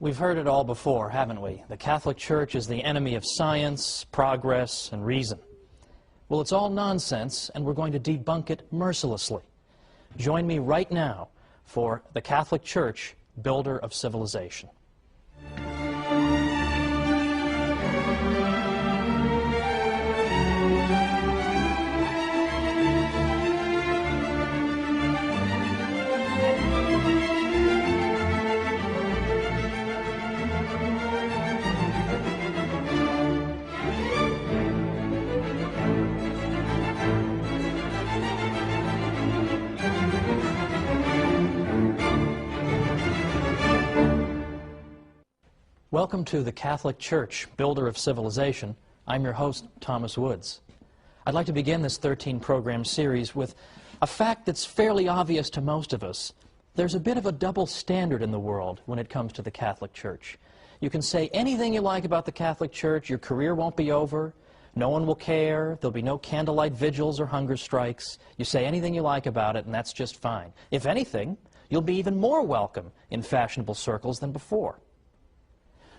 We've heard it all before, haven't we? The Catholic Church is the enemy of science, progress, and reason. Well, it's all nonsense, and we're going to debunk it mercilessly. Join me right now for the Catholic Church, builder of civilization. Welcome to the Catholic Church, builder of civilization. I'm your host, Thomas Woods. I'd like to begin this 13-program series with a fact that's fairly obvious to most of us. There's a bit of a double standard in the world when it comes to the Catholic Church. You can say anything you like about the Catholic Church, your career won't be over, no one will care, there'll be no candlelight vigils or hunger strikes. You say anything you like about it, and that's just fine. If anything, you'll be even more welcome in fashionable circles than before.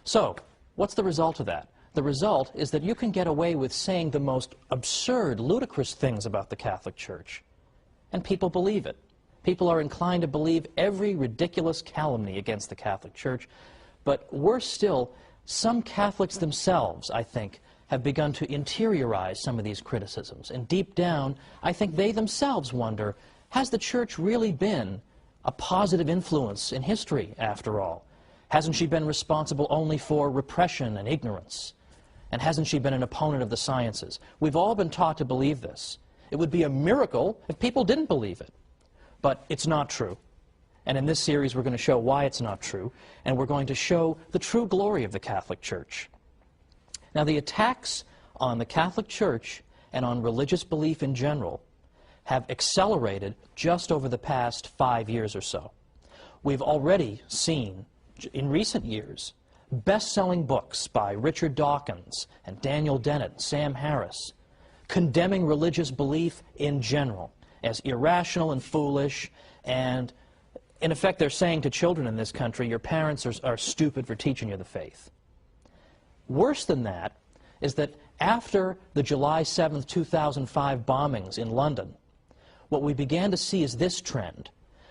So, what's the result of that? The result is that you can get away with saying the most absurd, ludicrous things about the Catholic Church, and people believe it. People are inclined to believe every ridiculous calumny against the Catholic Church, but worse still, some Catholics themselves, I think, have begun to interiorize some of these criticisms, and deep down, I think they themselves wonder, has the Church really been a positive influence in history, after all? Hasn't she been responsible only for repression and ignorance? And hasn't she been an opponent of the sciences? We've all been taught to believe this. It would be a miracle if people didn't believe it. But it's not true. And in this series, we're going to show why it's not true, and we're going to show the true glory of the Catholic Church. Now, the attacks on the Catholic Church and on religious belief in general have accelerated just over the past 5 years or so. We've already seen in recent years, best-selling books by Richard Dawkins and Daniel Dennett, Sam Harris, condemning religious belief in general as irrational and foolish, and in effect they're saying to children in this country, your parents are stupid for teaching you the faith. Worse than that is that after the July 7th, 2005 bombings in London, what we began to see is this trend,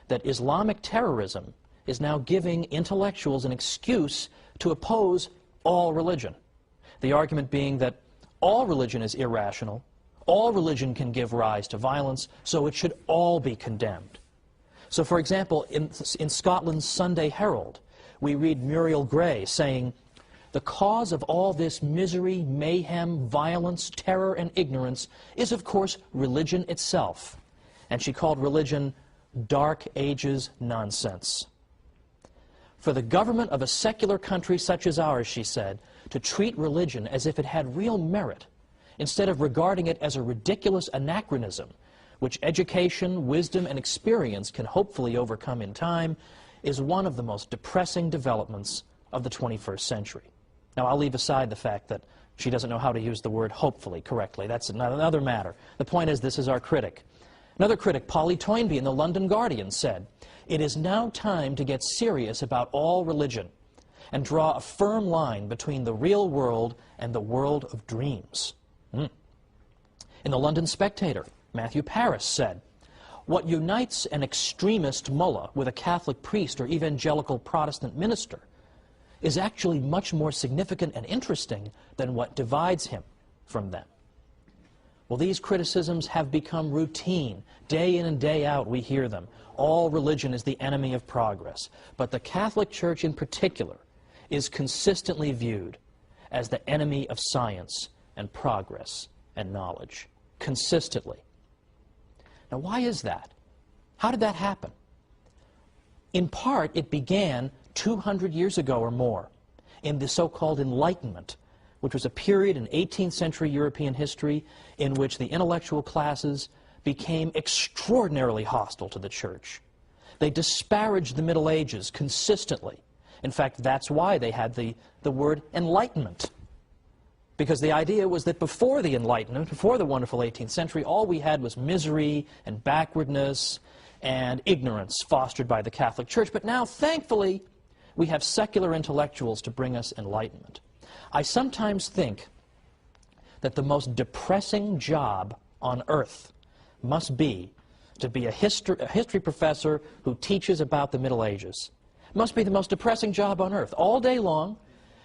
that Islamic terrorism is now giving intellectuals an excuse to oppose all religion. The argument being that all religion is irrational, all religion can give rise to violence, so it should all be condemned. So, for example, in Scotland's Sunday Herald, we read Muriel Gray saying, "The cause of all this misery, mayhem, violence, terror, and ignorance is, of course, religion itself." And she called religion Dark Ages nonsense. For the government of a secular country such as ours, she said, to treat religion as if it had real merit, instead of regarding it as a ridiculous anachronism, which education, wisdom, and experience can hopefully overcome in time, is one of the most depressing developments of the 21st century. Now, I'll leave aside the fact that she doesn't know how to use the word hopefully correctly. That's another matter. The point is, this is our critic. Another critic, Polly Toynbee in the London Guardian, said, "It is now time to get serious about all religion and draw a firm line between the real world and the world of dreams." In the London Spectator, Matthew Paris said, "What unites an extremist mullah with a Catholic priest or evangelical Protestant minister is actually much more significant and interesting than what divides him from them." Well, these criticisms have become routine. Day in and day out, we hear them. All religion is the enemy of progress. But the Catholic Church in particular is consistently viewed as the enemy of science and progress and knowledge. Consistently. Now, why is that? How did that happen? In part, it began 200 years ago or more in the so-called Enlightenment, which was a period in 18th century European history in which the intellectual classes became extraordinarily hostile to the Church. They disparaged the Middle Ages consistently. In fact, that's why they had the word Enlightenment. Because the idea was that before the Enlightenment, before the wonderful 18th century, all we had was misery and backwardness and ignorance fostered by the Catholic Church. But now, thankfully, we have secular intellectuals to bring us enlightenment. I sometimes think that the most depressing job on earth must be to be a history professor who teaches about the Middle Ages. It must be the most depressing job on earth. All day long,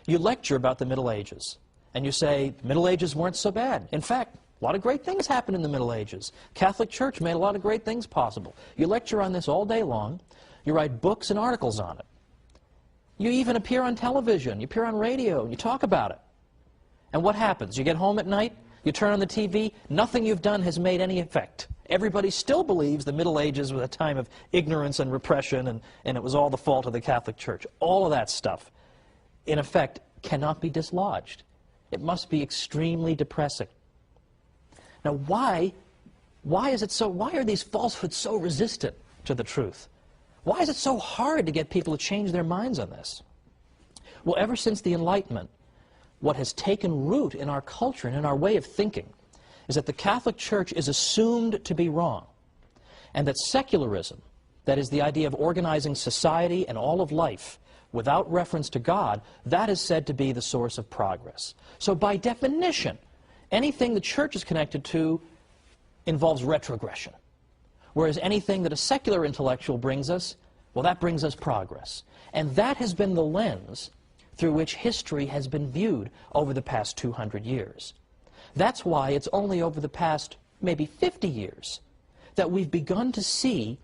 you lecture about the Middle Ages, and you say, the Middle Ages weren't so bad. In fact, a lot of great things happened in the Middle Ages. Catholic Church made a lot of great things possible. You lecture on this all day long. You write books and articles on it. You even appear on television. You appear on radio. And you talk about it. And what happens? You get home at night, you turn on the TV, nothing you've done has made any effect. Everybody still believes the Middle Ages was a time of ignorance and repression, and it was all the fault of the Catholic Church. All of that stuff, in effect, cannot be dislodged. It must be extremely depressing. Now, why are these falsehoods so resistant to the truth? Why is it so hard to get people to change their minds on this? Well, ever since the Enlightenment, what has taken root in our culture and in our way of thinking is that the Catholic Church is assumed to be wrong, and that secularism, that is the idea of organizing society and all of life without reference to God, that is said to be the source of progress. So by definition, anything the Church is connected to involves retrogression, whereas anything that a secular intellectual brings us, well, that brings us progress. And that has been the lens through which history has been viewed over the past 200 years. That's why it's only over the past maybe 50 years that we've begun to see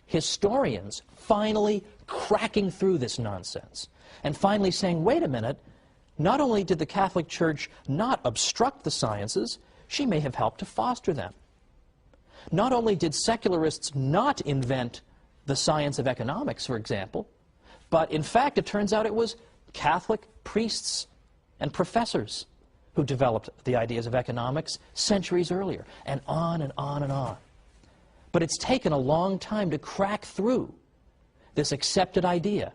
historians finally cracking through this nonsense and finally saying, wait a minute, not only did the Catholic Church not obstruct the sciences, she may have helped to foster them. Not only did secularists not invent the science of economics, for example, but in fact it turns out it was Catholic priests and professors who developed the ideas of economics centuries earlier, and on and on and on. But it's taken a long time to crack through this accepted idea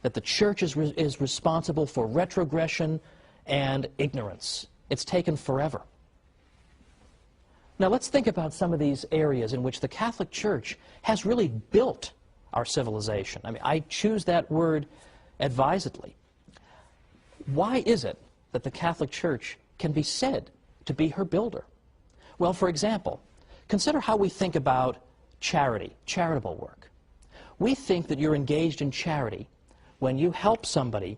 that the Church is responsible for retrogression and ignorance. It's taken forever. Now let's think about some of these areas in which the Catholic Church has really built our civilization. I mean, I choose that word advisedly. Why is it that the Catholic Church can be said to be her builder? Well, for example, consider how we think about charity, charitable work. We think that you're engaged in charity when you help somebody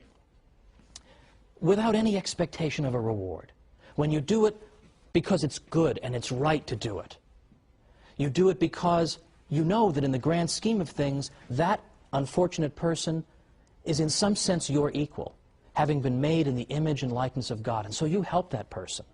without any expectation of a reward, when you do it because it's good and it's right to do it. You do it because you know that in the grand scheme of things, that unfortunate person is in some sense your equal, having been made in the image and likeness of God. And so you help that person.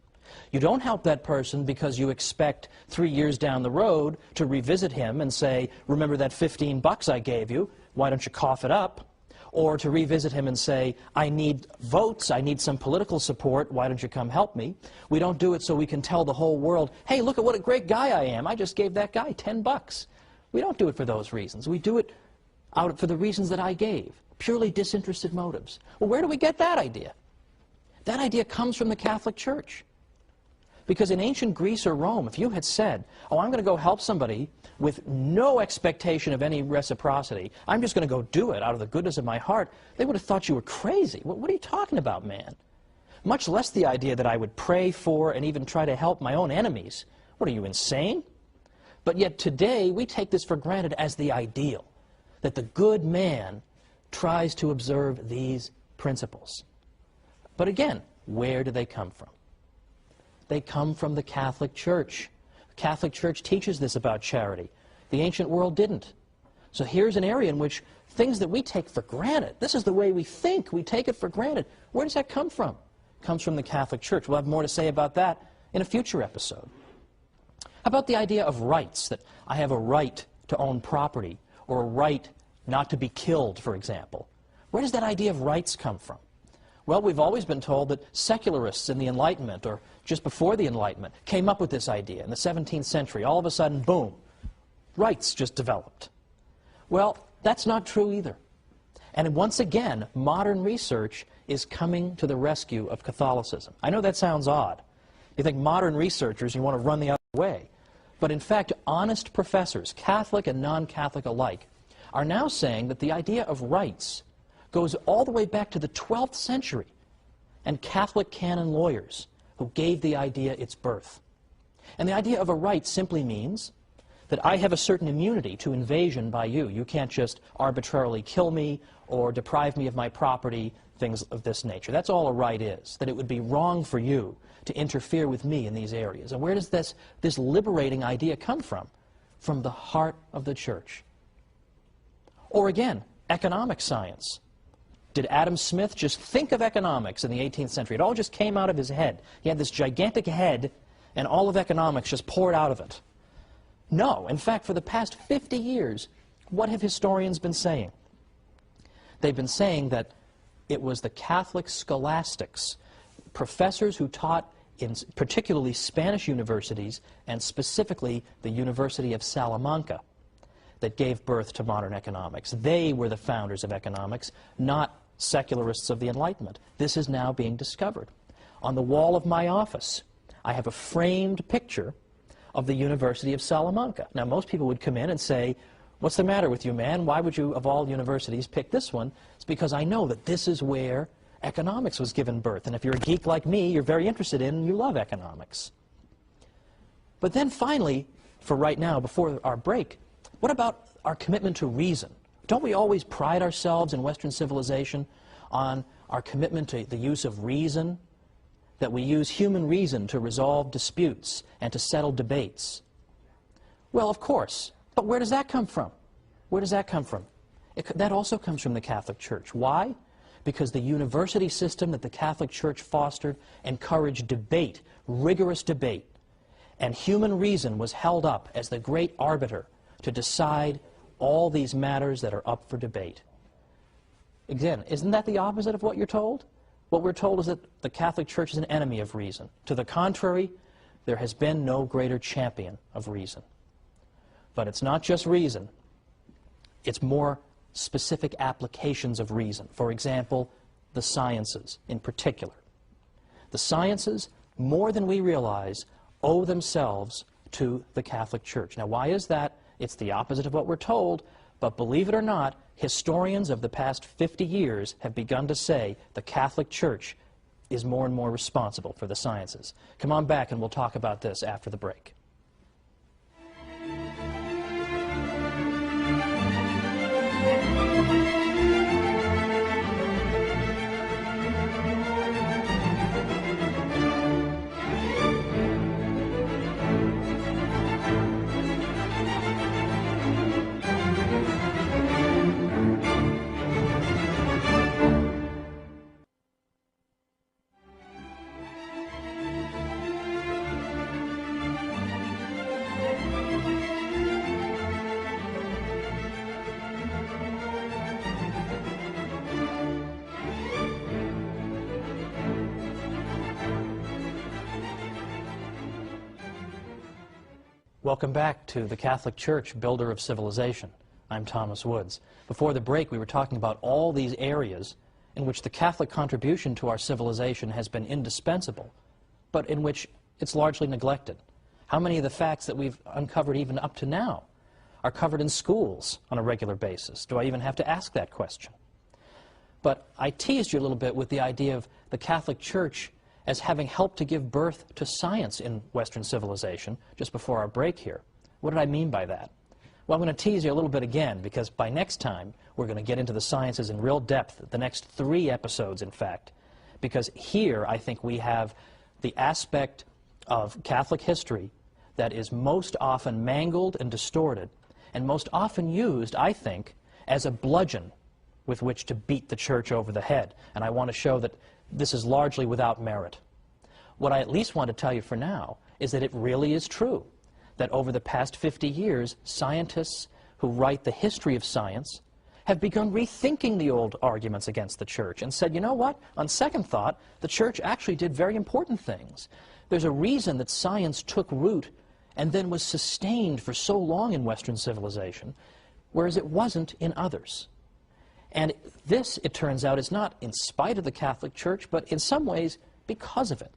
You don't help that person because you expect 3 years down the road to revisit him and say, remember that 15 bucks I gave you, why don't you cough it up? Or to revisit him and say, I need votes, I need some political support, why don't you come help me? We don't do it so we can tell the whole world, hey, look at what a great guy I am, I just gave that guy 10 bucks. We don't do it for those reasons. We do it out for the reasons that I gave, purely disinterested motives. Well, where do we get that idea? That idea comes from the Catholic Church. Because in ancient Greece or Rome, if you had said, oh, I'm going to go help somebody with no expectation of any reciprocity, I'm just going to go do it out of the goodness of my heart, they would have thought you were crazy. What are you talking about, man? Much less the idea that I would pray for and even try to help my own enemies. What, are you insane? But yet today, we take this for granted as the ideal, that the good man tries to observe these principles. But again, where do they come from? They come from the Catholic Church. The Catholic Church teaches this about charity. The ancient world didn't. So here's an area in which things that we take for granted, this is the way we think, we take it for granted. Where does that come from? It comes from the Catholic Church. We'll have more to say about that in a future episode. How about the idea of rights, that I have a right to own property, or a right not to be killed, for example? Where does that idea of rights come from? Well, we've always been told that secularists in the Enlightenment, or just before the Enlightenment, came up with this idea. In the 17th century, all of a sudden, boom, rights just developed. Well, that's not true either. And once again, modern research is coming to the rescue of Catholicism. I know that sounds odd. You think modern researchers, you want to run the other way. But in fact, honest professors, Catholic and non-Catholic alike, are now saying that the idea of rights goes all the way back to the 12th century and Catholic canon lawyers who gave the idea its birth. And the idea of a right simply means that I have a certain immunity to invasion by you. You can't just arbitrarily kill me or deprive me of my property, things of this nature. That's all a right is, that it would be wrong for you to interfere with me in these areas. And where does this liberating idea come from? From the heart of the Church. Or again, economic science. Did Adam Smith just think of economics in the 18th century? It all just came out of his head. He had this gigantic head, and all of economics just poured out of it. No. In fact, for the past 50 years, what have historians been saying? They've been saying that it was the Catholic scholastics, professors who taught in particularly Spanish universities, and specifically the University of Salamanca, that gave birth to modern economics. They were the founders of economics, not secularists of the Enlightenment. This is now being discovered. On the wall of my office, I have a framed picture of the University of Salamanca. Now, most people would come in and say, "What's the matter with you, man? Why would you, of all universities, pick this one?" It's because I know that this is where economics was given birth. And if you're a geek like me, you're very interested in and you love economics. But then finally, for right now, before our break, what about our commitment to reason? Don't we always pride ourselves in Western civilization on our commitment to the use of reason? That we use human reason to resolve disputes and to settle debates? Well, of course. But where does that come from? Where does that come from? That also comes from the Catholic Church. Why? Because the university system that the Catholic Church fostered encouraged debate, rigorous debate. And human reason was held up as the great arbiter to decide all these matters that are up for debate. Again, isn't that the opposite of what you're told? What we're told is that the Catholic Church is an enemy of reason. To the contrary, there has been no greater champion of reason. But it's not just reason. It's more specific applications of reason. For example, the sciences in particular. The sciences, more than we realize, owe themselves to the Catholic Church. Now, why is that? It's the opposite of what we're told, but believe it or not, historians of the past 50 years have begun to say the Catholic Church is more and more responsible for the sciences. Come on back and we'll talk about this after the break. Welcome back to the Catholic Church, builder of civilization. I'm Thomas Woods. Before the break, we were talking about all these areas in which the Catholic contribution to our civilization has been indispensable, but in which it's largely neglected. How many of the facts that we've uncovered even up to now are covered in schools on a regular basis? Do I even have to ask that question? But I teased you a little bit with the idea of the Catholic Church as having helped to give birth to science in Western civilization just before our break here. What did I mean by that? Well, I'm going to tease you a little bit again, because by next time we're going to get into the sciences in real depth, the next 3 episodes, in fact, because here I think we have the aspect of Catholic history that is most often mangled and distorted, and most often used, I think, as a bludgeon with which to beat the Church over the head. And I want to show that this is largely without merit. What I at least want to tell you for now is that it really is true that over the past 50 years, scientists who write the history of science have begun rethinking the old arguments against the Church and said, you know what, on second thought, the Church actually did very important things. There's a reason that science took root and then was sustained for so long in Western civilization, whereas it wasn't in others. And this, it turns out, is not in spite of the Catholic Church, but in some ways because of it.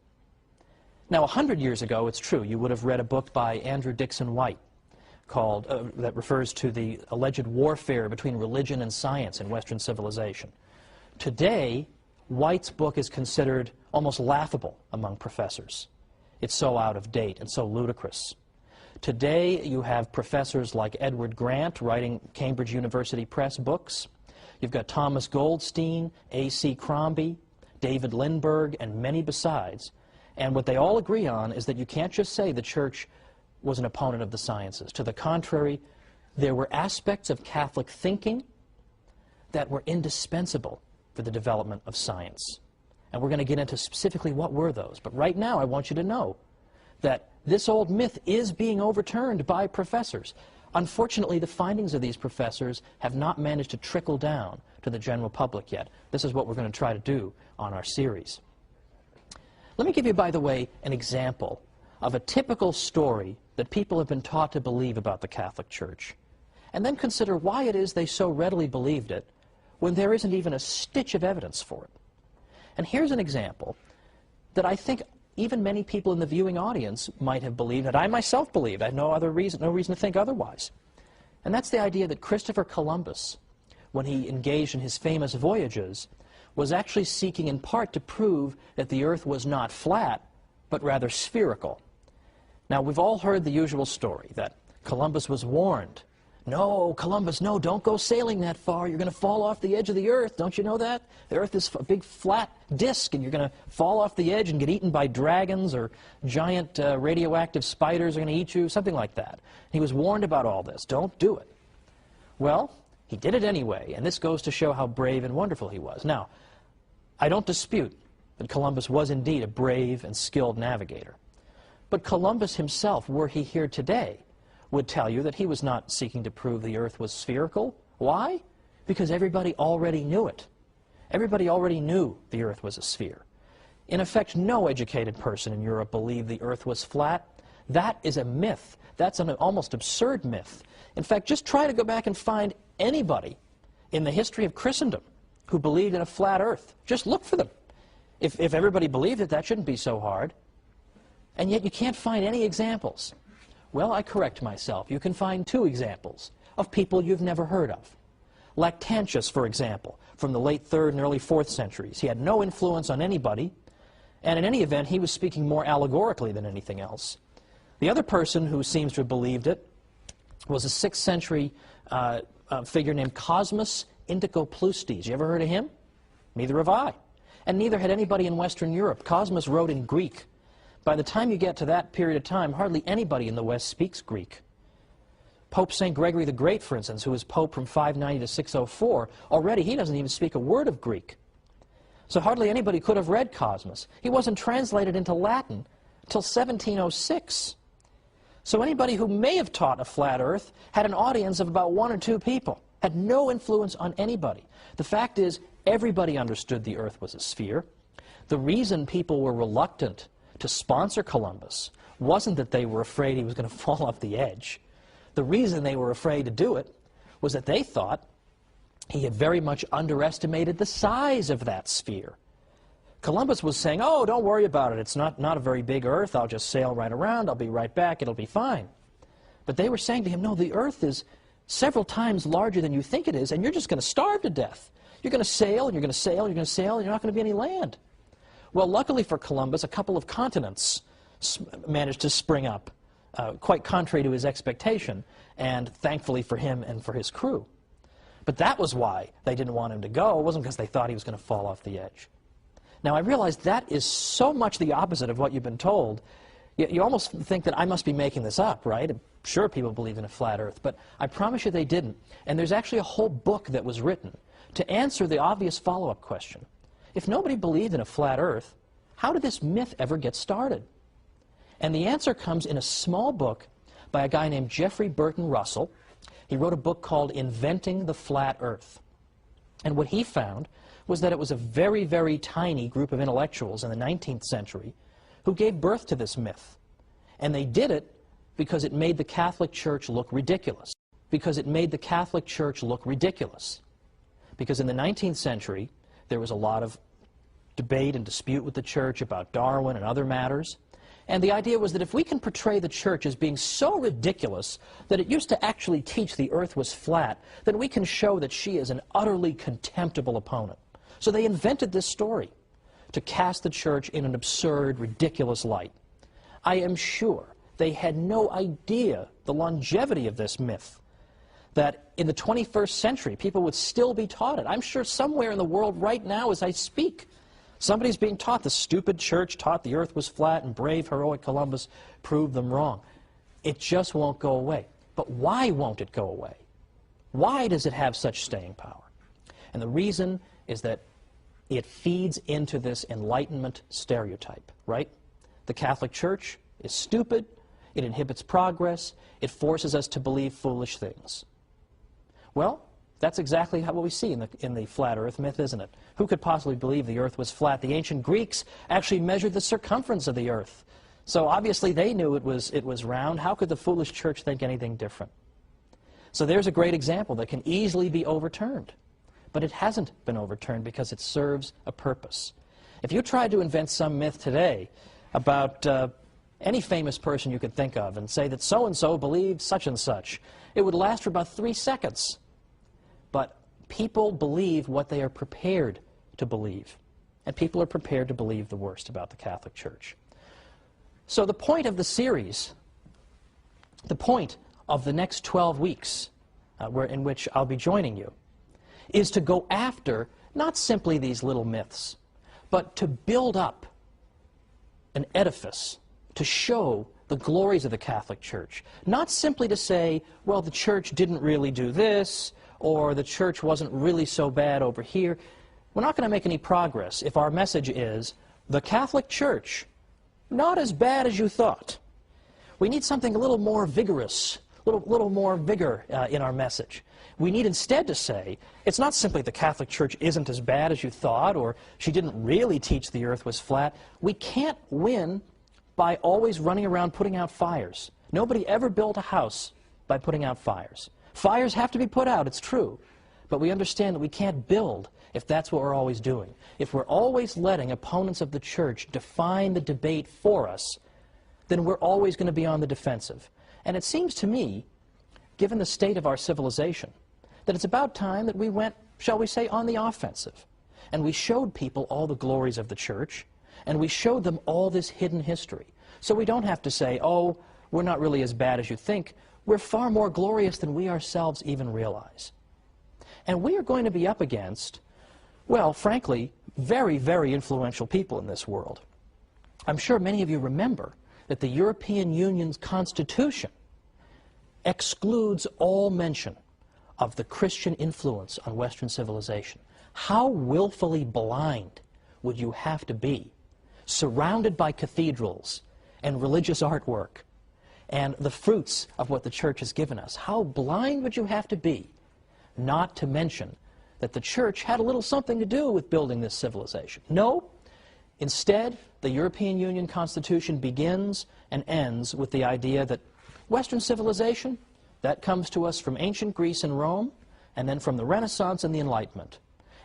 Now, 100 years ago, it's true, you would have read a book by Andrew Dixon White called, that refers to the alleged warfare between religion and science in Western civilization. Today, White's book is considered almost laughable among professors. It's so out of date and so ludicrous. Today, you have professors like Edward Grant writing Cambridge University Press books. You've got Thomas Goldstein, A.C. Crombie, David Lindbergh, and many besides. And what they all agree on is that you can't just say the church was an opponent of the sciences. To the contrary, there were aspects of Catholic thinking that were indispensable for the development of science. And we're going to get into specifically what were those. But right now, I want you to know that this old myth is being overturned by professors. Unfortunately, the findings of these professors have not managed to trickle down to the general public yet. This is what we're going to try to do on our series. Let me give you, by the way, an example of a typical story that people have been taught to believe about the Catholic Church, and then consider why it is they so readily believed it when there isn't even a stitch of evidence for it. And here's an example that I think even many people in the viewing audience might have believed, and I myself believed. I have no reason to think otherwise. And that's the idea that Christopher Columbus, when he engaged in his famous voyages, was actually seeking in part to prove that the Earth was not flat, but rather spherical. Now, we've all heard the usual story that Columbus was warned. No, Columbus, no, don't go sailing that far. You're going to fall off the edge of the Earth. Don't you know that? The Earth is a big flat disk, and you're going to fall off the edge and get eaten by dragons, or giant radioactive spiders are going to eat you, something like that. He was warned about all this. Don't do it. Well, he did it anyway, and this goes to show how brave and wonderful he was. Now, I don't dispute that Columbus was indeed a brave and skilled navigator. But Columbus himself, were he here today, would tell you that he was not seeking to prove the Earth was spherical. Why? Because everybody already knew it. Everybody already knew the Earth was a sphere. In effect, no educated person in Europe believed the Earth was flat. That is a myth. That's an almost absurd myth. In fact, just try to go back and find anybody in the history of Christendom who believed in a flat Earth. Just look for them. If everybody believed it, that shouldn't be so hard. And yet you can't find any examples. Well, I correct myself. You can find two examples of people you've never heard of. Lactantius, for example, from the late 3rd and early 4th centuries. He had no influence on anybody, and in any event, he was speaking more allegorically than anything else. The other person who seems to have believed it was a 6th century figure named Cosmas Indicopleustes. You ever heard of him? Neither have I. And neither had anybody in Western Europe. Cosmas wrote in Greek. By the time you get to that period of time, hardly anybody in the West speaks Greek. Pope St. Gregory the Great, for instance, who was Pope from 590 to 604, already he doesn't even speak a word of Greek. So hardly anybody could have read Cosmas. He wasn't translated into Latin until 1706. So anybody who may have taught a flat Earth had an audience of about 1 or 2 people, had no influence on anybody. The fact is, everybody understood the Earth was a sphere. The reason people were reluctant to sponsor Columbus wasn't that they were afraid he was going to fall off the edge. The reason they were afraid to do it was that they thought he had very much underestimated the size of that sphere. Columbus was saying, oh, don't worry about it. It's not a very big Earth. I'll just sail right around. I'll be right back. It'll be fine. But they were saying to him, no, the Earth is several times larger than you think it is, and you're just going to starve to death. You're going to sail, and you're going to sail, and you're going to sail, and you're not going to be any land. Well, luckily for Columbus, a couple of continents managed to spring up, quite contrary to his expectation, and thankfully for him and for his crew. But that was why they didn't want him to go. It wasn't because they thought he was going to fall off the edge. Now, I realize that is so much the opposite of what you've been told. You almost think that I must be making this up, right? I'm sure people believe in a flat Earth, but I promise you they didn't. And there's actually a whole book that was written to answer the obvious follow-up question. If nobody believed in a flat Earth, how did this myth ever get started? And the answer comes in a small book by a guy named Jeffrey Burton Russell. He wrote a book called Inventing the Flat Earth. And what he found was that it was a very, very tiny group of intellectuals in the 19th century who gave birth to this myth. And they did it because it made the Catholic Church look ridiculous. Because it made the Catholic Church look ridiculous. Because in the 19th century, there was a lot of debate and dispute with the Church about Darwin and other matters. And the idea was that if we can portray the Church as being so ridiculous that it used to actually teach the Earth was flat, then we can show that she is an utterly contemptible opponent. So they invented this story to cast the church in an absurd, ridiculous light. I am sure they had no idea the longevity of this myth, that in the 21st century people would still be taught it. I'm sure somewhere in the world right now as I speak, somebody's being taught the stupid church taught the earth was flat and brave, heroic Columbus proved them wrong. It just won't go away. But why won't it go away? Why does it have such staying power? And the reason is that it feeds into this Enlightenment stereotype, right? The Catholic Church is stupid, it inhibits progress, it forces us to believe foolish things. Well, that's exactly what we see in the flat earth myth, isn't it? Who could possibly believe the earth was flat? The ancient Greeks actually measured the circumference of the earth. So obviously they knew it was round. How could the foolish church think anything different? So there's a great example that can easily be overturned. But it hasn't been overturned because it serves a purpose. If you tried to invent some myth today about any famous person you could think of and say that so-and-so believed such and such, it would last for about 3 seconds. But people believe what they are prepared to believe. And people are prepared to believe the worst about the Catholic Church. So the point of the series, the point of the next 12 weeks in which I'll be joining you, is to go after not simply these little myths, but to build up an edifice to show the glories of the Catholic Church. Not simply to say, well, the church didn't really do this, or the church wasn't really so bad over here. We're not going to make any progress if our message is, the Catholic Church, not as bad as you thought. We need something a little more vigorous, little more vigor in our message. We need instead to say, it's not simply the Catholic Church isn't as bad as you thought, or she didn't really teach the earth was flat. We can't win by always running around putting out fires. Nobody ever built a house by putting out fires. Fires have to be put out, it's true. But we understand that we can't build if that's what we're always doing. If we're always letting opponents of the church define the debate for us, then we're always going to be on the defensive. And it seems to me, given the state of our civilization, that it's about time that we went, shall we say, on the offensive. And we showed people all the glories of the church, and we showed them all this hidden history. So we don't have to say, oh, we're not really as bad as you think. We're far more glorious than we ourselves even realize. And we are going to be up against, well, frankly, very, very influential people in this world. I'm sure many of you remember that the European Union's Constitution excludes all mention of the Christian influence on Western civilization. How willfully blind would you have to be, surrounded by cathedrals and religious artwork and the fruits of what the church has given us? How blind would you have to be not to mention that the church had a little something to do with building this civilization? No. Instead, the European Union Constitution begins and ends with the idea that Western civilization, that comes to us from ancient Greece and Rome, and then from the Renaissance and the Enlightenment.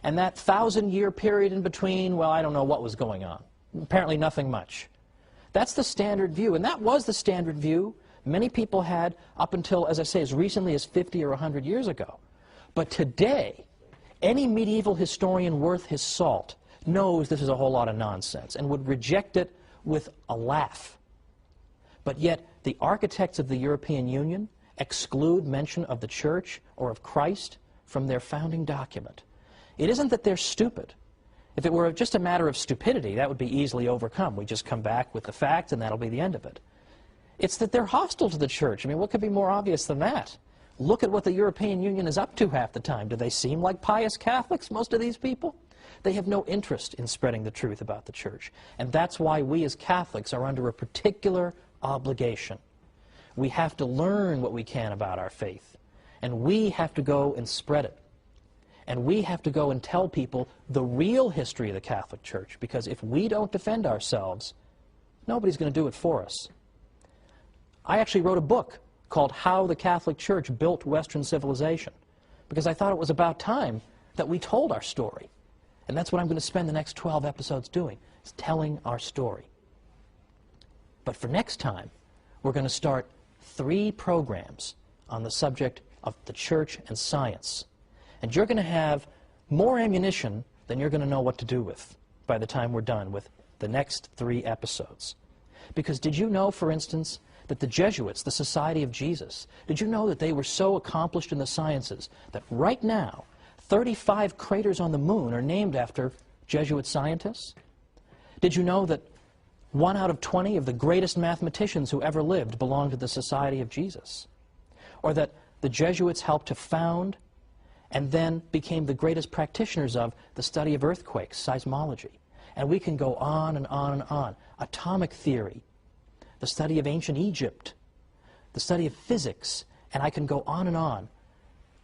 And that 1,000-year period in between, well, I don't know what was going on. Apparently nothing much. That's the standard view, and that was the standard view many people had up until, as I say, as recently as 50 or 100 years ago. But today, any medieval historian worth his salt knows this is a whole lot of nonsense and would reject it with a laugh. But yet, the architects of the European Union exclude mention of the church or of Christ from their founding document. It isn't that they're stupid. If it were just a matter of stupidity, that would be easily overcome. We just come back with the facts and that'll be the end of it. It's that they're hostile to the church. I mean, what could be more obvious than that? Look at what the European Union is up to half the time. Do they seem like pious Catholics, most of these people? They have no interest in spreading the truth about the church. And that's why we as Catholics are under a particular obligation. We have to learn what we can about our faith. And we have to go and spread it. And we have to go and tell people the real history of the Catholic Church, because if we don't defend ourselves, nobody's going to do it for us. I actually wrote a book called How the Catholic Church Built Western Civilization, because I thought it was about time that we told our story. And that's what I'm going to spend the next 12 episodes doing, is telling our story. But for next time, we're going to start 3 programs on the subject of the church and science. And you're going to have more ammunition then you're going to know what to do with by the time we're done with the next 3 episodes. Because did you know, for instance, that the Jesuits, the Society of Jesus, did you know that they were so accomplished in the sciences that right now 35 craters on the moon are named after Jesuit scientists? Did you know that 1 out of 20 of the greatest mathematicians who ever lived belonged to the Society of Jesus? Or that the Jesuits helped to found and then became the greatest practitioners of the study of earthquakes, seismology. And we can go on and on and on. Atomic theory, the study of ancient Egypt, the study of physics, and I can go on and on.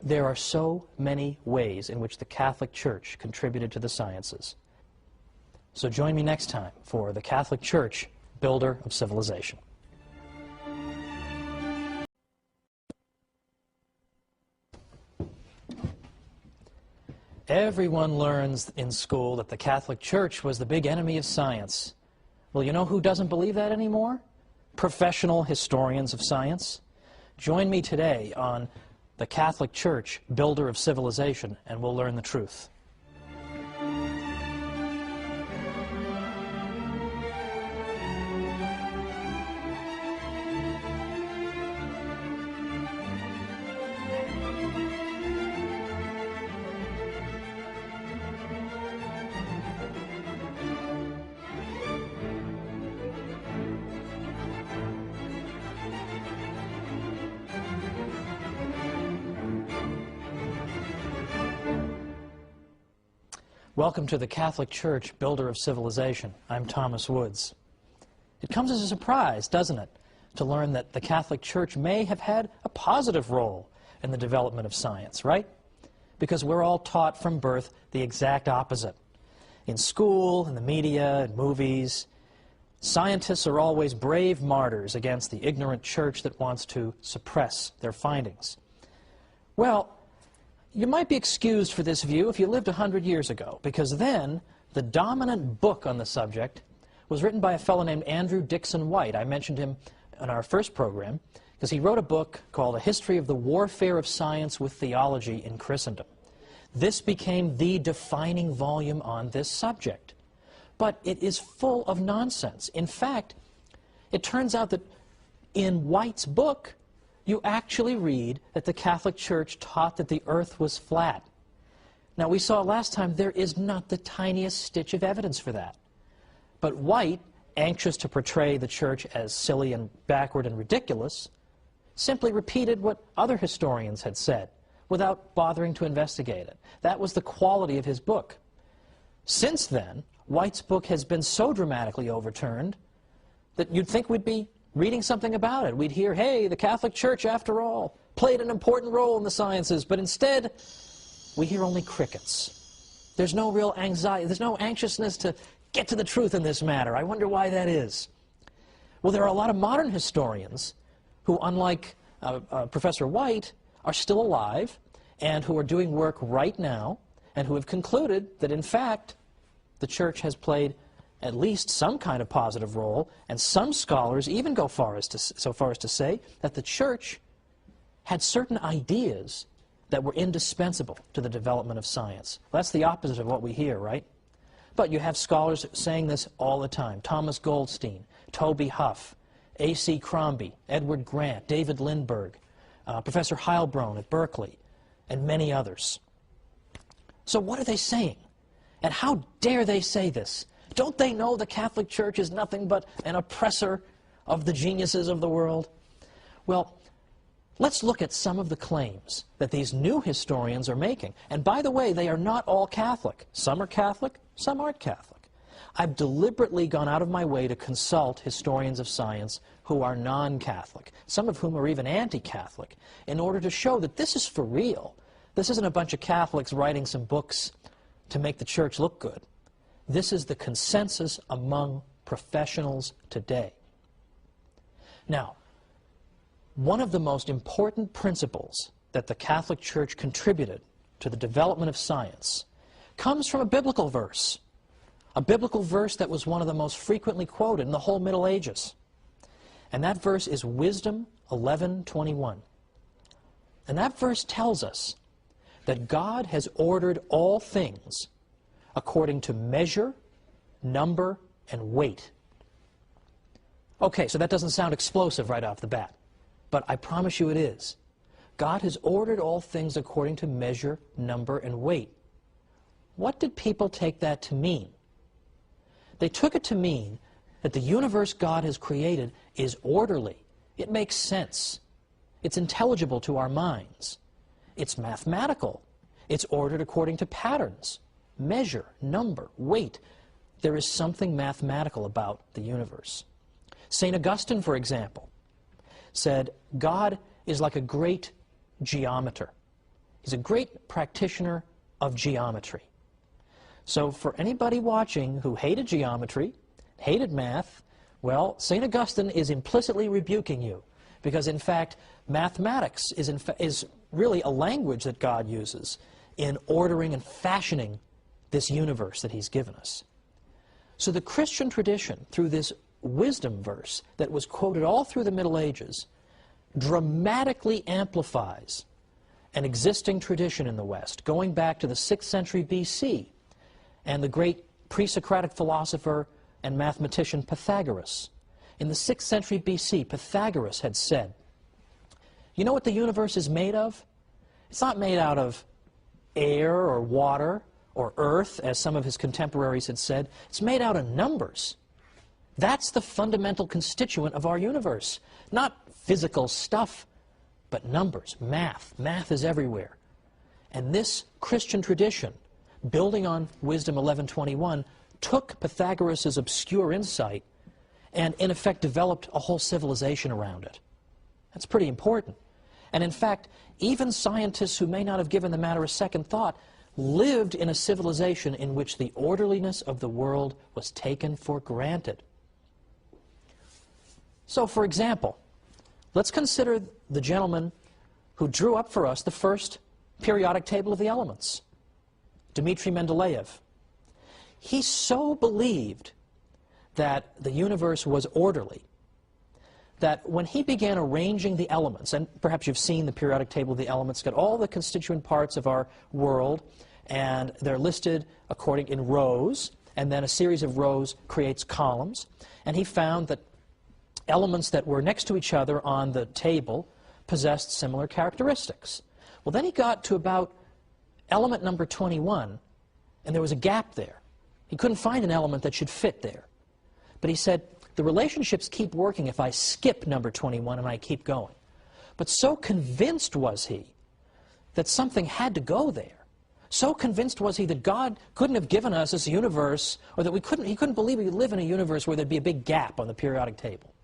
There are so many ways in which the Catholic Church contributed to the sciences. So join me next time for the Catholic Church, Builder of Civilization. Everyone learns in school that the Catholic Church was the big enemy of science. Well, you know who doesn't believe that anymore? Professional historians of science. Join me today on the Catholic Church, Builder of Civilization, and we'll learn the truth. Welcome to the Catholic Church, Builder of Civilization. I'm Thomas Woods. It comes as a surprise, doesn't it, to learn that the Catholic Church may have had a positive role in the development of science, right? Because we're all taught from birth the exact opposite. In school, in the media, in movies, scientists are always brave martyrs against the ignorant church that wants to suppress their findings. Well, you might be excused for this view if you lived 100 years ago, because then the dominant book on the subject was written by a fellow named Andrew Dixon White. I mentioned him in our first program because he wrote a book called A History of the Warfare of Science with Theology in Christendom. This became the defining volume on this subject. But it is full of nonsense. In fact, it turns out that in White's book, you actually read that the Catholic Church taught that the earth was flat. Now, we saw last time there is not the tiniest stitch of evidence for that. But White, anxious to portray the church as silly and backward and ridiculous, simply repeated what other historians had said without bothering to investigate it. That was the quality of his book. Since then, White's book has been so dramatically overturned that you'd think we'd be reading something about it. We'd hear, hey, the Catholic Church, after all, played an important role in the sciences, but instead, we hear only crickets. There's no real anxiety, there's no anxiousness to get to the truth in this matter. I wonder why that is. Well, there are a lot of modern historians who, unlike Professor White, are still alive and who are doing work right now and who have concluded that, in fact, the Church has played at least some kind of positive role, and some scholars even go so far as to say that the Church had certain ideas that were indispensable to the development of science. Well, that's the opposite of what we hear, right? But you have scholars saying this all the time. Thomas Goldstein, Toby Huff, A.C. Crombie, Edward Grant, David Lindbergh, Professor Heilbronn at Berkeley, and many others. So what are they saying? And how dare they say this? Don't they know the Catholic Church is nothing but an oppressor of the geniuses of the world? Well, let's look at some of the claims that these new historians are making. And by the way, they are not all Catholic. Some are Catholic, some aren't Catholic. I've deliberately gone out of my way to consult historians of science who are non-Catholic, some of whom are even anti-Catholic, in order to show that this is for real. This isn't a bunch of Catholics writing some books to make the Church look good. This is the consensus among professionals today. Now, one of the most important principles that the Catholic Church contributed to the development of science comes from a biblical verse that was one of the most frequently quoted in the whole Middle Ages. And that verse is Wisdom 11:21. And that verse tells us that God has ordered all things according to measure, number, and weight. Okay, so that doesn't sound explosive right off the bat, but I promise you it is. God has ordered all things according to measure, number, and weight. What did people take that to mean? They took it to mean that the universe God has created is orderly. It makes sense. It's intelligible to our minds. It's mathematical. It's ordered according to patterns, measure, number, weight. There is something mathematical about the universe. St. Augustine, for example, said God is like a great geometer. He's a great practitioner of geometry. So for anybody watching who hated geometry, hated math, well, St. Augustine is implicitly rebuking you, because in fact mathematics is really a language that God uses in ordering and fashioning this universe that He's given us. So the Christian tradition, through this wisdom verse that was quoted all through the Middle Ages, dramatically amplifies an existing tradition in the West, going back to the 6th century BC, and the great pre-Socratic philosopher and mathematician Pythagoras. In the 6th century BC, Pythagoras had said, you know what the universe is made of? It's not made out of air or water or earth, as some of his contemporaries had said. It's made out of numbers. That's the fundamental constituent of our universe. Not physical stuff, but numbers, math. Math is everywhere. And this Christian tradition, building on Wisdom 11:21, took Pythagoras' obscure insight and in effect developed a whole civilization around it. That's pretty important. And in fact, even scientists who may not have given the matter a second thought lived in a civilization in which the orderliness of the world was taken for granted. So, for example, let's consider the gentleman who drew up for us the first periodic table of the elements, Dmitri Mendeleev. He so believed that the universe was orderly that when he began arranging the elements, and perhaps you've seen the periodic table of the elements, got all the constituent parts of our world, and they're listed according in rows, and then a series of rows creates columns, and he found that elements that were next to each other on the table possessed similar characteristics. Well, then he got to about element number 21, and there was a gap there. He couldn't find an element that should fit there. But he said, the relationships keep working if I skip number 21 and I keep going. But so convinced was he that something had to go there. So convinced was he that God couldn't have given us this universe, or that he couldn't believe we could live in a universe where there'd be a big gap on the periodic table.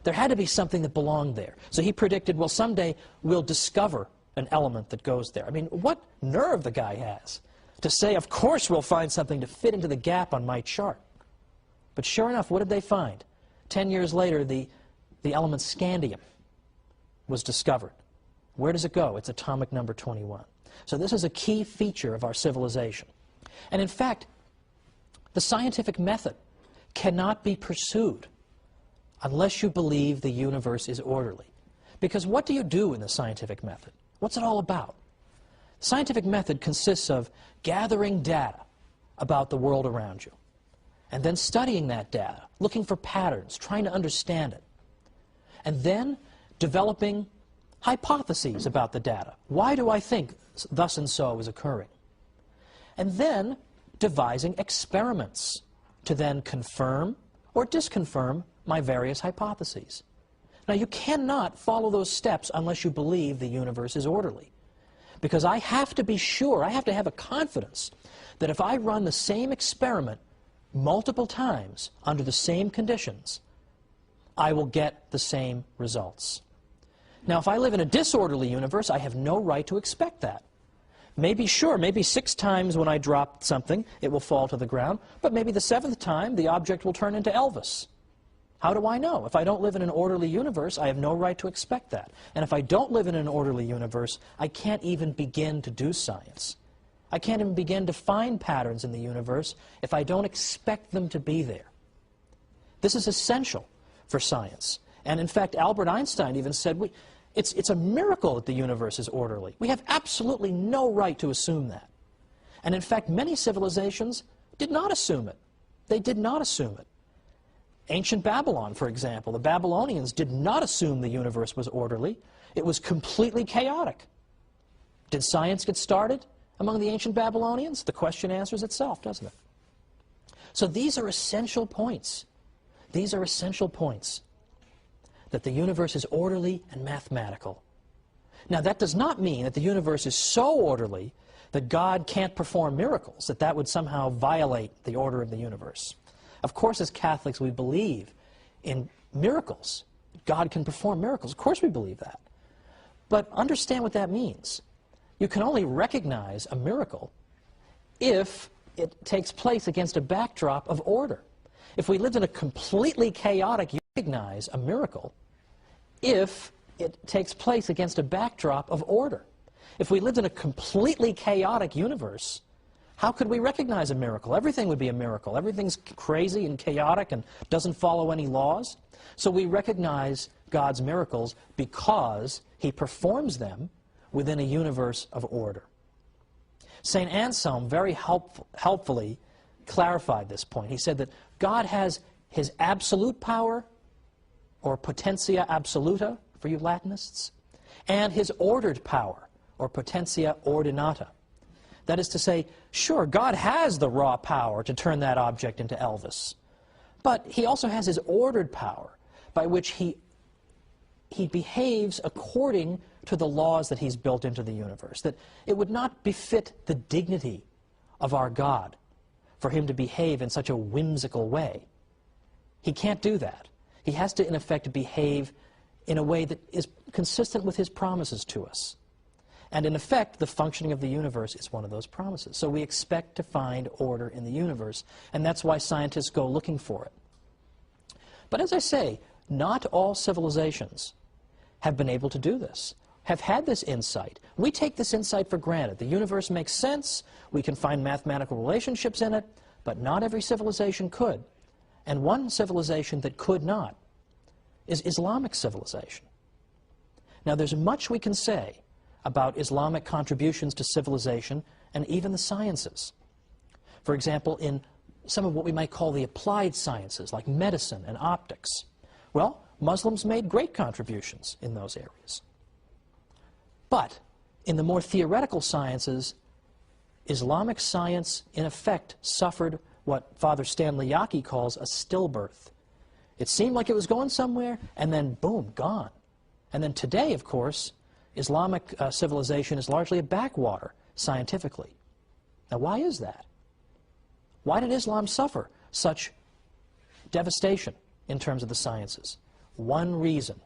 There had to be something that belonged there. So he predicted, well, someday we'll discover an element that goes there. I mean, what nerve the guy has to say, of course we'll find something to fit into the gap on my chart. But sure enough, what did they find? 10 years later, the element scandium was discovered. Where does it go? It's atomic number 21. So this is a key feature of our civilization. And in fact, the scientific method cannot be pursued unless you believe the universe is orderly. Because what do you do in the scientific method? What's it all about? The scientific method consists of gathering data about the world around you, and then studying that data, looking for patterns, trying to understand it, and then developing hypotheses about the data. Why do I think thus and so is occurring? And then devising experiments to then confirm or disconfirm my various hypotheses. Now, you cannot follow those steps unless you believe the universe is orderly. Because I have to be sure, I have to have a confidence that if I run the same experiment multiple times under the same conditions, I will get the same results. Now, if I live in a disorderly universe, I have no right to expect that. Maybe 6 times when I drop something, it will fall to the ground, but maybe the 7th time, the object will turn into Elvis. How do I know? If I don't live in an orderly universe, I have no right to expect that. And if I don't live in an orderly universe, I can't even begin to do science. I can't even begin to find patterns in the universe if I don't expect them to be there. This is essential for science. And in fact, Albert Einstein even said, it's a miracle that the universe is orderly. We have absolutely no right to assume that. And in fact, many civilizations did not assume it. They did not assume it. Ancient Babylon, for example, the Babylonians did not assume the universe was orderly. It was completely chaotic. Did science get started among the ancient Babylonians? The question answers itself, doesn't it? So these are essential points. These are essential points. That the universe is orderly and mathematical. Now, that does not mean that the universe is so orderly that God can't perform miracles, that that would somehow violate the order of the universe. Of course, as Catholics, we believe in miracles. God can perform miracles. Of course we believe that. But understand what that means. You can only recognize a miracle if it takes place against a backdrop of order. If we lived in a completely chaotic, you recognize a miracle if it takes place against a backdrop of order. If we lived in a completely chaotic universe, how could we recognize a miracle? Everything would be a miracle. Everything's crazy and chaotic and doesn't follow any laws. So we recognize God's miracles because He performs them within a universe of order. St. Anselm very helpfully clarified this point. He said that God has His absolute power, or potentia absoluta for you Latinists, and His ordered power, or potentia ordinata. That is to say, sure, God has the raw power to turn that object into Elvis, but He also has His ordered power by which He behaves according to the laws that He's built into the universe, that it would not befit the dignity of our God for Him to behave in such a whimsical way. He can't do that. He has to, in effect, behave in a way that is consistent with His promises to us. And in effect, the functioning of the universe is one of those promises. So we expect to find order in the universe, and that's why scientists go looking for it. But as I say, not all civilizations have been able to do this, have had this insight. We take this insight for granted. The universe makes sense, we can find mathematical relationships in it, but not every civilization could. And one civilization that could not is Islamic civilization. Now, there's much we can say about Islamic contributions to civilization and even the sciences. For example, in some of what we might call the applied sciences, like medicine and optics. Well, Muslims made great contributions in those areas. But in the more theoretical sciences, Islamic science, in effect, suffered what Father Stanley Yaki calls a stillbirth. It seemed like it was going somewhere, and then, boom, gone. And then today, of course, Islamic civilization is largely a backwater, scientifically. Now, why is that? Why did Islam suffer such devastation in terms of the sciences? One reason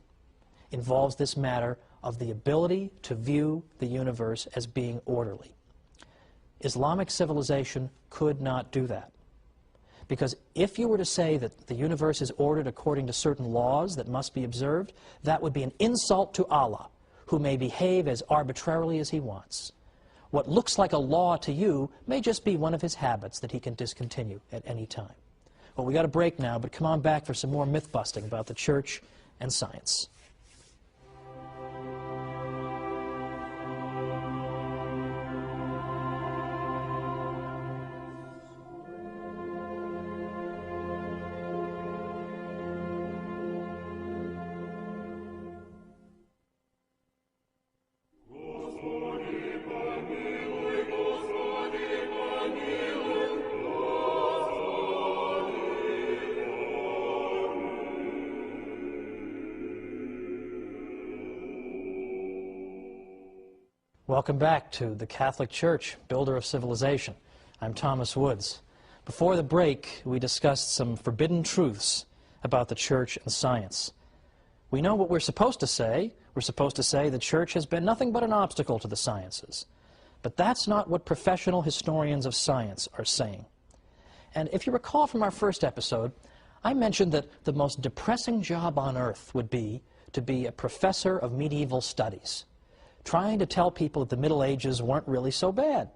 involves this matter of the ability to view the universe as being orderly. Islamic civilization could not do that. Because if you were to say that the universe is ordered according to certain laws that must be observed, that would be an insult to Allah, who may behave as arbitrarily as He wants. What looks like a law to you may just be one of His habits that He can discontinue at any time. Well, we got a break now, but come on back for some more myth-busting about the church and science. Welcome back to the Catholic Church, builder of civilization. I'm Thomas Woods. Before the break, we discussed some forbidden truths about the church and science. We know what we're supposed to say. We're supposed to say the church has been nothing but an obstacle to the sciences. But that's not what professional historians of science are saying. And if you recall from our first episode, I mentioned that the most depressing job on earth would be to be a professor of medieval studies, trying to tell people that the Middle Ages weren't really so bad.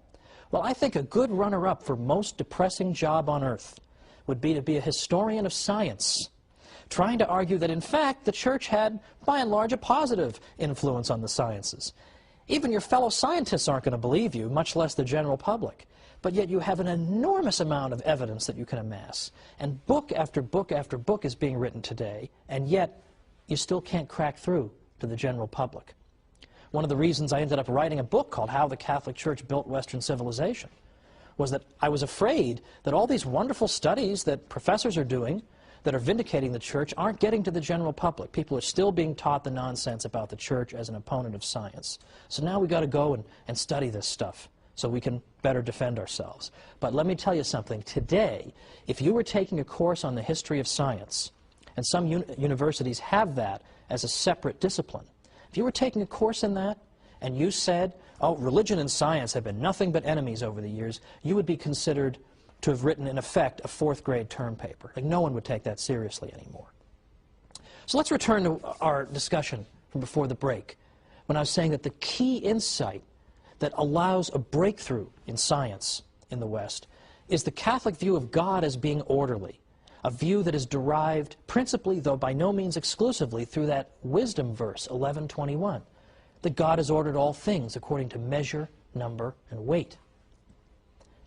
Well, I think a good runner-up for most depressing job on earth would be to be a historian of science, trying to argue that, in fact, the church had, by and large, a positive influence on the sciences. Even your fellow scientists aren't going to believe you, much less the general public. But yet you have an enormous amount of evidence that you can amass. And book after book after book is being written today, and yet you still can't crack through to the general public. One of the reasons I ended up writing a book called How the Catholic Church Built Western Civilization was that I was afraid that all these wonderful studies that professors are doing that are vindicating the church aren't getting to the general public. People are still being taught the nonsense about the church as an opponent of science. So now we've got to go and study this stuff so we can better defend ourselves. But let me tell you something. Today, if you were taking a course on the history of science, and some universities have that as a separate discipline, if you were taking a course in that and you said, oh, religion and science have been nothing but enemies over the years, you would be considered to have written, in effect, a fourth-grade term paper. Like, no one would take that seriously anymore. So let's return to our discussion from before the break, when I was saying that the key insight that allows a breakthrough in science in the West is the Catholic view of God as being orderly, a view that is derived principally, though by no means exclusively, through that wisdom verse, 11:21, that God has ordered all things according to measure, number, and weight.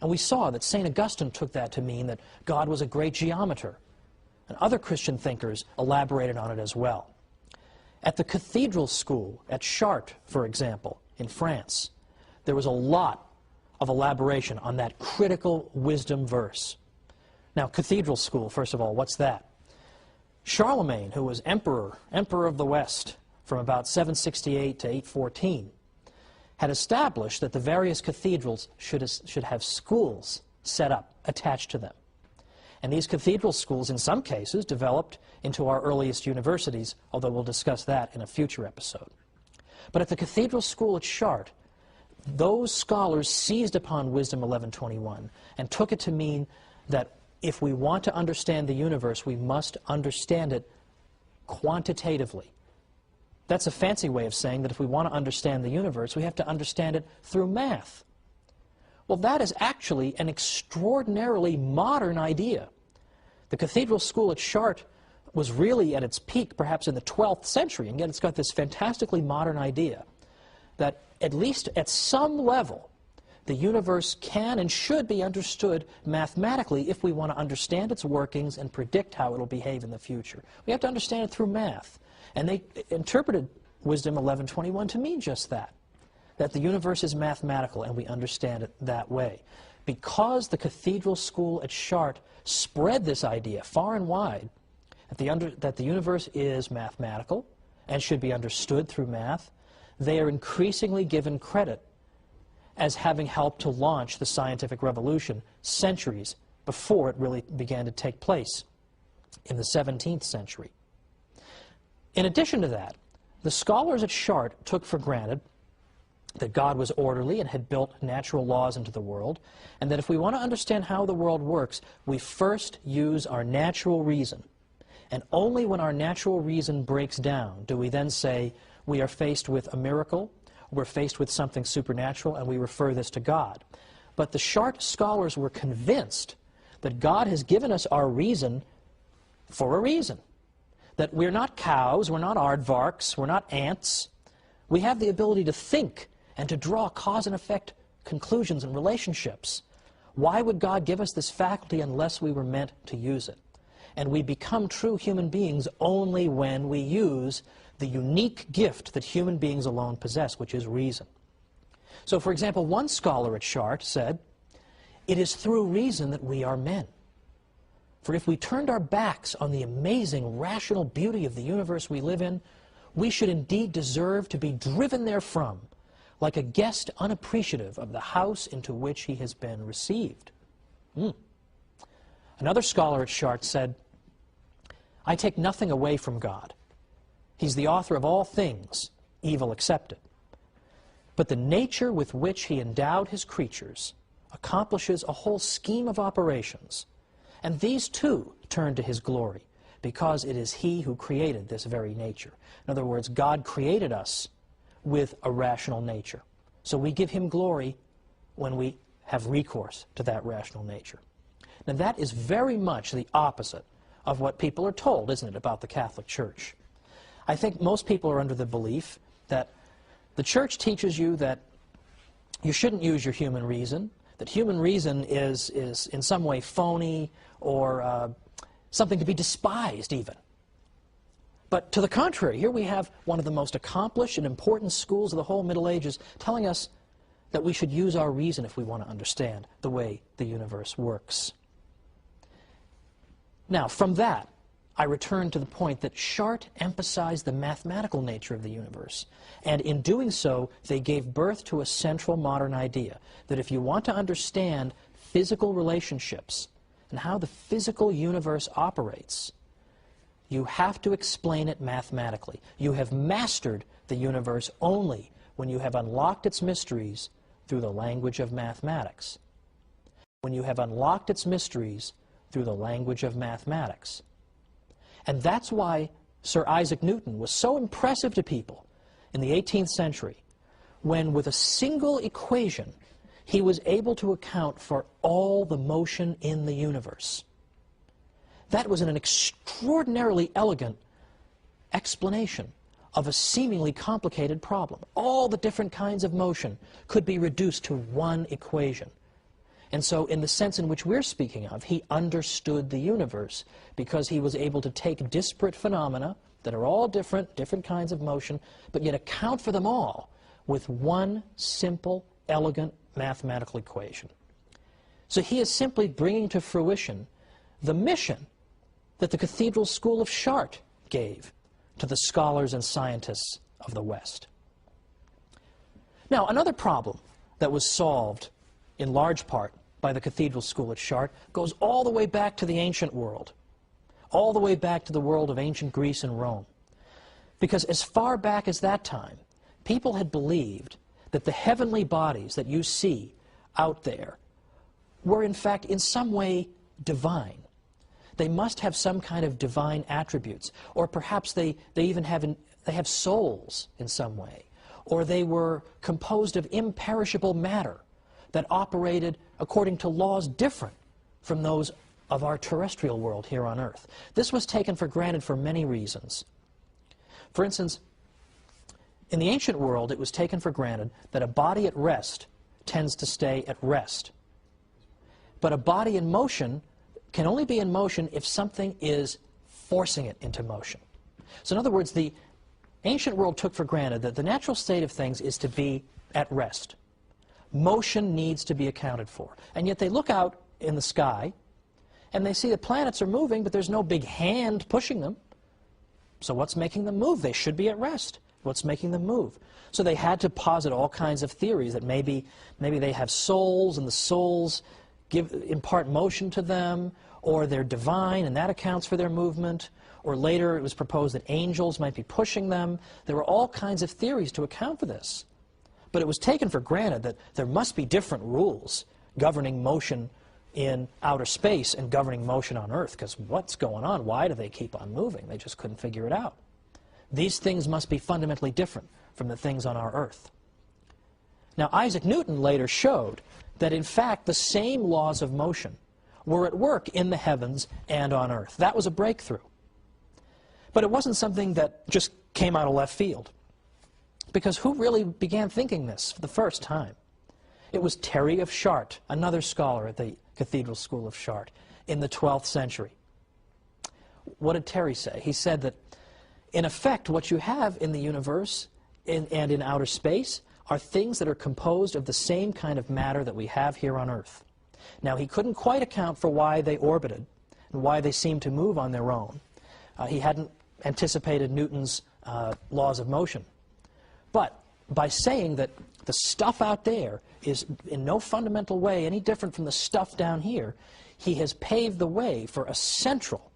And we saw that St. Augustine took that to mean that God was a great geometer, and other Christian thinkers elaborated on it as well. At the cathedral school at Chartres, for example, in France, there was a lot of elaboration on that critical wisdom verse. Now, cathedral school, first of all, what's that? Charlemagne, who was emperor of the West from about 768 to 814, had established that the various cathedrals should have schools set up, attached to them. And these cathedral schools, in some cases, developed into our earliest universities, although we'll discuss that in a future episode. But at the cathedral school at Chartres, those scholars seized upon Wisdom 11:21 and took it to mean that if we want to understand the universe, we must understand it quantitatively. That's a fancy way of saying that if we want to understand the universe, we have to understand it through math. Well, that is actually an extraordinarily modern idea. The cathedral school at Chartres was really at its peak perhaps in the 12th century, and yet it's got this fantastically modern idea that at least at some level, the universe can and should be understood mathematically if we want to understand its workings and predict how it will behave in the future. We have to understand it through math. And they interpreted Wisdom 11:21 to mean just that the universe is mathematical and we understand it that way. Because the cathedral school at Chartres spread this idea far and wide, that the universe is mathematical and should be understood through math, they are increasingly given credit as having helped to launch the scientific revolution centuries before it really began to take place in the 17th century. In addition to that, the scholars at Chartres took for granted that God was orderly and had built natural laws into the world, and that if we want to understand how the world works, we first use our natural reason. And only when our natural reason breaks down do we then say we are faced with a miracle, we're faced with something supernatural, and we refer this to God. But the Chartres scholars were convinced that God has given us our reason for a reason. That we're not cows, we're not aardvarks, we're not ants. We have the ability to think and to draw cause and effect conclusions and relationships. Why would God give us this faculty unless we were meant to use it? And we become true human beings only when we use the unique gift that human beings alone possess, which is reason. So, for example, one scholar at Chartres said, "It is through reason that we are men. For if we turned our backs on the amazing rational beauty of the universe we live in, we should indeed deserve to be driven therefrom, like a guest unappreciative of the house into which he has been received." Another scholar at Chartres said, "I take nothing away from God. He's the author of all things, evil excepted. But the nature with which he endowed his creatures accomplishes a whole scheme of operations, and these too turn to his glory, because it is he who created this very nature." In other words, God created us with a rational nature. So we give him glory when we have recourse to that rational nature. Now that is very much the opposite of what people are told, isn't it, about the Catholic Church? I think most people are under the belief that The church teaches you that you shouldn't use your human reason, that human reason is in some way phony or something to be despised even. But to the contrary, here we have one of the most accomplished and important schools of the whole Middle Ages telling us that we should use our reason if we want to understand the way the universe works. Now, from that, I return to the point that Chart emphasized the mathematical nature of the universe, and in doing so, they gave birth to a central modern idea, that if you want to understand physical relationships and how the physical universe operates, you have to explain it mathematically. You have mastered the universe only when you have unlocked its mysteries through the language of mathematics. When you have unlocked its mysteries through the language of mathematics. And that's why Sir Isaac Newton was so impressive to people in the 18th century, when with a single equation he was able to account for all the motion in the universe. That was an extraordinarily elegant explanation of a seemingly complicated problem. All the different kinds of motion could be reduced to one equation. And so in the sense in which we're speaking of, he understood the universe because he was able to take disparate phenomena that are all different kinds of motion, but yet account for them all with one simple, elegant mathematical equation. So he is simply bringing to fruition the mission that the Cathedral School of Chartres gave to the scholars and scientists of the West. Now, another problem that was solved in large part by the Cathedral School at Chartres goes all the way back to the ancient world, all the way back to the world of ancient Greece and Rome. Because as far back as that time, people had believed that the heavenly bodies that you see out there were in fact in some way divine. They must have some kind of divine attributes, or perhaps they even have souls in some way, or they were composed of imperishable matter that operated according to laws different from those of our terrestrial world here on Earth. This was taken for granted for many reasons. For instance, in the ancient world, it was taken for granted that a body at rest tends to stay at rest. But a body in motion can only be in motion if something is forcing it into motion. So in other words, the ancient world took for granted that the natural state of things is to be at rest. Motion needs to be accounted for. And yet they look out in the sky and they see the planets are moving, but there's no big hand pushing them. So what's making them move? They should be at rest. What's making them move? So they had to posit all kinds of theories that maybe they have souls and the souls impart motion to them, or they're divine and that accounts for their movement, or later it was proposed that angels might be pushing them. There were all kinds of theories to account for this. But it was taken for granted that there must be different rules governing motion in outer space and governing motion on Earth, because what's going on? Why do they keep on moving? They just couldn't figure it out. These things must be fundamentally different from the things on our Earth. Now, Isaac Newton later showed that, in fact, the same laws of motion were at work in the heavens and on Earth. That was a breakthrough. But it wasn't something that just came out of left field. Because who really began thinking this for the first time? It was Terry of Chartres, another scholar at the Cathedral School of Chartres, in the 12th century. What did Terry say? He said that, in effect, what you have in the universe and in outer space are things that are composed of the same kind of matter that we have here on Earth. Now, he couldn't quite account for why they orbited and why they seemed to move on their own. He hadn't anticipated Newton's laws of motion. But by saying that the stuff out there is in no fundamental way any different from the stuff down here, he has paved the way for a central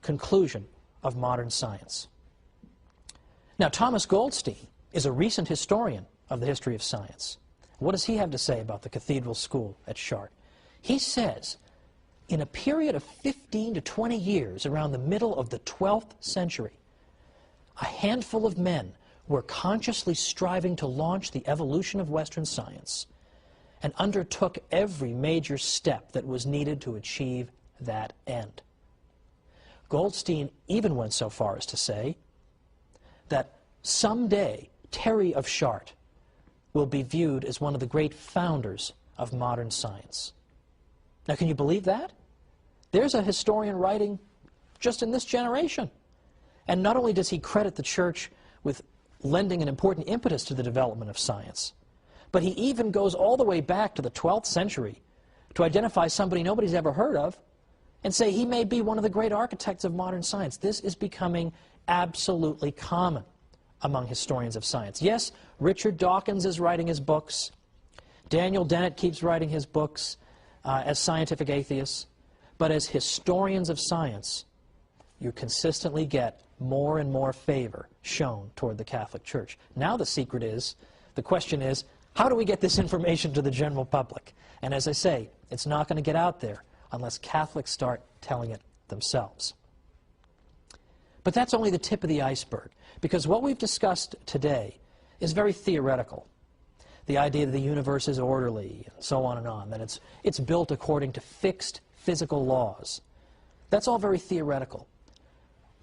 conclusion of modern science. Now, Thomas Goldstein is a recent historian of the history of science. What does he have to say about the Cathedral School at Chartres? He says, in a period of 15 to 20 years around the middle of the 12th century, a handful of men were consciously striving to launch the evolution of Western science and undertook every major step that was needed to achieve that end. Goldstein even went so far as to say that someday Terry of Chartres will be viewed as one of the great founders of modern science. Now, can you believe that? There's a historian writing just in this generation. And not only does he credit the church with lending an important impetus to the development of science, but he even goes all the way back to the 12th century to identify somebody nobody's ever heard of and say he may be one of the great architects of modern science. This is becoming absolutely common among historians of science. Yes, Richard Dawkins is writing his books. Daniel Dennett keeps writing his books as scientific atheists. But as historians of science, you consistently get more and more favor shown toward the Catholic Church. Now the question is, how do we get this information to the general public? And as I say, it's not going to get out there unless Catholics start telling it themselves. But that's only the tip of the iceberg, because what we've discussed today is very theoretical. The idea that the universe is orderly, and so on and on, that it's built according to fixed physical laws. That's all very theoretical.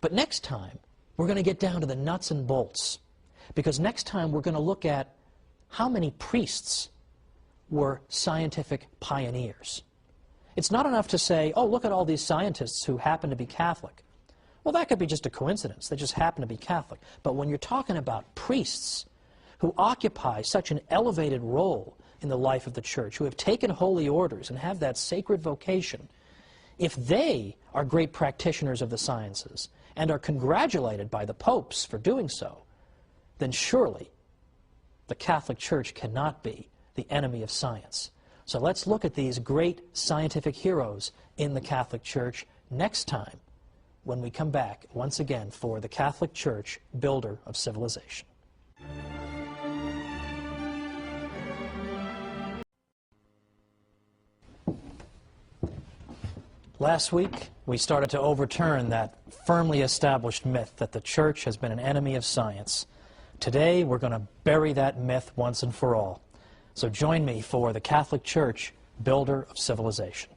But next time, we're going to get down to the nuts and bolts, because next time we're going to look at how many priests were scientific pioneers. It's not enough to say, oh, look at all these scientists who happen to be Catholic. Well, that could be just a coincidence. They just happen to be Catholic. But when you're talking about priests who occupy such an elevated role in the life of the church, who have taken holy orders and have that sacred vocation, if they are great practitioners of the sciences and are congratulated by the popes for doing so, then surely the Catholic Church cannot be the enemy of science. So let's look at these great scientific heroes in the Catholic Church next time when we come back once again for the Catholic Church, builder of civilization. Last week, we started to overturn that firmly established myth that the Church has been an enemy of science. Today, we're going to bury that myth once and for all. So join me for the Catholic Church, builder of civilization.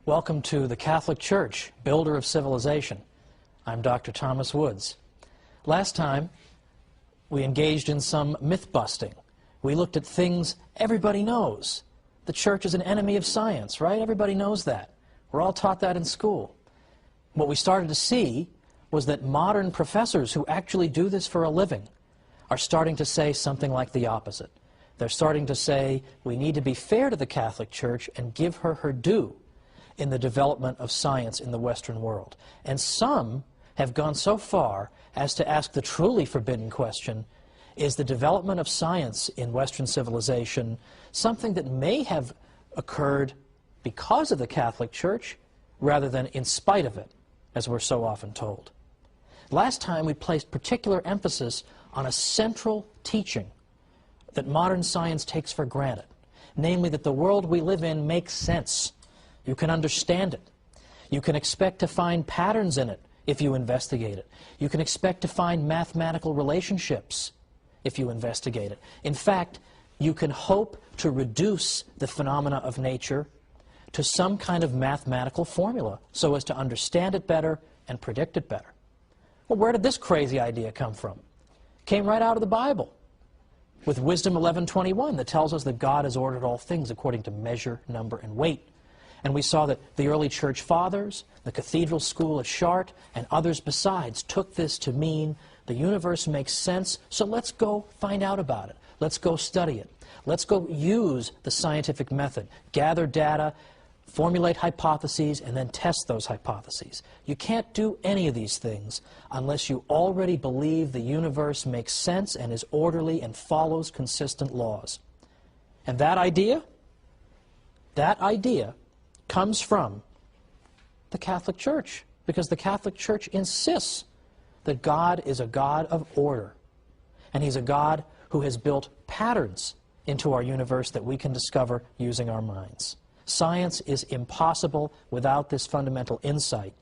Welcome to the Catholic Church, builder of civilization. I'm Dr. Thomas Woods. Last time, we engaged in some myth-busting. We looked at things everybody knows. The Church is an enemy of science, right? Everybody knows that. We're all taught that in school. What we started to see was that modern professors who actually do this for a living are starting to say something like the opposite. They're starting to say we need to be fair to the Catholic Church and give her her due in the development of science in the Western world. And some have gone so far as to ask the truly forbidden question, is the development of science in Western civilization something that may have occurred because of the Catholic Church rather than in spite of it, as we're so often told? Last time we placed particular emphasis on a central teaching that modern science takes for granted, namely that the world we live in makes sense. You can understand it. You can expect to find patterns in it if you investigate it. You can expect to find mathematical relationships if you investigate it. In fact, you can hope to reduce the phenomena of nature to some kind of mathematical formula so as to understand it better and predict it better. Well, where did this crazy idea come from? It came right out of the Bible with Wisdom 11:21 that tells us that God has ordered all things according to measure, number, and weight. And we saw that the early church fathers, the cathedral school at Chartres, and others besides took this to mean the universe makes sense, so let's go find out about it. Let's go study it. Let's go use the scientific method, gather data, formulate hypotheses, and then test those hypotheses. You can't do any of these things unless you already believe the universe makes sense and is orderly and follows consistent laws. And that idea comes from the Catholic Church, because the Catholic Church insists that God is a God of order. And he's a God who has built patterns into our universe that we can discover using our minds. Science is impossible without this fundamental insight.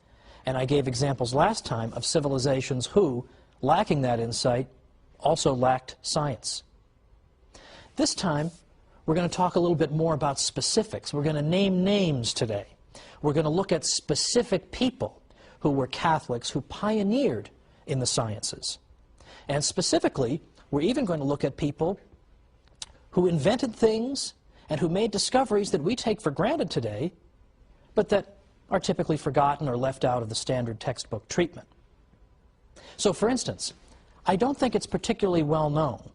And I gave examples last time of civilizations who, lacking that insight, also lacked science. This time, we're going to talk a little bit more about specifics. We're going to name names today. We're going to look at specific people who were Catholics who pioneered in the sciences. And specifically, we're even going to look at people who invented things and who made discoveries that we take for granted today, but that are typically forgotten or left out of the standard textbook treatment. So, for instance, I don't think it's particularly well known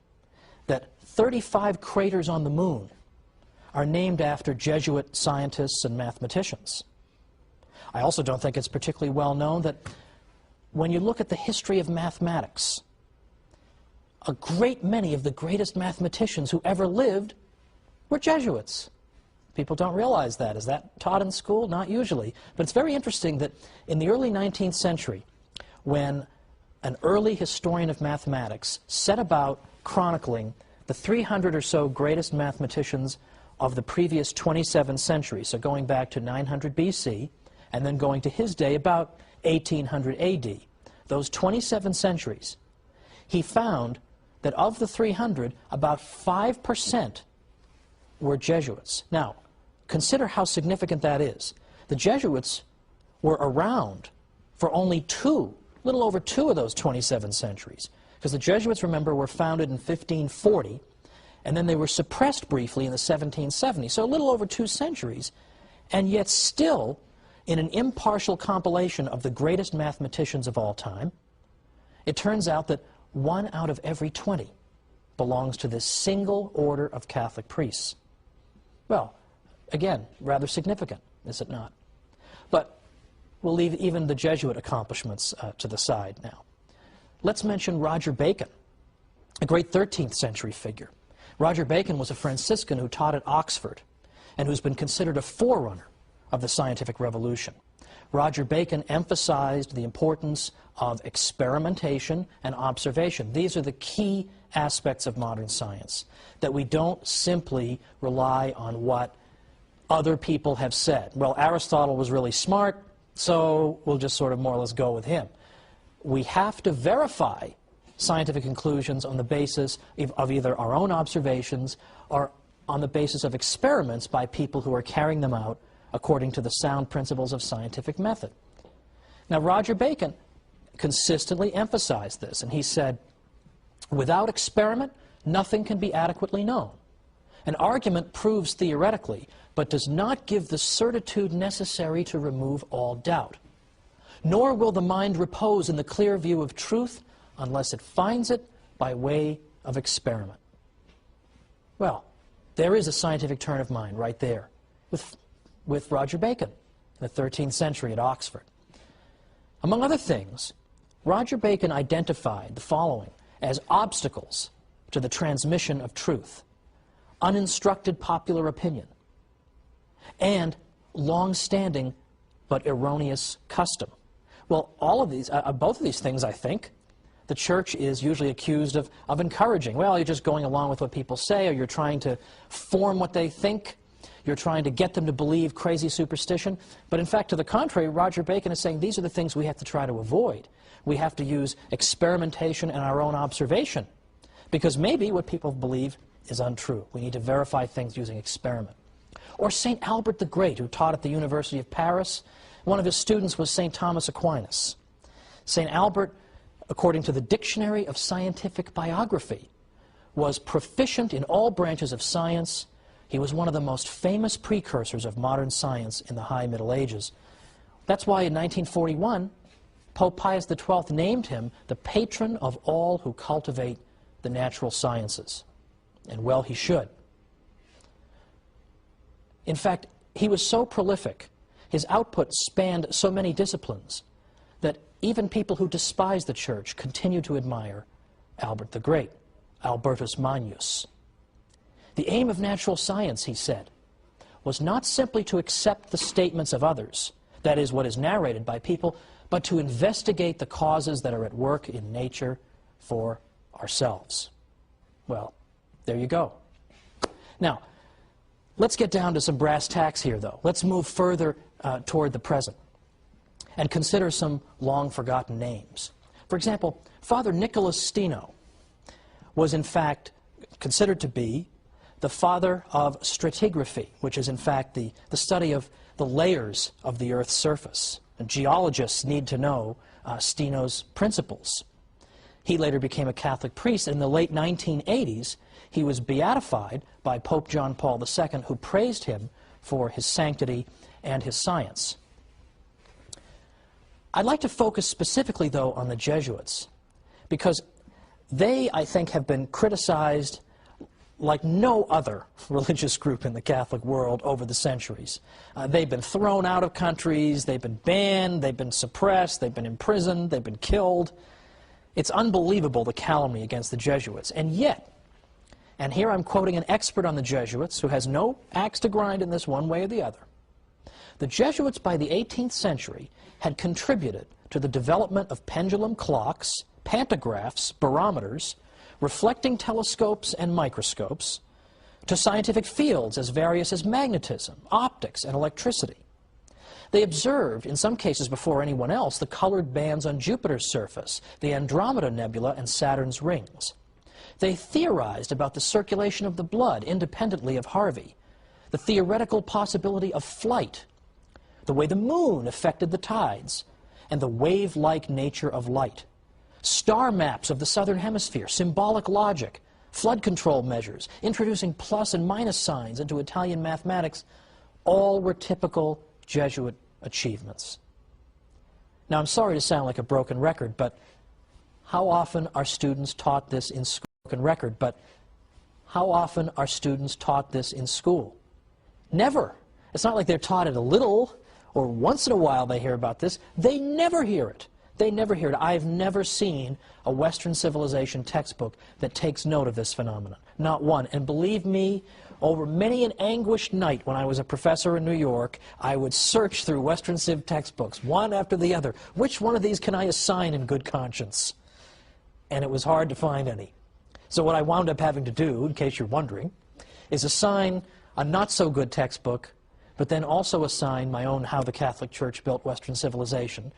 that 35 craters on the moon are named after Jesuit scientists and mathematicians. I also don't think it's particularly well known that when you look at the history of mathematics, a great many of the greatest mathematicians who ever lived were Jesuits. People don't realize that. Is that taught in school? Not usually. But it's very interesting that in the early 19th century, when an early historian of mathematics set about chronicling the 300 or so greatest mathematicians of the previous 27 centuries, so going back to 900 BC, and then going to his day about 1800 AD, those 27 centuries, he found that of the 300, about 5% were Jesuits. Now, consider how significant that is. The Jesuits were around for only little over two of those 27 centuries. Because the Jesuits, remember, were founded in 1540, and then they were suppressed briefly in the 1770s. So a little over 2 centuries, and yet still, in an impartial compilation of the greatest mathematicians of all time, it turns out that 1 out of every 20 belongs to this single order of Catholic priests. Well, again, rather significant, is it not? But we'll leave even the Jesuit accomplishments to the side now. Let's mention Roger Bacon, a great 13th century figure. Roger Bacon was a Franciscan who taught at Oxford and who's been considered a forerunner of the scientific revolution. Roger Bacon emphasized the importance of experimentation and observation. These are the key aspects of modern science, that we don't simply rely on what other people have said. Well, Aristotle was really smart, so we'll just sort of more or less go with him. We have to verify scientific conclusions on the basis of either our own observations or on the basis of experiments by people who are carrying them out according to the sound principles of scientific method. Now, Roger Bacon consistently emphasized this, and he said, without experiment, nothing can be adequately known. An argument proves theoretically, but does not give the certitude necessary to remove all doubt. Nor will the mind repose in the clear view of truth unless it finds it by way of experiment. Well, there is a scientific turn of mind right there with Roger Bacon in the 13th century at Oxford. Among other things, Roger Bacon identified the following as obstacles to the transmission of truth: uninstructed popular opinion and long-standing but erroneous custom. Well, all of these, both of these things, I think, the church is usually accused of encouraging. Well, you're just going along with what people say, or you're trying to form what they think. You're trying to get them to believe crazy superstition. But in fact, to the contrary, Roger Bacon is saying these are the things we have to try to avoid. We have to use experimentation and our own observation, because maybe what people believe is untrue. We need to verify things using experiment. Or St. Albert the Great, who taught at the University of Paris. One of his students was St. Thomas Aquinas. St. Albert, according to the Dictionary of Scientific Biography, was proficient in all branches of science. He was one of the most famous precursors of modern science in the High Middle Ages. That's why in 1941, Pope Pius XII named him the patron of all who cultivate the natural sciences. And well, he should. In fact, he was so prolific, his output spanned so many disciplines, that even people who despise the church continue to admire Albert the Great, Albertus Magnus. The aim of natural science, he said, was not simply to accept the statements of others, that is, what is narrated by people, but to investigate the causes that are at work in nature for ourselves. Well, there you go. Now, let's get down to some brass tacks here, though. Let's move further toward the present and consider some long-forgotten names. For example, Father Nicholas Steno was in fact considered to be the father of stratigraphy, which is in fact the study of the layers of the Earth's surface. And geologists need to know Steno's principles. He later became a Catholic priest, and in the late 1980s, he was beatified by Pope John Paul II, who praised him for his sanctity and his science. I'd like to focus specifically, though, on the Jesuits, because they, I think, have been criticized like no other religious group in the Catholic world over the centuries. They've been thrown out of countries, they've been banned, they've been suppressed, they've been imprisoned, they've been killed. It's unbelievable, the calumny against the Jesuits. And yet, and here I'm quoting an expert on the Jesuits who has no axe to grind in this one way or the other, the Jesuits by the 18th century had contributed to the development of pendulum clocks, pantographs, barometers, reflecting telescopes and microscopes, to scientific fields as various as magnetism, optics, and electricity. They observed, in some cases before anyone else, the colored bands on Jupiter's surface, the Andromeda Nebula, and Saturn's rings. They theorized about the circulation of the blood independently of Harvey, the theoretical possibility of flight, the way the moon affected the tides, and the wave-like nature of light. Star maps of the southern hemisphere, symbolic logic, flood control measures, introducing plus and minus signs into Italian mathematics, all were typical Jesuit achievements. Now, I'm sorry to sound like a broken record, but how often are students taught this in school? How often are students taught this in school? Never. It's not like they're taught it a little, or once in a while they hear about this. They never hear it. They never hear it. I've never seen a Western civilization textbook that takes note of this phenomenon. Not one. And believe me, over many an anguished night when I was a professor in New York, I would search through Western Civ textbooks, one after the other. Which one of these can I assign in good conscience? And it was hard to find any. So what I wound up having to do, in case you're wondering, is assign a not-so-good textbook, but then also assign my own How the Catholic Church Built Western Civilization.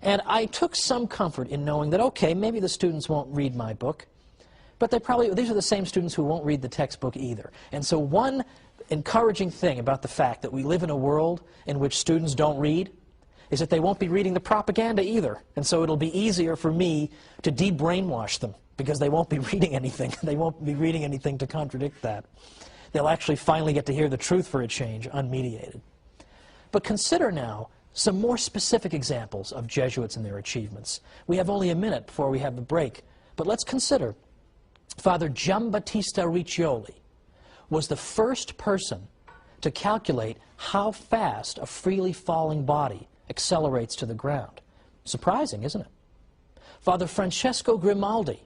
And I took some comfort in knowing that, okay, maybe the students won't read my book, but these are the same students who won't read the textbook either. And so one encouraging thing about the fact that we live in a world in which students don't read is that they won't be reading the propaganda either. And so it'll be easier for me to de-brainwash them because they won't be reading anything. They won't be reading anything to contradict that. They'll actually finally get to hear the truth for a change, unmediated. But consider now some more specific examples of Jesuits and their achievements. We have only a minute before we have the break, but let's consider Father Giambattista Riccioli was the first person to calculate how fast a freely falling body accelerates to the ground. Surprising, isn't it? Father Francesco Grimaldi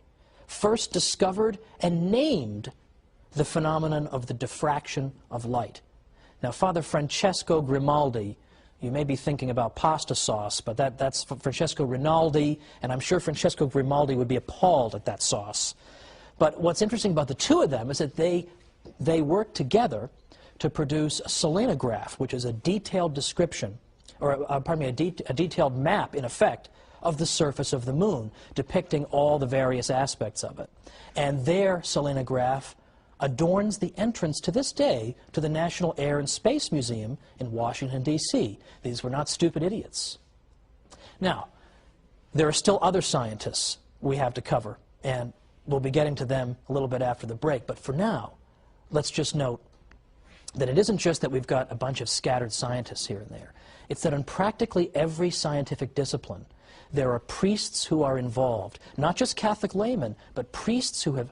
first discovered and named the phenomenon of the diffraction of light. Now, Father Francesco Grimaldi, you may be thinking about pasta sauce, but that's Francesco Rinaldi, and I'm sure Francesco Grimaldi would be appalled at that sauce. But what's interesting about the two of them is that they worked together to produce a selenograph, which is a detailed description, or pardon me, a detailed map, in effect, of the surface of the moon, depicting all the various aspects of it. And their selenograph adorns the entrance to this day to the National Air and Space Museum in Washington, D.C. These were not stupid idiots. Now, there are still other scientists we have to cover, and we'll be getting to them a little bit after the break. But for now, let's just note that it isn't just that we've got a bunch of scattered scientists here and there. It's that in practically every scientific discipline, there are priests who are involved, not just Catholic laymen, but priests who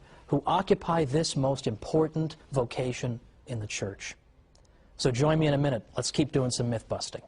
occupy this most important vocation in the Church. So join me in a minute. Let's keep doing some myth busting.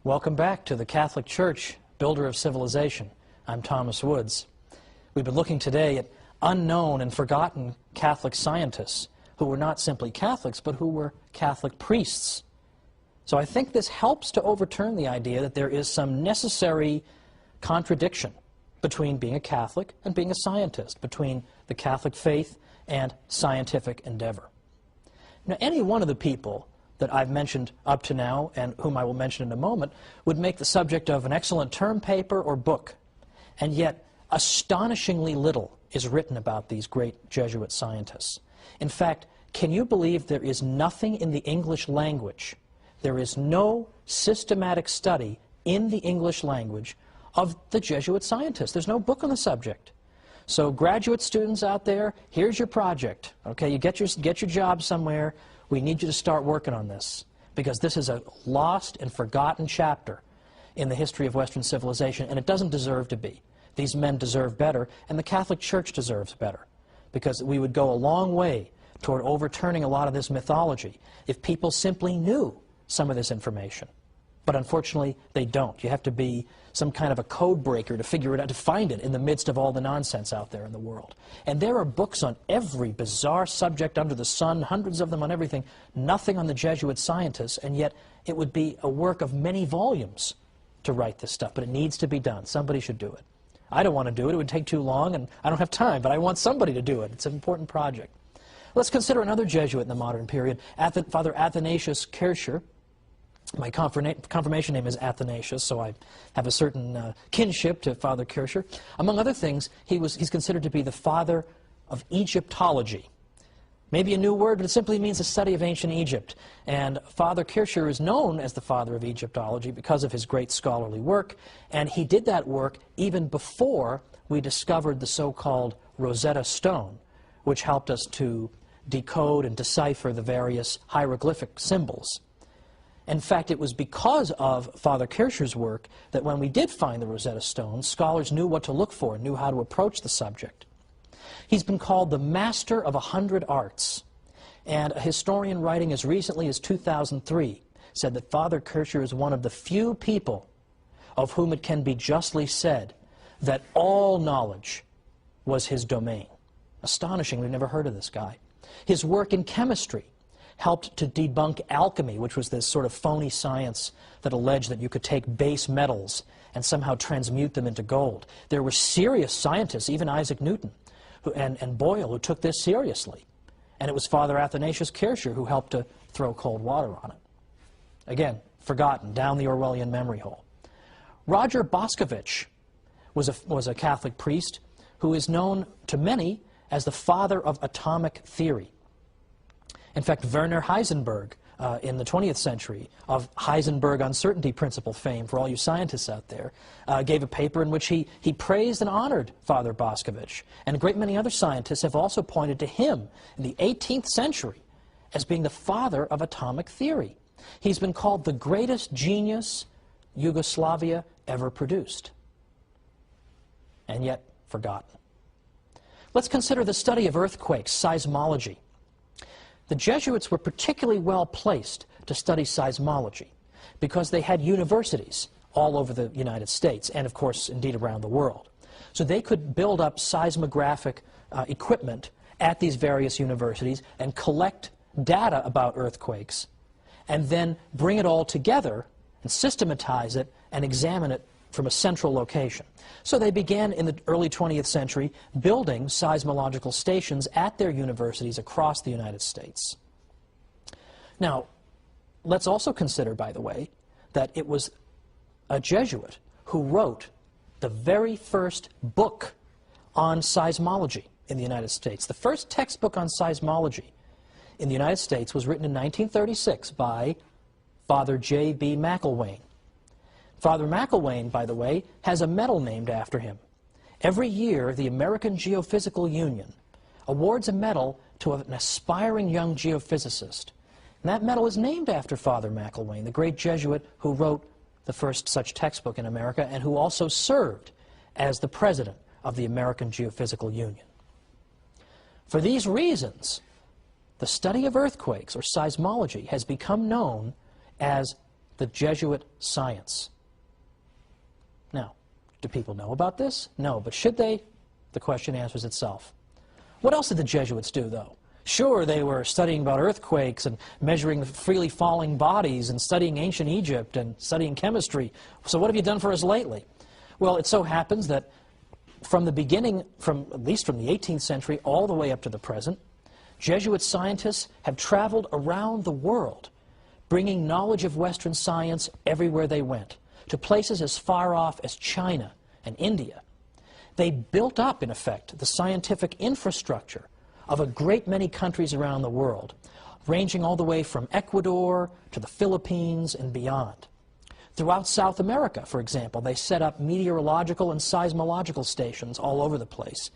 Welcome back to the Catholic Church, builder of civilization. I'm Thomas Woods. We've been looking today at unknown and forgotten Catholic scientists who were not simply Catholics, but who were Catholic priests. So I think this helps to overturn the idea that there is some necessary contradiction between being a Catholic and being a scientist, between the Catholic faith and scientific endeavor. Now, any one of the people that I've mentioned up to now, and whom I will mention in a moment, would make the subject of an excellent term paper or book, and yet astonishingly little is written about these great Jesuit scientists. In fact, can you believe there is nothing in the English language, there is no systematic study in the English language of the Jesuit scientists? There's no book on the subject. So graduate students out there, here's your project. Okay, you get your job somewhere. We need you to start working on this, because this is a lost and forgotten chapter in the history of Western civilization, and it doesn't deserve to be. These men deserve better, and the Catholic Church deserves better, because we would go a long way toward overturning a lot of this mythology if people simply knew some of this information. But unfortunately, they don't. You have to be some kind of a code breaker to figure it out, to find it in the midst of all the nonsense out there in the world. And there are books on every bizarre subject under the sun, hundreds of them on everything, nothing on the Jesuit scientists, and yet it would be a work of many volumes to write this stuff. But it needs to be done. Somebody should do it. I don't want to do it. It would take too long, and I don't have time, but I want somebody to do it. It's an important project. Let's consider another Jesuit in the modern period, Father Athanasius Kircher. My confirmation name is Athanasius, so I have a certain kinship to Father Kircher. Among other things, he's considered to be the father of Egyptology. Maybe a new word, but it simply means the study of ancient Egypt. And Father Kircher is known as the father of Egyptology because of his great scholarly work, and he did that work even before we discovered the so-called Rosetta Stone, which helped us to decode and decipher the various hieroglyphic symbols. In fact, it was because of Father Kircher's work that when we did find the Rosetta Stone, scholars knew what to look for, knew how to approach the subject. He's been called the master of 100 arts, and a historian writing as recently as 2003 said that Father Kircher is one of the few people of whom it can be justly said that all knowledge was his domain. Astonishing, we've never heard of this guy. His work in chemistry helped to debunk alchemy, which was this sort of phony science that alleged that you could take base metals and somehow transmute them into gold. There were serious scientists, even Isaac Newton and Boyle, who took this seriously. And it was Father Athanasius Kircher who helped to throw cold water on it. Again, forgotten, down the Orwellian memory hole. Roger Boscovich was a Catholic priest who is known to many as the father of atomic theory. In fact, Werner Heisenberg, in the 20th century, of Heisenberg uncertainty principle fame for all you scientists out there, gave a paper in which he praised and honored Father Boscovich. And a great many other scientists have also pointed to him in the 18th century as being the father of atomic theory. He's been called the greatest genius Yugoslavia ever produced, and yet forgotten. Let's consider the study of earthquakes, seismology. The Jesuits were particularly well placed to study seismology because they had universities all over the United States and, of course, indeed around the world. So they could build up seismographic equipment at these various universities and collect data about earthquakes and then bring it all together and systematize it and examine it from a central location. So they began in the early 20th century building seismological stations at their universities across the United States. Now, let's also consider, by the way, that it was a Jesuit who wrote the very first book on seismology in the United States. The first textbook on seismology in the United States was written in 1936 by Father J.B. McIlwain. Father McIlwain, by the way, has a medal named after him. Every year, the American Geophysical Union awards a medal to an aspiring young geophysicist. And that medal is named after Father McIlwain, the great Jesuit who wrote the first such textbook in America and who also served as the president of the American Geophysical Union. For these reasons, the study of earthquakes, or seismology, has become known as the Jesuit science. Now, do people know about this? No, but should they? The question answers itself. What else did the Jesuits do, though? Sure, they were studying about earthquakes and measuring freely falling bodies and studying ancient Egypt and studying chemistry. So what have you done for us lately? Well, it so happens that from the beginning, at least from the 18th century all the way up to the present, Jesuit scientists have traveled around the world, bringing knowledge of Western science everywhere they went, to places as far off as China and India. They built up, in effect, the scientific infrastructure of a great many countries around the world, ranging all the way from Ecuador to the Philippines and beyond. Throughout South America, for example, they set up meteorological and seismological stations all over the place,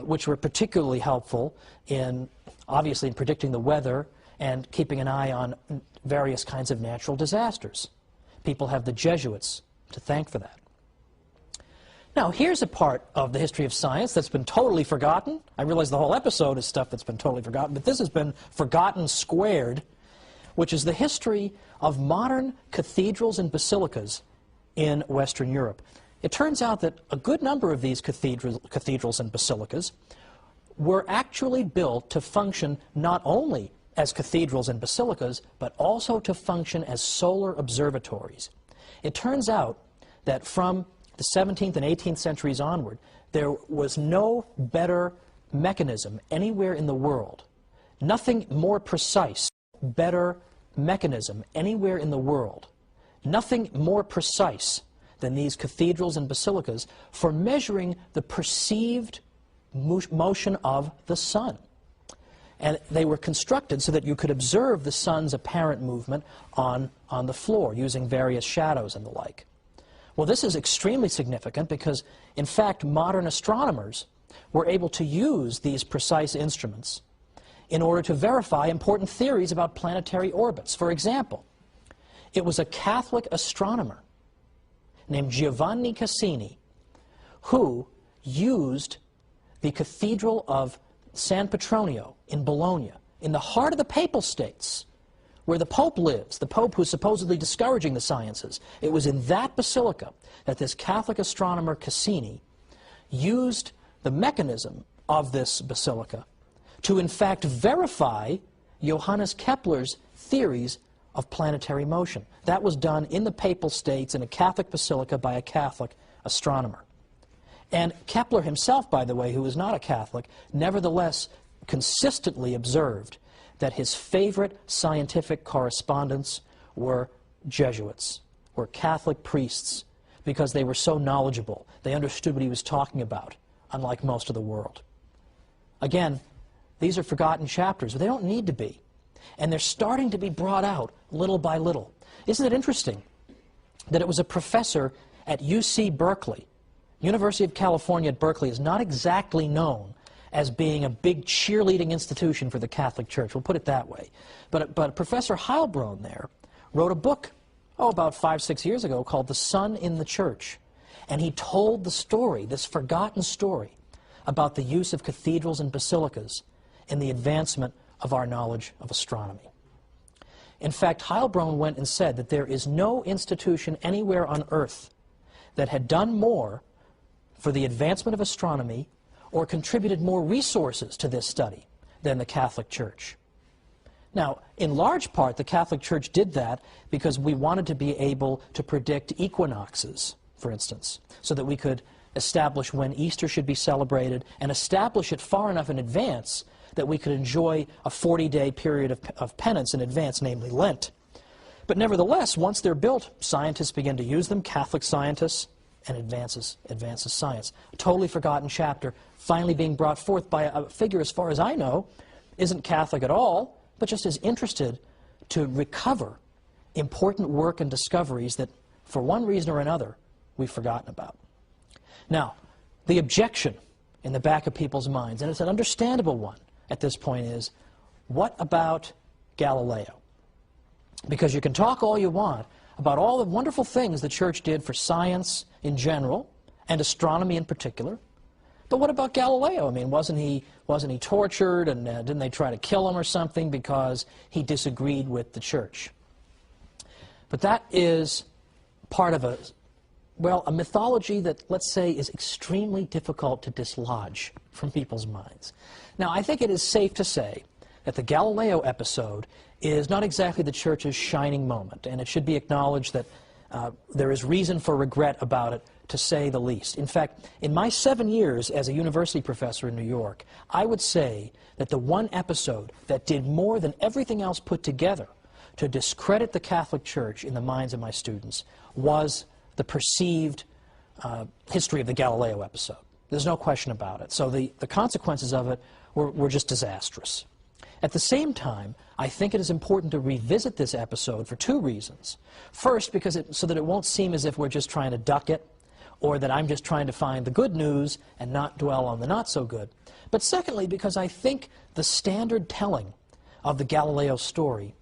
which were particularly helpful in, obviously, in predicting the weather and keeping an eye on various kinds of natural disasters. People have the Jesuits to thank for that. Now, here's a part of the history of science that's been totally forgotten. I realize the whole episode is stuff that's been totally forgotten, but this has been forgotten squared, which is the history of modern cathedrals and basilicas in Western Europe. It turns out that a good number of these cathedrals and basilicas were actually built to function not only as cathedrals and basilicas, but also to function as solar observatories. It turns out that from the 17th and 18th centuries onward, there was no better mechanism anywhere in the world, nothing more precise, better mechanism anywhere in the world, nothing more precise than these cathedrals and basilicas for measuring the perceived motion of the sun. And they were constructed so that you could observe the sun's apparent movement on the floor using various shadows and the like. Well, this is extremely significant because, in fact, modern astronomers were able to use these precise instruments in order to verify important theories about planetary orbits. For example, it was a Catholic astronomer named Giovanni Cassini who used the Cathedral of San Petronio in Bologna, in the heart of the Papal States, where the Pope lives, the Pope who's supposedly discouraging the sciences. It was in that basilica that this Catholic astronomer Cassini used the mechanism of this basilica to in fact verify Johannes Kepler's theories of planetary motion. That was done in the Papal States in a Catholic basilica by a Catholic astronomer. And Kepler himself, by the way, who was not a Catholic, nevertheless consistently observed that his favorite scientific correspondents were Jesuits, were Catholic priests, because they were so knowledgeable. They understood what he was talking about, unlike most of the world. Again, these are forgotten chapters, but they don't need to be. And they're starting to be brought out little by little. Isn't it interesting that it was a professor at UC Berkeley? University of California at Berkeley is not exactly known as being a big cheerleading institution for the Catholic Church. We'll put it that way. But Professor Heilbronn there wrote a book, about 5-6 years ago, called The Sun in the Church. And he told the story, this forgotten story, about the use of cathedrals and basilicas in the advancement of our knowledge of astronomy. In fact, Heilbronn went and said that there is no institution anywhere on earth that had done more for the advancement of astronomy or contributed more resources to this study than the Catholic Church. Now, in large part, the Catholic Church did that because we wanted to be able to predict equinoxes, for instance, so that we could establish when Easter should be celebrated and establish it far enough in advance that we could enjoy a 40-day period of penance in advance, namely Lent. But nevertheless, once they're built, scientists begin to use them, Catholic scientists, and advances science. A totally forgotten chapter, finally being brought forth by a figure, as far as I know, isn't Catholic at all, but just is interested to recover important work and discoveries that, for one reason or another, we've forgotten about. Now, the objection in the back of people's minds, and it's an understandable one at this point, is, what about Galileo? Because you can talk all you want about all the wonderful things the Church did for science in general, and astronomy in particular, but what about Galileo? I mean, wasn't he tortured, and didn't they try to kill him or something because he disagreed with the Church? But that is part of a mythology that, let's say, is extremely difficult to dislodge from people's minds. Now, I think it is safe to say that the Galileo episode is not exactly the Church's shining moment, and it should be acknowledged that there is reason for regret about it, to say the least. In fact, in my 7 years as a university professor in New York, I would say that the one episode that did more than everything else put together to discredit the Catholic Church in the minds of my students was the perceived history of the Galileo episode. There's no question about it. So the consequences of it were just disastrous. At the same time, I think it is important to revisit this episode for two reasons. First, because so that it won't seem as if we're just trying to duck it, or that I'm just trying to find the good news and not dwell on the not so good. But secondly, because I think the standard telling of the Galileo story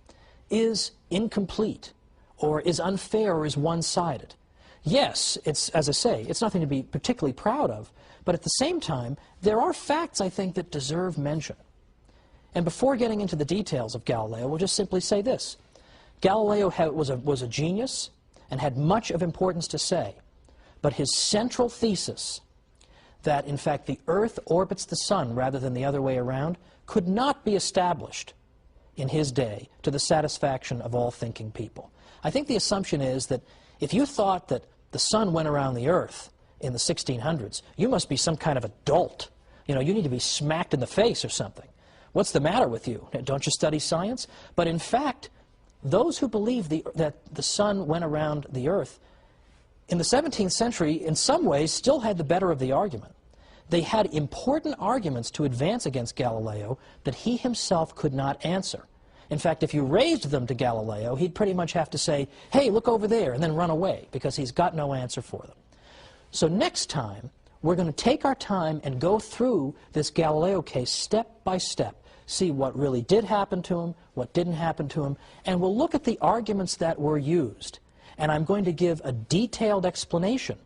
is incomplete, or is unfair, or is one-sided. Yes, it's, as I say, it's nothing to be particularly proud of, but at the same time, there are facts, I think, that deserve mention. And before getting into the details of Galileo, we'll just simply say this. Galileo was a genius and had much of importance to say, but his central thesis, that in fact the Earth orbits the Sun rather than the other way around, could not be established in his day to the satisfaction of all thinking people. I think the assumption is that if you thought that the Sun went around the Earth in the 1600s, you must be some kind of a dolt. You know, you need to be smacked in the face or something. What's the matter with you? Don't you study science? But in fact, those who believe that the Sun went around the Earth in the 17th century, in some ways, still had the better of the argument. They had important arguments to advance against Galileo that he himself could not answer. In fact, if you raised them to Galileo, he'd pretty much have to say, hey, look over there, and then run away, because he's got no answer for them. So next time, we're going to take our time and go through this Galileo case step by step, see what really did happen to him, what didn't happen to him, and we'll look at the arguments that were used. And I'm going to give a detailed explanation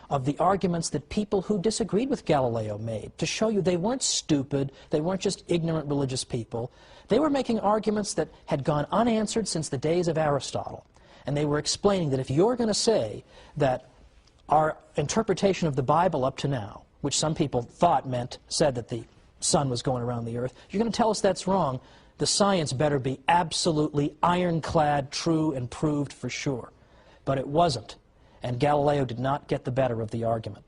of the arguments that people who disagreed with Galileo made, to show you they weren't stupid, they weren't just ignorant religious people. They were making arguments that had gone unanswered since the days of Aristotle. And they were explaining that if you're going to say that our interpretation of the Bible up to now, which some people said that the Sun was going around the Earth, you're going to tell us that's wrong, the science better be absolutely ironclad, true, and proved for sure. But it wasn't, and Galileo did not get the better of the argument.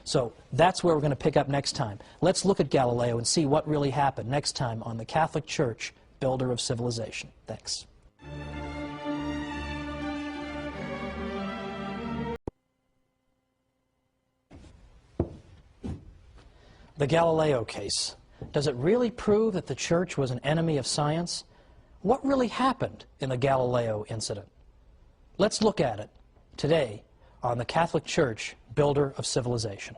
So that's where we're going to pick up next time. Let's look at Galileo and see what really happened next time on the Catholic Church, Builder of Civilization. Thanks. The Galileo case. Does it really prove that the Church was an enemy of science? What really happened in the Galileo incident? Let's look at it today on the Catholic Church, Builder of Civilization.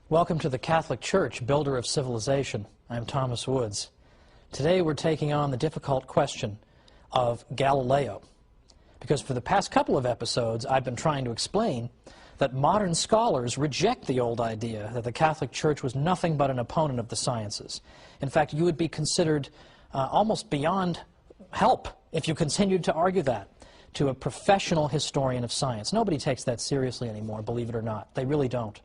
Welcome to the Catholic Church, Builder of Civilization. I'm Thomas Woods. Today we're taking on the difficult question of Galileo, because for the past couple of episodes I've been trying to explain that modern scholars reject the old idea that the Catholic Church was nothing but an opponent of the sciences. In fact, you would be considered almost beyond help if you continued to argue that to a professional historian of science. Nobody takes that seriously anymore, believe it or not. They really don't.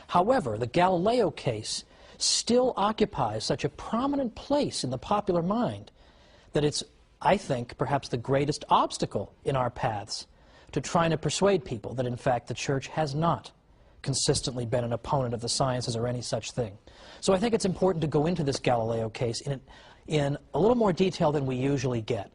However, the Galileo case still occupies such a prominent place in the popular mind that it's, I think, perhaps the greatest obstacle in our paths to trying to persuade people that, in fact, the Church has not consistently been an opponent of the sciences or any such thing. So I think it's important to go into this Galileo case in a little more detail than we usually get.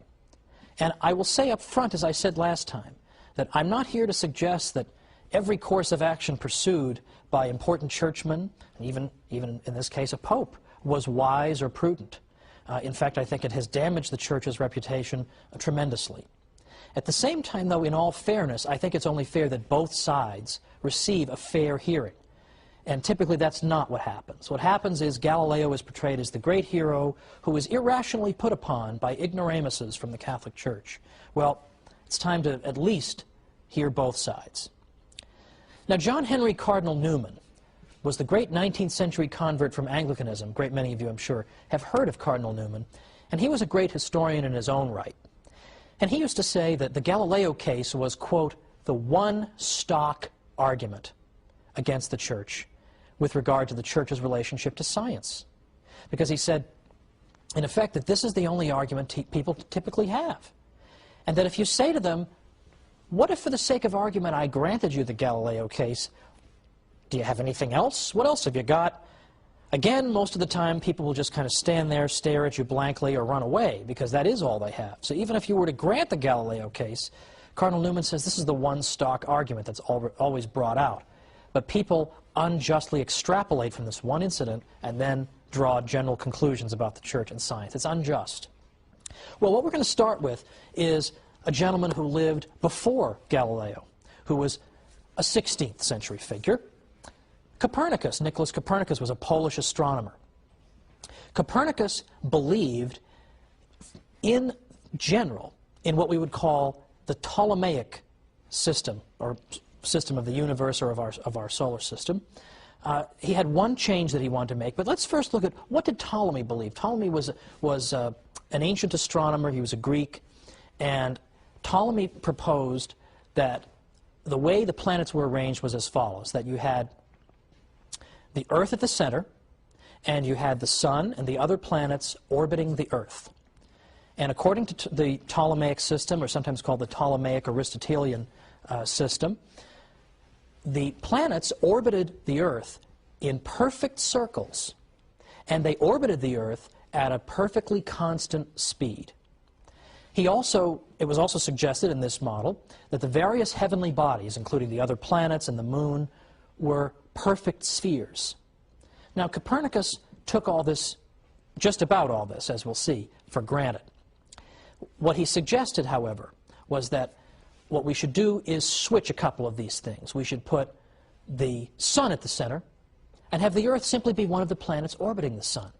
And I will say up front, as I said last time, that I'm not here to suggest that every course of action pursued by important churchmen, and even in this case a pope, was wise or prudent. In fact, I think it has damaged the Church's reputation tremendously. At the same time, though, in all fairness, I think it's only fair that both sides receive a fair hearing. And typically that's not what happens. What happens is Galileo is portrayed as the great hero who is irrationally put upon by ignoramuses from the Catholic Church. Well, it's time to at least hear both sides. Now, John Henry Cardinal Newman was the great 19th century convert from Anglicanism. A great many of you, I'm sure, have heard of Cardinal Newman. And he was a great historian in his own right. And he used to say that the Galileo case was, quote, the one stock argument against the Church with regard to the Church's relationship to science. Because he said, in effect, that this is the only argument people typically have. And that if you say to them, what if for the sake of argument I granted you the Galileo case, do you have anything else? What else have you got? Again, most of the time people will just kind of stand there, stare at you blankly, or run away, because that is all they have. So even if you were to grant the Galileo case, Cardinal Newman says this is the one stock argument that's always brought out. But people unjustly extrapolate from this one incident and then draw general conclusions about the Church and science. It's unjust. Well, what we're going to start with is a gentleman who lived before Galileo, who was a 16th century figure. Copernicus, Nicholas Copernicus, was a Polish astronomer. Copernicus believed, in general, in what we would call the Ptolemaic system, or system of the universe or of our solar system. He had one change that he wanted to make, but let's first look at what did Ptolemy believe. Ptolemy was an ancient astronomer. He was a Greek, and Ptolemy proposed that the way the planets were arranged was as follows, that you had the Earth at the center, and you had the Sun and the other planets orbiting the Earth. And according to the Ptolemaic system, or sometimes called the Ptolemaic Aristotelian system, the planets orbited the Earth in perfect circles, and they orbited the Earth at a perfectly constant speed. It was also suggested in this model that the various heavenly bodies, including the other planets and the moon, were perfect spheres. Now, Copernicus took all this, just about all this, as we'll see, for granted. What he suggested, however, was that what we should do is switch a couple of these things. We should put the Sun at the center and have the Earth simply be one of the planets orbiting the Sun.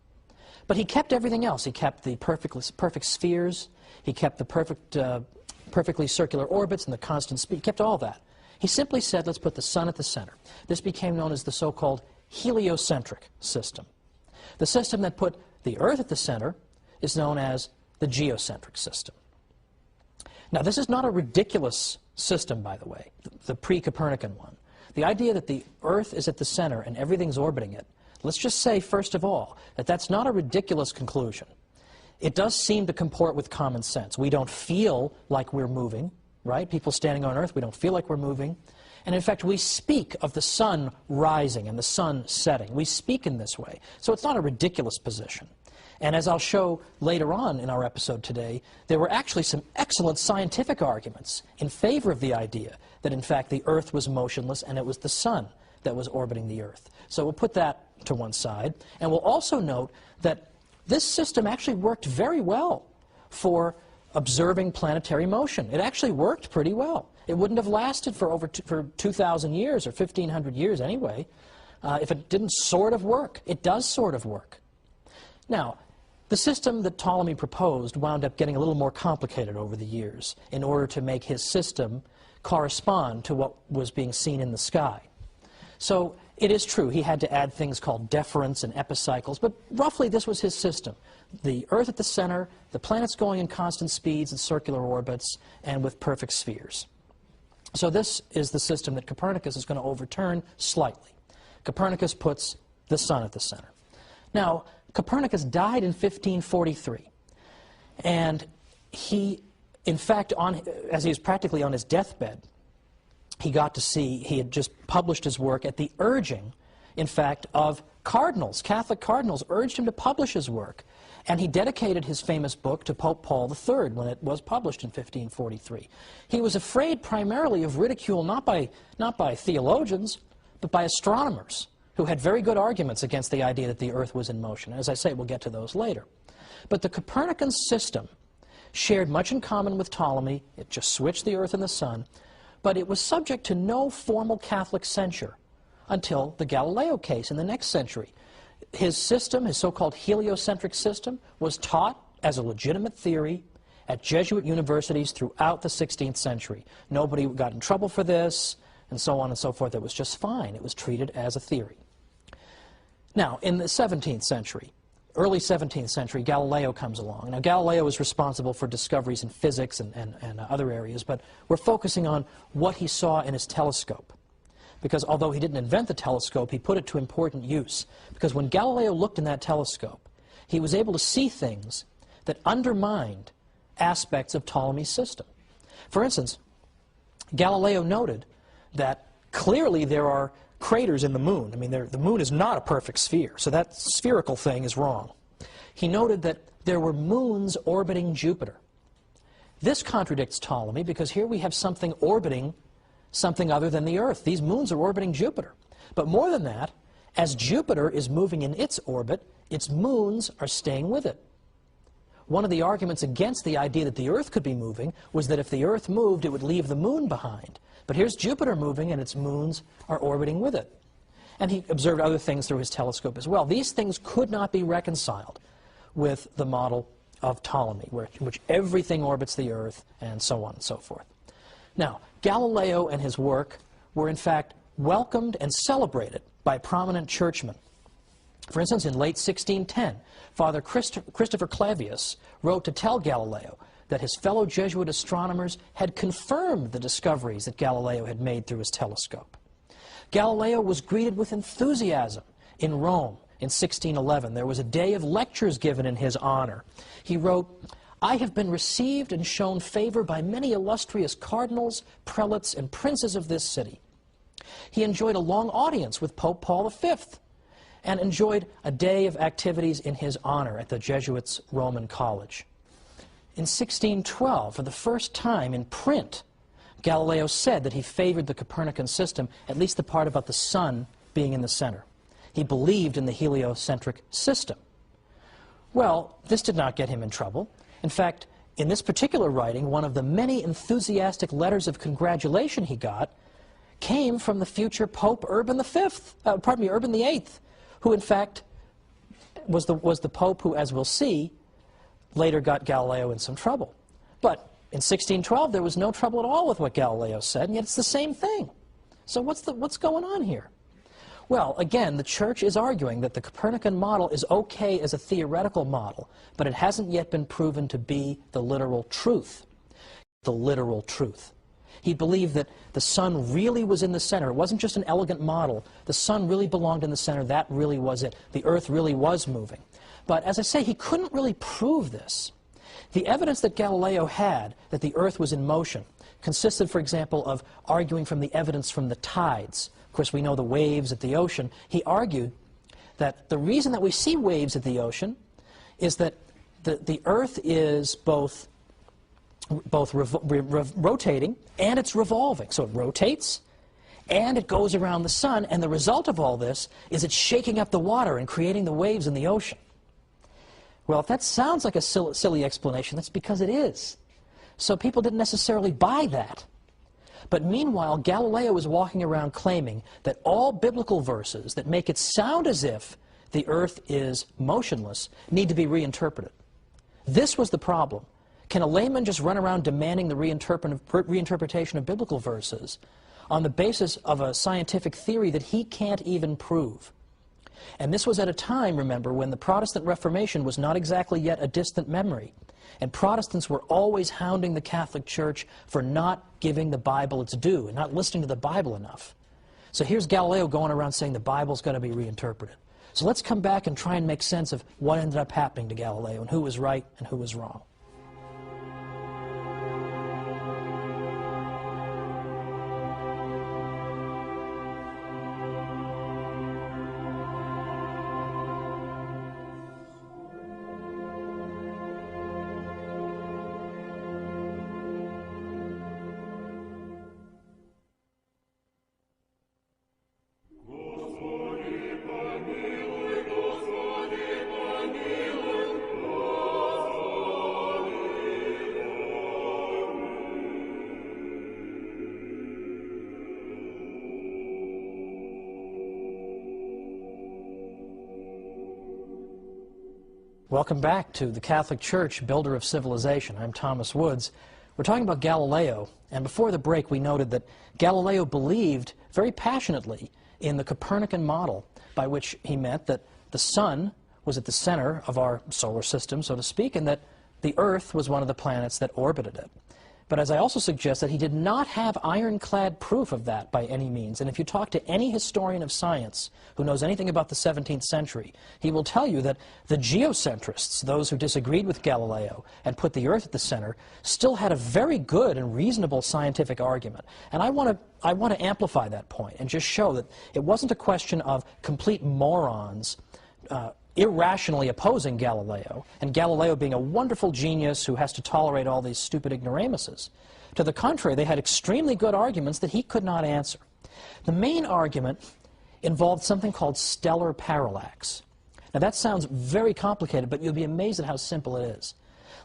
But he kept everything else. He kept the perfect spheres. He kept the perfectly circular orbits and the constant speed. He kept all that. He simply said, let's put the Sun at the center. This became known as the so-called heliocentric system. The system that put the Earth at the center is known as the geocentric system. Now, this is not a ridiculous system, by the way, the pre-Copernican one. The idea that the Earth is at the center and everything's orbiting it, let's just say, first of all, that that's not a ridiculous conclusion. It does seem to comport with common sense. We don't feel like we're moving, right? People standing on Earth, we don't feel like we're moving. And in fact, we speak of the sun rising and the sun setting. We speak in this way. So it's not a ridiculous position. And as I'll show later on in our episode today, there were actually some excellent scientific arguments in favor of the idea that, in fact, the Earth was motionless and it was the sun that was orbiting the Earth. So we'll put that to one side. And we'll also note that this system actually worked very well for observing planetary motion. It actually worked pretty well. It wouldn't have lasted for 2,000 years or 1,500 years anyway if it didn't sort of work. It does sort of work. Now, the system that Ptolemy proposed wound up getting a little more complicated over the years in order to make his system correspond to what was being seen in the sky. So it is true, he had to add things called deferents and epicycles, but roughly this was his system. The Earth at the center, the planets going in constant speeds and circular orbits, and with perfect spheres. So this is the system that Copernicus is going to overturn slightly. Copernicus puts the sun at the center. Now, Copernicus died in 1543, and he, in fact, as he was practically on his deathbed, he got to see, he had just published his work at the urging, in fact, of cardinals. Catholic cardinals urged him to publish his work, and he dedicated his famous book to Pope Paul III when it was published in 1543. He was afraid primarily of ridicule not by theologians, but by astronomers, who had very good arguments against the idea that the Earth was in motion. As I say, we'll get to those later. But the Copernican system shared much in common with Ptolemy. It just switched the earth and the sun, but it was subject to no formal Catholic censure until the Galileo case in the next century. His system, his so-called heliocentric system, was taught as a legitimate theory at Jesuit universities throughout the 16th century. Nobody got in trouble for this, and so on and so forth. It was just fine. It was treated as a theory. Now, in the 17th century, early 17th century, Galileo comes along. Now, Galileo is responsible for discoveries in physics and other areas, but we're focusing on what he saw in his telescope. Because although he didn't invent the telescope, he put it to important use. Because when Galileo looked in that telescope, he was able to see things that undermined aspects of Ptolemy's system. For instance, Galileo noted that clearly there are craters in the moon. I mean, the moon is not a perfect sphere, so that spherical thing is wrong. He noted that there were moons orbiting Jupiter. This contradicts Ptolemy because here we have something orbiting something other than the Earth. These moons are orbiting Jupiter. But more than that, as Jupiter is moving in its orbit, its moons are staying with it. One of the arguments against the idea that the Earth could be moving was that if the Earth moved, it would leave the moon behind. But here's Jupiter moving, and its moons are orbiting with it. And he observed other things through his telescope as well. These things could not be reconciled with the model of Ptolemy, in which everything orbits the Earth, and so on and so forth. Now, Galileo and his work were in fact welcomed and celebrated by prominent churchmen. For instance, in late 1610, Father Christopher Clavius wrote to tell Galileo that his fellow Jesuit astronomers had confirmed the discoveries that Galileo had made through his telescope. Galileo was greeted with enthusiasm in Rome in 1611. There was a day of lectures given in his honor. He wrote, "I have been received and shown favor by many illustrious cardinals, prelates, and princes of this city." He enjoyed a long audience with Pope Paul V and enjoyed a day of activities in his honor at the Jesuits' Roman College. In 1612, for the first time in print, Galileo said that he favored the Copernican system, at least the part about the sun being in the center. He believed in the heliocentric system. Well, this did not get him in trouble. In fact, in this particular writing, one of the many enthusiastic letters of congratulation he got came from the future Pope Urban VIII, who in fact was the Pope who, as we'll see, later got Galileo in some trouble. But in 1612, there was no trouble at all with what Galileo said, and yet it's the same thing. So what's going on here? Well, again, the Church is arguing that the Copernican model is okay as a theoretical model, but it hasn't yet been proven to be the literal truth. The literal truth. He believed that the sun really was in the center. It wasn't just an elegant model. The sun really belonged in the center. That really was it. The Earth really was moving. But as I say, he couldn't really prove this. The evidence that Galileo had that the Earth was in motion consisted, for example, of arguing from the evidence from the tides. Of course, we know the waves at the ocean. He argued that the reason that we see waves at the ocean is that the Earth is both rotating and it's revolving. So it rotates and it goes around the sun, and the result of all this is it's shaking up the water and creating the waves in the ocean. Well, if that sounds like a silly explanation, that's because it is. So people didn't necessarily buy that. But meanwhile, Galileo is walking around claiming that all biblical verses that make it sound as if the Earth is motionless need to be reinterpreted. This was the problem. Can a layman just run around demanding the reinterpretation of biblical verses on the basis of a scientific theory that he can't even prove? And this was at a time, remember, when the Protestant Reformation was not exactly yet a distant memory. And Protestants were always hounding the Catholic Church for not giving the Bible its due and not listening to the Bible enough. So here's Galileo going around saying the Bible's got to be reinterpreted. So let's come back and try and make sense of what ended up happening to Galileo and who was right and who was wrong. Welcome back to the Catholic Church, builder of civilization. I'm Thomas Woods. We're talking about Galileo, and before the break we noted that Galileo believed very passionately in the Copernican model, by which he meant that the sun was at the center of our solar system, so to speak, and that the Earth was one of the planets that orbited it. But as I also suggest, that he did not have ironclad proof of that by any means. And if you talk to any historian of science who knows anything about the 17th century, he will tell you that the geocentrists, those who disagreed with Galileo and put the Earth at the center, still had a very good and reasonable scientific argument. And I want to amplify that point and just show that it wasn't a question of complete morons irrationally opposing Galileo, and Galileo being a wonderful genius who has to tolerate all these stupid ignoramuses. To the contrary, they had extremely good arguments that he could not answer. The main argument involved something called stellar parallax. Now that sounds very complicated, but you'll be amazed at how simple it is.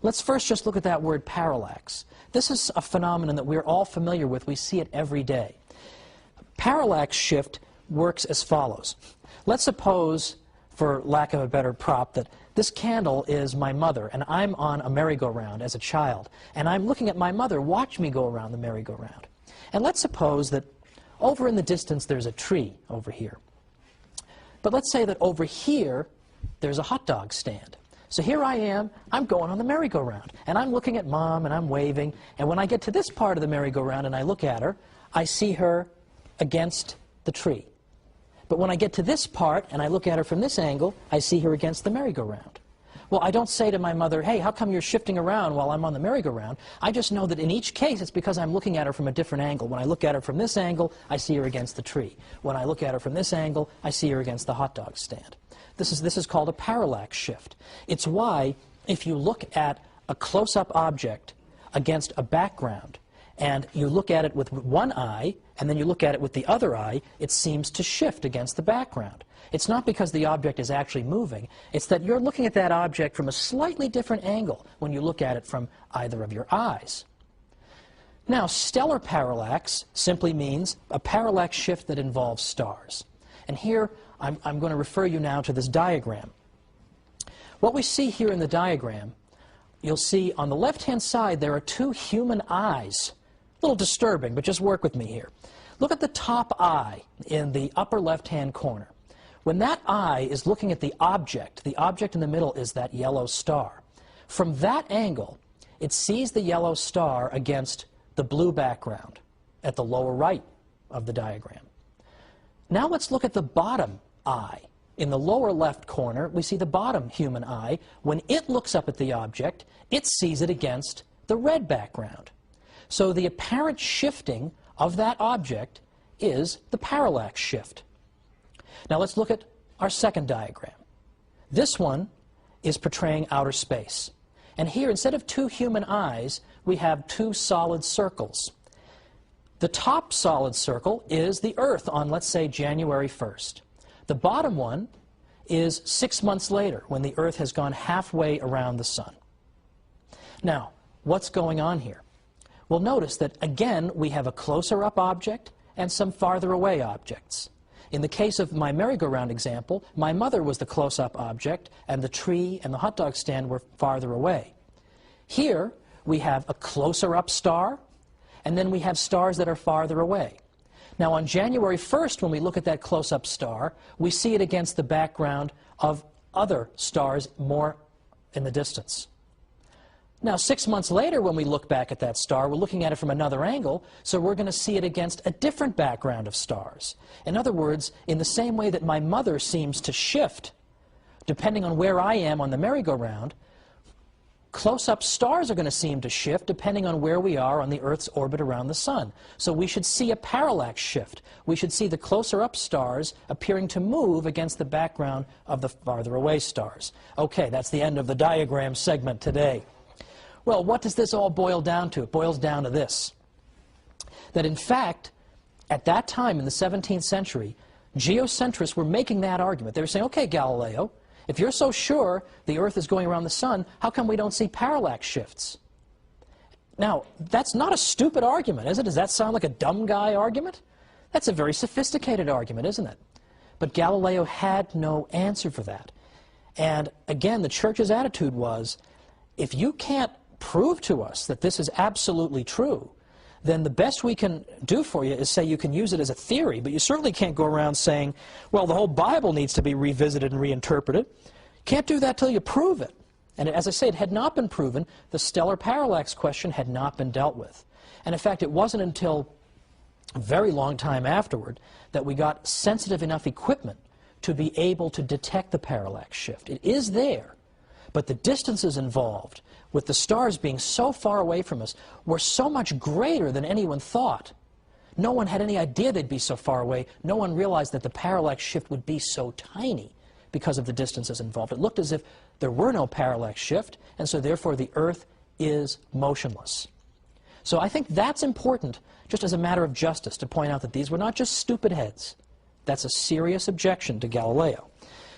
Let's first just look at that word parallax. This is a phenomenon that we're all familiar with. We see it every day. Parallax shift works as follows. Let's suppose, for lack of a better prop, that this candle is my mother, and I'm on a merry-go-round as a child, and I'm looking at my mother watch me go around the merry-go-round. And let's suppose that over in the distance there's a tree over here. But let's say that over here there's a hot dog stand. So here I am, I'm going on the merry-go-round, and I'm looking at Mom, and I'm waving, and when I get to this part of the merry-go-round and I look at her, I see her against the tree. But when I get to this part, and I look at her from this angle, I see her against the merry-go-round. Well, I don't say to my mother, hey, how come you're shifting around while I'm on the merry-go-round? I just know that in each case, it's because I'm looking at her from a different angle. When I look at her from this angle, I see her against the tree. When I look at her from this angle, I see her against the hot dog stand. This is called a parallax shift. It's why, if you look at a close-up object against a background, and you look at it with one eye, and then you look at it with the other eye, it seems to shift against the background. It's not because the object is actually moving. It's that you're looking at that object from a slightly different angle when you look at it from either of your eyes. Now, stellar parallax simply means a parallax shift that involves stars. And here, I'm going to refer you now to this diagram. What we see here in the diagram, you'll see on the left-hand side there are two human eyes. A little disturbing, but just work with me here. Look at the top eye in the upper left-hand corner. When that eye is looking at the object in the middle is that yellow star. From that angle, it sees the yellow star against the blue background at the lower right of the diagram. Now let's look at the bottom eye. In the lower left corner, we see the bottom human eye. When it looks up at the object, it sees it against the red background. So the apparent shifting of that object is the parallax shift. Now let's look at our second diagram. This one is portraying outer space. And here, instead of two human eyes, we have two solid circles. The top solid circle is the Earth on, let's say, January 1st. The bottom one is 6 months later, when the Earth has gone halfway around the sun. Now, what's going on here? Well, notice that, again, we have a closer-up object and some farther-away objects. In the case of my merry-go-round example, my mother was the close-up object, and the tree and the hot dog stand were farther away. Here, we have a closer-up star, and then we have stars that are farther away. Now, on January 1st, when we look at that close-up star, we see it against the background of other stars more in the distance. Now, 6 months later, when we look back at that star, we're looking at it from another angle, so we're going to see it against a different background of stars. In other words, in the same way that my mother seems to shift, depending on where I am on the merry-go-round, close-up stars are going to seem to shift depending on where we are on the Earth's orbit around the sun. So we should see a parallax shift. We should see the closer-up stars appearing to move against the background of the farther-away stars. Okay, that's the end of the diagram segment today. Well, what does this all boil down to? It boils down to this, that in fact, at that time in the 17th century, geocentrists were making that argument. They were saying, okay, Galileo, if you're so sure the Earth is going around the sun, how come we don't see parallax shifts? Now, that's not a stupid argument, is it? Does that sound like a dumb guy argument? That's a very sophisticated argument, isn't it? But Galileo had no answer for that. And again, the church's attitude was, if you can't prove to us that this is absolutely true, then the best we can do for you is say you can use it as a theory, but you certainly can't go around saying, well, the whole Bible needs to be revisited and reinterpreted. Can't do that till you prove it. And as I say, it had not been proven. The stellar parallax question had not been dealt with. And in fact, it wasn't until a very long time afterward that we got sensitive enough equipment to be able to detect the parallax shift. It is there, but the distances involved, with the stars being so far away from us, were so much greater than anyone thought. No one had any idea they'd be so far away. No one realized that the parallax shift would be so tiny because of the distances involved. It looked as if there were no parallax shift, and so therefore the Earth is motionless. So I think that's important, just as a matter of justice, to point out that these were not just stupid heads. That's a serious objection to Galileo.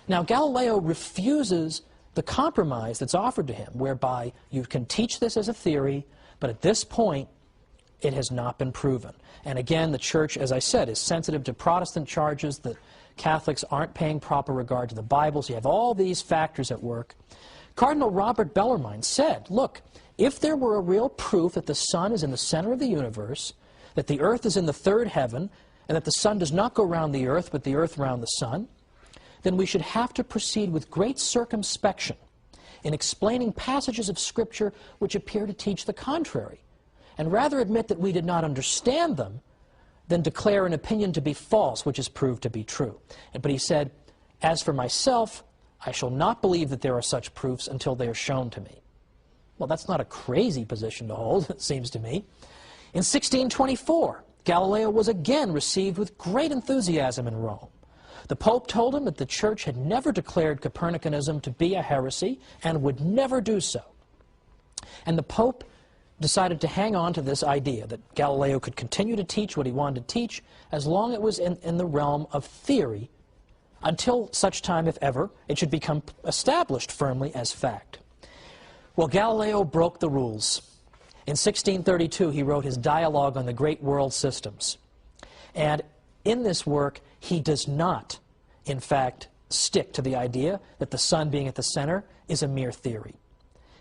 Now, Galileo refuses the compromise that's offered to him, whereby you can teach this as a theory, but at this point, it has not been proven. And again, the Church, as I said, is sensitive to Protestant charges that Catholics aren't paying proper regard to the Bible. So you have all these factors at work. Cardinal Robert Bellarmine said, look, if there were a real proof that the sun is in the center of the universe, that the earth is in the third heaven, and that the sun does not go round the earth, but the earth round the sun, then we should have to proceed with great circumspection in explaining passages of Scripture which appear to teach the contrary, and rather admit that we did not understand them than declare an opinion to be false which is proved to be true. But he said, as for myself, I shall not believe that there are such proofs until they are shown to me. Well, that's not a crazy position to hold, it seems to me. In 1624, Galileo was again received with great enthusiasm in Rome. The Pope told him that the Church had never declared Copernicanism to be a heresy and would never do so. And the Pope decided to hang on to this idea that Galileo could continue to teach what he wanted to teach as long as it was in the realm of theory, until such time, if ever, it should become established firmly as fact. Well, Galileo broke the rules. In 1632, he wrote his Dialogue on the Great World Systems. And in this work, he does not, in fact, stick to the idea that the sun being at the center is a mere theory.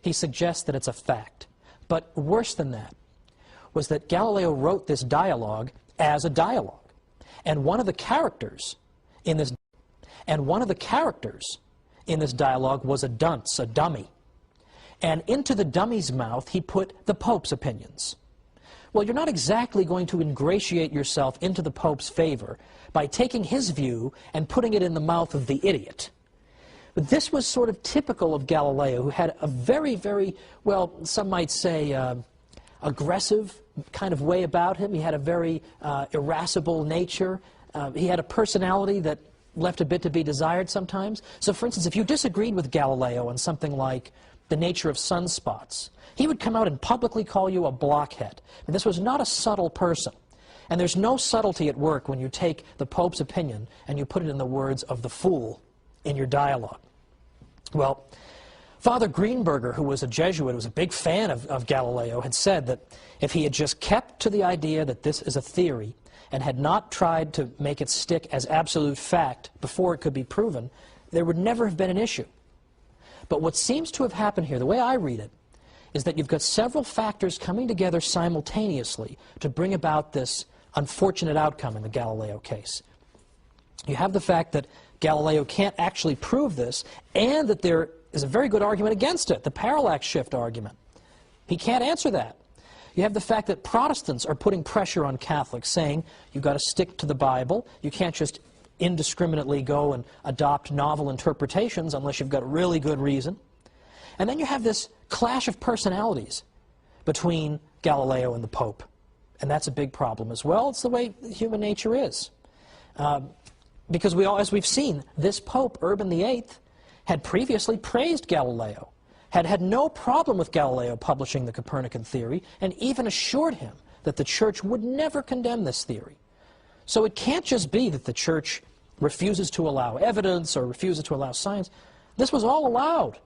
He suggests that it's a fact. But worse than that was that Galileo wrote this dialogue as a dialogue. And one of the characters in this dialogue was a dunce, a dummy. And into the dummy's mouth, he put the Pope's opinions. Well, you're not exactly going to ingratiate yourself into the Pope's favor by taking his view and putting it in the mouth of the idiot. But this was sort of typical of Galileo, who had a very, very, well, some might say, aggressive kind of way about him. He had a very irascible nature. He had a personality that left a bit to be desired sometimes. So, for instance, if you disagreed with Galileo on something like the nature of sunspots, he would come out and publicly call you a blockhead. And this was not a subtle person. And there's no subtlety at work when you take the Pope's opinion and you put it in the words of the fool in your dialogue. Well, Father Greenberger, who was a Jesuit, who was a big fan of Galileo, had said that if he had just kept to the idea that this is a theory and had not tried to make it stick as absolute fact before it could be proven, there would never have been an issue. But what seems to have happened here, the way I read it, is that you've got several factors coming together simultaneously to bring about this unfortunate outcome in the Galileo case. You have the fact that Galileo can't actually prove this, and that there is a very good argument against it, the parallax shift argument. He can't answer that. You have the fact that Protestants are putting pressure on Catholics, saying you've got to stick to the Bible, you can't just indiscriminately go and adopt novel interpretations unless you've got really good reason. And then you have this clash of personalities between Galileo and the Pope. And that's a big problem as well. It's the way human nature is. Because as we've seen, this Pope, Urban VIII, had previously praised Galileo, had had no problem with Galileo publishing the Copernican theory, and even assured him that the Church would never condemn this theory. So it can't just be that the Church refuses to allow evidence or refuses to allow science. This was all allowed.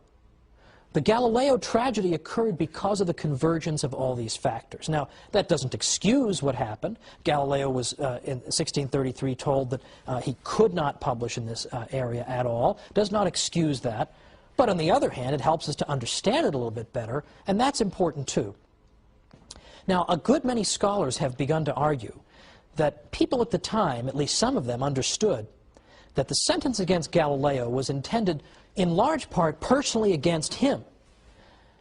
The Galileo tragedy occurred because of the convergence of all these factors. Now, that doesn't excuse what happened. Galileo was, in 1633, told that he could not publish in this area at all. Does not excuse that. But on the other hand, it helps us to understand it a little bit better, and that's important too. Now, a good many scholars have begun to argue that people at the time, at least some of them, understood that the sentence against Galileo was intended in large part personally against him.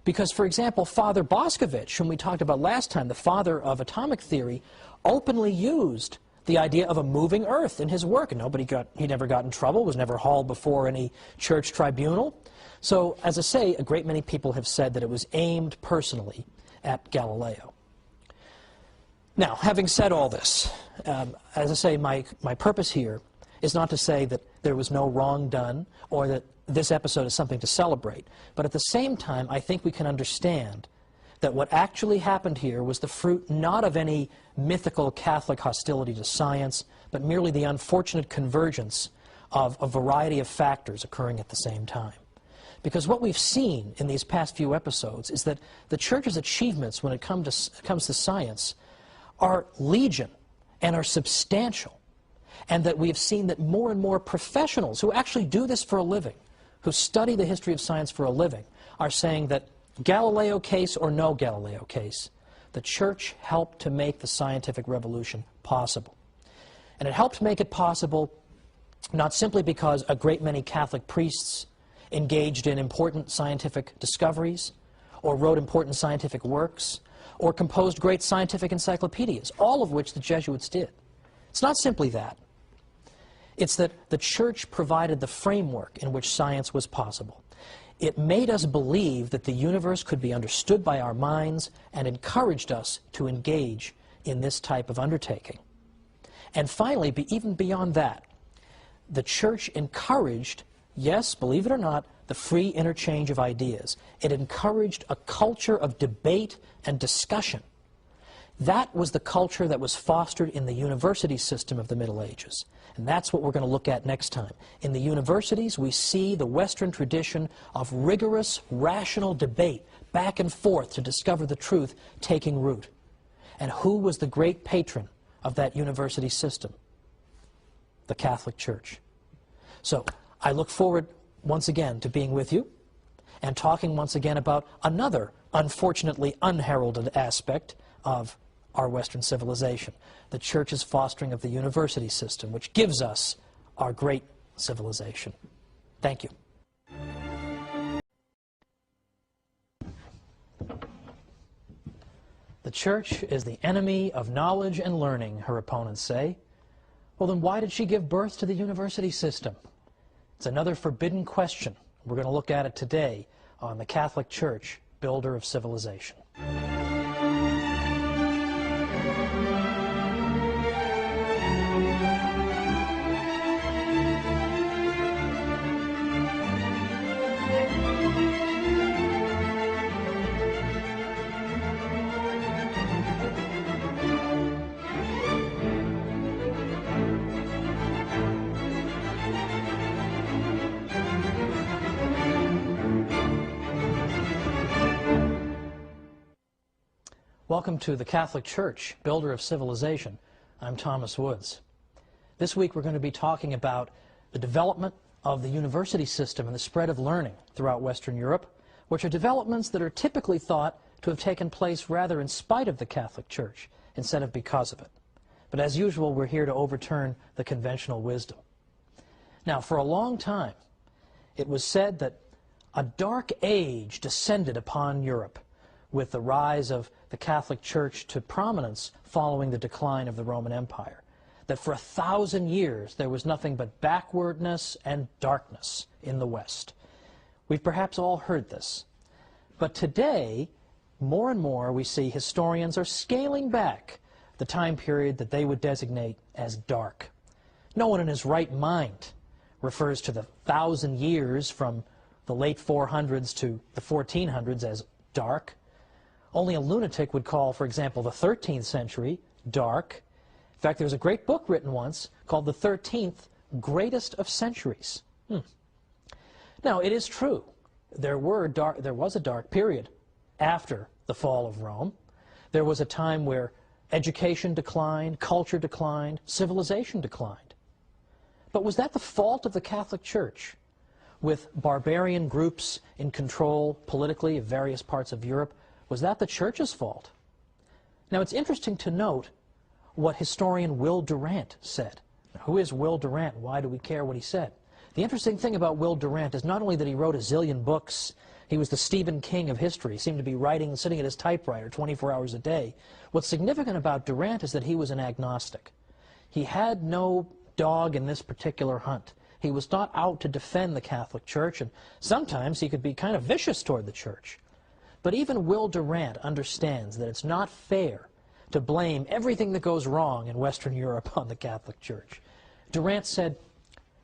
Because, for example, Father Boscovich, whom we talked about last time, the father of atomic theory, openly used the idea of a moving earth in his work, and he never got in trouble, was never hauled before any church tribunal. So, as I say, a great many people have said that it was aimed personally at Galileo. Now, having said all this, as I say, my purpose here is not to say that there was no wrong done or that this episode is something to celebrate. But at the same time, I think we can understand that what actually happened here was the fruit not of any mythical Catholic hostility to science, but merely the unfortunate convergence of a variety of factors occurring at the same time. Because what we've seen in these past few episodes is that the Church's achievements when it comes to science are legion and are substantial, and that we've seen that more and more professionals who actually do this for a living, who study the history of science for a living, are saying that Galileo case or no Galileo case, the Church helped to make the scientific revolution possible. And it helped make it possible not simply because a great many Catholic priests engaged in important scientific discoveries, or wrote important scientific works, or composed great scientific encyclopedias, all of which the Jesuits did. It's not simply that. It's that the Church provided the framework in which science was possible. It made us believe that the universe could be understood by our minds and encouraged us to engage in this type of undertaking. And finally, even beyond that, the Church encouraged, yes, believe it or not, the free interchange of ideas. It encouraged a culture of debate and discussion. That was the culture that was fostered in the university system of the Middle Ages. And that's what we're going to look at next time. In the universities, we see the Western tradition of rigorous, rational debate, back and forth to discover the truth, taking root. And who was the great patron of that university system? The Catholic Church. So, I look forward once again to being with you and talking once again about another unfortunately unheralded aspect of our Western civilization, the Church's fostering of the university system, which gives us our great civilization. Thank you. The Church is the enemy of knowledge and learning, her opponents say. Well, then why did she give birth to the university system? It's another forbidden question. We're going to look at it today on the Catholic Church, builder of civilization. Welcome to the Catholic Church, builder of civilization. I'm Thomas Woods. This week we're going to be talking about the development of the university system and the spread of learning throughout Western Europe, which are developments that are typically thought to have taken place rather in spite of the Catholic Church instead of because of it. But as usual, we're here to overturn the conventional wisdom. Now, for a long time, it was said that a dark age descended upon Europe with the rise of the Catholic Church to prominence following the decline of the Roman Empire. That for 1,000 years there was nothing but backwardness and darkness in the West. We've perhaps all heard this. But today, more and more we see historians are scaling back the time period that they would designate as dark. No one in his right mind refers to the 1,000 years from the late 400s to the 1400s as dark. Only a lunatic would call, for example, the 13th century dark. In fact, there was a great book written once called The 13th Greatest of Centuries. Now, it is true there was a dark period after the fall of Rome. There was a time where education declined, culture declined, civilization declined. But was that the fault of the Catholic Church, with barbarian groups in control politically of various parts of Europe? Was that the Church's fault? Now, it's interesting to note what historian Will Durant said. Now, who is Will Durant? Why do we care what he said? The interesting thing about Will Durant is not only that he wrote a zillion books, he was the Stephen King of history, seemed to be writing, sitting at his typewriter 24 hours a day. What's significant about Durant is that he was an agnostic. He had no dog in this particular hunt. He was not out to defend the Catholic Church, and sometimes he could be kind of vicious toward the Church. But even Will Durant understands that it's not fair to blame everything that goes wrong in Western Europe on the Catholic Church. Durant said,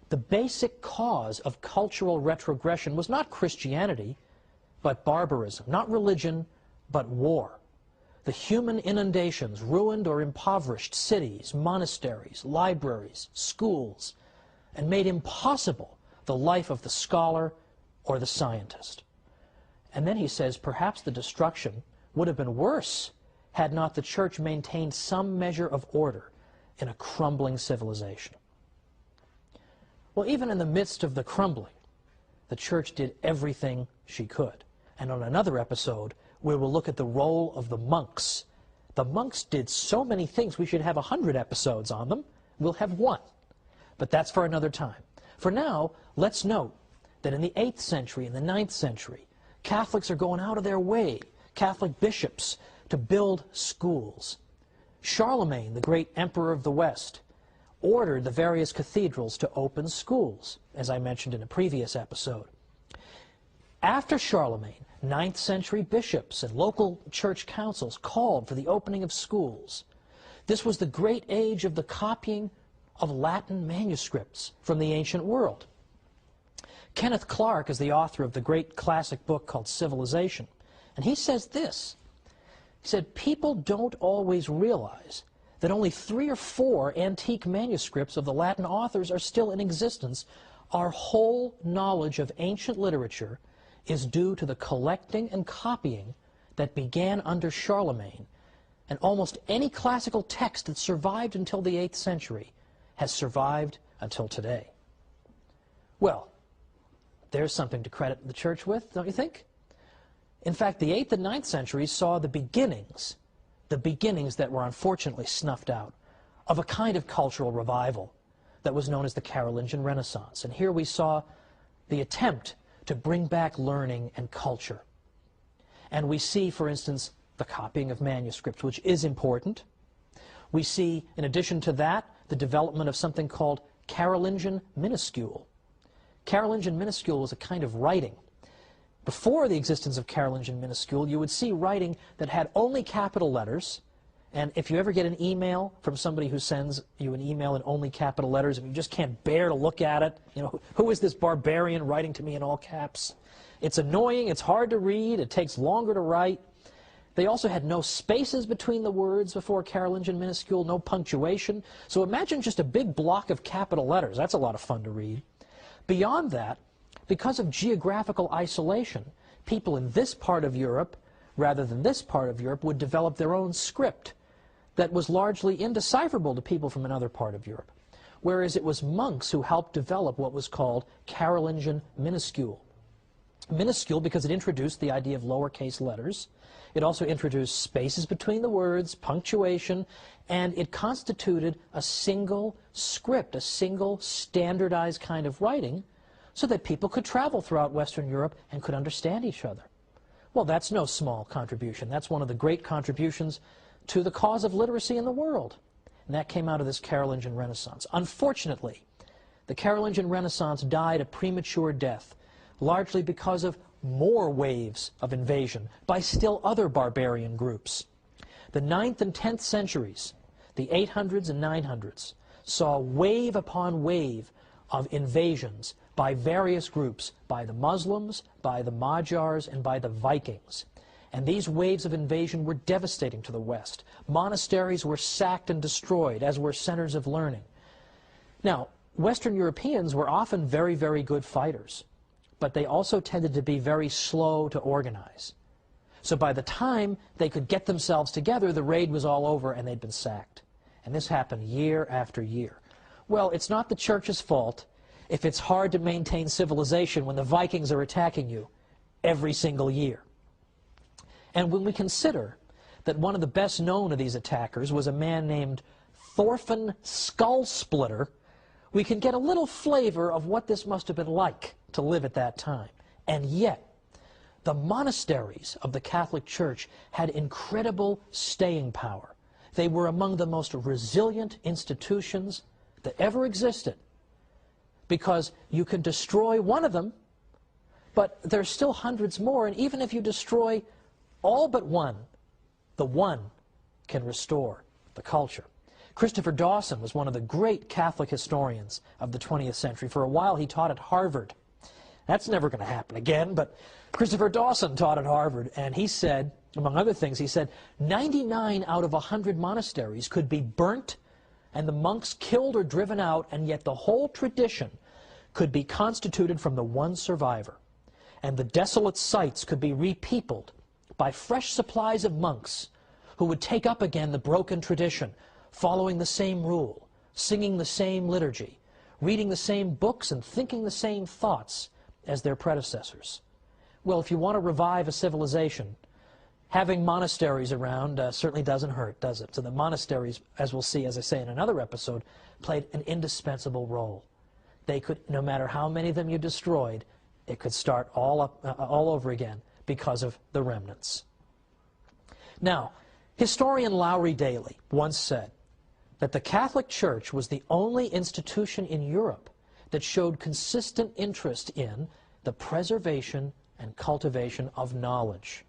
the basic cause of cultural retrogression was not Christianity, but barbarism, not religion, but war. The human inundations ruined or impoverished cities, monasteries, libraries, schools, and made impossible the life of the scholar or the scientist. And then he says, perhaps the destruction would have been worse had not the Church maintained some measure of order in a crumbling civilization. Well, even in the midst of the crumbling, the Church did everything she could. And on another episode, we will look at the role of the monks. The monks did so many things, we should have 100 episodes on them. We'll have one. But that's for another time. For now, let's note that in the 8th century and the 9th century, Catholics are going out of their way, Catholic bishops, to build schools. Charlemagne, the great emperor of the West, ordered the various cathedrals to open schools, as I mentioned in a previous episode. After Charlemagne, 9th century bishops and local church councils called for the opening of schools. This was the great age of the copying of Latin manuscripts from the ancient world. Kenneth Clark is the author of the great classic book called Civilization, and he says this. He said, people don't always realize that only 3 or 4 antique manuscripts of the Latin authors are still in existence. Our whole knowledge of ancient literature is due to the collecting and copying that began under Charlemagne, and almost any classical text that survived until the 8th century has survived until today. Well, there's something to credit the Church with, don't you think? In fact, the 8th and 9th centuries saw the beginnings that were unfortunately snuffed out, of a kind of cultural revival that was known as the Carolingian Renaissance. And here we saw the attempt to bring back learning and culture. And we see, for instance, the copying of manuscripts, which is important. We see, in addition to that, the development of something called Carolingian minuscule. Carolingian minuscule was a kind of writing. Before the existence of Carolingian minuscule, you would see writing that had only capital letters, and if you ever get an email from somebody who sends you an email in only capital letters and you just can't bear to look at it, you know, who is this barbarian writing to me in all caps? It's annoying, it's hard to read, it takes longer to write. They also had no spaces between the words before Carolingian minuscule, no punctuation. So imagine just a big block of capital letters. That's a lot of fun to read. Beyond that, because of geographical isolation, people in this part of Europe, rather than this part of Europe, would develop their own script that was largely indecipherable to people from another part of Europe. Whereas it was monks who helped develop what was called Carolingian minuscule. Minuscule because it introduced the idea of lowercase letters. It also introduced spaces between the words, punctuation, and it constituted a single script, a single standardized kind of writing, so that people could travel throughout Western Europe and could understand each other. Well, that's no small contribution. That's one of the great contributions to the cause of literacy in the world. And that came out of this Carolingian Renaissance. Unfortunately, the Carolingian Renaissance died a premature death, largely because of more waves of invasion by still other barbarian groups. The 9th and 10th centuries, the 800s and 900s, saw wave upon wave of invasions by various groups, by the Muslims, by the Magyars, and by the Vikings. And these waves of invasion were devastating to the West. Monasteries were sacked and destroyed, as were centers of learning. Now, Western Europeans were often very, very good fighters. but they also tended to be very slow to organize. So by the time they could get themselves together, the raid was all over and they'd been sacked. And this happened year after year. Well, it's not the church's fault if it's hard to maintain civilization when the Vikings are attacking you every single year. And when we consider that one of the best known of these attackers was a man named Thorfinn Skullsplitter, we can get a little flavor of what this must have been like to live at that time. And yet, the monasteries of the Catholic Church had incredible staying power. They were among the most resilient institutions that ever existed, because you can destroy one of them, but there's still hundreds more, and even if you destroy all but one, the one can restore the culture. Christopher Dawson was one of the great Catholic historians of the 20th century. For a while he taught at Harvard. That's never going to happen again, but Christopher Dawson taught at Harvard, and he said, among other things, he said, 99 out of 100 monasteries could be burnt and the monks killed or driven out, and yet the whole tradition could be constituted from the one survivor. And the desolate sites could be repeopled by fresh supplies of monks who would take up again the broken tradition, following the same rule, singing the same liturgy, reading the same books and thinking the same thoughts as their predecessors. Well, if you want to revive a civilization, having monasteries around certainly doesn't hurt, does it? So the monasteries, as we'll see, as I say in another episode, played an indispensable role. They could, no matter how many of them you destroyed, it could start all over again because of the remnants. Now, historian Lowry Daly once said that the Catholic Church was the only institution in Europe that showed consistent interest in the preservation and cultivation of knowledge.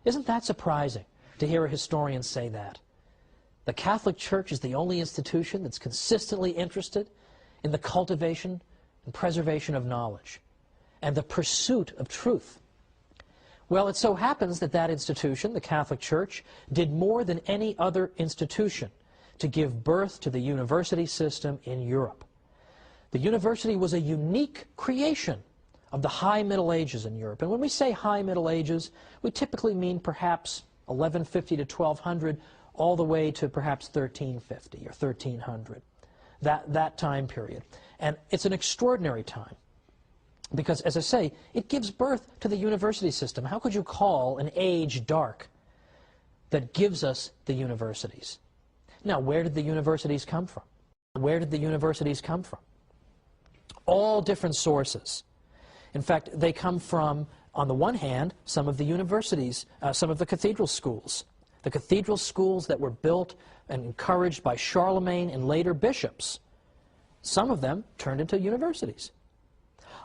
Isn't that surprising to hear a historian say that? The Catholic Church is the only institution that's consistently interested in the cultivation and preservation of knowledge and the pursuit of truth. Well, it so happens that that institution, the Catholic Church, did more than any other institution to give birth to the university system in Europe. The university was a unique creation of the High Middle Ages in Europe. And when we say High Middle Ages, we typically mean perhaps 1150 to 1200, all the way to perhaps 1350 or 1300, that time period. And it's an extraordinary time because, as I say, it gives birth to the university system. How could you call an age dark that gives us the universities? Now, where did the universities come from? Where did the universities come from? All different sources. In fact, they come from, on the one hand, some of the universities, some of the cathedral schools. The cathedral schools that were built and encouraged by Charlemagne and later bishops. Some of them turned into universities.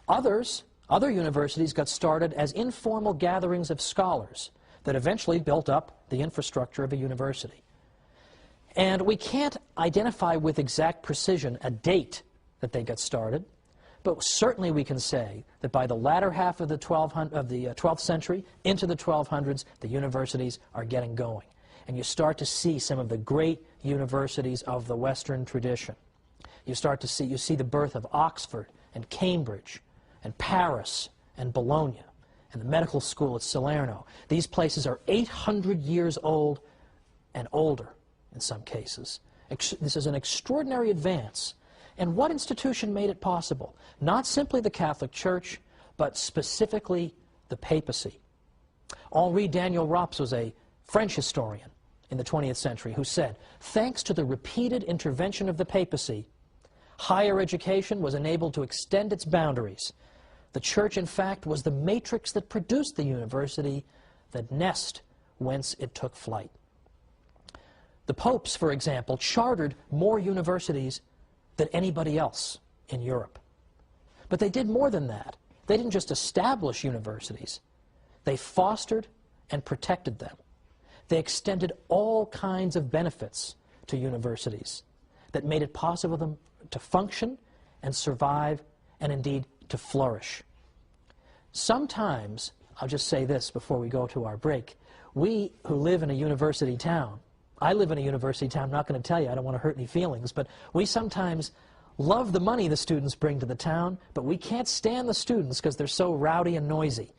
Other universities got started as informal gatherings of scholars that eventually built up the infrastructure of a university. And we can't identify with exact precision a date that they got started, but certainly we can say that by the latter half of the 12th century into the 1200s, the universities are getting going. And you start to see some of the great universities of the Western tradition. You see the birth of Oxford and Cambridge and Paris and Bologna and the medical school at Salerno. These places are 800 years old and older in some cases. This is an extraordinary advance. And what institution made it possible? Not simply the Catholic Church, but specifically the papacy. Henri Daniel Rops was a French historian in the 20th century who said, thanks to the repeated intervention of the papacy, higher education was enabled to extend its boundaries. The Church, in fact, was the matrix that produced the university, the nest whence it took flight. The popes, for example, chartered more universities than anybody else in Europe. But they did more than that. They didn't just establish universities. They fostered and protected them. They extended all kinds of benefits to universities that made it possible for them to function and survive and indeed to flourish. Sometimes, I'll just say this before we go to our break, we who live in a university town, I live in a university town, I'm not going to tell you, I don't want to hurt any feelings, but we sometimes love the money the students bring to the town, but we can't stand the students because they're so rowdy and noisy.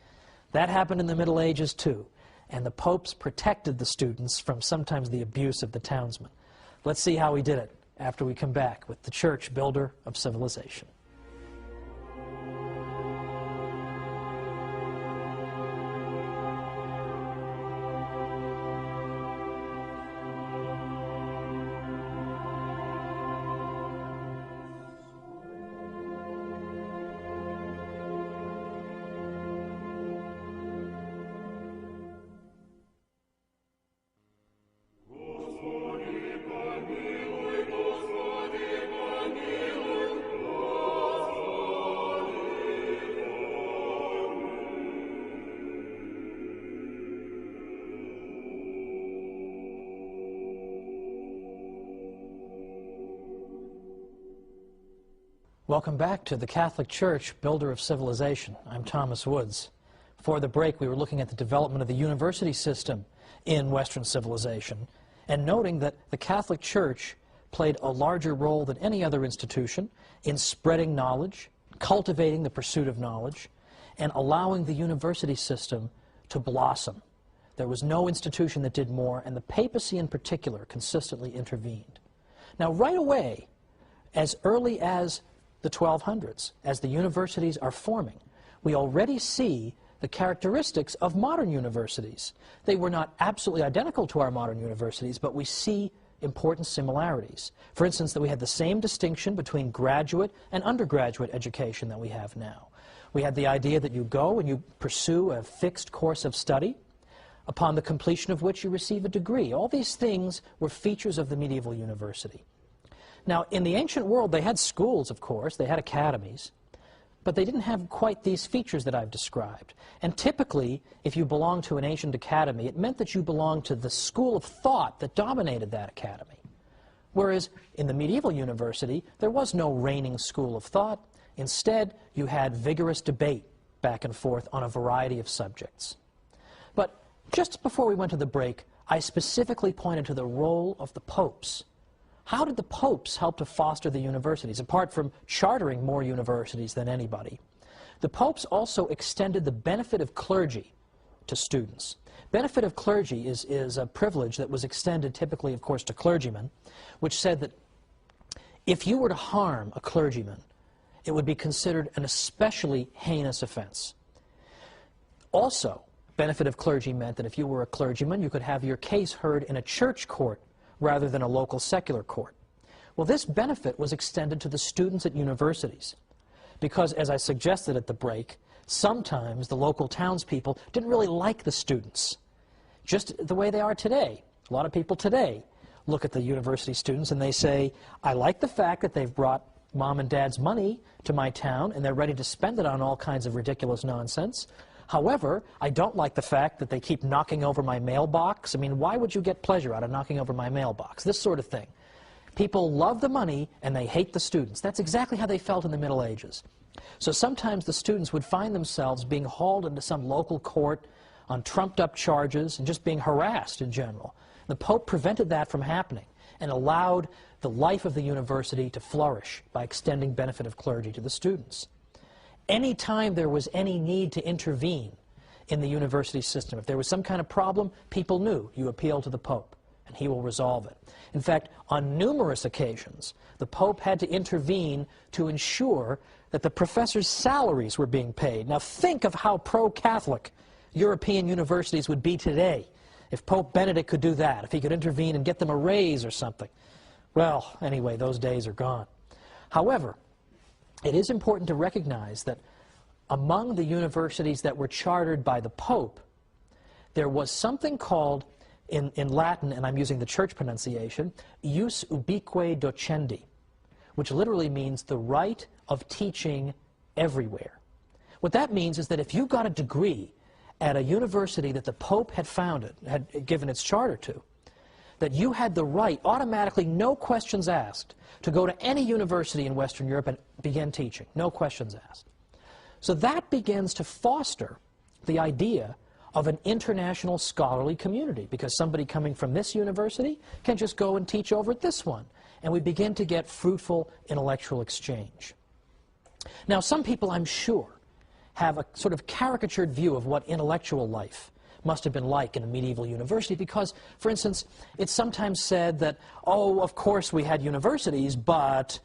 That happened in the Middle Ages too, and the popes protected the students from sometimes the abuse of the townsmen. Let's see how he did it after we come back with the church builder of civilization. Welcome back to the Catholic Church, builder of civilization. I'm Thomas Woods. Before the break, we were looking at the development of the university system in Western civilization and noting that the Catholic Church played a larger role than any other institution in spreading knowledge, cultivating the pursuit of knowledge, and allowing the university system to blossom. There was no institution that did more, and the papacy in particular consistently intervened. Now, right away, as early as the 1200s, as the universities are forming, we already see the characteristics of modern universities. They were not absolutely identical to our modern universities, but we see important similarities. For instance, that we had the same distinction between graduate and undergraduate education that we have now. We had the idea that you go and you pursue a fixed course of study, upon the completion of which you receive a degree. All these things were features of the medieval university. Now, in the ancient world, they had schools, of course, they had academies, but they didn't have quite these features that I've described. And typically, if you belonged to an ancient academy, it meant that you belonged to the school of thought that dominated that academy. Whereas in the medieval university, there was no reigning school of thought. Instead, you had vigorous debate back and forth on a variety of subjects. But just before we went to the break, I specifically pointed to the role of the popes. How did the popes help to foster the universities, apart from chartering more universities than anybody? The popes also extended the benefit of clergy to students. Benefit of clergy is a privilege that was extended typically, of course, to clergymen, which said that if you were to harm a clergyman, it would be considered an especially heinous offense. Also, benefit of clergy meant that if you were a clergyman, you could have your case heard in a church court rather than a local secular court. Well, this benefit was extended to the students at universities because, as I suggested at the break, sometimes the local townspeople didn't really like the students, just the way they are today. A lot of people today look at the university students and they say, I like the fact that they've brought mom and dad's money to my town and they're ready to spend it on all kinds of ridiculous nonsense. However, I don't like the fact that they keep knocking over my mailbox. I mean, why would you get pleasure out of knocking over my mailbox? This sort of thing. People love the money and they hate the students. That's exactly how they felt in the Middle Ages. So sometimes the students would find themselves being hauled into some local court on trumped-up charges and just being harassed in general. The Pope prevented that from happening and allowed the life of the university to flourish by extending benefit of clergy to the students. Anytime there was any need to intervene in the university system, if there was some kind of problem, people knew you appeal to the Pope and he will resolve it. In fact, on numerous occasions, the Pope had to intervene to ensure that the professors' salaries were being paid. Now think of how pro-Catholic European universities would be today if Pope Benedict could do that, if he could intervene and get them a raise or something. Well, anyway, those days are gone. However, it is important to recognize that among the universities that were chartered by the Pope, there was something called, in Latin, and I'm using the church pronunciation, ius ubique docendi, which literally means the right of teaching everywhere. What that means is that if you got a degree at a university that the Pope had founded, had given its charter to, that you had the right, automatically, no questions asked, to go to any university in Western Europe and begin teaching. No questions asked. So that begins to foster the idea of an international scholarly community, because somebody coming from this university can just go and teach over at this one. and we begin to get fruitful intellectual exchange. Now, some people, I'm sure, have a sort of caricatured view of what intellectual life must have been like in a medieval university because, for instance, it's sometimes said that, oh, of course we had universities, but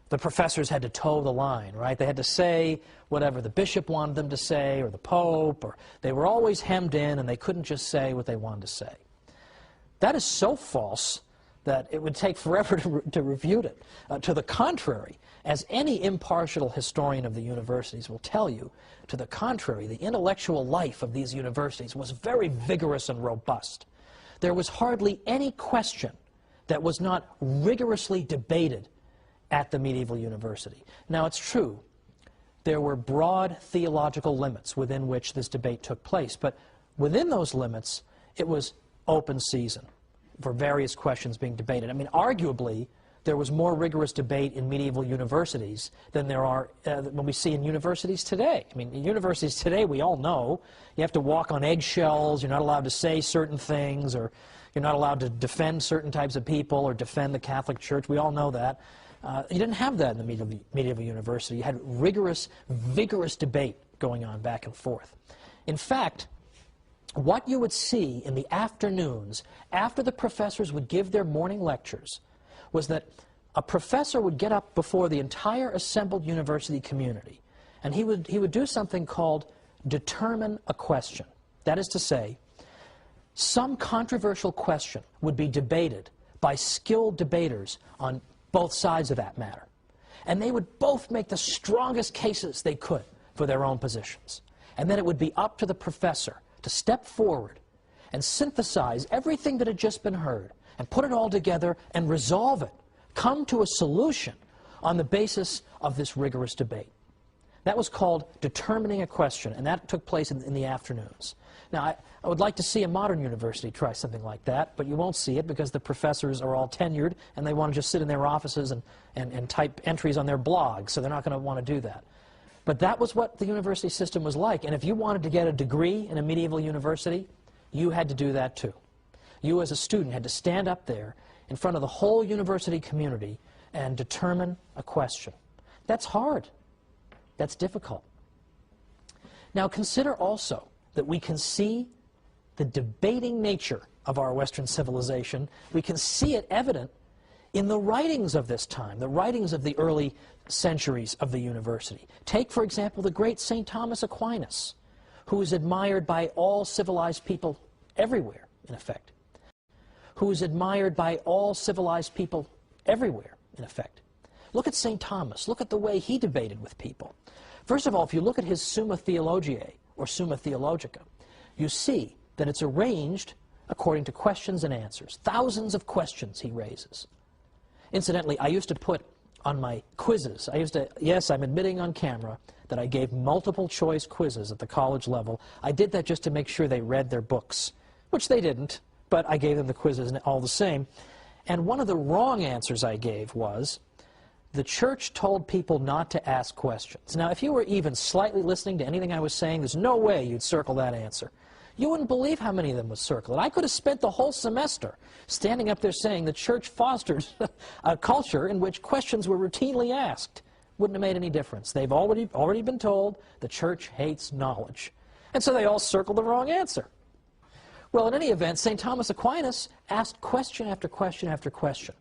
the professors had to toe the line, right? They had to say whatever the bishop wanted them to say, or the pope, or they were always hemmed in and they couldn't just say what they wanted to say. That is so false that it would take forever to refute it. To the contrary, as any impartial historian of the universities will tell you, to the contrary, the intellectual life of these universities was very vigorous and robust. There was hardly any question that was not rigorously debated at the medieval university. Now, it's true, there were broad theological limits within which this debate took place, but within those limits, it was open season for various questions being debated. I mean, arguably, there was more rigorous debate in medieval universities than there are when we see in universities today. I mean, in universities today, we all know you have to walk on eggshells, you're not allowed to say certain things, or you're not allowed to defend certain types of people or defend the Catholic Church. We all know that. You didn't have that in the medieval university. You had rigorous, vigorous debate going on back and forth. In fact, what you would see in the afternoons after the professors would give their morning lectures was that a professor would get up before the entire assembled university community, and he would do something called determine a question. That is to say, some controversial question would be debated by skilled debaters on both sides of that matter. And they would both make the strongest cases they could for their own positions. And then it would be up to the professor to step forward and synthesize everything that had just been heard and put it all together and resolve it, come to a solution on the basis of this rigorous debate. That was called determining a question, and that took place in the afternoons. Now, I would like to see a modern university try something like that, but you won't see it because the professors are all tenured and they want to just sit in their offices and type entries on their blogs, so they're not going to want to do that. But that was what the university system was like, and if you wanted to get a degree in a medieval university, you had to do that too. You as a student had to stand up there in front of the whole university community and determine a question. That's hard. That's difficult. Now consider also that we can see the debating nature of our Western civilization. We can see it evident in the writings of this time, the writings of the early centuries of the university. Take, for example, the great St. Thomas Aquinas, who is admired by all civilized people everywhere, in effect. Who is admired by all civilized people everywhere, in effect. Look at St. Thomas. Look at the way he debated with people. First of all, if you look at his Summa Theologiae, or Summa Theologica, you see that it's arranged according to questions and answers. Thousands of questions he raises. Incidentally, I used to put on my quizzes, yes, I'm admitting on camera that I gave multiple choice quizzes at the college level. I did that just to make sure they read their books, which they didn't, but I gave them the quizzes all the same. And one of the wrong answers I gave was, the church told people not to ask questions. Now, if you were even slightly listening to anything I was saying, there's no way you'd circle that answer. You wouldn't believe how many of them would circle it. I could have spent the whole semester standing up there saying the church fostered a culture in which questions were routinely asked. Wouldn't have made any difference. They've already been told the church hates knowledge. And so they all circled the wrong answer. Well, in any event, St. Thomas Aquinas asked question after question after question.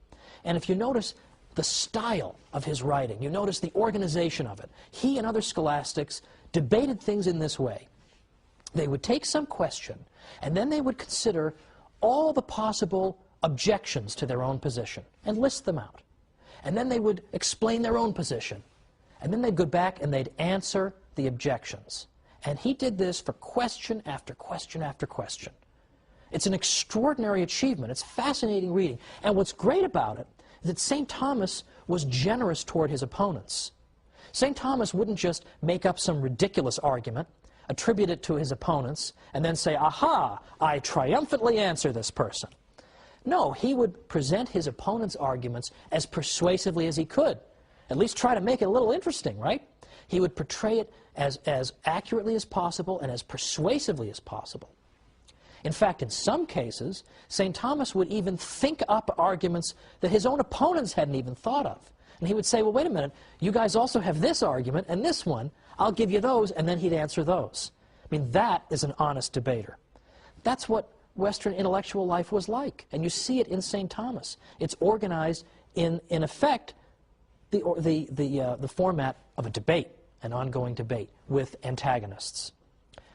And if you notice the style of his writing, you notice the organization of it. He and other scholastics debated things in this way. They would take some question, and then they would consider all the possible objections to their own position and list them out. And then they would explain their own position. And then they'd go back and they'd answer the objections. And he did this for question after question after question. It's an extraordinary achievement. It's fascinating reading. And what's great about it is that St. Thomas was generous toward his opponents. St. Thomas wouldn't just make up some ridiculous argument, attribute it to his opponents, and then say, aha, I triumphantly answer this person. No, he would present his opponent's arguments as persuasively as he could. At least try to make it a little interesting, right? He would portray it as accurately as possible and as persuasively as possible. In fact, in some cases, St. Thomas would even think up arguments that his own opponents hadn't even thought of. And he would say, well, wait a minute, you guys also have this argument and this one. I'll give you those, and then he'd answer those. I mean, that is an honest debater. That's what Western intellectual life was like, and you see it in St. Thomas. It's organized in effect, the format of a debate, an ongoing debate with antagonists.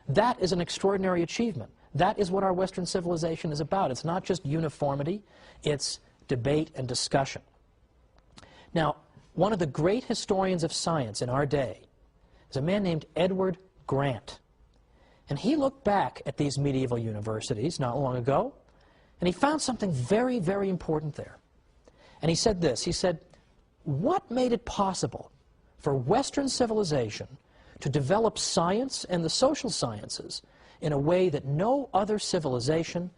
That is an extraordinary achievement. That is what our Western civilization is about. It's not just uniformity, it's debate and discussion. Now, one of the great historians of science in our day is a man named Edward Grant. And he looked back at these medieval universities not long ago, and he found something very, very important there. And he said this, he said, what made it possible for Western civilization to develop science and the social sciences in a way that no other civilization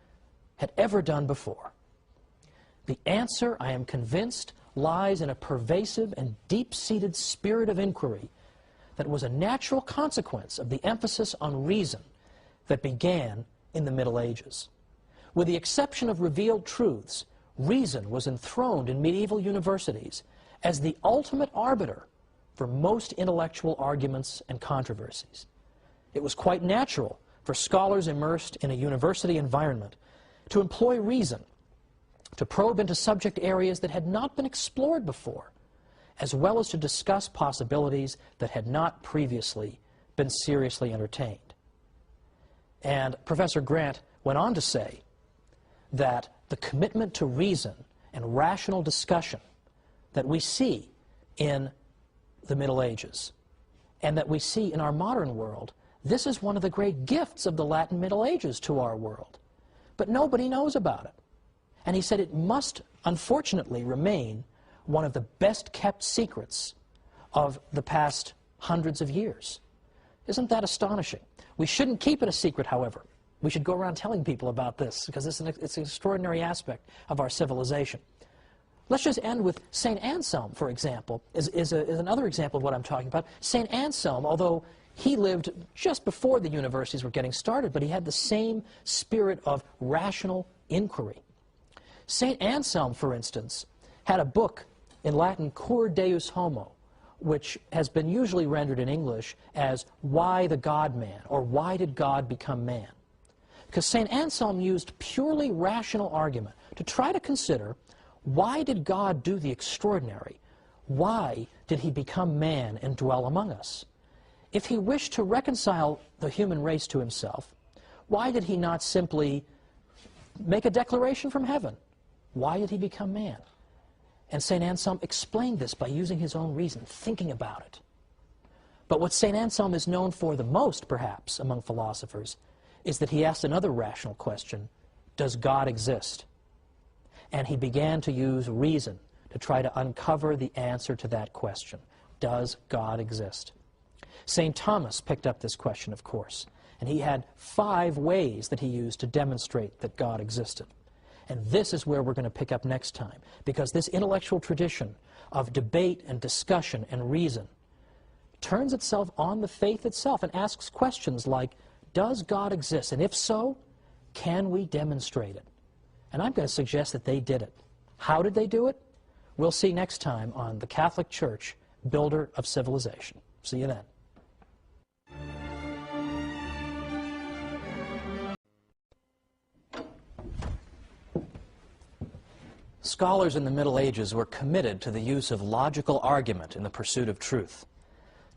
had ever done before? The answer, I am convinced, lies in a pervasive and deep-seated spirit of inquiry that was a natural consequence of the emphasis on reason that began in the Middle Ages. With the exception of revealed truths, reason was enthroned in medieval universities as the ultimate arbiter for most intellectual arguments and controversies. It was quite natural for scholars immersed in a university environment to employ reason, to probe into subject areas that had not been explored before, as well as to discuss possibilities that had not previously been seriously entertained. And Professor Grant went on to say that the commitment to reason and rational discussion that we see in the Middle Ages and that we see in our modern world, this is one of the great gifts of the Latin Middle Ages to our world. But nobody knows about it. And he said it must, unfortunately, remain one of the best-kept secrets of the past hundreds of years. Isn't that astonishing? We shouldn't keep it a secret, however. We should go around telling people about this, because it's an extraordinary aspect of our civilization. Let's just end with St. Anselm, for example, is another example of what I'm talking about. St. Anselm, although he lived just before the universities were getting started, but he had the same spirit of rational inquiry. St. Anselm, for instance, had a book in Latin, Cur Deus Homo, which has been usually rendered in English as Why the God-Man, or Why Did God Become Man? Because St. Anselm used purely rational argument to try to consider, why did God do the extraordinary? Why did he become man and dwell among us? If he wished to reconcile the human race to himself, why did he not simply make a declaration from heaven? Why did he become man? And St. Anselm explained this by using his own reason, thinking about it. But what St. Anselm is known for the most, perhaps, among philosophers, is that he asked another rational question: does God exist? And he began to use reason to try to uncover the answer to that question. Does God exist? St. Thomas picked up this question, of course, and he had 5 ways that he used to demonstrate that God existed. And this is where we're going to pick up next time, because this intellectual tradition of debate and discussion and reason turns itself on the faith itself and asks questions like, does God exist? And if so, can we demonstrate it? And I'm going to suggest that they did it. How did they do it? We'll see next time on The Catholic Church, Builder of Civilization. See you then. Scholars in the Middle Ages were committed to the use of logical argument in the pursuit of truth.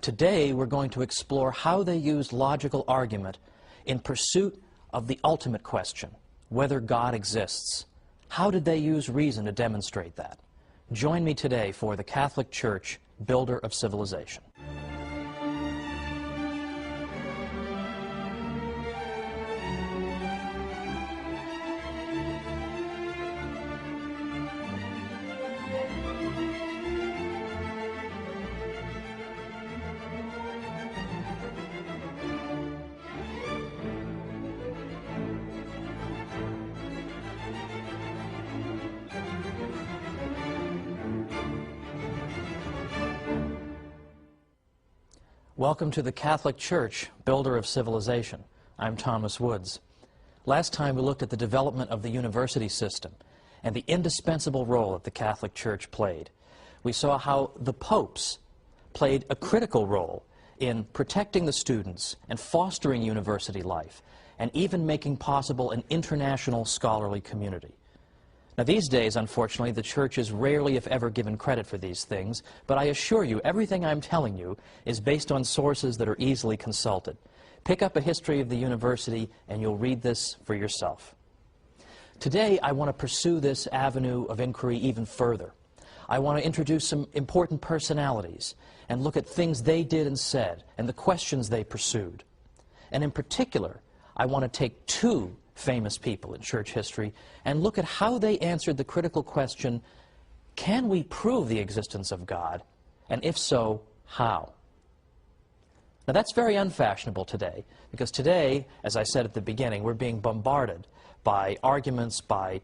Today, we're going to explore how they used logical argument in pursuit of the ultimate question, whether God exists. How did they use reason to demonstrate that? Join me today for The Catholic Church, Builder of Civilization. Welcome to the Catholic Church, Builder of Civilization. I'm Thomas Woods. Last time we looked at the development of the university system and the indispensable role that the Catholic Church played. We saw how the popes played a critical role in protecting the students and fostering university life, and even making possible an international scholarly community. Now, these days, unfortunately, the Church is rarely, if ever, given credit for these things, but I assure you, everything I'm telling you is based on sources that are easily consulted. Pick up a history of the university, and you'll read this for yourself. Today, I want to pursue this avenue of inquiry even further. I want to introduce some important personalities and look at things they did and said, and the questions they pursued. And in particular, I want to take two famous people in church history and look at how they answered the critical question, can we prove the existence of God? And if so, how? Now that's very unfashionable today, because today, as I said at the beginning, we're being bombarded by arguments by,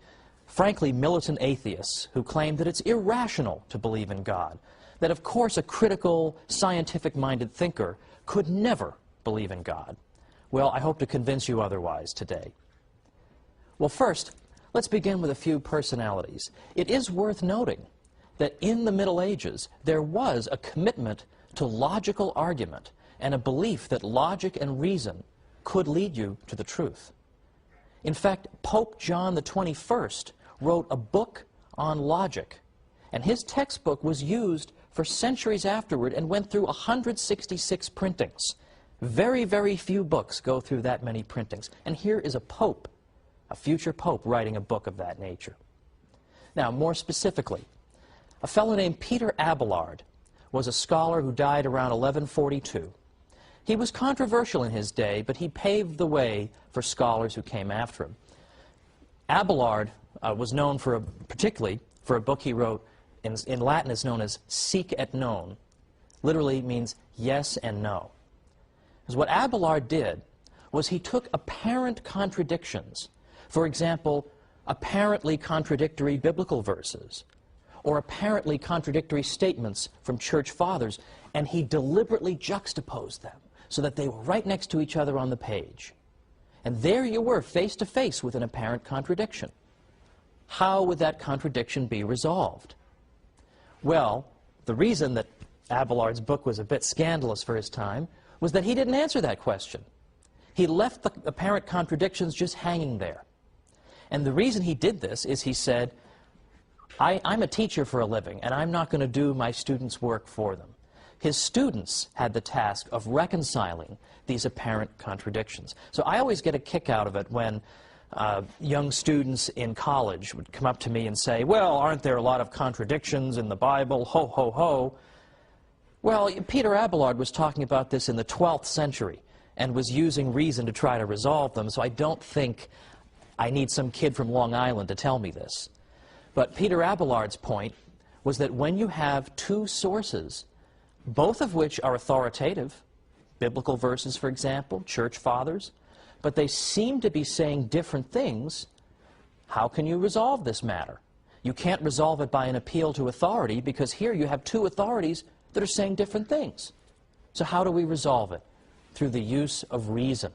frankly, militant atheists who claim that it's irrational to believe in God, that of course a critical, scientific-minded thinker could never believe in God. Well, I hope to convince you otherwise today. Well, first, let's begin with a few personalities. It is worth noting that in the Middle Ages, there was a commitment to logical argument and a belief that logic and reason could lead you to the truth. In fact, Pope John the 21st wrote a book on logic, and his textbook was used for centuries afterward and went through 166 printings. Very, very few books go through that many printings. And here is a pope, a future pope, writing a book of that nature. Now, more specifically, a fellow named Peter Abelard was a scholar who died around 1142. He was controversial in his day, but he paved the way for scholars who came after him. Abelard was known particularly for a book he wrote, in Latin is known as sic et non. Literally means yes and no. Because what Abelard did was he took apparent contradictions, for example, apparently contradictory biblical verses, or apparently contradictory statements from church fathers, and he deliberately juxtaposed them so that they were right next to each other on the page. And there you were, face to face with an apparent contradiction. How would that contradiction be resolved? Well, the reason that Abelard's book was a bit scandalous for his time was that he didn't answer that question. He left the apparent contradictions just hanging there. And the reason he did this is he said, I'm a teacher for a living, and I'm not going to do my students' work for them. His students had the task of reconciling these apparent contradictions. So I always get a kick out of it when young students in college would come up to me and say, well, aren't there a lot of contradictions in the Bible? Ho, ho, ho. Well, Peter Abelard was talking about this in the 12th century and was using reason to try to resolve them, so I don't think I need some kid from Long Island to tell me this. But Peter Abelard's point was that when you have two sources, both of which are authoritative, biblical verses, for example, church fathers, but they seem to be saying different things, how can you resolve this matter? You can't resolve it by an appeal to authority, because here you have two authorities that are saying different things. So how do we resolve it? Through the use of reason.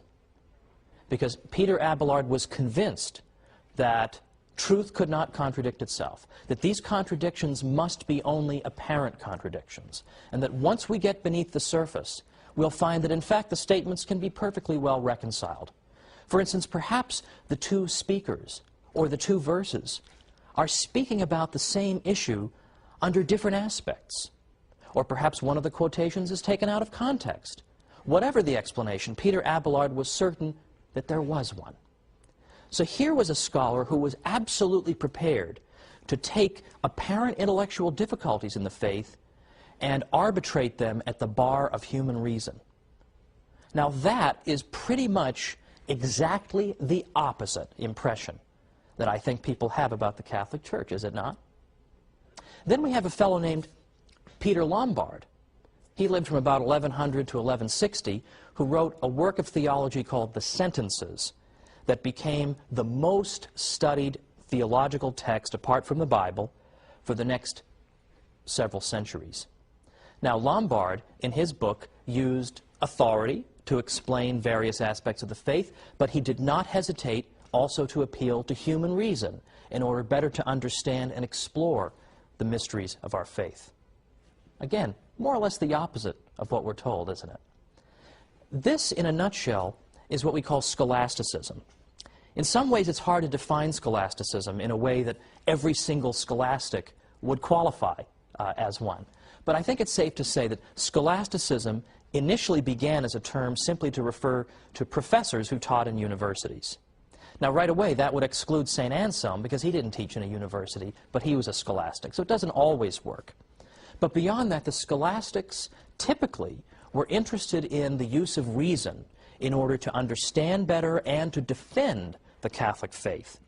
Because Peter Abelard was convinced that truth could not contradict itself, that these contradictions must be only apparent contradictions, and that once we get beneath the surface, we'll find that in fact the statements can be perfectly well reconciled. For instance, perhaps the two speakers, or the two verses, are speaking about the same issue under different aspects. Or perhaps one of the quotations is taken out of context. Whatever the explanation, Peter Abelard was certain that there was one. So here was a scholar who was absolutely prepared to take apparent intellectual difficulties in the faith and arbitrate them at the bar of human reason. Now that is pretty much exactly the opposite impression that I think people have about the Catholic Church, is it not? Then we have a fellow named Peter Lombard. He lived from about 1100 to 1160, who wrote a work of theology called the Sentences that became the most studied theological text, apart from the Bible, for the next several centuries. Now, Lombard, in his book, used authority to explain various aspects of the faith, but he did not hesitate also to appeal to human reason in order better to understand and explore the mysteries of our faith. Again, more or less the opposite of what we're told, isn't it? This, in a nutshell, is what we call scholasticism. In some ways, it's hard to define scholasticism in a way that every single scholastic would qualify as one. But I think it's safe to say that scholasticism initially began as a term simply to refer to professors who taught in universities. Now, right away, that would exclude St. Anselm, because he didn't teach in a university, but he was a scholastic, so it doesn't always work. But beyond that, the scholastics typically were interested in the use of reason in order to understand better and to defend the Catholic faith.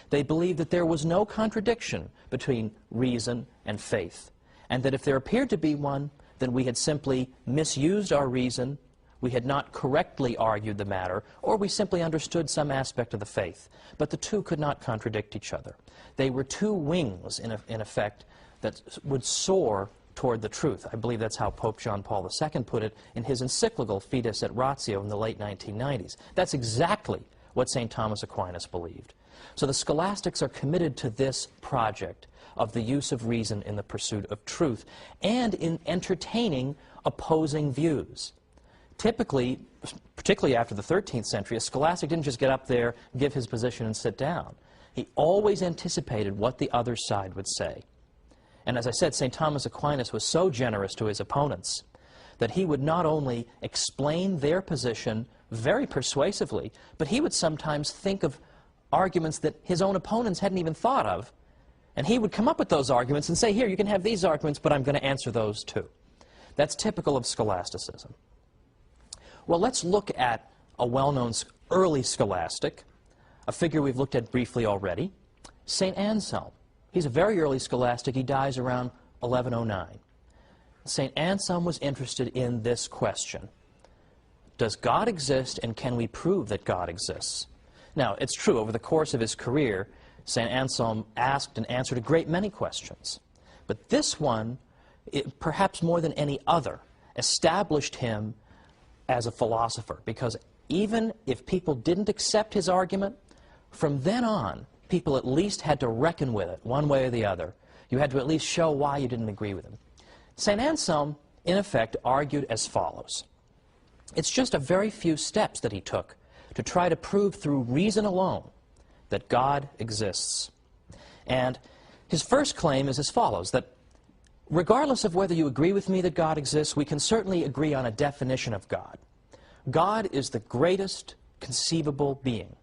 They believed that there was no contradiction between reason and faith, and that if there appeared to be one, then we had simply misused our reason, we had not correctly argued the matter, or we simply understood some aspect of the faith. But the two could not contradict each other. They were two wings, in effect, that would soar toward the truth. I believe that's how Pope John Paul II put it in his encyclical Fides et Ratio in the late 1990s. That's exactly what St. Thomas Aquinas believed. So the scholastics are committed to this project of the use of reason in the pursuit of truth and in entertaining opposing views. Typically, particularly after the 13th century, a scholastic didn't just get up there, give his position, and sit down. He always anticipated what the other side would say. And as I said, St. Thomas Aquinas was so generous to his opponents that he would not only explain their position very persuasively, but he would sometimes think of arguments that his own opponents hadn't even thought of, and he would come up with those arguments and say, here, you can have these arguments, but I'm going to answer those too. That's typical of scholasticism. Well, let's look at a well-known early scholastic, a figure we've looked at briefly already, St. Anselm. He's a very early scholastic. He dies around 1109. St. Anselm was interested in this question: does God exist, and can we prove that God exists? Now, it's true, over the course of his career, St. Anselm asked and answered a great many questions. But this one, perhaps more than any other, established him as a philosopher, because even if people didn't accept his argument, from then on, people at least had to reckon with it, one way or the other. You had to at least show why you didn't agree with him. St. Anselm, in effect, argued as follows. It's just a very few steps that he took to try to prove through reason alone that God exists. And his first claim is as follows, that regardless of whether you agree with me that God exists, we can certainly agree on a definition of God. God is the greatest conceivable being.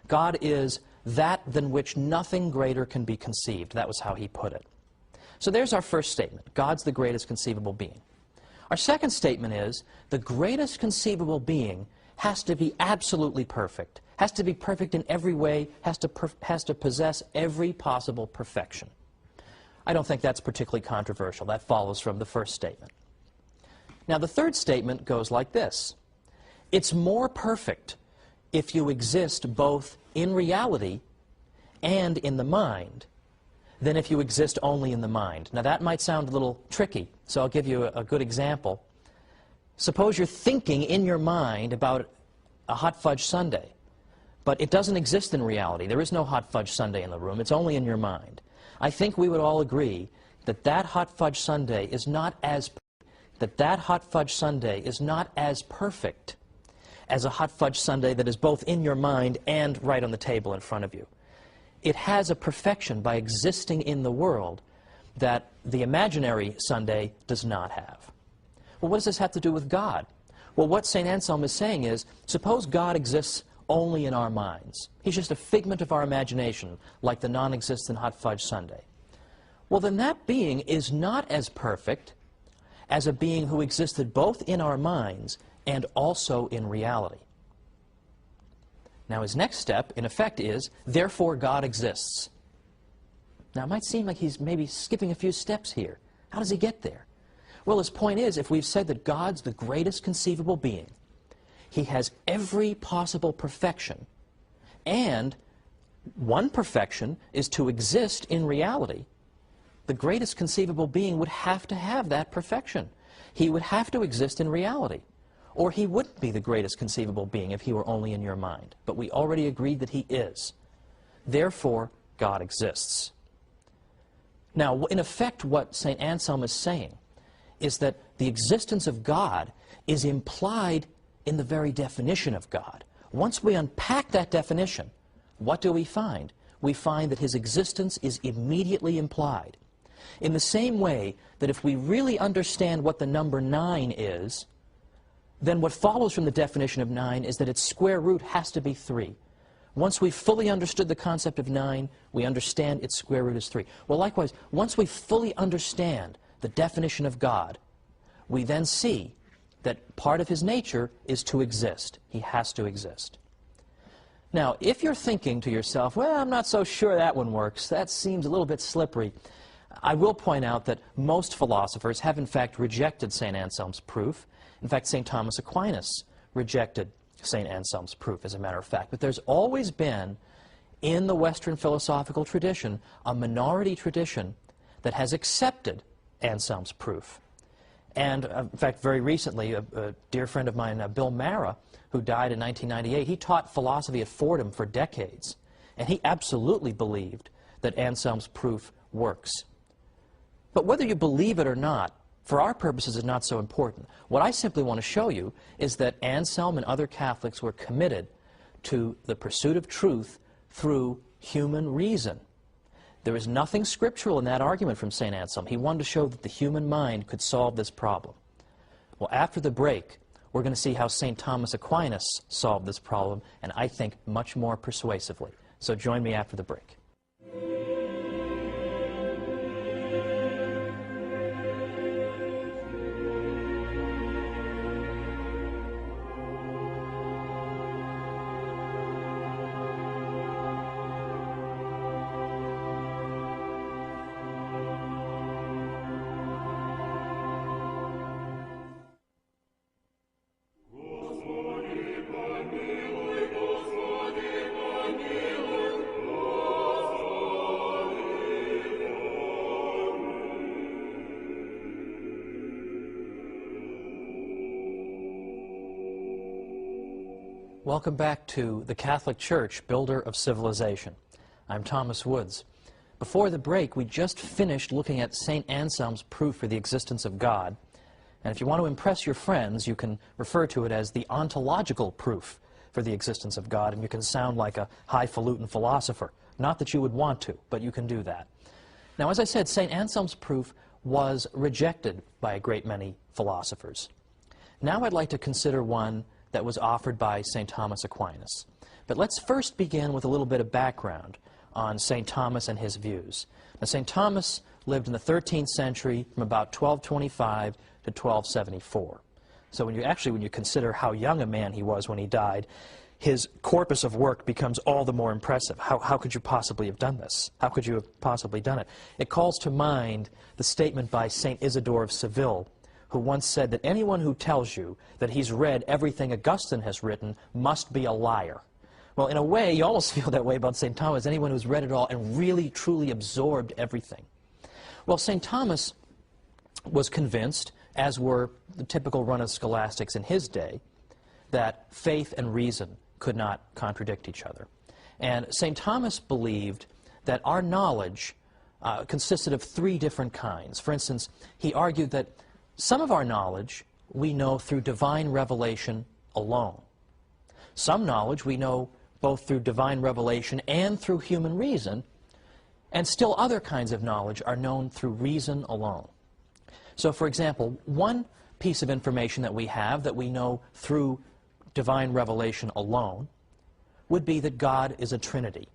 God is that than which nothing greater can be conceived. That was how he put it. So there's our first statement. God's the greatest conceivable being. Our second statement is the greatest conceivable being has to be absolutely perfect, has to be perfect in every way, has to possess every possible perfection. I don't think that's particularly controversial. That follows from the first statement. Now, the third statement goes like this. It's more perfect if you exist both in reality and in the mind than if you exist only in the mind. Now, that might sound a little tricky, so I'll give you a good example. Suppose you're thinking in your mind about a hot fudge sundae, but it doesn't exist in reality. There is no hot fudge sundae in the room. It's only in your mind. I think we would all agree that that hot fudge sundae is not as perfect as a hot fudge sundae that is both in your mind and right on the table in front of you. It has a perfection by existing in the world that the imaginary sundae does not have. Well, what does this have to do with God? Well, what St. Anselm is saying is, suppose God exists only in our minds. He's just a figment of our imagination, like the non-existent hot fudge sundae. Well, then that being is not as perfect as a being who existed both in our minds and also in reality. Now, his next step, in effect, is, therefore God exists. Now, it might seem like he's maybe skipping a few steps here. How does he get there? Well, his point is, if we've said that God's the greatest conceivable being, he has every possible perfection, and one perfection is to exist in reality, the greatest conceivable being would have to have that perfection. He would have to exist in reality. or he wouldn't be the greatest conceivable being if he were only in your mind. But we already agreed that he is. Therefore, God exists. Now, in effect, what St. Anselm is saying is that the existence of God is implied in the very definition of God. Once we unpack that definition, what do we find? We find that his existence is immediately implied. In the same way that if we really understand what the number 9 is, then what follows from the definition of 9 is that its square root has to be 3. Once we've fully understood the concept of 9, we understand its square root is 3. Well, likewise, once we fully understand the definition of God, we then see that part of his nature is to exist. He has to exist. Now, if you're thinking to yourself, well, I'm not so sure that one works, that seems a little bit slippery, I will point out that most philosophers have in fact rejected St. Anselm's proof. In fact, St. Thomas Aquinas rejected St. Anselm's proof, as a matter of fact. But there's always been, in the Western philosophical tradition, a minority tradition that has accepted Anselm's proof. And, in fact, very recently, a dear friend of mine, Bill Mara, who died in 1998, he taught philosophy at Fordham for decades. And he absolutely believed that Anselm's proof works. But whether you believe it or not, for our purposes, is not so important. What I simply want to show you is that Anselm and other Catholics were committed to the pursuit of truth through human reason. There is nothing scriptural in that argument from St. Anselm. He wanted to show that the human mind could solve this problem. Well, after the break, we're going to see how St. Thomas Aquinas solved this problem, and I think much more persuasively. So join me after the break. Welcome back to the Catholic Church, builder of civilization. I'm Thomas Woods. Before the break, we just finished looking at St. Anselm's proof for the existence of God. And if you want to impress your friends, you can refer to it as the ontological proof for the existence of God, and you can sound like a highfalutin philosopher. Not that you would want to, but you can do that. Now, as I said, St. Anselm's proof was rejected by a great many philosophers. Now I'd like to consider one that was offered by St. Thomas Aquinas. But let's first begin with a little bit of background on St. Thomas and his views. Now, St. Thomas lived in the 13th century from about 1225 to 1274. So when you consider how young a man he was when he died, his corpus of work becomes all the more impressive. How could you possibly have done this? How could you have possibly done it? It calls to mind the statement by St. Isidore of Seville, who once said that anyone who tells you that he's read everything Augustine has written must be a liar. Well, in a way, you almost feel that way about St. Thomas, anyone who's read it all and really, truly absorbed everything. Well, St. Thomas was convinced, as were the typical run of scholastics in his day, that faith and reason could not contradict each other. And St. Thomas believed that our knowledge consisted of 3 different kinds. For instance, he argued that some of our knowledge we know through divine revelation alone. Some knowledge we know both through divine revelation and through human reason, and still other kinds of knowledge are known through reason alone. So, for example, one piece of information that we know through divine revelation alone would be that God is a Trinity,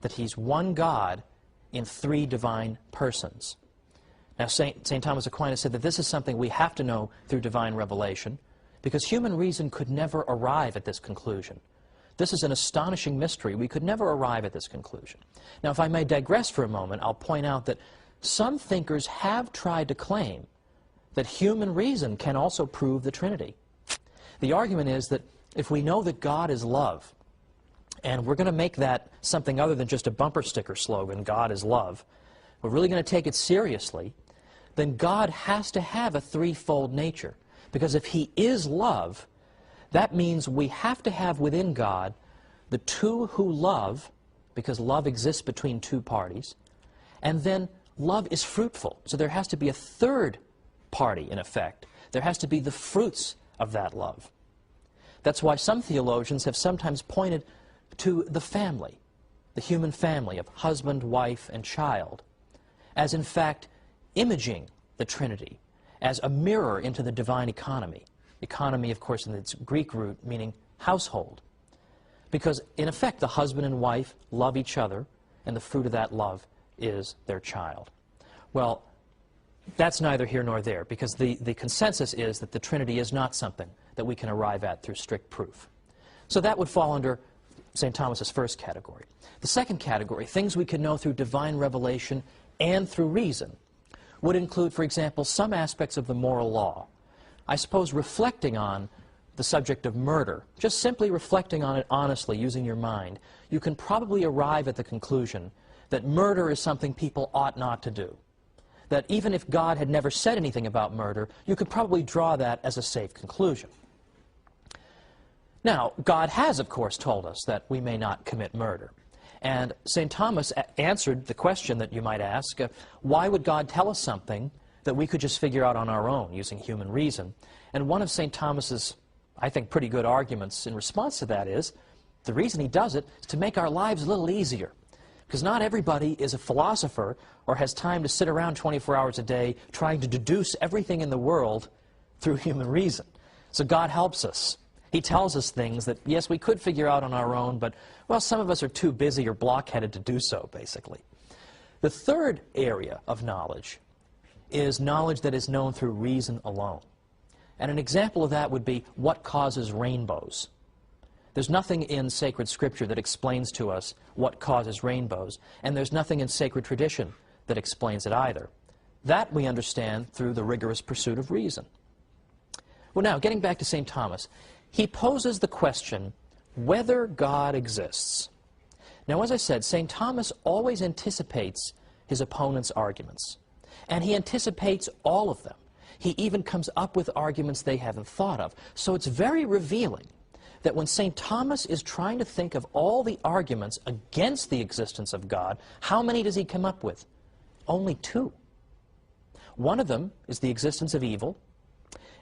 that he's one God in 3 divine persons. Now, St. Thomas Aquinas said that this is something we have to know through divine revelation because human reason could never arrive at this conclusion. This is an astonishing mystery. We could never arrive at this conclusion. Now, if I may digress for a moment, I'll point out that some thinkers have tried to claim that human reason can also prove the Trinity. The argument is that if we know that God is love, and we're going to make that something other than just a bumper sticker slogan, God is love, we're really going to take it seriously, then God has to have a 3-fold nature. Because if he is love, that means we have to have within God the two who love, because love exists between two parties, and then love is fruitful. So there has to be a third party, in effect. There has to be the fruits of that love. That's why some theologians have sometimes pointed to the family, the human family of husband, wife, and child, as in fact imaging the Trinity, as a mirror into the divine economy. Economy, of course, in its Greek root, meaning household. Because, in effect, the husband and wife love each other, and the fruit of that love is their child. Well, that's neither here nor there, because the consensus is that the Trinity is not something that we can arrive at through strict proof. So that would fall under St. Thomas's first category. The second category, things we can know through divine revelation and through reason, would include, for example, some aspects of the moral law. I suppose reflecting on the subject of murder, just simply reflecting on it honestly, using your mind, you can probably arrive at the conclusion that murder is something people ought not to do. That even if God had never said anything about murder, you could probably draw that as a safe conclusion. Now, God has, of course, told us that we may not commit murder. And St. Thomas answered the question that you might ask, why would God tell us something that we could just figure out on our own using human reason? And one of St. Thomas's, I think, pretty good arguments in response to that is, the reason he does it is to make our lives a little easier. Because not everybody is a philosopher or has time to sit around 24 hours a day trying to deduce everything in the world through human reason. So God helps us. He tells us things that, yes, we could figure out on our own, but, well, some of us are too busy or blockheaded to do so, basically. The third area of knowledge is knowledge that is known through reason alone. And an example of that would be what causes rainbows. There's nothing in sacred scripture that explains to us what causes rainbows, and there's nothing in sacred tradition that explains it either. That we understand through the rigorous pursuit of reason. Well, now, getting back to St. Thomas, he poses the question whether God exists. Now, as I said, St. Thomas always anticipates his opponent's arguments, and he anticipates all of them. He even comes up with arguments they haven't thought of. So it's very revealing that when St. Thomas is trying to think of all the arguments against the existence of God, how many does he come up with? Only two. One of them is the existence of evil,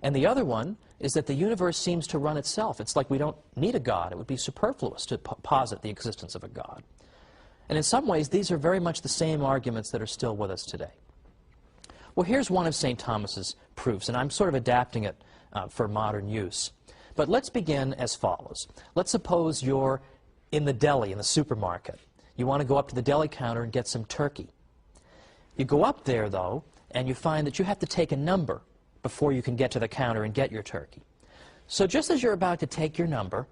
and the other one is that the universe seems to run itself. It's like we don't need a God. It would be superfluous to posit the existence of a God. And in some ways, these are very much the same arguments that are still with us today. Well, here's one of St. Thomas's proofs, and I'm sort of adapting it for modern use. But let's begin as follows. Let's suppose you're in the deli, in the supermarket. You want to go up to the deli counter and get some turkey. You go up there, though, and you find that you have to take a number before you can get to the counter and get your turkey. So just as you're about to take your number,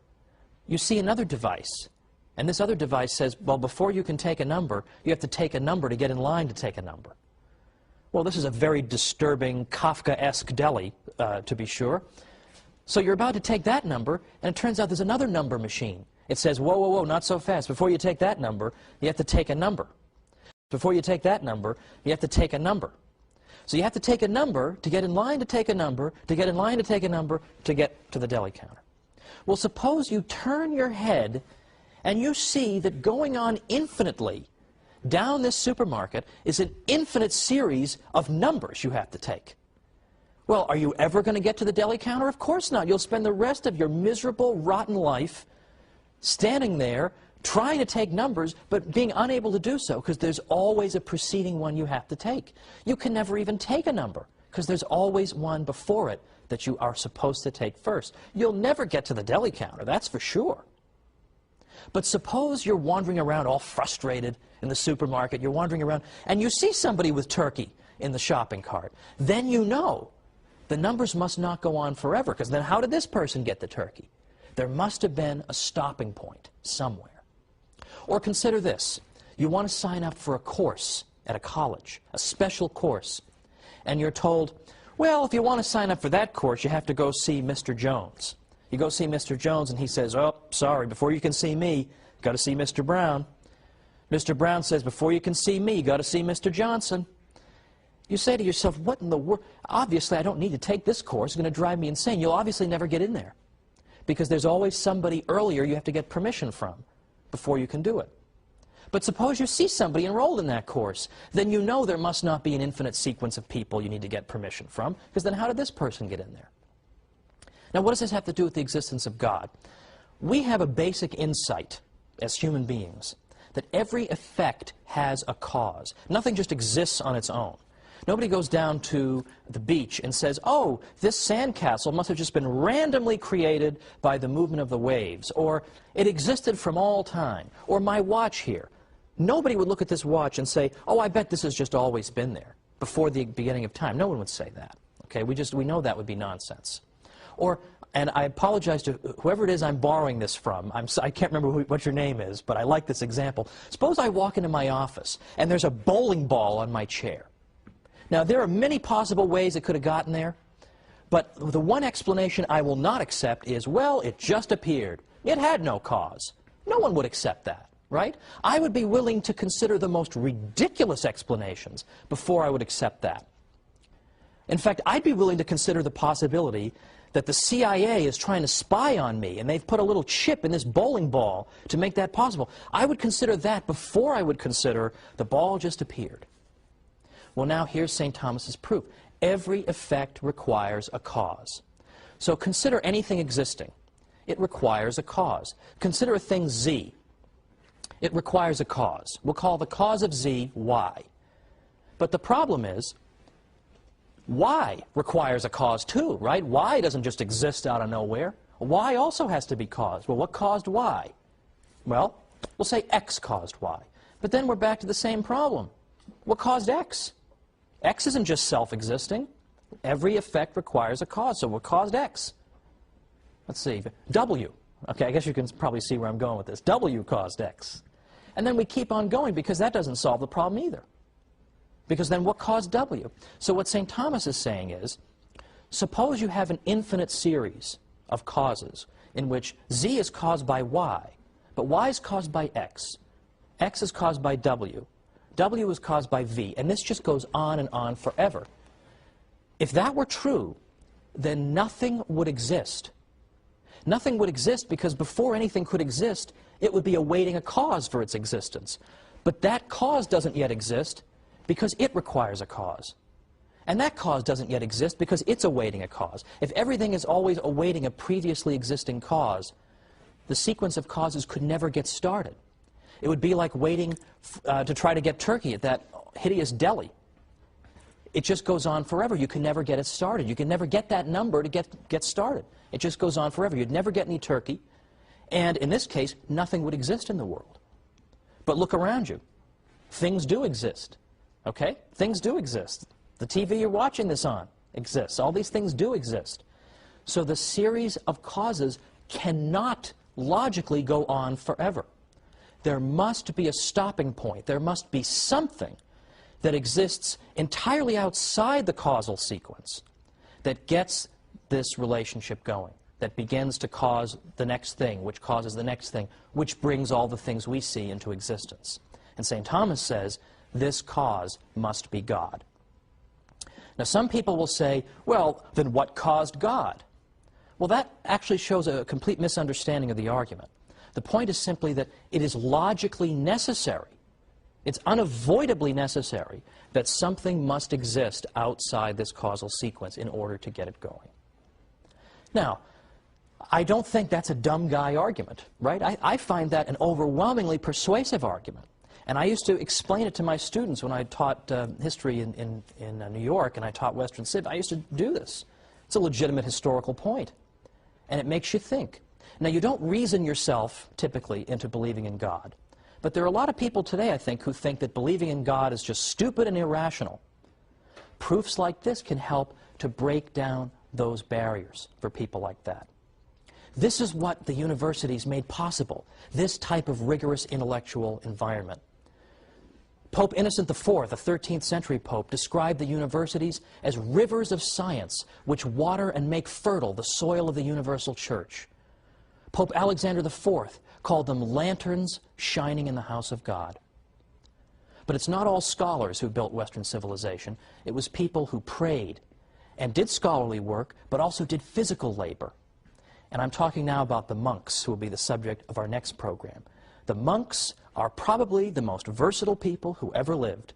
you see another device. And this other device says, well, before you can take a number, you have to take a number to get in line to take a number. Well, this is a very disturbing, Kafka-esque deli, to be sure. So you're about to take that number, and it turns out there's another number machine. It says, whoa, whoa, whoa, not so fast. Before you take that number, you have to take a number. Before you take that number, you have to take a number. So you have to take a number to get in line to take a number, to get in line to take a number, to get to the deli counter. Well, suppose you turn your head and you see that going on infinitely down this supermarket is an infinite series of numbers you have to take. Well, are you ever going to get to the deli counter? Of course not. You'll spend the rest of your miserable, rotten life standing there trying to take numbers, but being unable to do so because there's always a preceding one you have to take. You can never even take a number because there's always one before it that you are supposed to take first. You'll never get to the deli counter, that's for sure. But suppose you're wandering around all frustrated in the supermarket, you're wandering around, and you see somebody with turkey in the shopping cart. Then you know the numbers must not go on forever, because then how did this person get the turkey? There must have been a stopping point somewhere. Or consider this. You want to sign up for a course at a college, a special course, and you're told, well, if you want to sign up for that course, you have to go see Mr. Jones. You go see Mr. Jones, and he says, oh, sorry, before you can see me, you've got to see Mr. Brown. Mr. Brown says, before you can see me, you've got to see Mr. Johnson. You say to yourself, what in the world? Obviously, I don't need to take this course. It's going to drive me insane. You'll obviously never get in there because there's always somebody earlier you have to get permission from before you can do it. But suppose you see somebody enrolled in that course. Then you know there must not be an infinite sequence of people you need to get permission from, because then how did this person get in there? Now, what does this have to do with the existence of God? We have a basic insight as human beings that every effect has a cause. Nothing just exists on its own. Nobody goes down to the beach and says, oh, this sandcastle must have just been randomly created by the movement of the waves, or it existed from all time, or my watch here. Nobody would look at this watch and say, oh, I bet this has just always been there before the beginning of time. No one would say that. Okay, we know that would be nonsense. Or, and I apologize to whoever it is I'm borrowing this from. I can't remember what your name is, but I like this example. Suppose I walk into my office and there's a bowling ball on my chair. Now, there are many possible ways it could have gotten there, but the one explanation I will not accept is, well, it just appeared. It had no cause. No one would accept that, right? I would be willing to consider the most ridiculous explanations before I would accept that. In fact, I'd be willing to consider the possibility that the CIA is trying to spy on me, and they've put a little chip in this bowling ball to make that possible. I would consider that before I would consider the ball just appeared. Well, now here's St. Thomas's proof. Every effect requires a cause. So consider anything existing. It requires a cause. Consider a thing Z. It requires a cause. We'll call the cause of Z Y. But the problem is, Y requires a cause too, right? Y doesn't just exist out of nowhere. Y also has to be caused. Well, what caused Y? Well, we'll say X caused Y. But then we're back to the same problem. What caused X? X isn't just self-existing. Every effect requires a cause. So what caused X? Let's see. W. Okay, I guess you can probably see where I'm going with this. W caused X. And then we keep on going because that doesn't solve the problem either. Because then what caused W? So what St. Thomas is saying is, suppose you have an infinite series of causes in which Z is caused by Y, but Y is caused by X. X is caused by W. W is caused by V. And this just goes on and on forever. If that were true, then nothing would exist. Nothing would exist because before anything could exist, it would be awaiting a cause for its existence. But that cause doesn't yet exist because it requires a cause. And that cause doesn't yet exist because it's awaiting a cause. If everything is always awaiting a previously existing cause, the sequence of causes could never get started. It would be like waiting to try to get turkey at that hideous deli. It just goes on forever. You can never get it started. You can never get that number to get started. It just goes on forever. You'd never get any turkey. And in this case, nothing would exist in the world. But look around you. Things do exist. Okay? Things do exist. The TV you're watching this on exists. All these things do exist. So the series of causes cannot logically go on forever. There must be a stopping point. There must be something that exists entirely outside the causal sequence that gets this relationship going, that begins to cause the next thing, which causes the next thing, which brings all the things we see into existence. And St. Thomas says, this cause must be God. Now, some people will say, well, then what caused God? Well, that actually shows a complete misunderstanding of the argument. The point is simply that it is logically necessary, it's unavoidably necessary, that something must exist outside this causal sequence in order to get it going. Now, I don't think that's a dumb guy argument, right? I find that an overwhelmingly persuasive argument. And I used to explain it to my students when I taught history in New York and I taught Western Civ. I used to do this. It's a legitimate historical point. And it makes you think. Now, you don't reason yourself, typically, into believing in God. But there are a lot of people today, I think, who think that believing in God is just stupid and irrational. Proofs like this can help to break down those barriers for people like that. This is what the universities made possible, this type of rigorous intellectual environment. Pope Innocent IV, a 13th century pope, described the universities as rivers of science which water and make fertile the soil of the universal church. Pope Alexander IV called them lanterns shining in the house of God. But it's not all scholars who built Western civilization. It was people who prayed and did scholarly work, but also did physical labor. And I'm talking now about the monks, who will be the subject of our next program. The monks are probably the most versatile people who ever lived.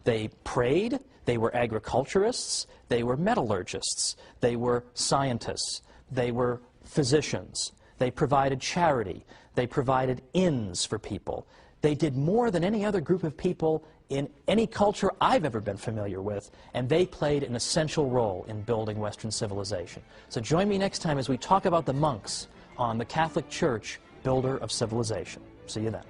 They prayed, they were agriculturists, they were metallurgists, they were scientists, they were physicians, they provided charity, they provided inns for people. They did more than any other group of people in any culture I've ever been familiar with, and they played an essential role in building Western civilization. So join me next time as we talk about the monks on the Catholic Church, builder of civilization. See you then.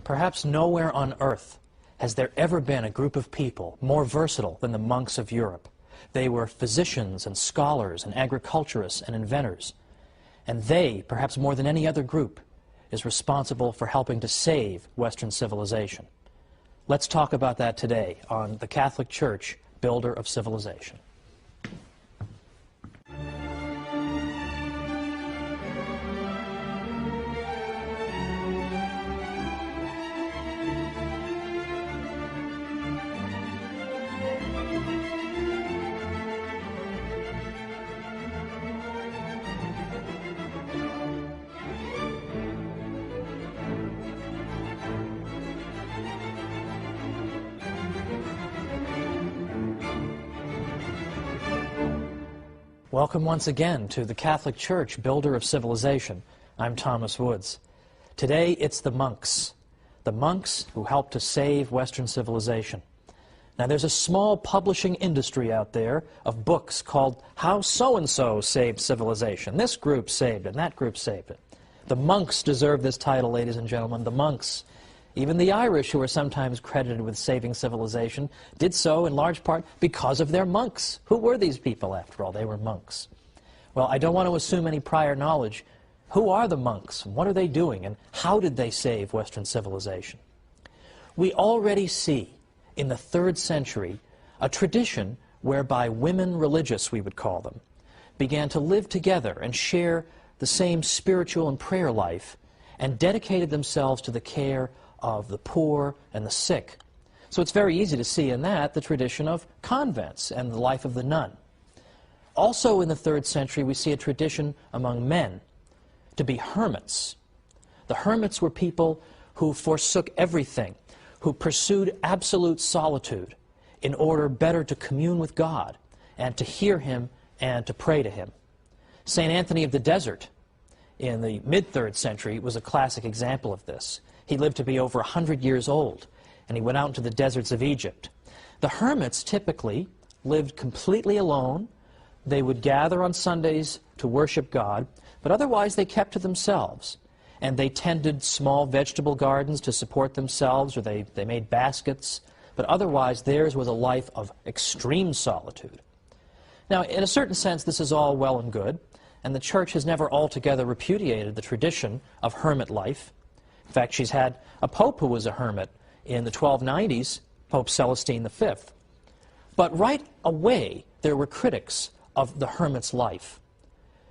Perhaps nowhere on earth has there ever been a group of people more versatile than the monks of Europe. They were physicians and scholars and agriculturists and inventors. And they, perhaps more than any other group, is responsible for helping to save Western civilization. Let's talk about that today on the Catholic Church, builder of civilization. Welcome once again to the Catholic Church, builder of civilization. I'm Thomas Woods. Today it's the monks who helped to save Western civilization. Now there's a small publishing industry out there of books called How So-and-so Saved Civilization. This group saved it, and that group saved it. The monks deserve this title, ladies and gentlemen, the monks. Even the Irish, who are sometimes credited with saving civilization, did so in large part because of their monks. Who were these people, after all? They were monks. Well, I don't want to assume any prior knowledge. Who are the monks? What are they doing? And how did they save Western civilization? We already see in the 3rd century a tradition whereby women religious, we would call them, began to live together and share the same spiritual and prayer life and dedicated themselves to the care of the poor and the sick. So it's very easy to see in that the tradition of convents and the life of the nun. Also in the 3rd century we see a tradition among men to be hermits. The hermits were people who forsook everything, who pursued absolute solitude in order better to commune with God and to hear Him and to pray to Him. St. Anthony of the Desert in the mid-3rd century was a classic example of this. He lived to be over 100 years old, and he went out into the deserts of Egypt. The hermits typically lived completely alone. They would gather on Sundays to worship God, but otherwise they kept to themselves. And they tended small vegetable gardens to support themselves, or they made baskets, but otherwise theirs was a life of extreme solitude. Now, in a certain sense, this is all well and good, and the Church has never altogether repudiated the tradition of hermit life. In fact, she's had a pope who was a hermit in the 1290s, Pope Celestine V. But right away, there were critics of the hermit's life,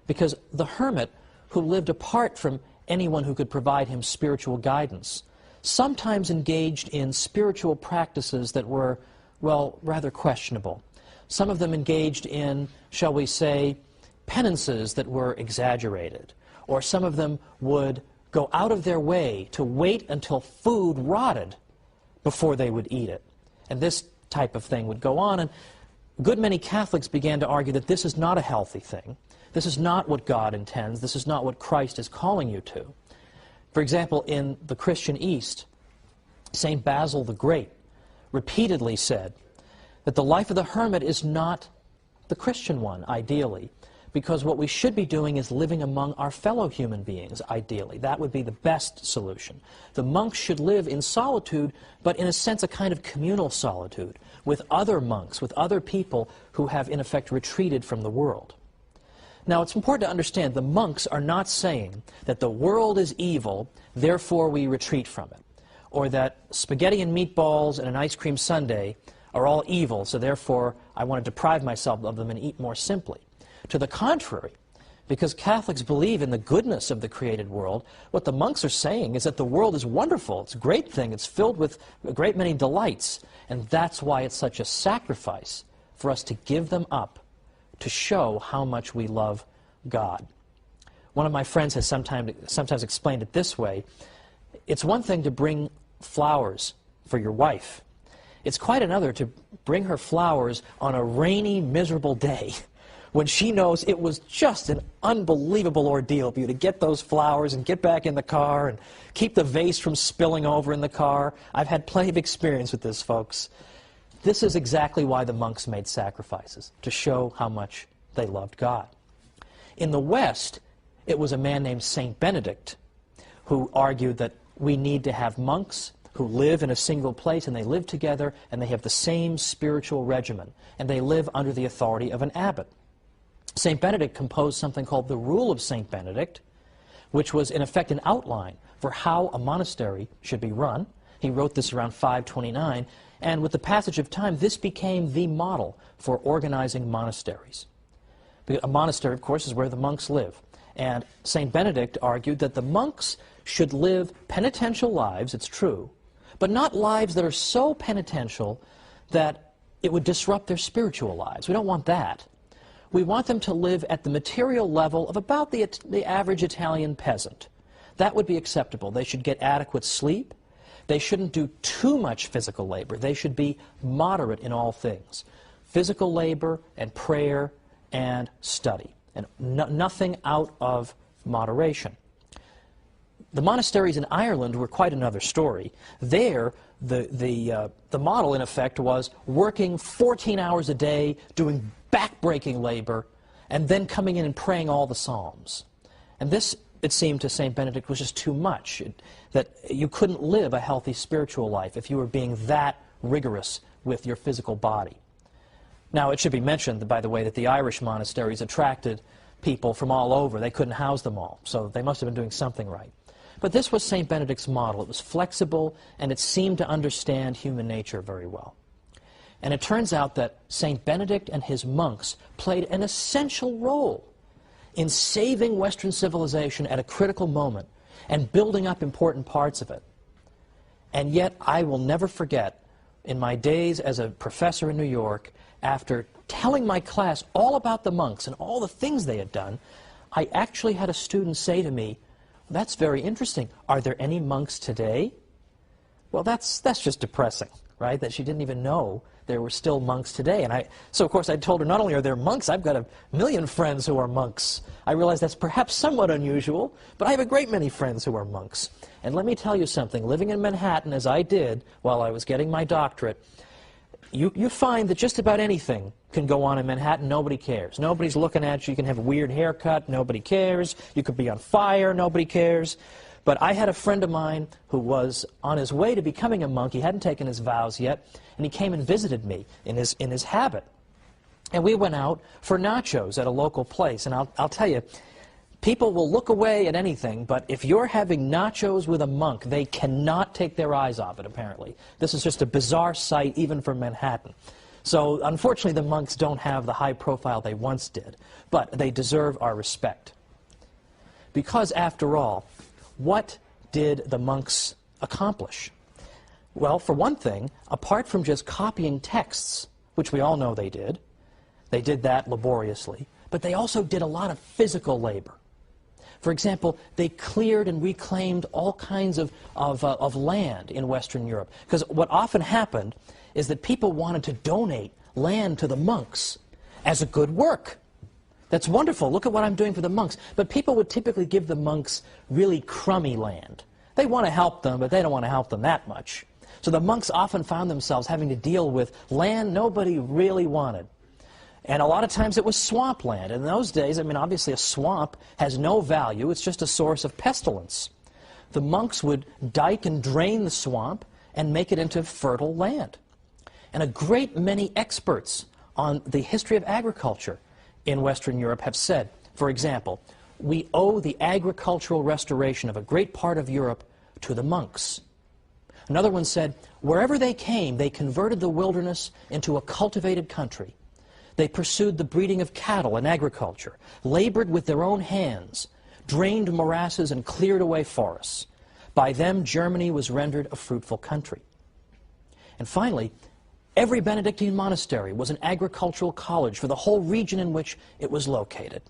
because the hermit, who lived apart from anyone who could provide him spiritual guidance, sometimes engaged in spiritual practices that were, well, rather questionable. Some of them engaged in, shall we say, penances that were exaggerated, or some of them would go out of their way to wait until food rotted before they would eat it. And this type of thing would go on, and a good many Catholics began to argue that this is not a healthy thing. This is not what God intends. This is not what Christ is calling you to. For example, in the Christian East, St. Basil the Great repeatedly said that the life of the hermit is not the Christian one, ideally, because what we should be doing is living among our fellow human beings, ideally. That would be the best solution. The monks should live in solitude, but in a sense a kind of communal solitude, with other monks, with other people who have in effect retreated from the world. Now it's important to understand the monks are not saying that the world is evil, therefore we retreat from it, or that spaghetti and meatballs and an ice cream sundae are all evil, so therefore I want to deprive myself of them and eat more simply. To the contrary, because Catholics believe in the goodness of the created world, what the monks are saying is that the world is wonderful, it's a great thing, it's filled with a great many delights, and that's why it's such a sacrifice for us to give them up to show how much we love God. One of my friends has sometimes explained it this way: it's one thing to bring flowers for your wife. It's quite another to bring her flowers on a rainy, miserable day when she knows it was just an unbelievable ordeal for you to get those flowers and get back in the car and keep the vase from spilling over in the car. I've had plenty of experience with this, folks. This is exactly why the monks made sacrifices, to show how much they loved God. In the West, it was a man named Saint Benedict who argued that we need to have monks who live in a single place, and they live together, and they have the same spiritual regimen, and they live under the authority of an abbot. St. Benedict composed something called the Rule of St. Benedict, which was in effect an outline for how a monastery should be run. He wrote this around 529, and with the passage of time, this became the model for organizing monasteries. A monastery, of course, is where the monks live. And St. Benedict argued that the monks should live penitential lives, it's true, but not lives that are so penitential that it would disrupt their spiritual lives. We don't want that. We want them to live at the material level of about the average Italian peasant. That would be acceptable. They should get adequate sleep. They shouldn't do too much physical labor. They should be moderate in all things. Physical labor and prayer and study, and nothing out of moderation. The monasteries in Ireland were quite another story. There, the model, in effect, was working 14 hours a day, doing back-breaking labor, and then coming in and praying all the Psalms. And this, it seemed to St. Benedict, was just too much, that you couldn't live a healthy spiritual life if you were being that rigorous with your physical body. Now, it should be mentioned, by the way, that the Irish monasteries attracted people from all over. They couldn't house them all, so they must have been doing something right. But this was St. Benedict's model. It was flexible, and it seemed to understand human nature very well. And it turns out that St. Benedict and his monks played an essential role in saving Western civilization at a critical moment and building up important parts of it. And yet, I will never forget, in my days as a professor in New York, after telling my class all about the monks and all the things they had done, I actually had a student say to me, "That's very interesting. Are there any monks today?" Well, that's just depressing, right? That she didn't even know there were still monks today. And so of course I told her, not only are there monks, I've got a million friends who are monks. I realize that's perhaps somewhat unusual, but I have a great many friends who are monks. And let me tell you something, living in Manhattan as I did while I was getting my doctorate, you find that just about anything can go on in Manhattan, nobody cares. Nobody's looking at you. You can have a weird haircut, nobody cares. You could be on fire, nobody cares. But I had a friend of mine who was on his way to becoming a monk. He hadn't taken his vows yet, and he came and visited me in his habit. And we went out for nachos at a local place. And I'll tell you, people will look away at anything, but if you're having nachos with a monk, they cannot take their eyes off it, apparently. This is just a bizarre sight, even for Manhattan. So, unfortunately, the monks don't have the high profile they once did, but they deserve our respect. Because, after all, what did the monks accomplish? Well, for one thing, apart from just copying texts, which we all know they did that laboriously, but they also did a lot of physical labor. For example, they cleared and reclaimed all kinds of land in Western Europe. Because what often happened is that people wanted to donate land to the monks as a good work. That's wonderful. Look at what I'm doing for the monks. But people would typically give the monks really crummy land. They want to help them, but they don't want to help them that much. So the monks often found themselves having to deal with land nobody really wanted. And a lot of times it was swampland. In those days, I mean, obviously a swamp has no value. It's just a source of pestilence. The monks would dike and drain the swamp and make it into fertile land. And a great many experts on the history of agriculture in Western Europe have said, for example, we owe the agricultural restoration of a great part of Europe to the monks. Another one said, Wherever they came, they converted the wilderness into a cultivated country. They pursued the breeding of cattle and agriculture, labored with their own hands, drained morasses and cleared away forests. By them, Germany was rendered a fruitful country. And finally, every Benedictine monastery was an agricultural college for the whole region in which it was located.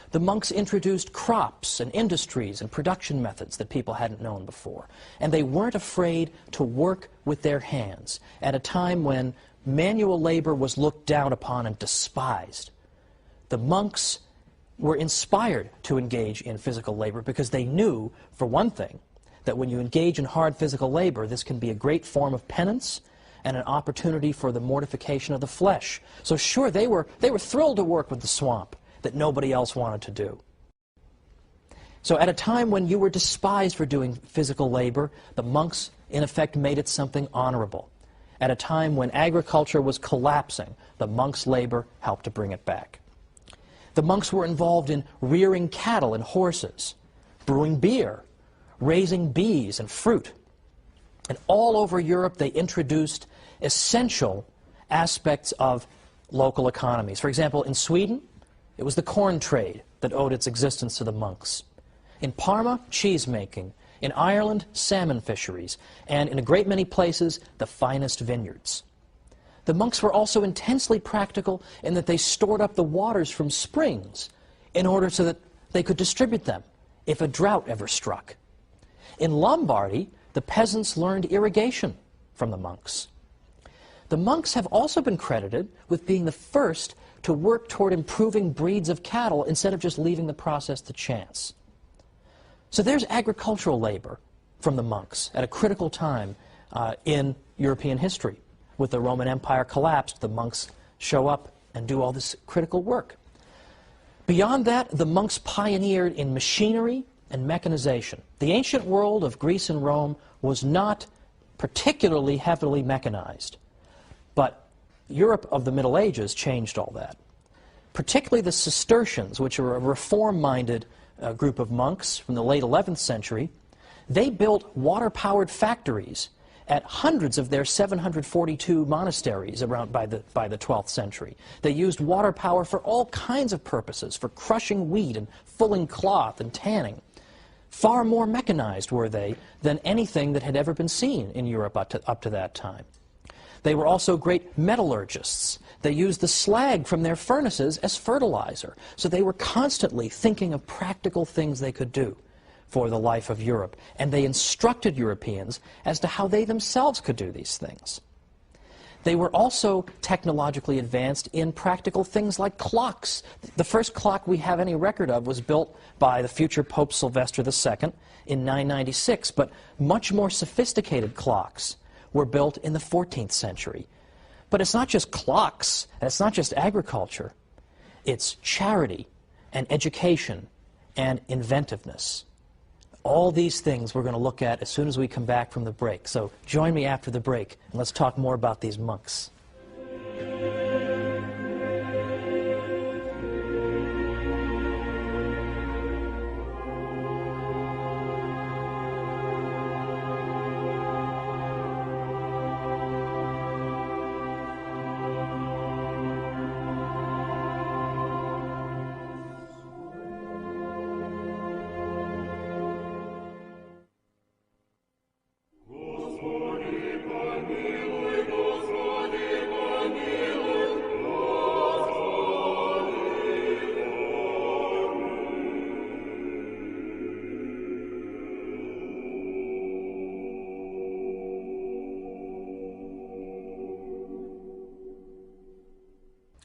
The monks introduced crops and industries and production methods that people hadn't known before. And they weren't afraid to work with their hands at a time when manual labor was looked down upon and despised. The monks were inspired to engage in physical labor because they knew, for one thing, that when you engage in hard physical labor, this can be a great form of penance and an opportunity for the mortification of the flesh. So sure, they were thrilled to work with the swamp that nobody else wanted to do. So at a time when you were despised for doing physical labor, the monks, in effect, made it something honorable. At a time when agriculture was collapsing, the monks' labor helped to bring it back. The monks were involved in rearing cattle and horses, brewing beer, raising bees and fruit. And all over Europe, they introduced essential aspects of local economies. For example, in Sweden, it was the corn trade that owed its existence to the monks. In Parma, cheese making. In Ireland, salmon fisheries. And in a great many places, the finest vineyards. The monks were also intensely practical in that they stored up the waters from springs in order so that they could distribute them if a drought ever struck. In Lombardy, the peasants learned irrigation from the monks. The monks have also been credited with being the first to work toward improving breeds of cattle instead of just leaving the process to chance. So there's agricultural labor from the monks at a critical time in European history. With the Roman Empire collapsed, the monks show up and do all this critical work. Beyond that, the monks pioneered in machinery and mechanization. The ancient world of Greece and Rome was not particularly heavily mechanized, but Europe of the Middle Ages changed all that. Particularly the Cistercians, which are a reform-minded group of monks from the late 11th century, they built water-powered factories at hundreds of their 742 monasteries around by the 12th century. They used water power for all kinds of purposes, for crushing wheat and fulling cloth and tanning. Far more mechanized were they than anything that had ever been seen in Europe up to that time. They were also great metallurgists. They used the slag from their furnaces as fertilizer. So they were constantly thinking of practical things they could do for the life of Europe. And they instructed Europeans as to how they themselves could do these things. They were also technologically advanced in practical things like clocks. The first clock we have any record of was built by the future Pope Sylvester II in 996, but much more sophisticated clocks were built in the 14th century. But it's not just clocks, and it's not just agriculture. It's charity and education and inventiveness. All these things we're going to look at as soon as we come back from the break. So join me after the break, and let's talk more about these monks.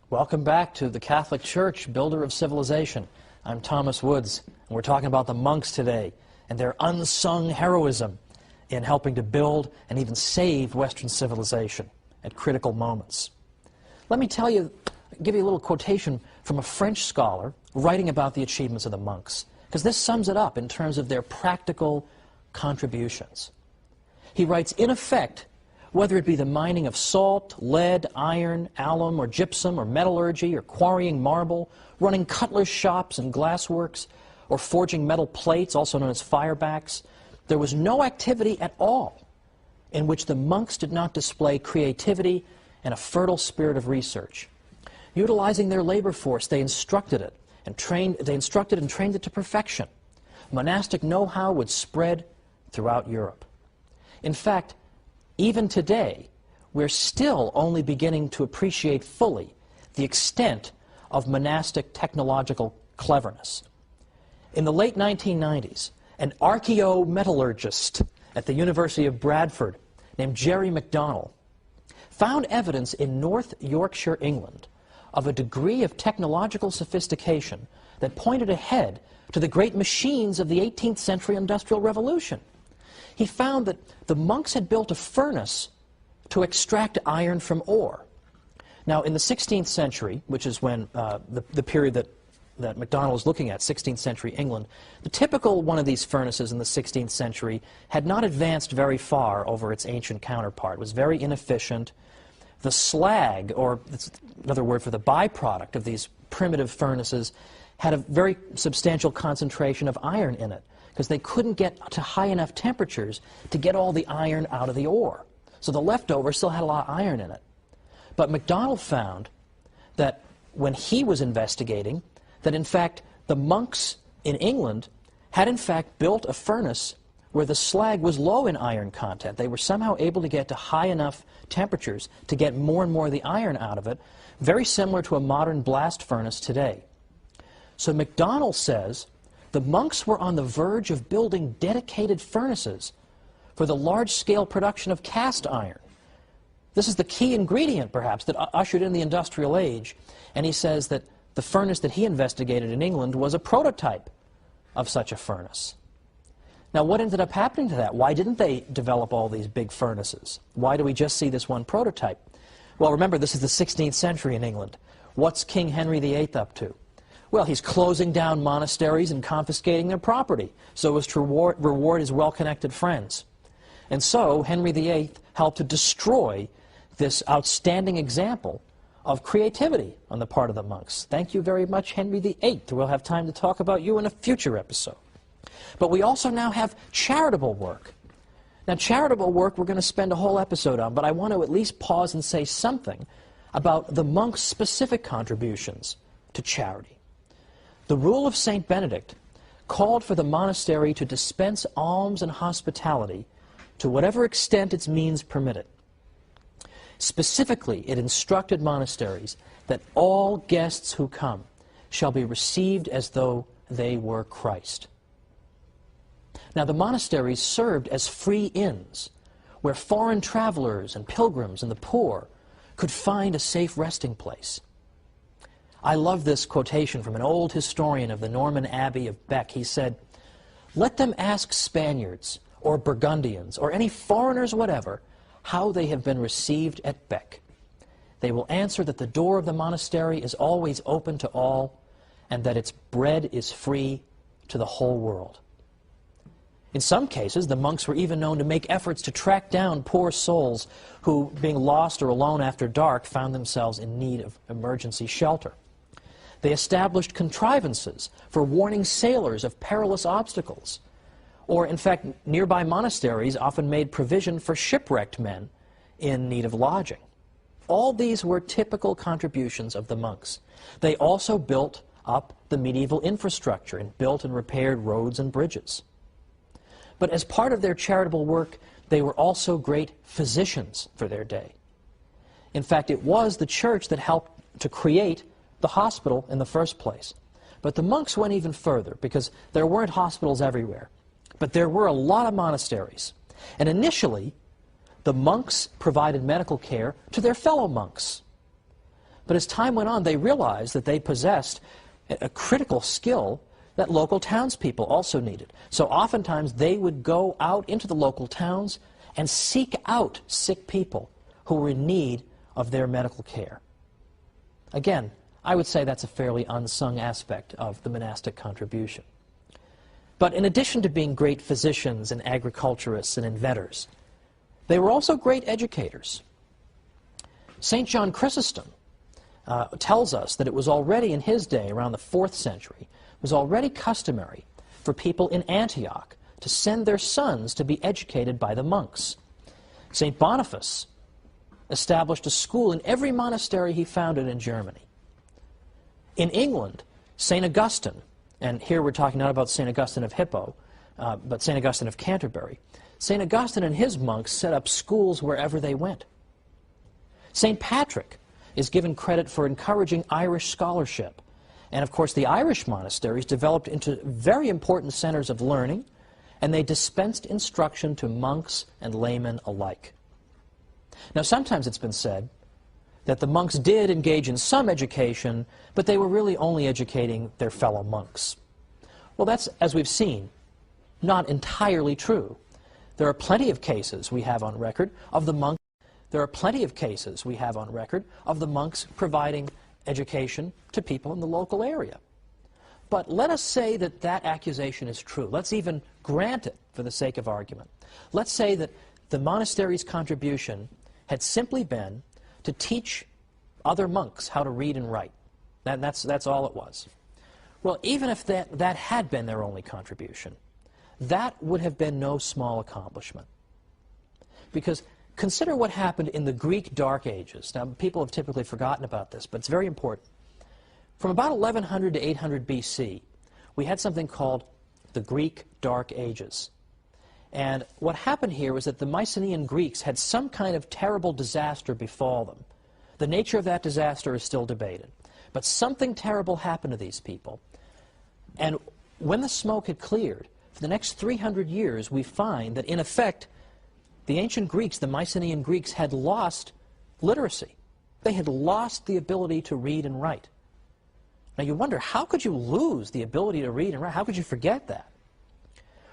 Welcome back to the Catholic Church, builder of civilization. I'm Thomas Woods, and we're talking about the monks today and their unsung heroism in helping to build and even save Western civilization at critical moments. Let me give you a little quotation from a French scholar writing about the achievements of the monks, because this sums it up in terms of their practical contributions. He writes, in effect, whether it be the mining of salt, lead, iron, alum, or gypsum, or metallurgy, or quarrying marble, running cutler's shops and glassworks, or forging metal plates, also known as firebacks, there was no activity at all in which the monks did not display creativity and a fertile spirit of research. Utilizing their labor force, they instructed it and trained it to perfection. Monastic know-how would spread throughout Europe. In fact, even today, we're still only beginning to appreciate fully the extent of monastic technological cleverness. In the late 1990s, an archaeometallurgist at the University of Bradford named Jerry McDonnell found evidence in North Yorkshire, England, of a degree of technological sophistication that pointed ahead to the great machines of the 18th century Industrial Revolution. He found that the monks had built a furnace to extract iron from ore. Now, in the 16th century, which is when the period that MacDonald is looking at, 16th century England, the typical one of these furnaces in the 16th century had not advanced very far over its ancient counterpart. It was very inefficient. The slag, or another word for the byproduct of these primitive furnaces, had a very substantial concentration of iron in it, because they couldn't get to high enough temperatures to get all the iron out of the ore. So the leftover still had a lot of iron in it. But MacDonald found that when he was investigating, that in fact the monks in England had in fact built a furnace where the slag was low in iron content. They were somehow able to get to high enough temperatures to get more and more of the iron out of it, very similar to a modern blast furnace today. So MacDonald says the monks were on the verge of building dedicated furnaces for the large-scale production of cast iron. This is the key ingredient, perhaps, that ushered in the industrial age. And he says that the furnace that he investigated in England was a prototype of such a furnace. Now, what ended up happening to that? Why didn't they develop all these big furnaces? Why do we just see this one prototype? Well, remember, this is the 16th century in England. What's King Henry VIII up to? Well, he's closing down monasteries and confiscating their property so as to reward his well-connected friends. And so Henry VIII helped to destroy this outstanding example of creativity on the part of the monks. Thank you very much, Henry VIII. We'll have time to talk about you in a future episode. But we also now have charitable work. Now, charitable work we're going to spend a whole episode on, but I want to at least pause and say something about the monks' specific contributions to charity. The rule of St. Benedict called for the monastery to dispense alms and hospitality to whatever extent its means permitted. Specifically, it instructed monasteries that all guests who come shall be received as though they were Christ. Now, the monasteries served as free inns where foreign travelers and pilgrims and the poor could find a safe resting place. I love this quotation from an old historian of the Norman Abbey of Bec. He said, "Let them ask Spaniards or Burgundians or any foreigners whatever how they have been received at Bec. They will answer that the door of the monastery is always open to all and that its bread is free to the whole world." In some cases, the monks were even known to make efforts to track down poor souls who, being lost or alone after dark, found themselves in need of emergency shelter. They established contrivances for warning sailors of perilous obstacles. Or, in fact, nearby monasteries often made provision for shipwrecked men in need of lodging. All these were typical contributions of the monks. They also built up the medieval infrastructure and built and repaired roads and bridges. But as part of their charitable work, they were also great physicians for their day. In fact, it was the church that helped to create the hospital in the first place. But the monks went even further, because there weren't hospitals everywhere. But there were a lot of monasteries. And initially, the monks provided medical care to their fellow monks. But as time went on, they realized that they possessed a critical skill that local townspeople also needed. So oftentimes they would go out into the local towns and seek out sick people who were in need of their medical care. Again, I would say that's a fairly unsung aspect of the monastic contribution. But in addition to being great physicians and agriculturists and inventors, they were also great educators. St. John Chrysostom tells us that it was already in his day, around the 4th century, it was already customary for people in Antioch to send their sons to be educated by the monks. St. Boniface established a school in every monastery he founded in Germany. In England, St. Augustine, and here we're talking not about St. Augustine of Hippo, but St. Augustine of Canterbury. St. Augustine and his monks set up schools wherever they went. St. Patrick is given credit for encouraging Irish scholarship. And of course, the Irish monasteries developed into very important centers of learning, and they dispensed instruction to monks and laymen alike. Now, sometimes it's been said that the monks did engage in some education, but they were really only educating their fellow monks. Well, that's, as we've seen, not entirely true. There are plenty of cases we have on record of the monks. There are plenty of cases we have on record of the monks providing education to people in the local area. But let us say that that accusation is true. Let's even grant it for the sake of argument. Let's say that the monastery's contribution had simply been to teach other monks how to read and write. That's all it was. Well, even if that had been their only contribution, that would have been no small accomplishment. Because consider what happened in the Greek Dark Ages. Now, people have typically forgotten about this, but it's very important. From about 1100 to 800 BC, we had something called the Greek Dark Ages. And what happened here was that the Mycenaean Greeks had some kind of terrible disaster befall them. The nature of that disaster is still debated. But something terrible happened to these people. And when the smoke had cleared, for the next 300 years, we find that, in effect, the ancient Greeks, the Mycenaean Greeks, had lost literacy. They had lost the ability to read and write. Now, you wonder, how could you lose the ability to read and write? How could you forget that?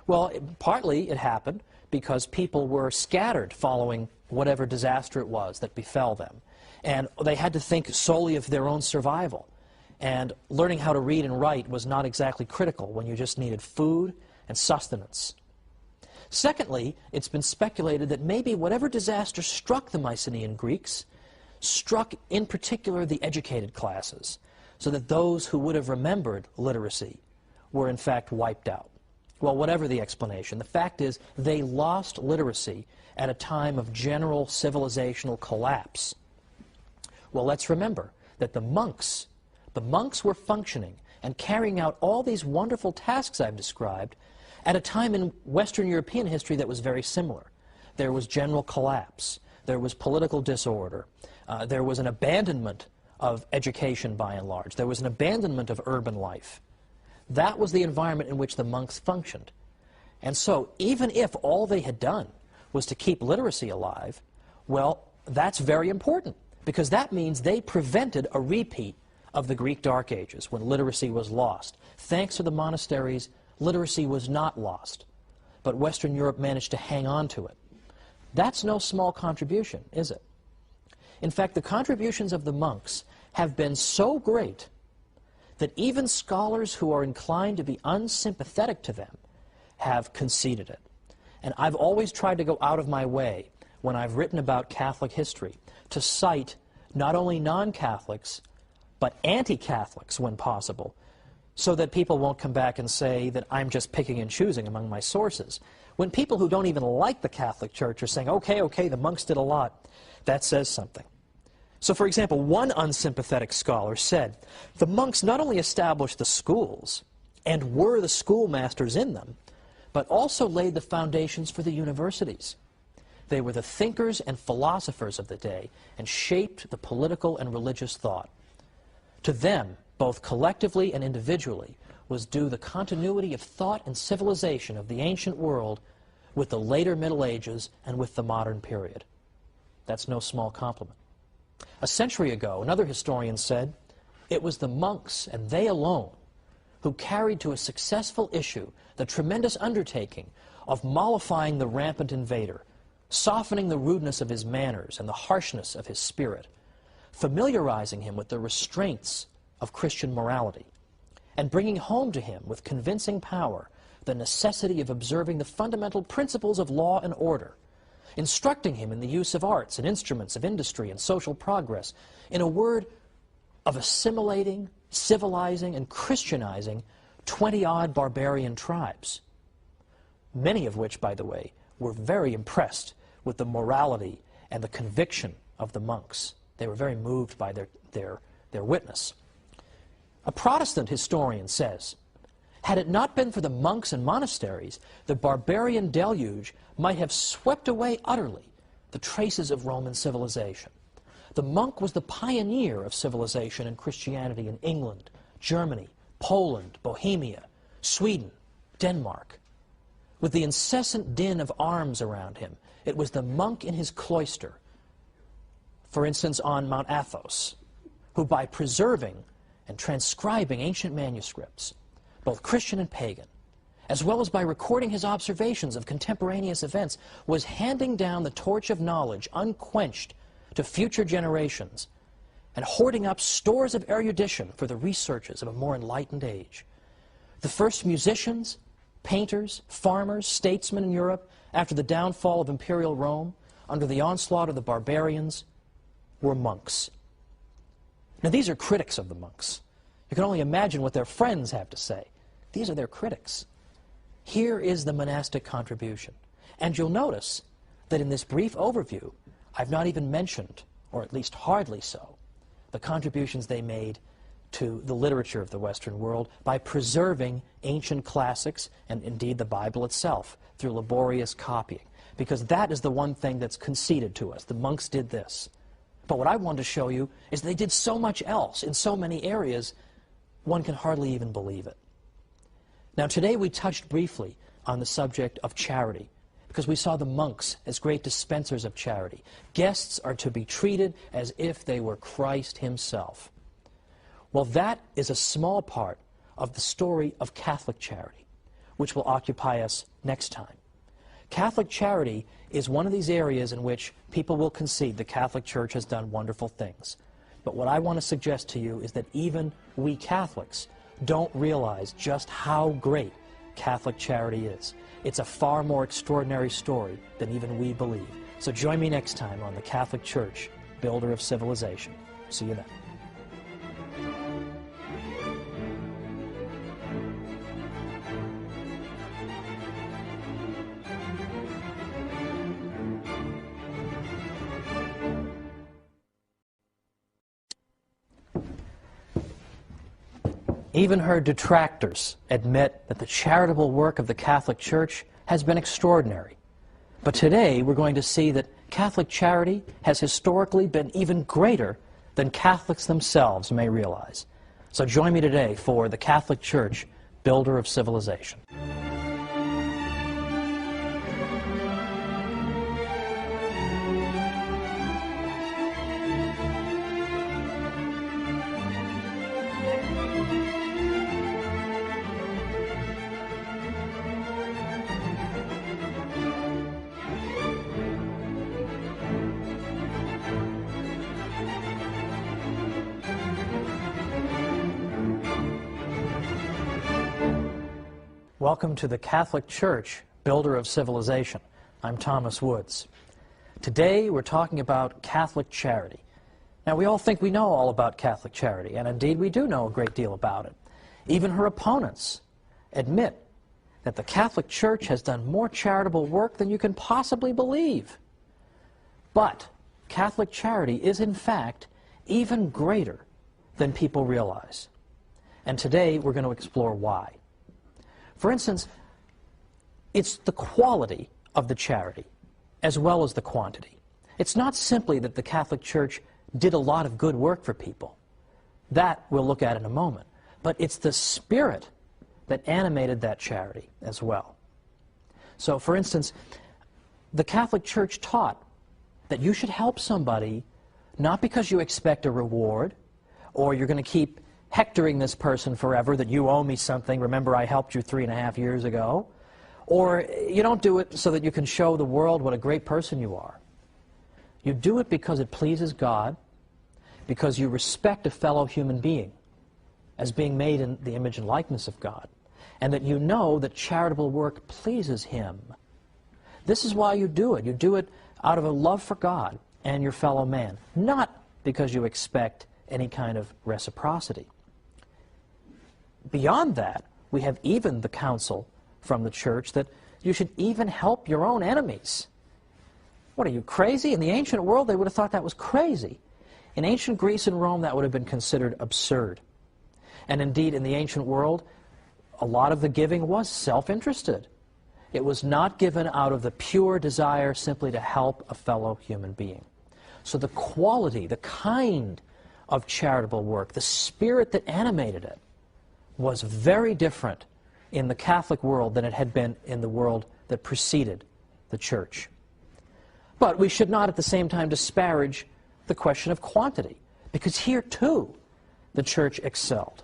Well, partly it happened because people were scattered following whatever disaster it was that befell them. And they had to think solely of their own survival. And learning how to read and write was not exactly critical when you just needed food and sustenance. Secondly, it's been speculated that maybe whatever disaster struck the Mycenaean Greeks struck in particular the educated classes, so that those who would have remembered literacy were in fact wiped out. Well, whatever the explanation, the fact is they lost literacy at a time of general civilizational collapse. Well, let's remember that the monks were functioning and carrying out all these wonderful tasks I've described at a time in Western European history that was very similar. There was general collapse. There was political disorder. There was an abandonment of education by and large. There was an abandonment of urban life. That was the environment in which the monks functioned. And so, even if all they had done was to keep literacy alive, well, that's very important, because that means they prevented a repeat of the Greek Dark Ages, when literacy was lost. Thanks to the monasteries, literacy was not lost, but Western Europe managed to hang on to it. That's no small contribution, is it? In fact, the contributions of the monks have been so great that even scholars who are inclined to be unsympathetic to them have conceded it. And I've always tried to go out of my way, when I've written about Catholic history, to cite not only non-Catholics, but anti-Catholics when possible, so that people won't come back and say that I'm just picking and choosing among my sources. When people who don't even like the Catholic Church are saying, okay, the monks did a lot, that says something. So, for example, one unsympathetic scholar said, the monks not only established the schools and were the schoolmasters in them, but also laid the foundations for the universities. They were the thinkers and philosophers of the day and shaped the political and religious thought. To them, both collectively and individually, was due the continuity of thought and civilization of the ancient world with the later Middle Ages and with the modern period. That's no small compliment. A century ago, another historian said, it was the monks, and they alone, who carried to a successful issue the tremendous undertaking of mollifying the rampant invader, softening the rudeness of his manners and the harshness of his spirit, familiarizing him with the restraints of Christian morality, and bringing home to him with convincing power the necessity of observing the fundamental principles of law and order, instructing him in the use of arts and instruments of industry and social progress, in a word, of assimilating, civilizing, and Christianizing 20-odd barbarian tribes, many of which, by the way, were very impressed with the morality and the conviction of the monks. They were very moved by their witness. A Protestant historian says, "Had it not been for the monks and monasteries, the barbarian deluge might have swept away utterly the traces of Roman civilization. The monk was the pioneer of civilization and Christianity in England, Germany, Poland, Bohemia, Sweden, Denmark. With the incessant din of arms around him, it was the monk in his cloister, for instance on Mount Athos, who by preserving and transcribing ancient manuscripts, both Christian and pagan, as well as by recording his observations of contemporaneous events, was handing down the torch of knowledge unquenched to future generations and hoarding up stores of erudition for the researches of a more enlightened age. The first musicians, painters, farmers, statesmen in Europe after the downfall of imperial Rome, under the onslaught of the barbarians, were monks." Now these are critics of the monks. You can only imagine what their friends have to say. These are their critics. Here is the monastic contribution. And you'll notice that in this brief overview, I've not even mentioned, or at least hardly so, the contributions they made to the literature of the Western world by preserving ancient classics and indeed the Bible itself through laborious copying. Because that is the one thing that's conceded to us. The monks did this. But what I want to show you is they did so much else in so many areas, one can hardly even believe it. Now today we touched briefly on the subject of charity, because we saw the monks as great dispensers of charity. Guests are to be treated as if they were Christ himself. Well, that is a small part of the story of Catholic charity, which will occupy us next time. Catholic charity is one of these areas in which people will concede the Catholic Church has done wonderful things. But what I want to suggest to you is that even we Catholics don't realize just how great Catholic charity is. It's a far more extraordinary story than even we believe. So join me next time on the Catholic Church, Builder of Civilization. See you then. Even her detractors admit that the charitable work of the Catholic Church has been extraordinary. But today we're going to see that Catholic charity has historically been even greater than Catholics themselves may realize. So join me today for the Catholic Church, Builder of Civilization. Welcome to the Catholic Church, Builder of Civilization. I'm Thomas Woods. Today we're talking about Catholic charity. Now we all think we know all about Catholic charity, and indeed we do know a great deal about it. Even her opponents admit that the Catholic Church has done more charitable work than you can possibly believe. But Catholic charity is in fact even greater than people realize. And today we're going to explore why. For instance, it's the quality of the charity as well as the quantity. It's not simply that the Catholic Church did a lot of good work for people. That we'll look at in a moment. But it's the spirit that animated that charity as well. So, for instance, the Catholic Church taught that you should help somebody not because you expect a reward or you're going to keep hectoring this person forever that you owe me something, remember I helped you 3.5 years ago, or you don't do it so that you can show the world what a great person you are. You do it because it pleases God, because you respect a fellow human being as being made in the image and likeness of God, and that you know that charitable work pleases Him. This is why you do it. You do it out of a love for God and your fellow man, not because you expect any kind of reciprocity. Beyond that, we have even the counsel from the Church that you should even help your own enemies. What, are you crazy? In the ancient world, they would have thought that was crazy. In ancient Greece and Rome, that would have been considered absurd. And indeed, in the ancient world, a lot of the giving was self-interested. It was not given out of the pure desire simply to help a fellow human being. So the quality, the kind of charitable work, the spirit that animated it, was very different in the Catholic world than it had been in the world that preceded the Church. But we should not at the same time disparage the question of quantity, because here too the Church excelled.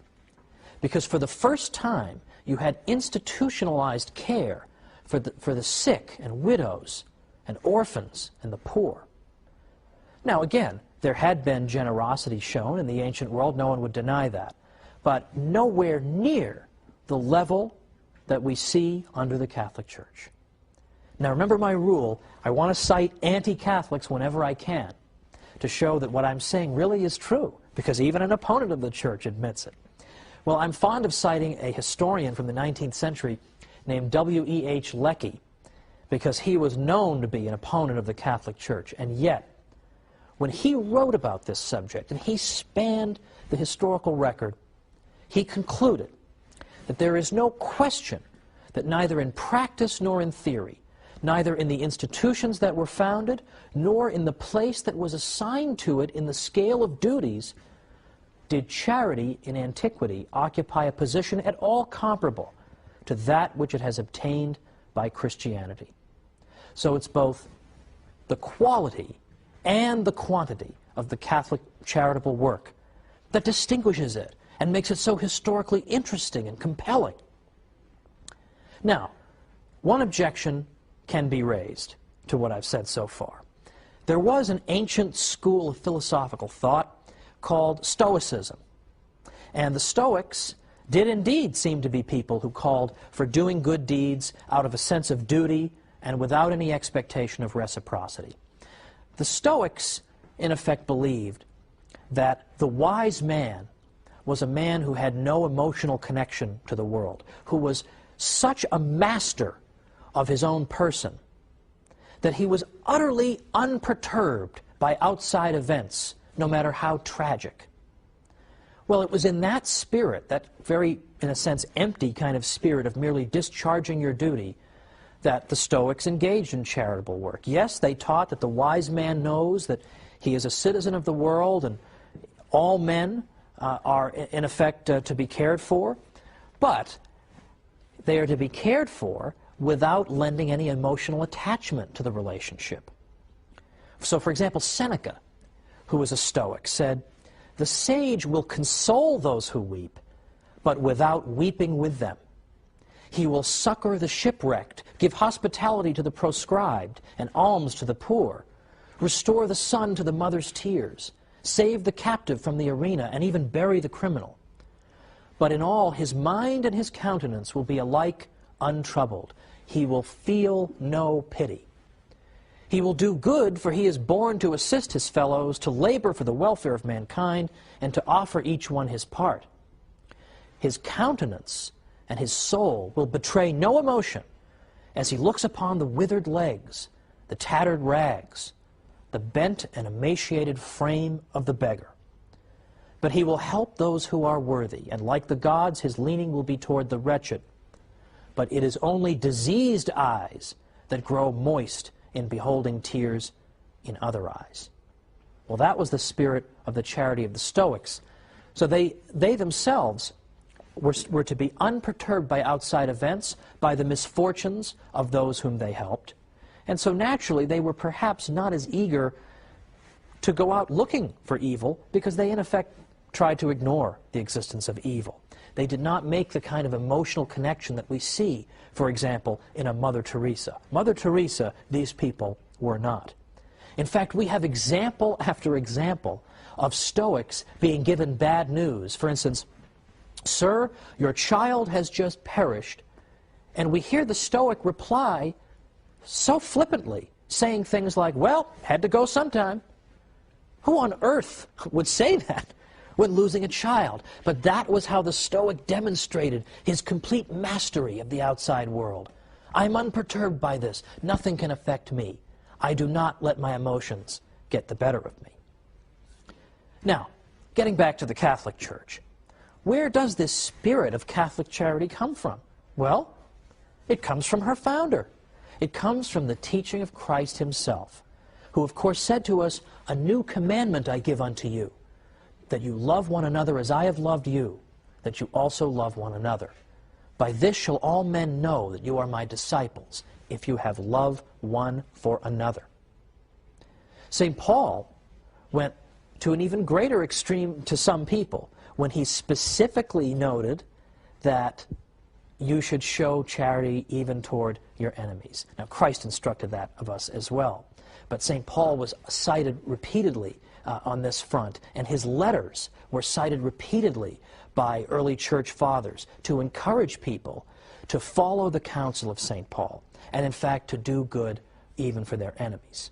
Because for the first time you had institutionalized care for the sick and widows and orphans and the poor. Now again, there had been generosity shown in the ancient world, no one would deny that, but nowhere near the level that we see under the Catholic Church. Now remember my rule, I want to cite anti-Catholics whenever I can to show that what I'm saying really is true, because even an opponent of the Church admits it. Well, I'm fond of citing a historian from the 19th century named W.E.H. Lecky, because he was known to be an opponent of the Catholic Church, and yet, when he wrote about this subject, and he spanned the historical record, he concluded that there is no question that neither in practice nor in theory, neither in the institutions that were founded, nor in the place that was assigned to it in the scale of duties, did charity in antiquity occupy a position at all comparable to that which it has obtained by Christianity. So it's both the quality and the quantity of the Catholic charitable work that distinguishes it and makes it so historically interesting and compelling. Now, one objection can be raised to what I've said so far. There was an ancient school of philosophical thought called Stoicism. And the Stoics did indeed seem to be people who called for doing good deeds out of a sense of duty and without any expectation of reciprocity. The Stoics, in effect, believed that the wise man was a man who had no emotional connection to the world, who was such a master of his own person that he was utterly unperturbed by outside events, no matter how tragic. Well, it was in that spirit, that very, in a sense, empty kind of spirit of merely discharging your duty, that the Stoics engaged in charitable work. Yes, they taught that the wise man knows that he is a citizen of the world and all men are, in effect, to be cared for, but they are to be cared for without lending any emotional attachment to the relationship. So, for example, Seneca, who was a Stoic, said, "The sage will console those who weep, but without weeping with them. He will succor the shipwrecked, give hospitality to the proscribed, and alms to the poor, restore the son to the mother's tears, save the captive from the arena, and even bury the criminal. But in all, his mind and his countenance will be alike untroubled. He will feel no pity. He will do good, for he is born to assist his fellows, to labor for the welfare of mankind, and to offer each one his part. His countenance and his soul will betray no emotion as he looks upon the withered legs, the tattered rags, the bent and emaciated frame of the beggar. But he will help those who are worthy, and like the gods, his leaning will be toward the wretched. But it is only diseased eyes that grow moist in beholding tears in other eyes." Well, that was the spirit of the charity of the Stoics. So they themselves were to be unperturbed by outside events, by the misfortunes of those whom they helped. And so naturally they were perhaps not as eager to go out looking for evil, because they in effect tried to ignore the existence of evil. They did not make the kind of emotional connection that we see, for example, in a Mother Teresa. Mother Teresa, these people were not. In fact, we have example after example of Stoics being given bad news. For instance, "Sir, your child has just perished." And we hear the Stoic reply so flippantly, saying things like, "Well, had to go sometime." Who on earth would say that when losing a child? But that was how the Stoic demonstrated his complete mastery of the outside world. "I'm unperturbed by this. Nothing can affect me. I do not let my emotions get the better of me. Now, getting back to the Catholic Church, where does this spirit of Catholic charity come from? Well, it comes from her founder. It comes from the teaching of Christ himself, who of course said to us, "A new commandment I give unto you, that you love one another as I have loved you, that you also love one another. By this shall all men know that you are my disciples, if you have love one for another." St. Paul went to an even greater extreme to some people when he specifically noted that you should show charity even toward your enemies. Now, Christ instructed that of us as well. But St. Paul was cited repeatedly on this front, and his letters were cited repeatedly by early church fathers to encourage people to follow the counsel of St. Paul, and in fact to do good even for their enemies.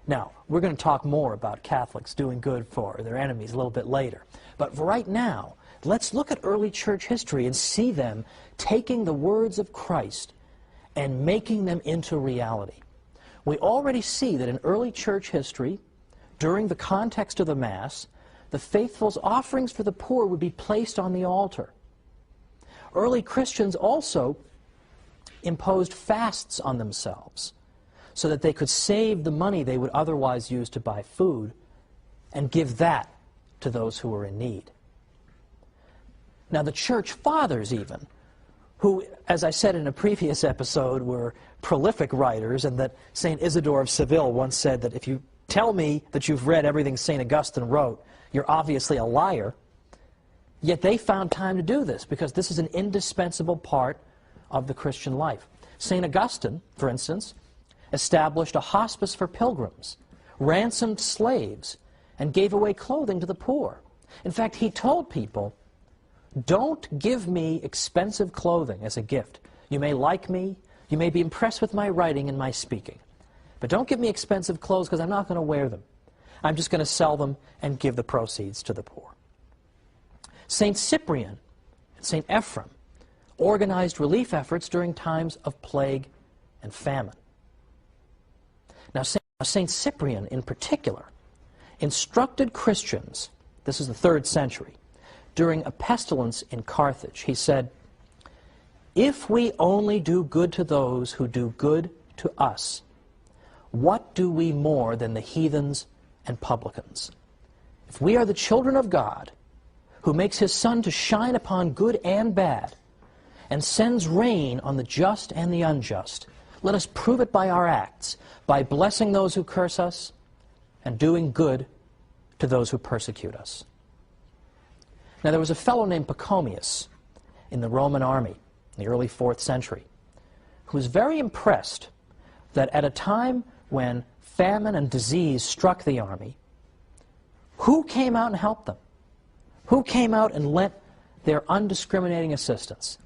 Now, we're going to talk more about Catholics doing good for their enemies a little bit later. But for right now, let's look at early church history and see them taking the words of Christ and making them into reality. We already see that in early church history, during the context of the Mass, the faithful's offerings for the poor would be placed on the altar. Early Christians also imposed fasts on themselves so that they could save the money they would otherwise use to buy food and give that to those who were in need. Now, the church fathers even, who, as I said in a previous episode, were prolific writers, and that St. Isidore of Seville once said that if you tell me that you've read everything St. Augustine wrote, you're obviously a liar. Yet they found time to do this because this is an indispensable part of the Christian life. St. Augustine, for instance, established a hospice for pilgrims, ransomed slaves, and gave away clothing to the poor. In fact, he told people, "Don't give me expensive clothing as a gift. You may like me, you may be impressed with my writing and my speaking, but don't give me expensive clothes because I'm not going to wear them. I'm just going to sell them and give the proceeds to the poor." St. Cyprian and St. Ephrem organized relief efforts during times of plague and famine. Now, St. Cyprian in particular instructed Christians, this is the 3rd century, during a pestilence in Carthage. He said, "If we only do good to those who do good to us, what do we more than the heathens and publicans? If we are the children of God, who makes his sun to shine upon good and bad, and sends rain on the just and the unjust, let us prove it by our acts, by blessing those who curse us, and doing good to those who persecute us." Now, there was a fellow named Pachomius in the Roman army in the early 4th century who was very impressed that at a time when famine and disease struck the army, who came out and helped them? Who came out and lent their undiscriminating assistance?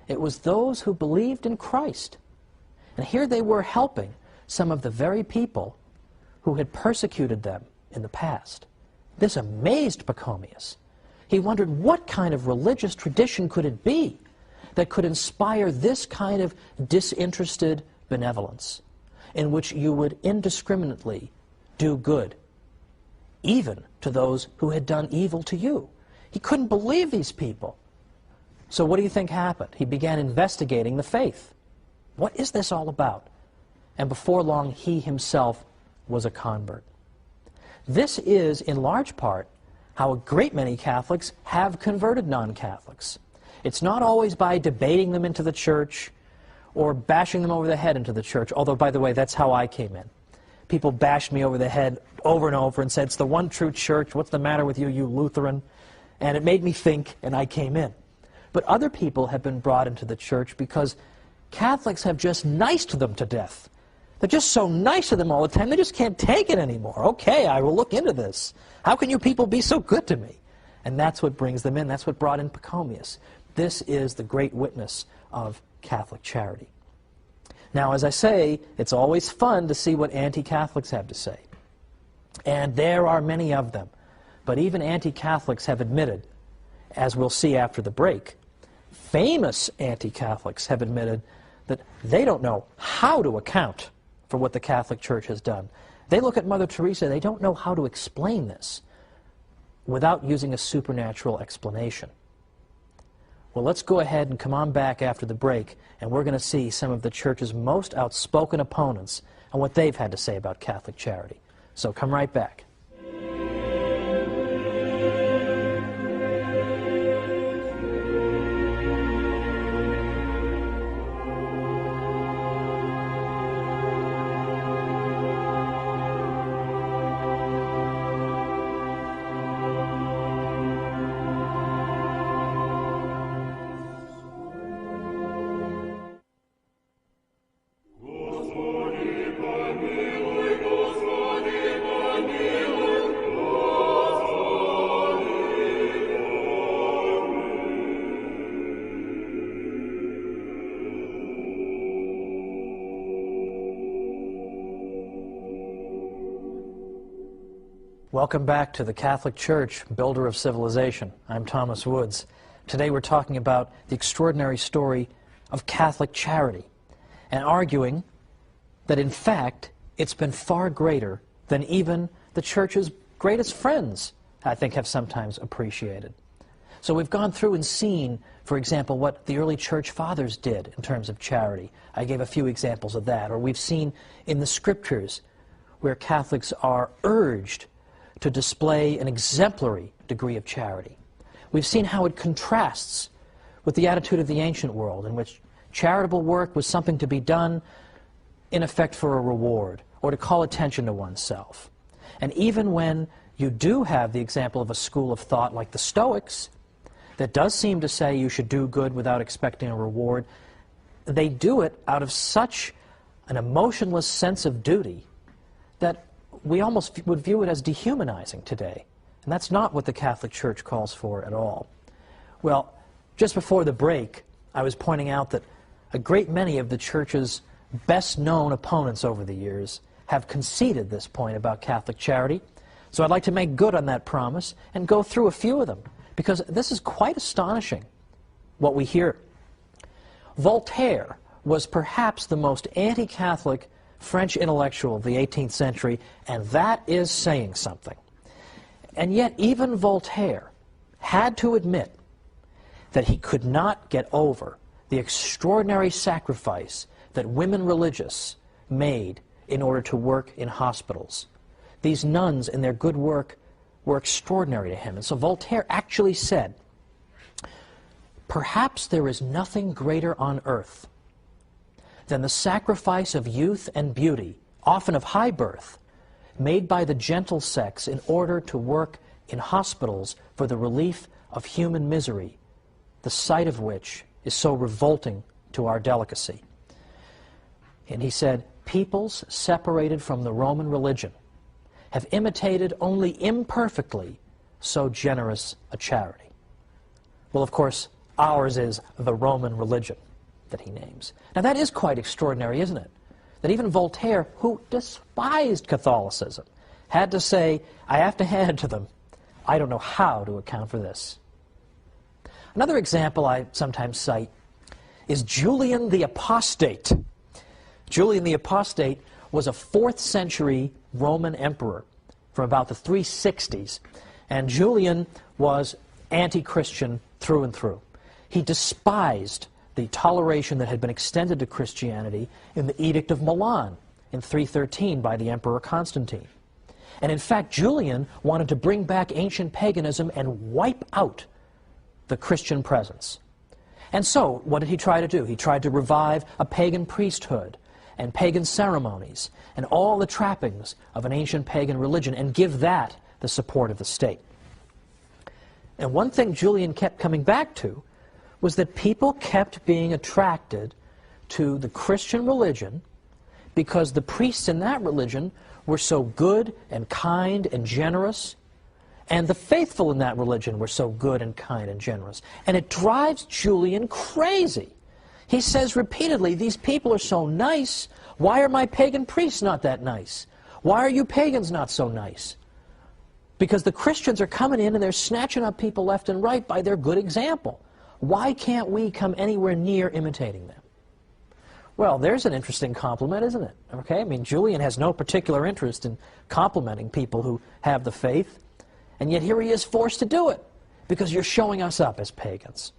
It was those who believed in Christ. And here they were helping some of the very people who had persecuted them in the past. This amazed Pachomius. He wondered what kind of religious tradition could it be that could inspire this kind of disinterested benevolence, in which you would indiscriminately do good, even to those who had done evil to you. He couldn't believe these people. So what do you think happened? He began investigating the faith. What is this all about? And before long, he himself was a convert. This is, in large part, how a great many Catholics have converted non-Catholics. It's not always by debating them into the church or bashing them over the head into the church, although, by the way, that's how I came in. People bashed me over the head over and over and said, "It's the one true church. What's the matter with you, you Lutheran?" And it made me think, and I came in. But other people have been brought into the church because Catholics have just niced them to death. They're just so nice to them all the time, they just can't take it anymore. "Okay, I will look into this. How can you people be so good to me?" And that's what brings them in. That's what brought in Pachomius. This is the great witness of Catholic charity. Now, as I say, it's always fun to see what anti-Catholics have to say. And there are many of them. But even anti-Catholics have admitted, as we'll see after the break, famous anti-Catholics have admitted that they don't know how to account for what the Catholic Church has done. They look at Mother Teresa, they don't know how to explain this without using a supernatural explanation. Well, let's go ahead and come on back after the break, and we're going to see some of the Church's most outspoken opponents and what they've had to say about Catholic charity. So come right back. Welcome back to the Catholic Church, builder of civilization. I'm Thomas Woods. Today we're talking about the extraordinary story of Catholic charity and arguing that in fact it's been far greater than even the Church's greatest friends, I think, have sometimes appreciated. So we've gone through and seen, for example, what the early Church Fathers did in terms of charity. I gave a few examples of that. Or we've seen in the Scriptures where Catholics are urged to display an exemplary degree of charity. We've seen how it contrasts with the attitude of the ancient world, in which charitable work was something to be done, in effect, for a reward, or to call attention to oneself. And even when you do have the example of a school of thought like the Stoics, that does seem to say you should do good without expecting a reward, they do it out of such an emotionless sense of duty that we almost would view it as dehumanizing today. And that's not what the Catholic Church calls for at all. Well, just before the break, I was pointing out that a great many of the Church's best-known opponents over the years have conceded this point about Catholic charity. So I'd like to make good on that promise and go through a few of them, because this is quite astonishing, what we hear. Voltaire was perhaps the most anti-Catholic French intellectual of the 18th century, and that is saying something. And yet even Voltaire had to admit that he could not get over the extraordinary sacrifice that women religious made in order to work in hospitals. These nuns in their good work were extraordinary to him. And so Voltaire actually said, "Perhaps there is nothing greater on earth than the sacrifice of youth and beauty, often of high birth, made by the gentle sex in order to work in hospitals for the relief of human misery, the sight of which is so revolting to our delicacy." And he said, "Peoples separated from the Roman religion have imitated only imperfectly so generous a charity." Well, of course, ours is the Roman religion that he names. Now that is quite extraordinary, isn't it? That even Voltaire, who despised Catholicism, had to say, I have to hand it to them, I don't know how to account for this. Another example I sometimes cite is Julian the Apostate. Julian the Apostate was a 4th century Roman emperor from about the 360s, and Julian was anti-Christian through and through. He despised the toleration that had been extended to Christianity in the Edict of Milan in 313 by the Emperor Constantine. And in fact, Julian wanted to bring back ancient paganism and wipe out the Christian presence. And so, what did he try to do? He tried to revive a pagan priesthood and pagan ceremonies and all the trappings of an ancient pagan religion and give that the support of the state. And one thing Julian kept coming back to was that people kept being attracted to the Christian religion because the priests in that religion were so good and kind and generous, and the faithful in that religion were so good and kind and generous. And it drives Julian crazy. He says repeatedly, these people are so nice, why are my pagan priests not that nice? Why are you pagans not so nice? Because the Christians are coming in and they're snatching up people left and right by their good example. Why can't we come anywhere near imitating them? Well, there's an interesting compliment, isn't it? Okay, I mean, Julian has no particular interest in complimenting people who have the faith, and yet here he is forced to do it because you're showing us up as pagans.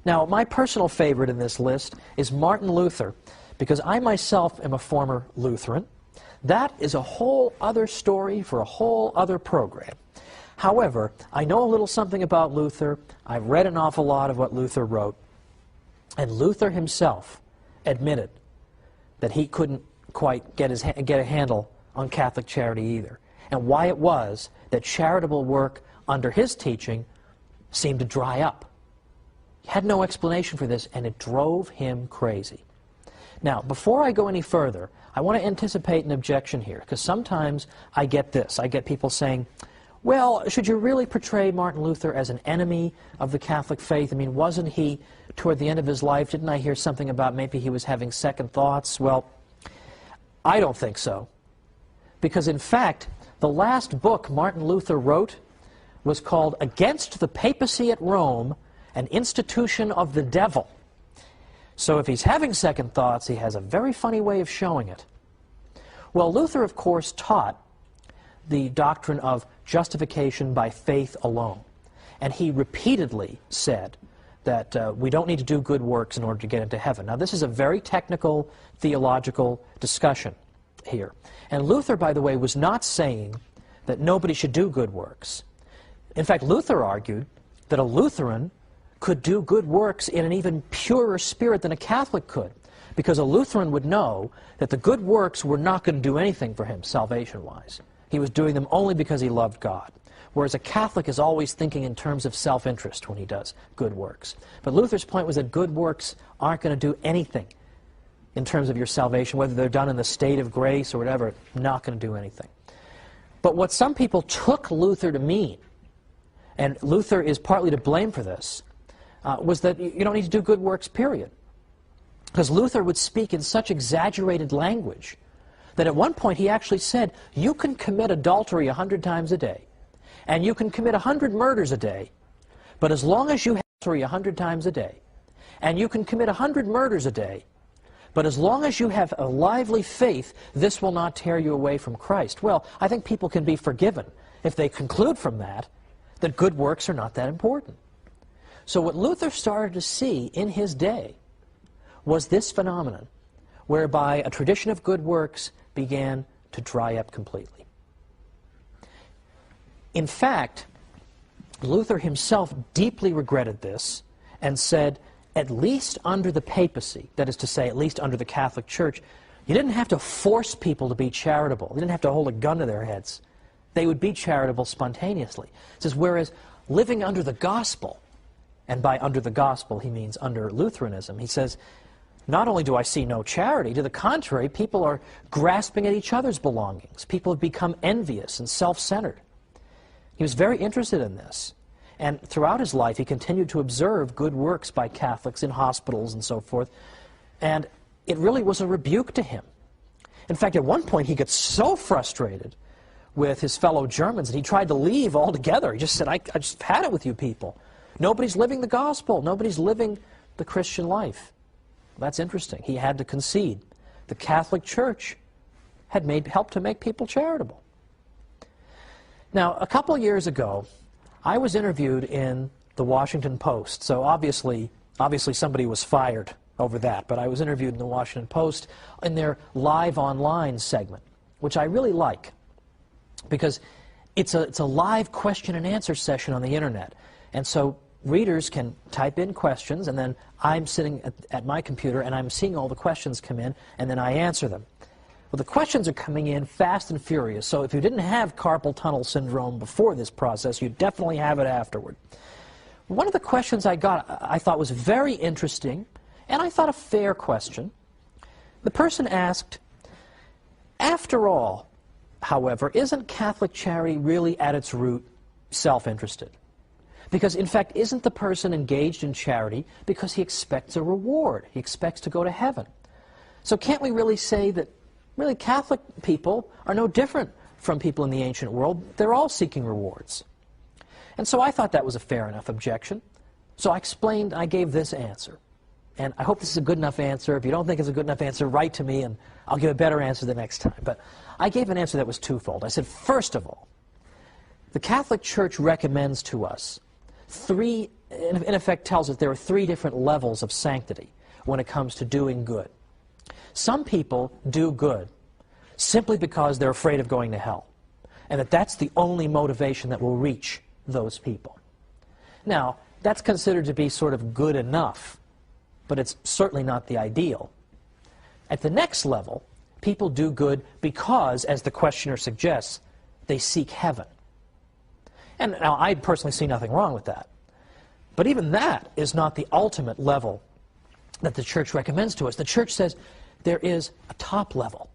Now, my personal favorite in this list is Martin Luther, because I myself am a former Lutheran. That is a whole other story for a whole other program. However, I know a little something about Luther. I've read an awful lot of what Luther wrote. And Luther himself admitted that he couldn't quite get a handle on Catholic charity either, and why it was that charitable work under his teaching seemed to dry up. He had no explanation for this, and it drove him crazy. Now, before I go any further, I want to anticipate an objection here, because sometimes I get this. I get people saying, well, should you really portray Martin Luther as an enemy of the Catholic faith? I mean, wasn't he, toward the end of his life, didn't I hear something about maybe he was having second thoughts? Well, I don't think so. Because, in fact, the last book Martin Luther wrote was called Against the Papacy at Rome, an Institution of the Devil. So if he's having second thoughts, he has a very funny way of showing it. Well, Luther, of course, taught the doctrine of justification by faith alone. And he repeatedly said that we don't need to do good works in order to get into heaven. Now, this is a very technical theological discussion here. And Luther, by the way, was not saying that nobody should do good works. In fact, Luther argued that a Lutheran could do good works in an even purer spirit than a Catholic could, because a Lutheran would know that the good works were not going to do anything for him salvation-wise. He was doing them only because he loved God, whereas a Catholic is always thinking in terms of self-interest when he does good works. But Luther's point was that good works aren't going to do anything in terms of your salvation, whether they're done in the state of grace or whatever, not going to do anything. But what some people took Luther to mean, and Luther is partly to blame for this, was that you don't need to do good works, period. Because Luther would speak in such exaggerated language that at one point he actually said, you can commit adultery 100 times a day, and you can commit 100 murders a day, but as long as you have adultery 100 times a day, and you can commit 100 murders a day, but as long as you have a lively faith, this will not tear you away from Christ. Well, I think people can be forgiven if they conclude from that good works are not that important. So what Luther started to see in his day was this phenomenon, whereby a tradition of good works began to dry up completely. In fact, Luther himself deeply regretted this and said, at least under the papacy, that is to say, at least under the Catholic Church, you didn't have to force people to be charitable. You didn't have to hold a gun to their heads. They would be charitable spontaneously. He says, whereas living under the gospel, and by under the gospel he means under Lutheranism, he says, not only do I see no charity, to the contrary, people are grasping at each other's belongings. People have become envious and self-centered. He was very interested in this. And throughout his life, he continued to observe good works by Catholics in hospitals and so forth. And it really was a rebuke to him. In fact, at one point, he got so frustrated with his fellow Germans that he tried to leave altogether. He just said, I just had it with you people. Nobody's living the gospel. Nobody's living the Christian life. That's interesting. He had to concede. The Catholic Church had helped to make people charitable. Now, a couple years ago, I was interviewed in the Washington Post. So obviously somebody was fired over that, but I was interviewed in the Washington Post in their live online segment, which I really like, because it's a live question and answer session on the internet. And so readers can type in questions, and then I'm sitting at my computer and I'm seeing all the questions come in, and then I answer them. Well, the questions are coming in fast and furious, so if you didn't have carpal tunnel syndrome before this process, you definitely have it afterward. One of the questions I got I thought was very interesting, and I thought a fair question. The person asked, after all, however, isn't Catholic charity really at its root self-interested? Because, in fact, isn't the person engaged in charity because he expects a reward? He expects to go to heaven. So can't we really say that really Catholic people are no different from people in the ancient world? They're all seeking rewards. And so I thought that was a fair enough objection. So I gave this answer. And I hope this is a good enough answer. If you don't think it's a good enough answer, write to me and I'll give a better answer the next time. But I gave an answer that was twofold. I said, first of all, the Catholic Church recommends to us in effect tells us there are 3 different levels of sanctity when it comes to doing good. Some people do good simply because they're afraid of going to hell, and that's the only motivation that will reach those people. Now, that's considered to be sort of good enough, but it's certainly not the ideal. At the next level, people do good because, as the questioner suggests, they seek heaven. And now, I personally see nothing wrong with that. But even that is not the ultimate level that the Church recommends to us. The Church says there is a top level.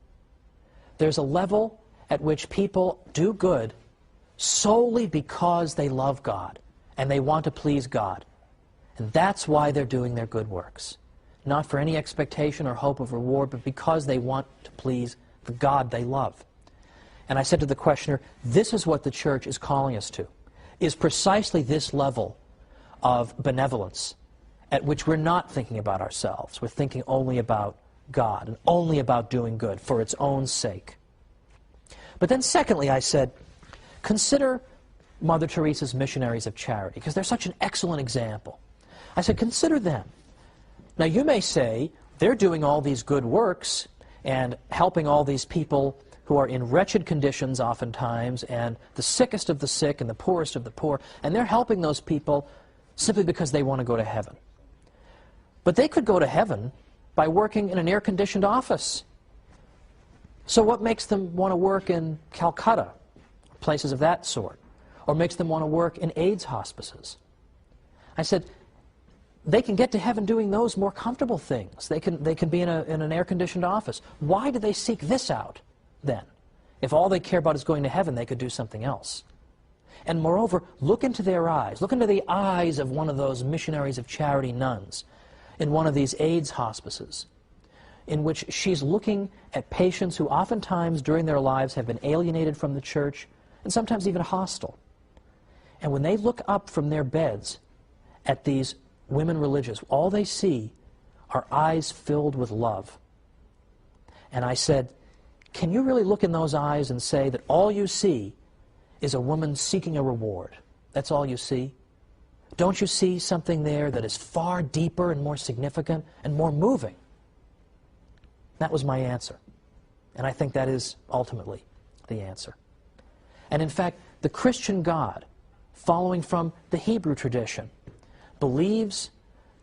There's a level at which people do good solely because they love God and they want to please God. And that's why they're doing their good works. Not for any expectation or hope of reward, but because they want to please the God they love. And I said to the questioner, this is what the Church is calling us to, is precisely this level of benevolence at which we're not thinking about ourselves. We're thinking only about God and only about doing good for its own sake. But then secondly, I said, consider Mother Teresa's missionaries of charity, because they're such an excellent example. I said, consider them. Now you may say, they're doing all these good works and helping all these people who are in wretched conditions oftentimes, and the sickest of the sick and the poorest of the poor, and they're helping those people simply because they want to go to heaven. But they could go to heaven by working in an air-conditioned office. So what makes them want to work in Calcutta, places of that sort, or makes them want to work in AIDS hospices? I said, they can get to heaven doing those more comfortable things. They can be in an air-conditioned office. Why do they seek this out, then? If all they care about is going to heaven, they could do something else. And moreover, look into their eyes. Look into the eyes of one of those missionaries of charity nuns in one of these AIDS hospices, in which she's looking at patients who oftentimes during their lives have been alienated from the church and sometimes even hostile. And when they look up from their beds at these women religious, all they see are eyes filled with love. And I said, can you really look in those eyes and say that all you see is a woman seeking a reward? That's all you see? Don't you see something there that is far deeper and more significant and more moving? That was my answer. And I think that is ultimately the answer. And in fact, the Christian God, following from the Hebrew tradition, believes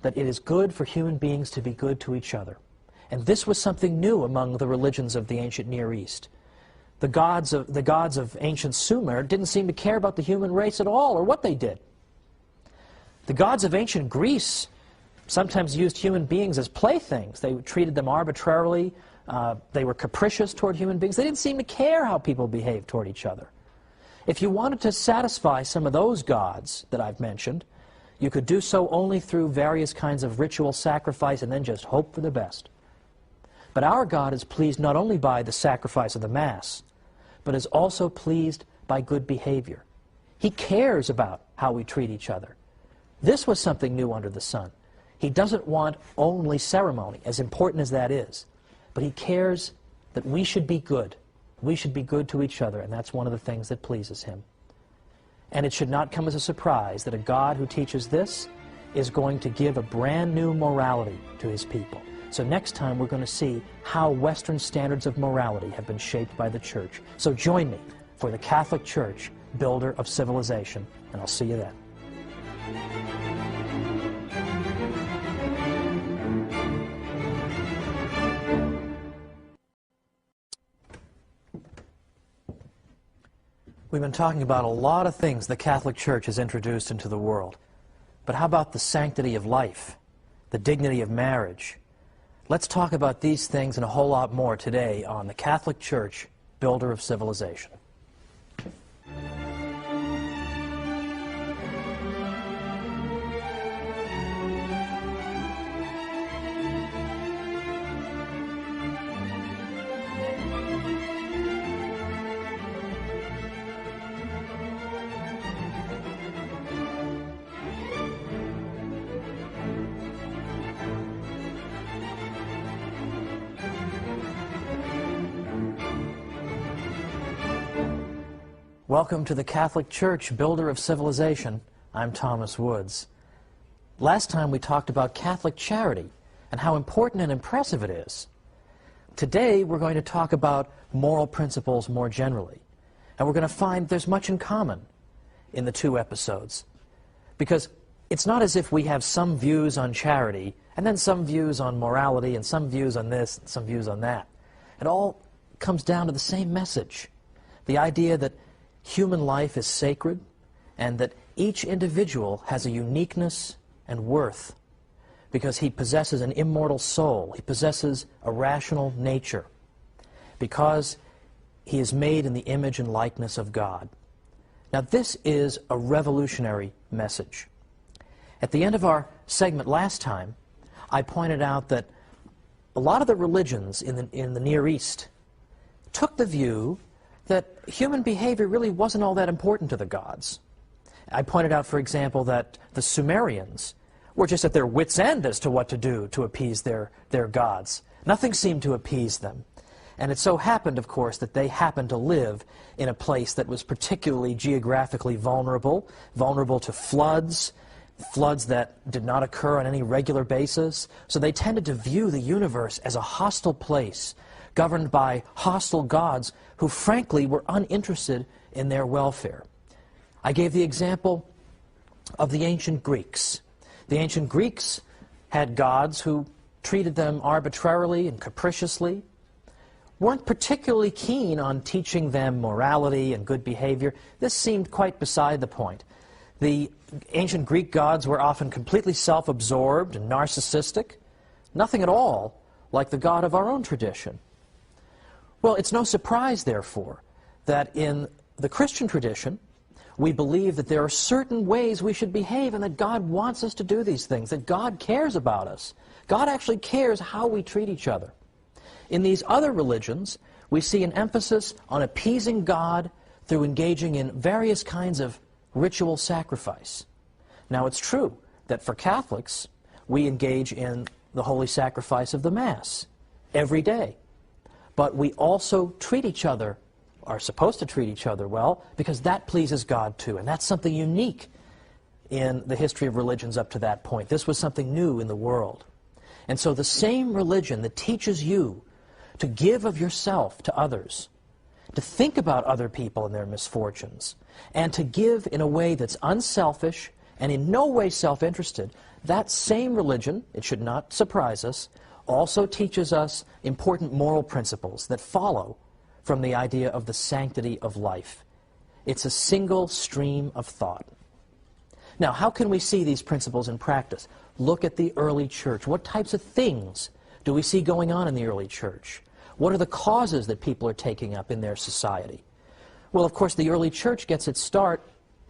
that it is good for human beings to be good to each other. And this was something new among the religions of the ancient Near East. The gods of ancient Sumer didn't seem to care about the human race at all, or what they did. The gods of ancient Greece sometimes used human beings as playthings. They treated them arbitrarily. They were capricious toward human beings. They didn't seem to care how people behaved toward each other. If you wanted to satisfy some of those gods that I've mentioned, you could do so only through various kinds of ritual sacrifice and then just hope for the best. But our God is pleased not only by the sacrifice of the Mass, but is also pleased by good behavior. He cares about how we treat each other. This was something new under the sun. He doesn't want only ceremony, as important as that is, but he cares that we should be good. We should be good to each other, and that's one of the things that pleases him. And it should not come as a surprise that a God who teaches this is going to give a brand new morality to his people. So next time we're going to see how Western standards of morality have been shaped by the Church. So join me for the Catholic Church, builder of civilization, and I'll see you then. We've been talking about a lot of things the Catholic Church has introduced into the world. But how about the sanctity of life, the dignity of marriage? Let's talk about these things and a whole lot more today on the Catholic Church, builder of civilization. Welcome to the Catholic Church, builder of civilization. I'm Thomas Woods. Last time we talked about Catholic charity and how important and impressive it is. Today we're going to talk about moral principles more generally. And we're going to find there's much in common in the two episodes. Because it's not as if we have some views on charity and then some views on morality and some views on this and some views on that. It all comes down to the same message. The idea that human life is sacred and that each individual has a uniqueness and worth because he possesses an immortal soul. He possesses a rational nature because he is made in the image and likeness of God. Now this is a revolutionary message. At the end of our segment last time, I pointed out that a lot of the religions in the Near East took the view that human behavior really wasn't all that important to the gods. I pointed out, for example, that the Sumerians were just at their wits' end as to what to do to appease their gods. Nothing seemed to appease them. And it so happened, of course, that they happened to live in a place that was particularly geographically vulnerable to floods that did not occur on any regular basis. So they tended to view the universe as a hostile place, governed by hostile gods who, frankly, were uninterested in their welfare. I gave the example of the ancient Greeks. The ancient Greeks had gods who treated them arbitrarily and capriciously, weren't particularly keen on teaching them morality and good behavior. This seemed quite beside the point. The ancient Greek gods were often completely self-absorbed and narcissistic, nothing at all like the God of our own tradition. Well, it's no surprise, therefore, that in the Christian tradition, we believe that there are certain ways we should behave and that God wants us to do these things, that God cares about us. God actually cares how we treat each other. In these other religions, we see an emphasis on appeasing God through engaging in various kinds of ritual sacrifice. Now, it's true that for Catholics, we engage in the holy sacrifice of the Mass every day. But we also treat each other, are supposed to treat each other well, because that pleases God too. And that's something unique in the history of religions up to that point. This was something new in the world. And so the same religion that teaches you to give of yourself to others, to think about other people and their misfortunes, and to give in a way that's unselfish and in no way self-interested, that same religion, it should not surprise us, also teaches us important moral principles that follow from the idea of the sanctity of life. It's a single stream of thought. Now, how can we see these principles in practice? Look at the early church. What types of things do we see going on in the early church? What are the causes that people are taking up in their society? Well, of course, the early church gets its start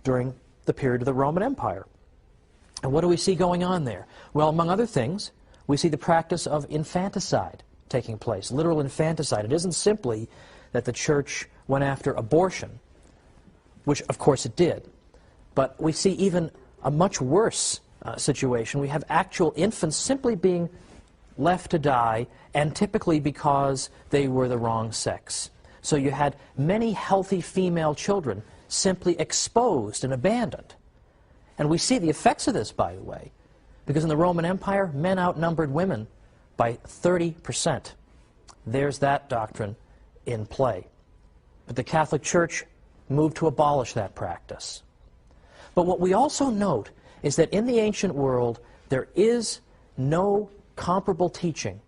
during the period of the Roman Empire. And what do we see going on there? Well, among other things, we see the practice of infanticide taking place, literal infanticide. It isn't simply that the church went after abortion, which of course it did, but we see even a much worse situation. We have actual infants simply being left to die, and typically because they were the wrong sex. So you had many healthy female children simply exposed and abandoned. And we see the effects of this, by the way, because in the Roman Empire, men outnumbered women by 30%. There's that doctrine in play. But the Catholic Church moved to abolish that practice. But what we also note is that in the ancient world, there is no comparable teaching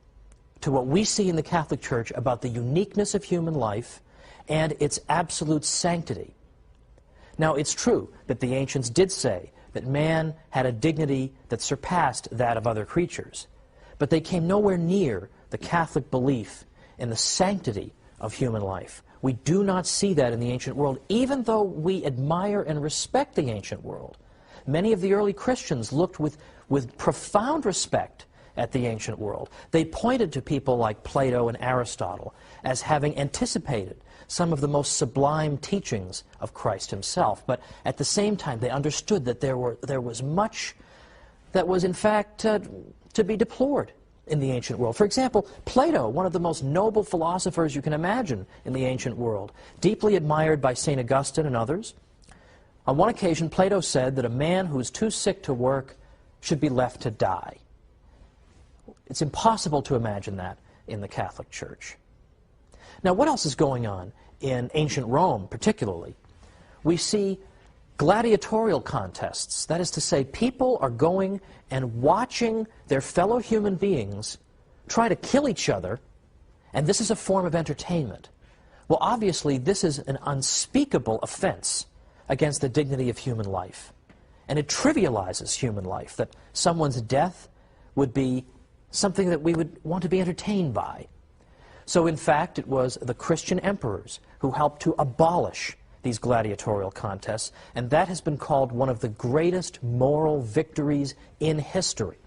to what we see in the Catholic Church about the uniqueness of human life and its absolute sanctity. Now, it's true that the ancients did say that man had a dignity that surpassed that of other creatures, but they came nowhere near the Catholic belief in the sanctity of human life. We do not see that in the ancient world, even though we admire and respect the ancient world. Many of the early Christians looked with profound respect at the ancient world. They pointed to people like Plato and Aristotle as having anticipated some of the most sublime teachings of Christ himself, but at the same time they understood that there was much that was in fact to be deplored in the ancient world. For example, Plato, one of the most noble philosophers you can imagine in the ancient world, deeply admired by St. Augustine and others. On one occasion, Plato said that a man who is too sick to work should be left to die. It's impossible to imagine that in the Catholic Church. Now, what else is going on in ancient Rome, particularly? We see gladiatorial contests. That is to say, people are going and watching their fellow human beings try to kill each other, and this is a form of entertainment. Well, obviously, this is an unspeakable offense against the dignity of human life. And it trivializes human life, that someone's death would be something that we would want to be entertained by. So, in fact, it was the Christian emperors who helped to abolish these gladiatorial contests, and that has been called one of the greatest moral victories in history.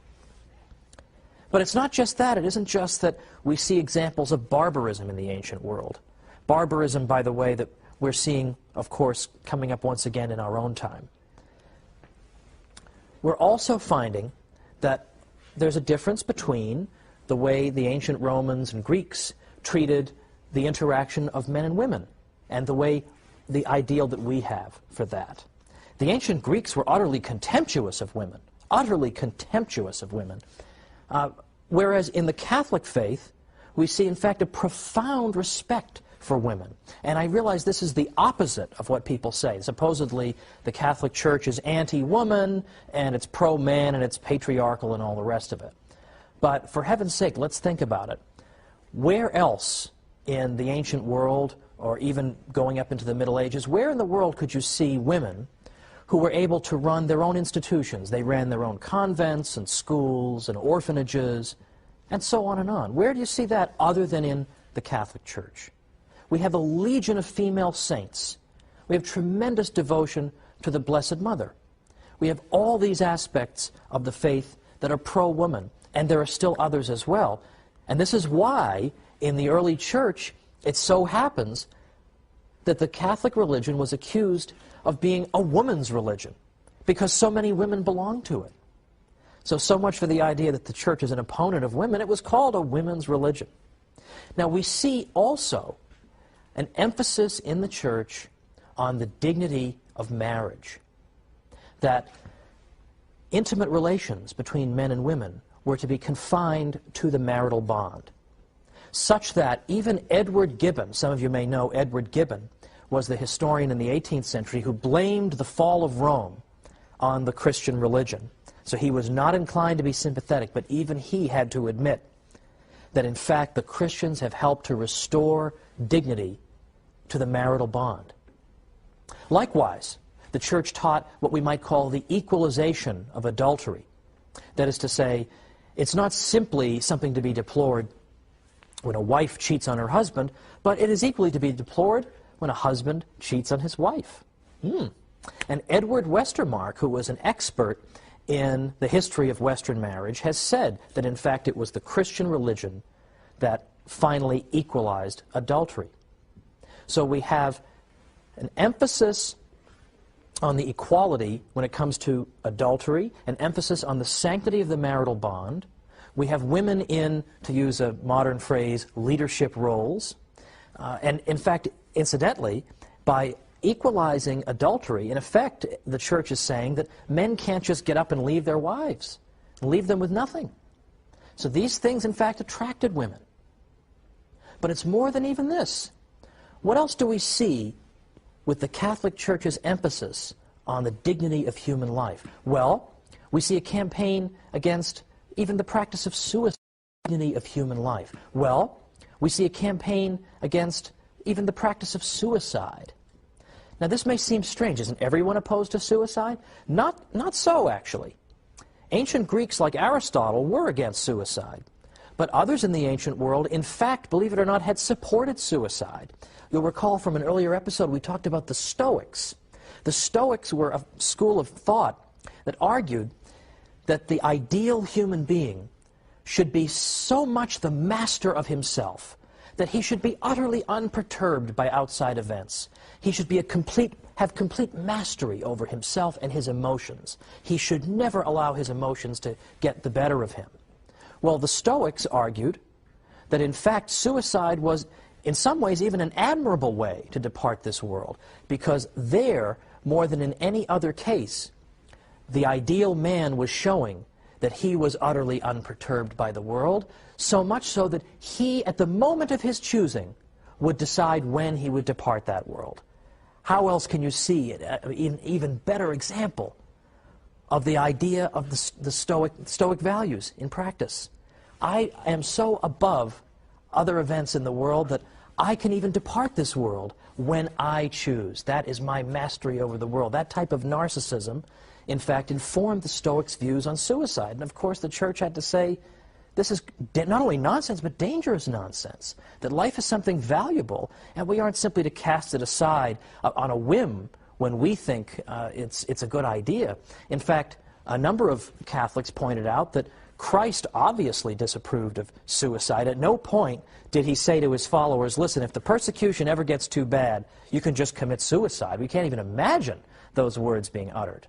But it's not just that. It isn't just that we see examples of barbarism in the ancient world. Barbarism, by the way, that we're seeing, of course, coming up once again in our own time. We're also finding that there's a difference between the way the ancient Romans and Greeks treated the interaction of men and women and the ideal that we have for that. The ancient Greeks were utterly contemptuous of women, whereas in the Catholic faith, we see, in fact, a profound respect for women. And I realize this is the opposite of what people say. Supposedly, the Catholic Church is anti-woman, and it's pro-man, and it's patriarchal, and all the rest of it. But for heaven's sake, let's think about it. Where else in the ancient world, or even going up into the Middle Ages, where in the world could you see women who were able to run their own institutions? They ran their own convents and schools and orphanages and so on and on. Where do you see that other than in the Catholic Church? We have a legion of female saints. We have tremendous devotion to the Blessed Mother. We have all these aspects of the faith that are pro-woman, and there are still others as well. And this is why in the early church it so happens that the Catholic religion was accused of being a woman's religion because so many women belonged to it. So much for the idea that the church is an opponent of women. It was called a women's religion. Now we see also an emphasis in the church on the dignity of marriage, that intimate relations between men and women were to be confined to the marital bond, such that even Edward Gibbon, some of you may know Edward Gibbon, was the historian in the 18th century who blamed the fall of Rome on the Christian religion. So he was not inclined to be sympathetic, but even he had to admit that in fact the Christians have helped to restore dignity to the marital bond. Likewise, the church taught what we might call the equalization of adultery. That is to say, it's not simply something to be deplored when a wife cheats on her husband, but it is equally to be deplored when a husband cheats on his wife. And Edward Westermarck, who was an expert in the history of Western marriage, has said that in fact it was the Christian religion that finally equalized adultery. So we have an emphasis on the equality when it comes to adultery, an emphasis on the sanctity of the marital bond. We have women in, to use a modern phrase, leadership roles. And in fact, incidentally, by equalizing adultery, in effect, the church is saying that men can't just get up and leave their wives, and leave them with nothing. So these things, in fact, attracted women. But it's more than even this. What else do we see with the Catholic Church's emphasis on the dignity of human life? Well, we see a campaign against even the practice of suicide, dignity of human life. Well, we see a campaign against even the practice of suicide. Now, this may seem strange. Isn't everyone opposed to suicide? Not so, actually. Ancient Greeks like Aristotle were against suicide. But others in the ancient world, in fact, believe it or not, had supported suicide. You'll recall from an earlier episode we talked about the Stoics. The Stoics were a school of thought that argued that the ideal human being should be so much the master of himself that he should be utterly unperturbed by outside events. He should be have complete mastery over himself and his emotions. He should never allow his emotions to get the better of him. Well, the Stoics argued that in fact suicide was in some ways even an admirable way to depart this world, because there, more than in any other case, the ideal man was showing that he was utterly unperturbed by the world, so much so that he, at the moment of his choosing, would decide when he would depart that world. How else can you see an even better example of the idea of the Stoic values in practice? I am so above other events in the world that I can even depart this world when I choose. That is my mastery over the world. That type of narcissism, in fact, informed the Stoics' views on suicide. And of course, the Church had to say, this is not only nonsense, but dangerous nonsense. That life is something valuable, and we aren't simply to cast it aside on a whim when we think it's a good idea. In fact, a number of Catholics pointed out that Christ obviously disapproved of suicide. At no point did he say to his followers, listen, if the persecution ever gets too bad, you can just commit suicide. We can't even imagine those words being uttered.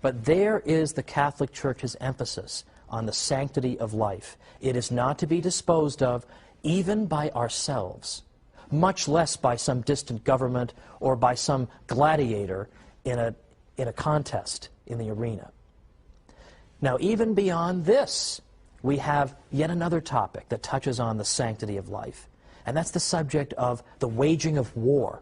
But there is the Catholic Church's emphasis on the sanctity of life. It is not to be disposed of even by ourselves, much less by some distant government or by some gladiator in a contest in the arena. Now, even beyond this, we have yet another topic that touches on the sanctity of life, and that's the subject of the waging of war.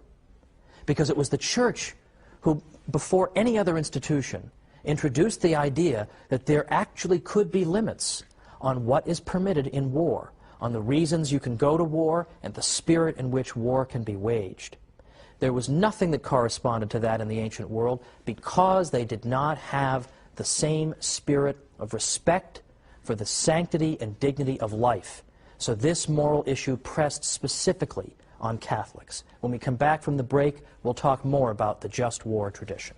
Because it was the Church who, before any other institution, introduced the idea that there actually could be limits on what is permitted in war, on the reasons you can go to war, and the spirit in which war can be waged. There was nothing that corresponded to that in the ancient world because they did not have the same spirit of respect for the sanctity and dignity of life. So this moral issue pressed specifically on Catholics. When we come back from the break, we'll talk more about the just war tradition.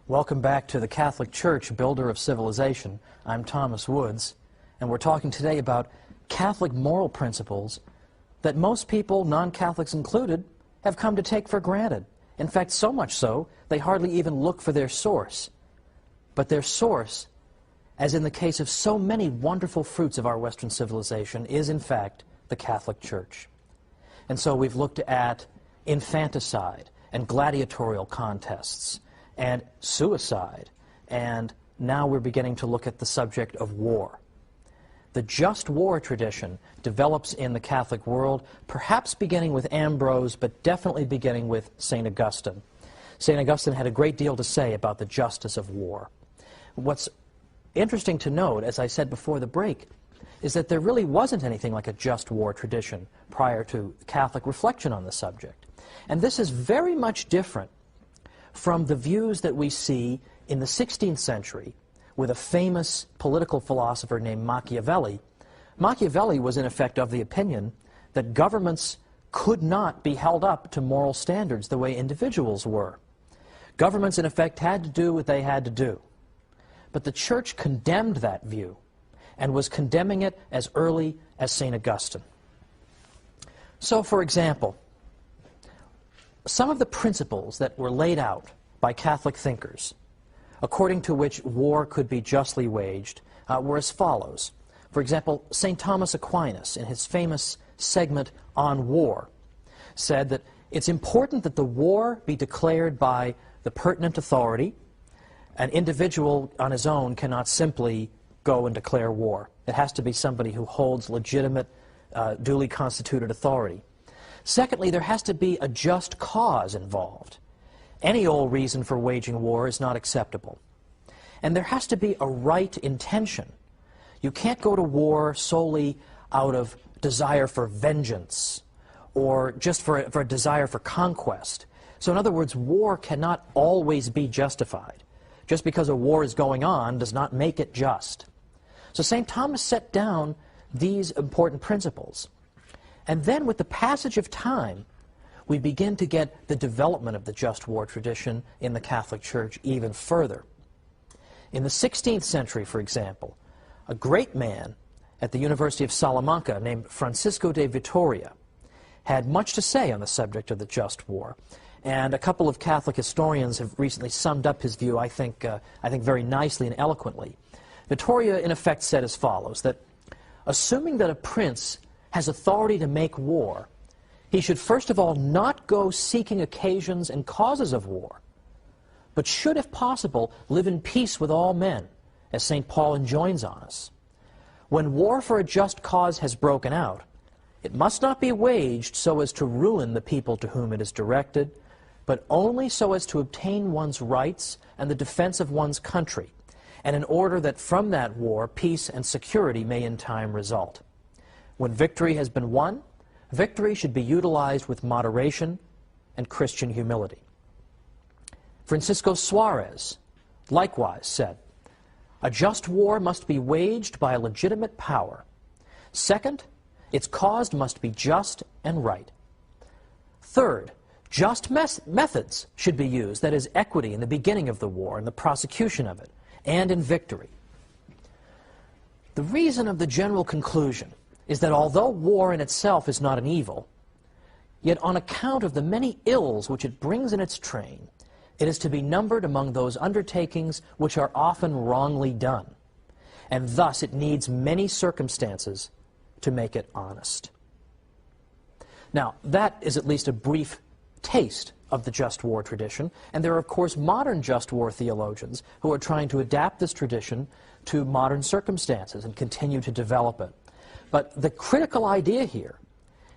Welcome back to the Catholic Church, builder of civilization. I'm Thomas Woods, and we're talking today about Catholic moral principles that most people, non-Catholics included, have come to take for granted. In fact, so much so, they hardly even look for their source. But their source, as in the case of so many wonderful fruits of our Western civilization, is in fact the Catholic Church. And so we've looked at infanticide and gladiatorial contests, and suicide, and now we're beginning to look at the subject of war. The just war tradition develops in the Catholic world, perhaps beginning with Ambrose, but definitely beginning with St. Augustine. St. Augustine had a great deal to say about the justice of war. What's interesting to note, as I said before the break, is that there really wasn't anything like a just war tradition prior to Catholic reflection on the subject. And this is very much different from the views that we see in the 16th century with a famous political philosopher named Machiavelli. Machiavelli was in effect of the opinion that governments could not be held up to moral standards the way individuals were. Governments in effect had to do what they had to do. But the Church condemned that view and was condemning it as early as St. Augustine. So, for example, some of the principles that were laid out by Catholic thinkers, according to which war could be justly waged, were as follows. For example, St. Thomas Aquinas, in his famous segment on war, said that it's important that the war be declared by the pertinent authority. An individual on his own cannot simply go and declare war. It has to be somebody who holds legitimate, duly constituted authority. Secondly, there has to be a just cause involved. Any old reason for waging war is not acceptable. And there has to be a right intention. You can't go to war solely out of desire for vengeance or just for a desire for conquest. So in other words, war cannot always be justified. Just because a war is going on does not make it just. So St. Thomas set down these important principles. And then with the passage of time, we begin to get the development of the just war tradition in the Catholic Church even further. In the 16th century, for example, a great man at the University of Salamanca named Francisco de Vitoria had much to say on the subject of the just war. And a couple of Catholic historians have recently summed up his view, I think very nicely and eloquently. Vitoria, in effect, said as follows, that assuming that a prince has authority to make war, he should first of all not go seeking occasions and causes of war, but should, if possible, live in peace with all men, as St. Paul enjoins on us. When war for a just cause has broken out, it must not be waged so as to ruin the people to whom it is directed, but only so as to obtain one's rights and the defense of one's country, and in order that from that war peace and security may in time result. When victory has been won, victory should be utilized with moderation and Christian humility. Francisco Suarez likewise said, a just war must be waged by a legitimate power. Second, its cause must be just and right. Third, just methods should be used, that is, equity in the beginning of the war and the prosecution of it, and in victory. The reason of the general conclusion is that although war in itself is not an evil, yet on account of the many ills which it brings in its train, it is to be numbered among those undertakings which are often wrongly done, and thus it needs many circumstances to make it honest. Now, that is at least a brief taste of the just war tradition, and there are, of course, modern just war theologians who are trying to adapt this tradition to modern circumstances and continue to develop it. But the critical idea here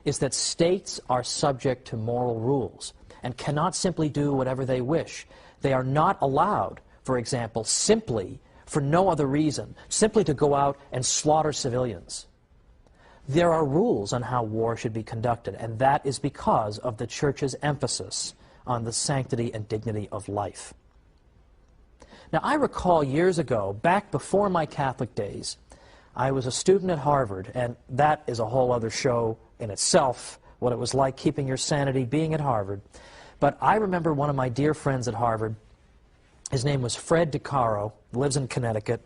is that states are subject to moral rules and cannot simply do whatever they wish. They are not allowed, for example, simply, for no other reason, simply to go out and slaughter civilians. There are rules on how war should be conducted, and that is because of the Church's emphasis on the sanctity and dignity of life. Now, I recall years ago, back before my Catholic days, I was a student at Harvard, and that is a whole other show in itself, what it was like keeping your sanity being at Harvard. But I remember one of my dear friends at Harvard. His name was Fred DeCaro, lives in Connecticut.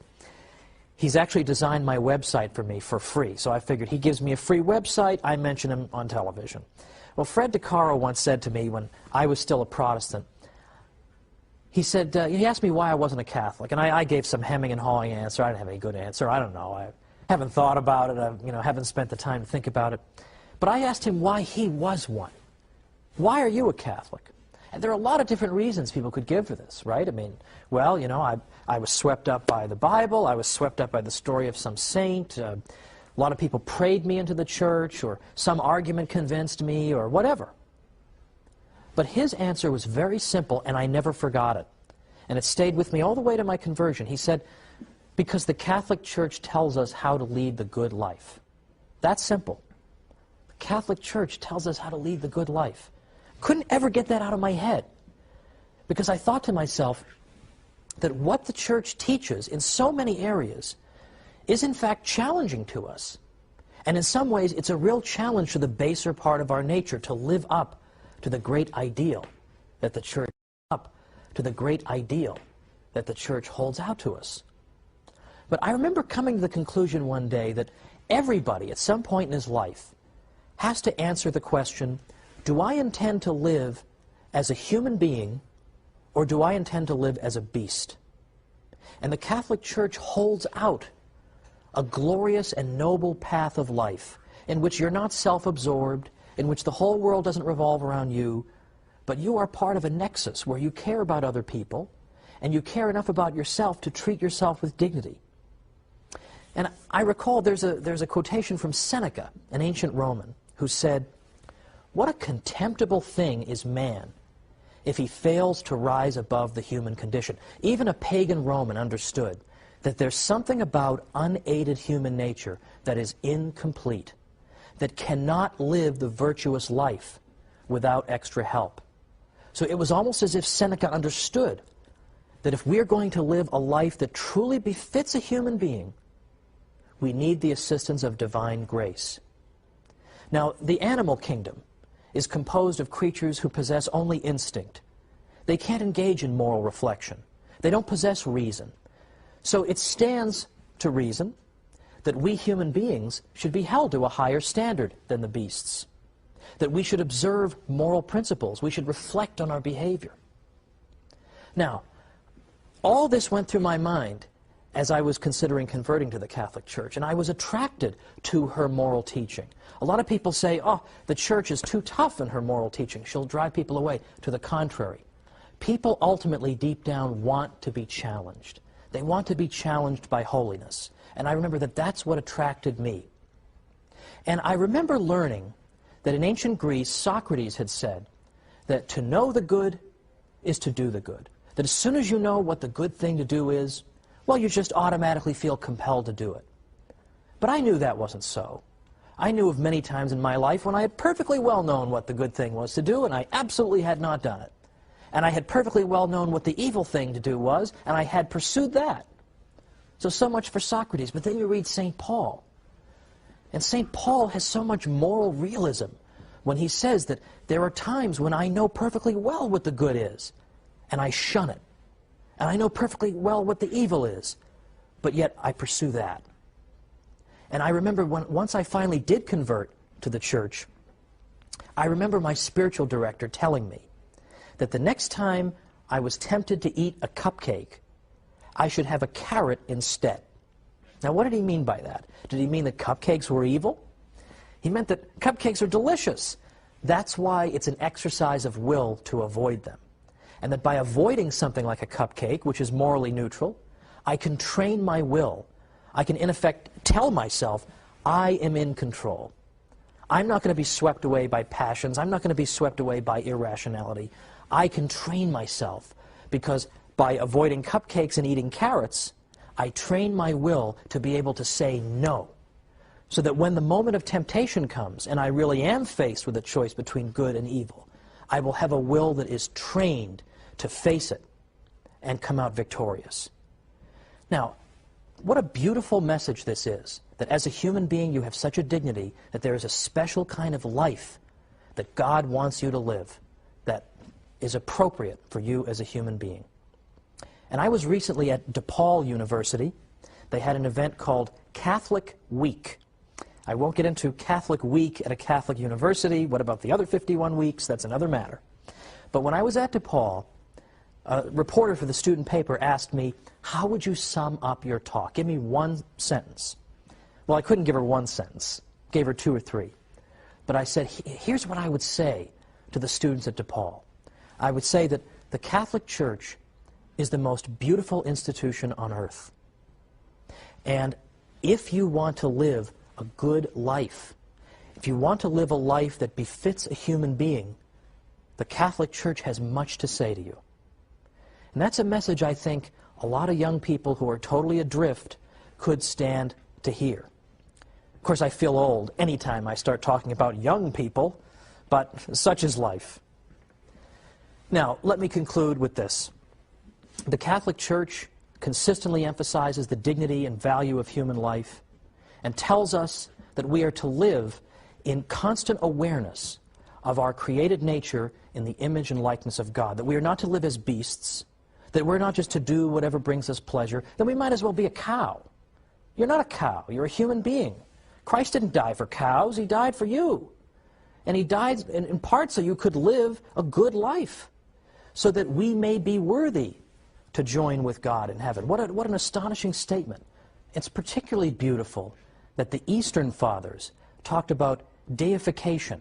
He's actually designed my website for me for free, so I figured he gives me a free website, I mention him on television. Well, Fred DeCaro once said to me when I was still a Protestant, he said, he asked me why I wasn't a Catholic, and I gave some hemming and hawing answer. I didn't have any good answer. I don't know. I haven't thought about it. I haven't spent the time to think about it. But I asked him why he was one. Why are you a Catholic? And there are a lot of different reasons people could give for this, right? I mean, well, I was swept up by the Bible. I was swept up by the story of some saint. A lot of people prayed me into the church, or some argument convinced me, or whatever. But his answer was very simple, and I never forgot it. And it stayed with me all the way to my conversion. He said, because the Catholic Church tells us how to lead the good life. That's simple. The Catholic Church tells us how to lead the good life. Couldn't ever get that out of my head, because I thought to myself that what the Church teaches in so many areas is in fact challenging to us. And in some ways it's a real challenge to the baser part of our nature to live up to the great ideal that the Church holds out to us. But I remember coming to the conclusion one day that everybody at some point in his life has to answer the question, do I intend to live as a human being, or do I intend to live as a beast? And the Catholic Church holds out a glorious and noble path of life in which you're not self-absorbed, in which the whole world doesn't revolve around you, but you are part of a nexus where you care about other people, and you care enough about yourself to treat yourself with dignity. And I recall there's a quotation from Seneca, an ancient Roman, who said, "What a contemptible thing is man if he fails to rise above the human condition." Even a pagan Roman understood that there's something about unaided human nature that is incomplete, that cannot live the virtuous life without extra help. So it was almost as if Seneca understood that if we're going to live a life that truly befits a human being, we need the assistance of divine grace. Now, the animal kingdom is composed of creatures who possess only instinct. They can't engage in moral reflection. They don't possess reason. So it stands to reason that we human beings should be held to a higher standard than the beasts, that we should observe moral principles, we should reflect on our behavior. Now, all this went through my mind as I was considering converting to the Catholic Church, and I was attracted to her moral teaching. A lot of people say, oh, the Church is too tough in her moral teaching. She'll drive people away. To the contrary. People ultimately, deep down, want to be challenged. They want to be challenged by holiness. And I remember that that's what attracted me. And I remember learning that in ancient Greece, Socrates had said that to know the good is to do the good. That as soon as you know what the good thing to do is, well, you just automatically feel compelled to do it. But I knew that wasn't so. I knew of many times in my life when I had perfectly well known what the good thing was to do, and I absolutely had not done it. And I had perfectly well known what the evil thing to do was, and I had pursued that. So much for Socrates. But then you read St. Paul. And St. Paul has so much moral realism when he says that there are times when I know perfectly well what the good is, and I shun it. And I know perfectly well what the evil is, but yet I pursue that. And I remember once I finally did convert to the Church, I remember my spiritual director telling me that the next time I was tempted to eat a cupcake, I should have a carrot instead. Now, what did he mean by that? Did he mean that cupcakes were evil? He meant that cupcakes are delicious. That's why it's an exercise of will to avoid them. And that by avoiding something like a cupcake, which is morally neutral, I can train my will. I can, in effect, tell myself, I am in control. I'm not going to be swept away by passions. I'm not going to be swept away by irrationality. I can train myself because by avoiding cupcakes and eating carrots, I train my will to be able to say no. So that when the moment of temptation comes and I really am faced with a choice between good and evil, I will have a will that is trained to face it and come out victorious. Now, what a beautiful message this is, that as a human being you have such a dignity that there is a special kind of life that God wants you to live that is appropriate for you as a human being. And I was recently at DePaul University. They had an event called Catholic Week. I won't get into Catholic Week at a Catholic university. What about the other 51 weeks? That's another matter. But when I was at DePaul, a reporter for the student paper asked me, how would you sum up your talk? Give me one sentence. Well, I couldn't give her one sentence. Gave her two or three. But I said, here's what I would say to the students at DePaul. I would say that the Catholic Church is the most beautiful institution on earth. And if you want to live a good life, if you want to live a life that befits a human being, the Catholic Church has much to say to you. And that's a message I think a lot of young people who are totally adrift could stand to hear. Of course, I feel old anytime I start talking about young people, but such is life. Now, let me conclude with this. The Catholic Church consistently emphasizes the dignity and value of human life and tells us that we are to live in constant awareness of our created nature in the image and likeness of God, that we are not to live as beasts, that we're not just to do whatever brings us pleasure, then we might as well be a cow. You're not a cow, you're a human being. Christ didn't die for cows, he died for you. And he died in part so you could live a good life, so that we may be worthy to join with God in heaven. What an astonishing statement. It's particularly beautiful that the Eastern Fathers talked about deification,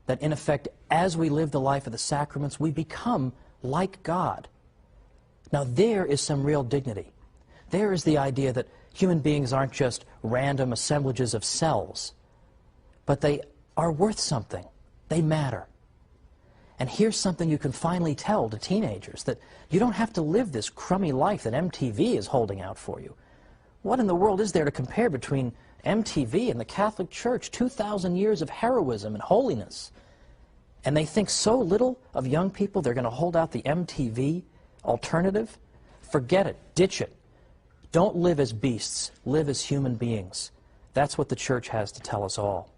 that in effect, as we live the life of the sacraments, we become like God. Now there is some real dignity. There is the idea that human beings aren't just random assemblages of cells, but they are worth something. They matter. And here's something you can finally tell to teenagers, that you don't have to live this crummy life that MTV is holding out for you. What in the world is there to compare between MTV and the Catholic Church? 2,000 years of heroism and holiness. and they think so little of young people they're going to hold out the MTV alternative? Forget it. Ditch it. Don't live as beasts. Live as human beings. That's what the church has to tell us all.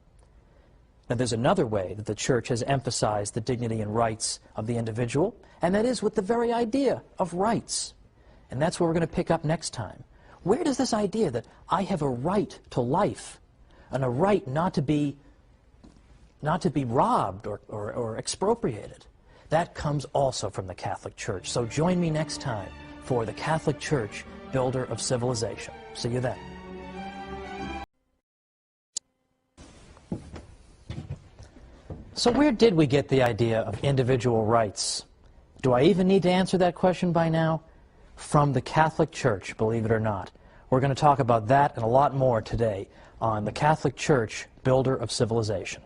Now, there's another way that the church has emphasized the dignity and rights of the individual, and that is with the very idea of rights. And that's what we're going to pick up next time. Where does this idea that I have a right to life and a right not to be robbed or expropriated, that comes also from the Catholic Church. So join me next time for the Catholic Church, Builder of Civilization. See you then. So where did we get the idea of individual rights? Do I even need to answer that question by now? From the Catholic Church, believe it or not. We're going to talk about that and a lot more today on the Catholic Church, Builder of Civilization.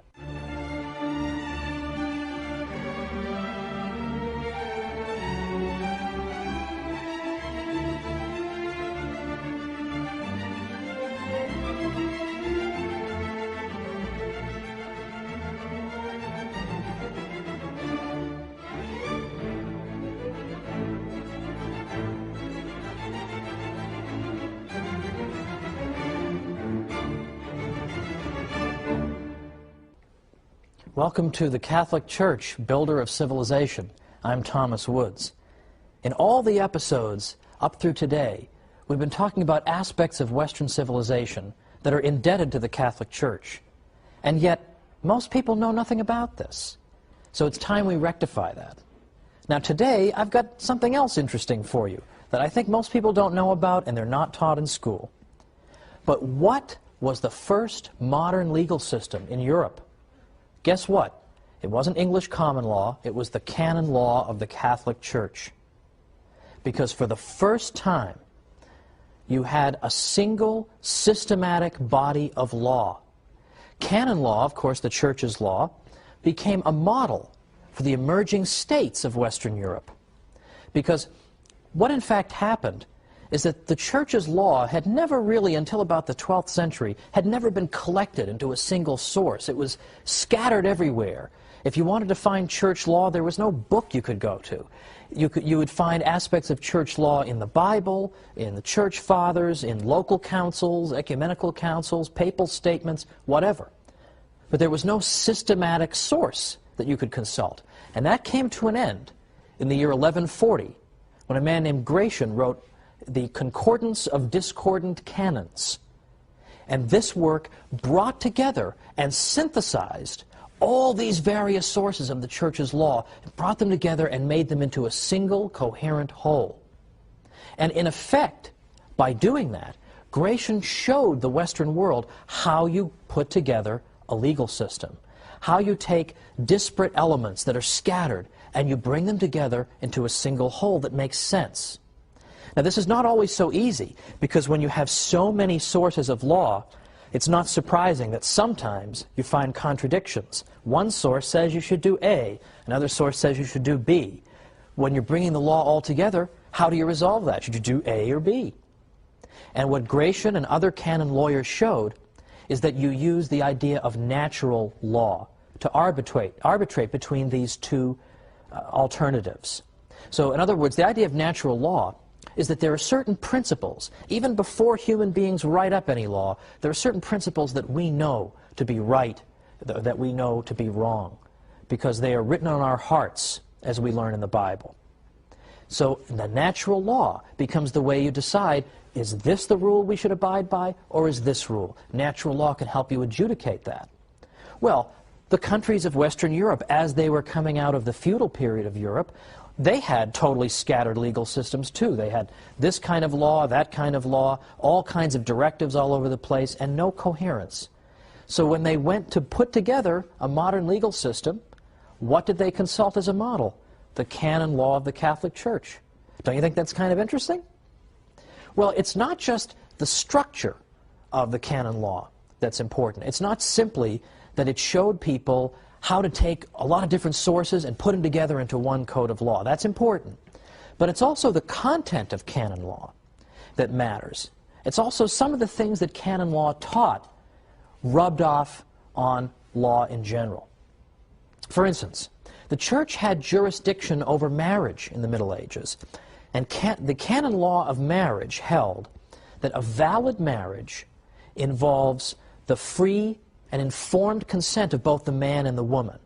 Welcome to the Catholic Church, Builder of Civilization. I'm Thomas Woods. In all the episodes up through today, we've been talking about aspects of Western civilization that are indebted to the Catholic Church. And yet, most people know nothing about this. So it's time we rectify that. Now today, I've got something else interesting for you that I think most people don't know about and they're not taught in school. But what was the first modern legal system in Europe? Guess what? It wasn't English common law, it was the canon law of the Catholic Church. Because for the first time, you had a single systematic body of law. Canon law, of course, the Church's law, became a model for the emerging states of Western Europe. Because what in fact happened is that the Church's law had never really, until about the 12th century, had never been collected into a single source. It was scattered everywhere. If you wanted to find church law, there was no book you could go to. You would find aspects of church law in the Bible, in the church fathers, in local councils, ecumenical councils, papal statements, whatever. But there was no systematic source that you could consult. And that came to an end in the year 1140, when a man named Gratian wrote the Concordance of Discordant Canons. And this work brought together and synthesized all these various sources of the Church's law, brought them together and made them into a single coherent whole. And in effect, by doing that, Gratian showed the Western world how you put together a legal system, how you take disparate elements that are scattered and you bring them together into a single whole that makes sense. Now, this is not always so easy, because when you have so many sources of law, it's not surprising that sometimes you find contradictions. One source says you should do A, another source says you should do B. When you're bringing the law all together, how do you resolve that? Should you do A or B? And what Gratian and other canon lawyers showed is that you use the idea of natural law to arbitrate between these two alternatives. So, in other words, the idea of natural law is that there are certain principles, even before human beings write up any law, there are certain principles that we know to be right, that we know to be wrong, because they are written on our hearts, as we learn in the Bible. So the natural law becomes the way you decide, is this the rule we should abide by, or is this rule? Natural law can help you adjudicate that. Well, the countries of Western Europe, as they were coming out of the feudal period of Europe, they had totally scattered legal systems too. They had this kind of law, that kind of law, all kinds of directives all over the place, and no coherence. So when they went to put together a modern legal system, what did they consult as a model? The canon law of the Catholic Church. Don't you think that's kind of interesting? Well, it's not just the structure of the canon law that's important. It's not simply that it showed people how to take a lot of different sources and put them together into one code of law. That's important. But it's also the content of canon law that matters. It's also some of the things that canon law taught rubbed off on law in general. For instance, the church had jurisdiction over marriage in the Middle Ages, and the canon law of marriage held that a valid marriage involves the free and informed consent of both the man and the woman.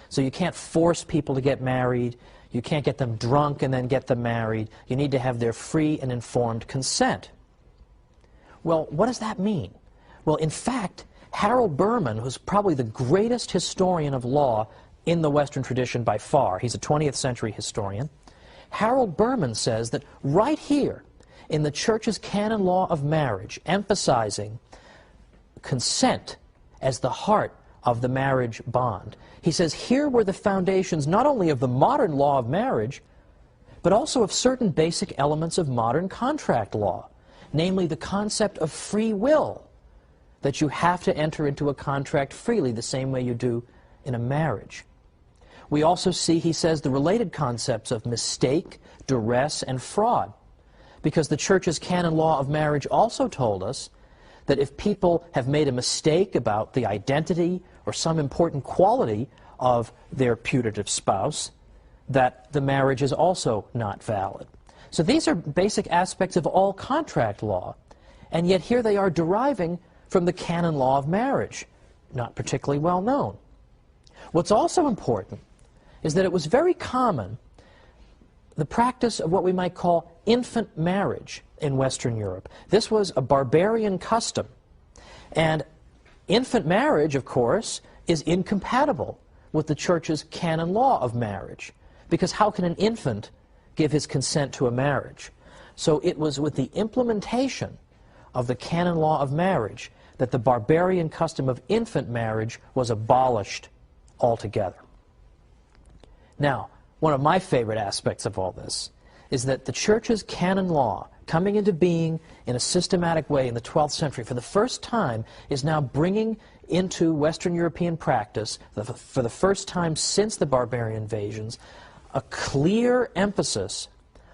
So you can't force people to get married, you can't get them drunk and then get them married, you need to have their free and informed consent. Well, what does that mean? Well, in fact, Harold Berman, who's probably the greatest historian of law in the Western tradition by far, he's a 20th century historian, Harold Berman says that right here in the Church's canon law of marriage, emphasizing consent as the heart of the marriage bond, he says here were the foundations not only of the modern law of marriage, but also of certain basic elements of modern contract law, namely the concept of free will, that you have to enter into a contract freely the same way you do in a marriage. We also see, he says, the related concepts of mistake, duress, and fraud, because the Church's canon law of marriage also told us that if people have made a mistake about the identity or some important quality of their putative spouse, that the marriage is also not valid. So these are basic aspects of all contract law, and yet here they are deriving from the canon law of marriage, not particularly well known. What's also important is that it was very common, the practice of what we might call infant marriage in Western Europe. This was a barbarian custom, and infant marriage, of course, is incompatible with the Church's canon law of marriage, because how can an infant give his consent to a marriage? So it was with the implementation of the canon law of marriage that the barbarian custom of infant marriage was abolished altogether. Now, one of my favorite aspects of all this is that the Church's canon law, coming into being in a systematic way in the 12th century, for the first time is now bringing into Western European practice, for the first time since the barbarian invasions, a clear emphasis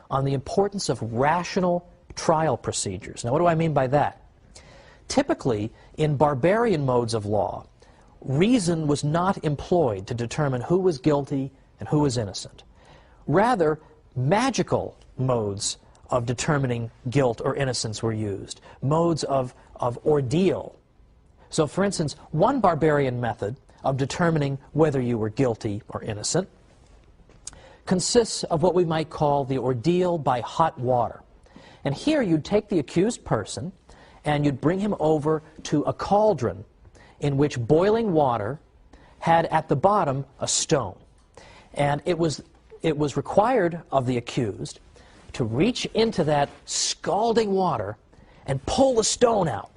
on the importance of rational trial procedures. Now, what do I mean by that? Typically, in barbarian modes of law, reason was not employed to determine who was guilty and who was innocent. Rather, magical modes of determining guilt or innocence were used, modes of ordeal. So, for instance, one barbarian method of determining whether you were guilty or innocent consists of what we might call the ordeal by hot water. And here you'd take the accused person and you'd bring him over to a cauldron in which boiling water had at the bottom a stone. And it was required of the accused to reach into that scalding water and pull the stone out.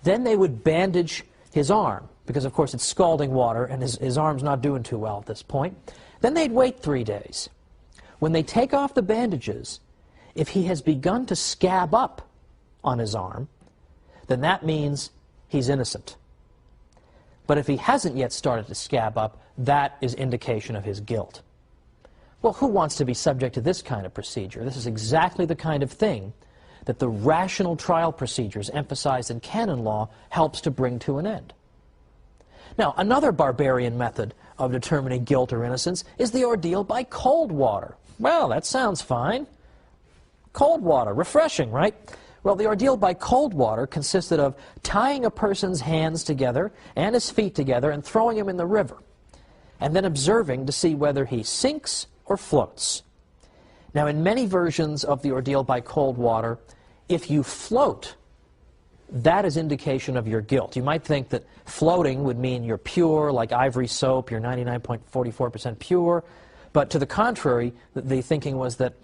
Then they would bandage his arm, because of course it's scalding water and his arm's not doing too well at this point. Then they'd wait 3 days. When they take off the bandages, if he has begun to scab up on his arm, then that means he's innocent. But if he hasn't yet started to scab up, that is indication of his guilt. Well, who wants to be subject to this kind of procedure? This is exactly the kind of thing that the rational trial procedures emphasized in canon law helps to bring to an end. Now, another barbarian method of determining guilt or innocence is the ordeal by cold water. Well, that sounds fine. Cold water, refreshing, right? Well, the ordeal by cold water consisted of tying a person's hands together and his feet together and throwing him in the river, and then observing to see whether he sinks or floats. Now, in many versions of the ordeal by cold water, if you float, that is indication of your guilt. You might think that floating would mean you're pure, like ivory soap, you're 99.44% pure, but to the contrary, the thinking was that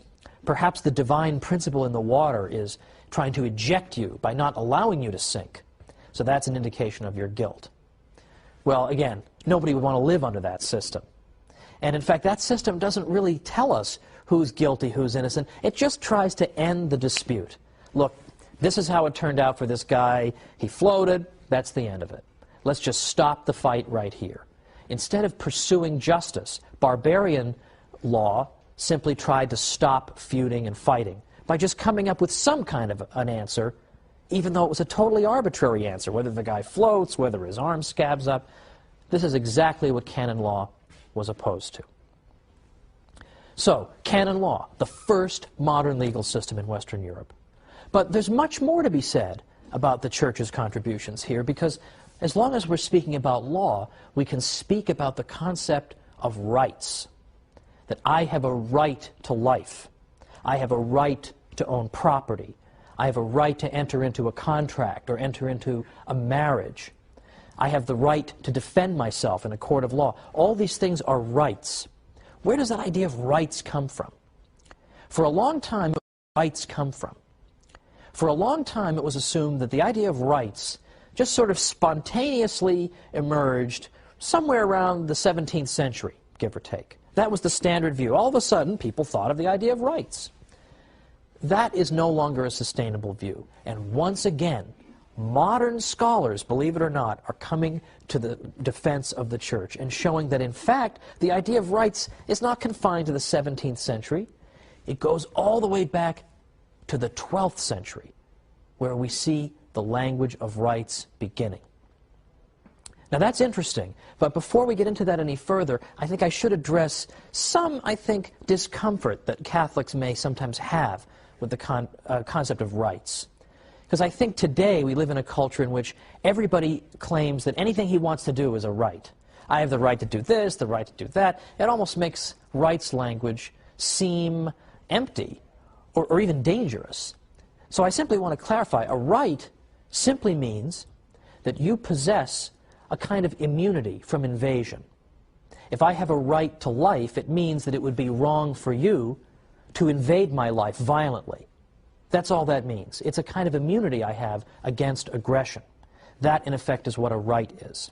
perhaps the divine principle in the water is trying to eject you by not allowing you to sink. So that's an indication of your guilt. Well, again, nobody would want to live under that system. And in fact, that system doesn't really tell us who's guilty, who's innocent. It just tries to end the dispute. Look, this is how it turned out for this guy. He floated. That's the end of it. Let's just stop the fight right here. Instead of pursuing justice, barbarian law simply tried to stop feuding and fighting by just coming up with some kind of an answer, even though it was a totally arbitrary answer, whether the guy floats, whether his arm scabs up. This is exactly what canon law was opposed to. So, canon law, the first modern legal system in Western Europe. But there's much more to be said about the Church's contributions here, because as long as we're speaking about law, we can speak about the concept of rights. That I have a right to life. I have a right to own property. I have a right to enter into a contract or enter into a marriage. I have the right to defend myself in a court of law. All these things are rights. Where does that idea of rights come from? For a long time, rights come from. For a long time, it was assumed that the idea of rights just sort of spontaneously emerged somewhere around the 17th century, give or take. That was the standard view. All of a sudden, people thought of the idea of rights. That is no longer a sustainable view. And once again, modern scholars, believe it or not, are coming to the defense of the Church and showing that, in fact, the idea of rights is not confined to the 17th century. It goes all the way back to the 12th century, where we see the language of rights beginning. Now that's interesting, but before we get into that any further, I think I should address some, I think, discomfort that Catholics may sometimes have with the concept of rights. Because I think today we live in a culture in which everybody claims that anything he wants to do is a right. I have the right to do this, the right to do that. It almost makes rights language seem empty or even dangerous. So I simply want to clarify, a right simply means that you possess a kind of immunity from invasion. If I have a right to life, it means that it would be wrong for you to invade my life violently. That's all that means. It's a kind of immunity I have against aggression. That, in effect, is what a right is.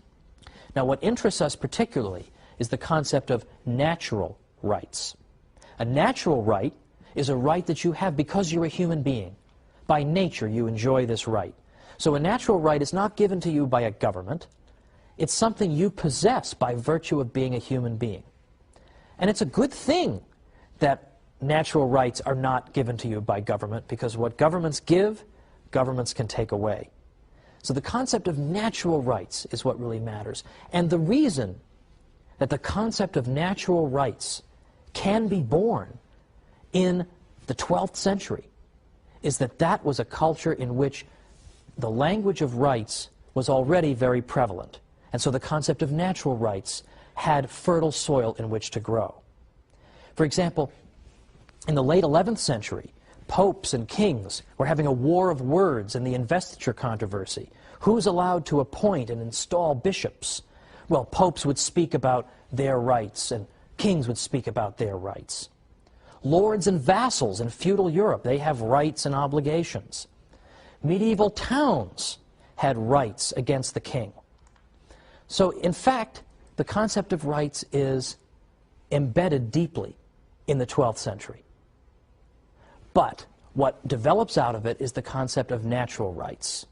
Now, what interests us particularly is the concept of natural rights. A natural right is a right that you have because you're a human being. By nature, you enjoy this right. So a natural right is not given to you by a government. It's something you possess by virtue of being a human being. And it's a good thing that natural rights are not given to you by government, because what governments give, governments can take away. So the concept of natural rights is what really matters. And the reason that the concept of natural rights can be born in the 12th century is that that was a culture in which the language of rights was already very prevalent. And so the concept of natural rights had fertile soil in which to grow. For example, in the late 11th century, popes and kings were having a war of words in the investiture controversy. Who's allowed to appoint and install bishops? Well, popes would speak about their rights, and kings would speak about their rights. Lords and vassals in feudal Europe, they have rights and obligations. Medieval towns had rights against the king. So, in fact, the concept of rights is embedded deeply in the 12th century. But what develops out of it is the concept of natural rights.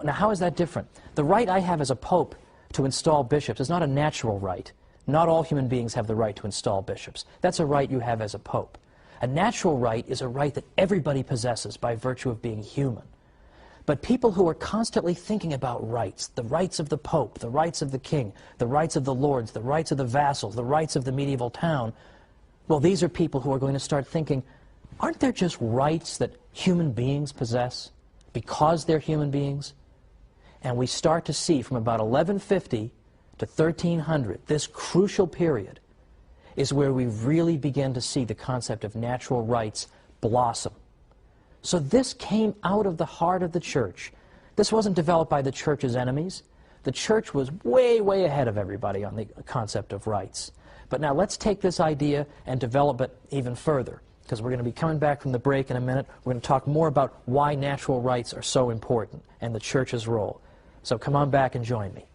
Now, how is that different? The right I have as a pope to install bishops is not a natural right. Not all human beings have the right to install bishops. That's a right you have as a pope. A natural right is a right that everybody possesses by virtue of being human. But people who are constantly thinking about rights, the rights of the pope, the rights of the king, the rights of the lords, the rights of the vassals, the rights of the medieval town, well, these are people who are going to start thinking, aren't there just rights that human beings possess because they're human beings? And we start to see from about 1150 to 1300, this crucial period, is where we really begin to see the concept of natural rights blossom. So this came out of the heart of the Church. This wasn't developed by the Church's enemies. The Church was way, way ahead of everybody on the concept of rights. But now let's take this idea and develop it even further, because we're going to be coming back from the break in a minute. We're going to talk more about why natural rights are so important and the Church's role. So come on back and join me.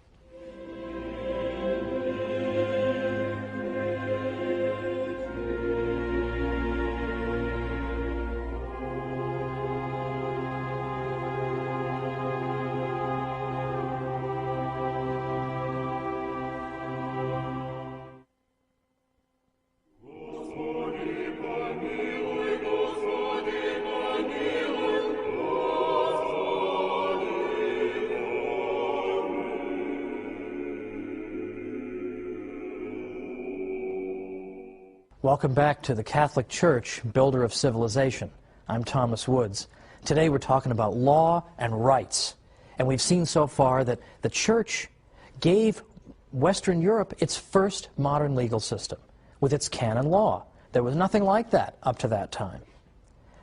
Welcome back to the Catholic Church, builder of civilization. I'm Thomas Woods. Today we're talking about law and rights. And we've seen so far that the Church gave Western Europe its first modern legal system with its canon law. There was nothing like that up to that time.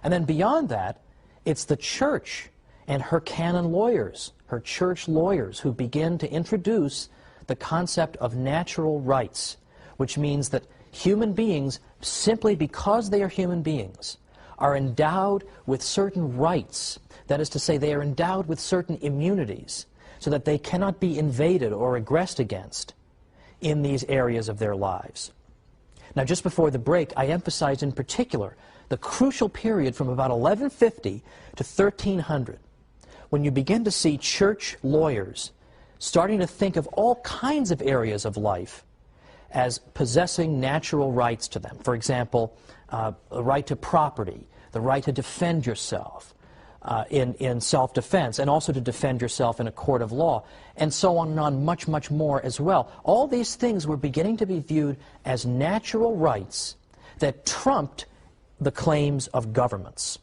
And then beyond that, it's the Church and her canon lawyers, her church lawyers, who begin to introduce the concept of natural rights, which means that human beings, simply because they are human beings, are endowed with certain rights. That is to say, they are endowed with certain immunities so that they cannot be invaded or aggressed against in these areas of their lives. Now, just before the break, I emphasized in particular the crucial period from about 1150 to 1300, when you begin to see church lawyers starting to think of all kinds of areas of life as possessing natural rights to them. For example, the right to property, the right to defend yourself in self-defense, and also to defend yourself in a court of law, and so on and on, much, much more as well. All these things were beginning to be viewed as natural rights that trumped the claims of governments.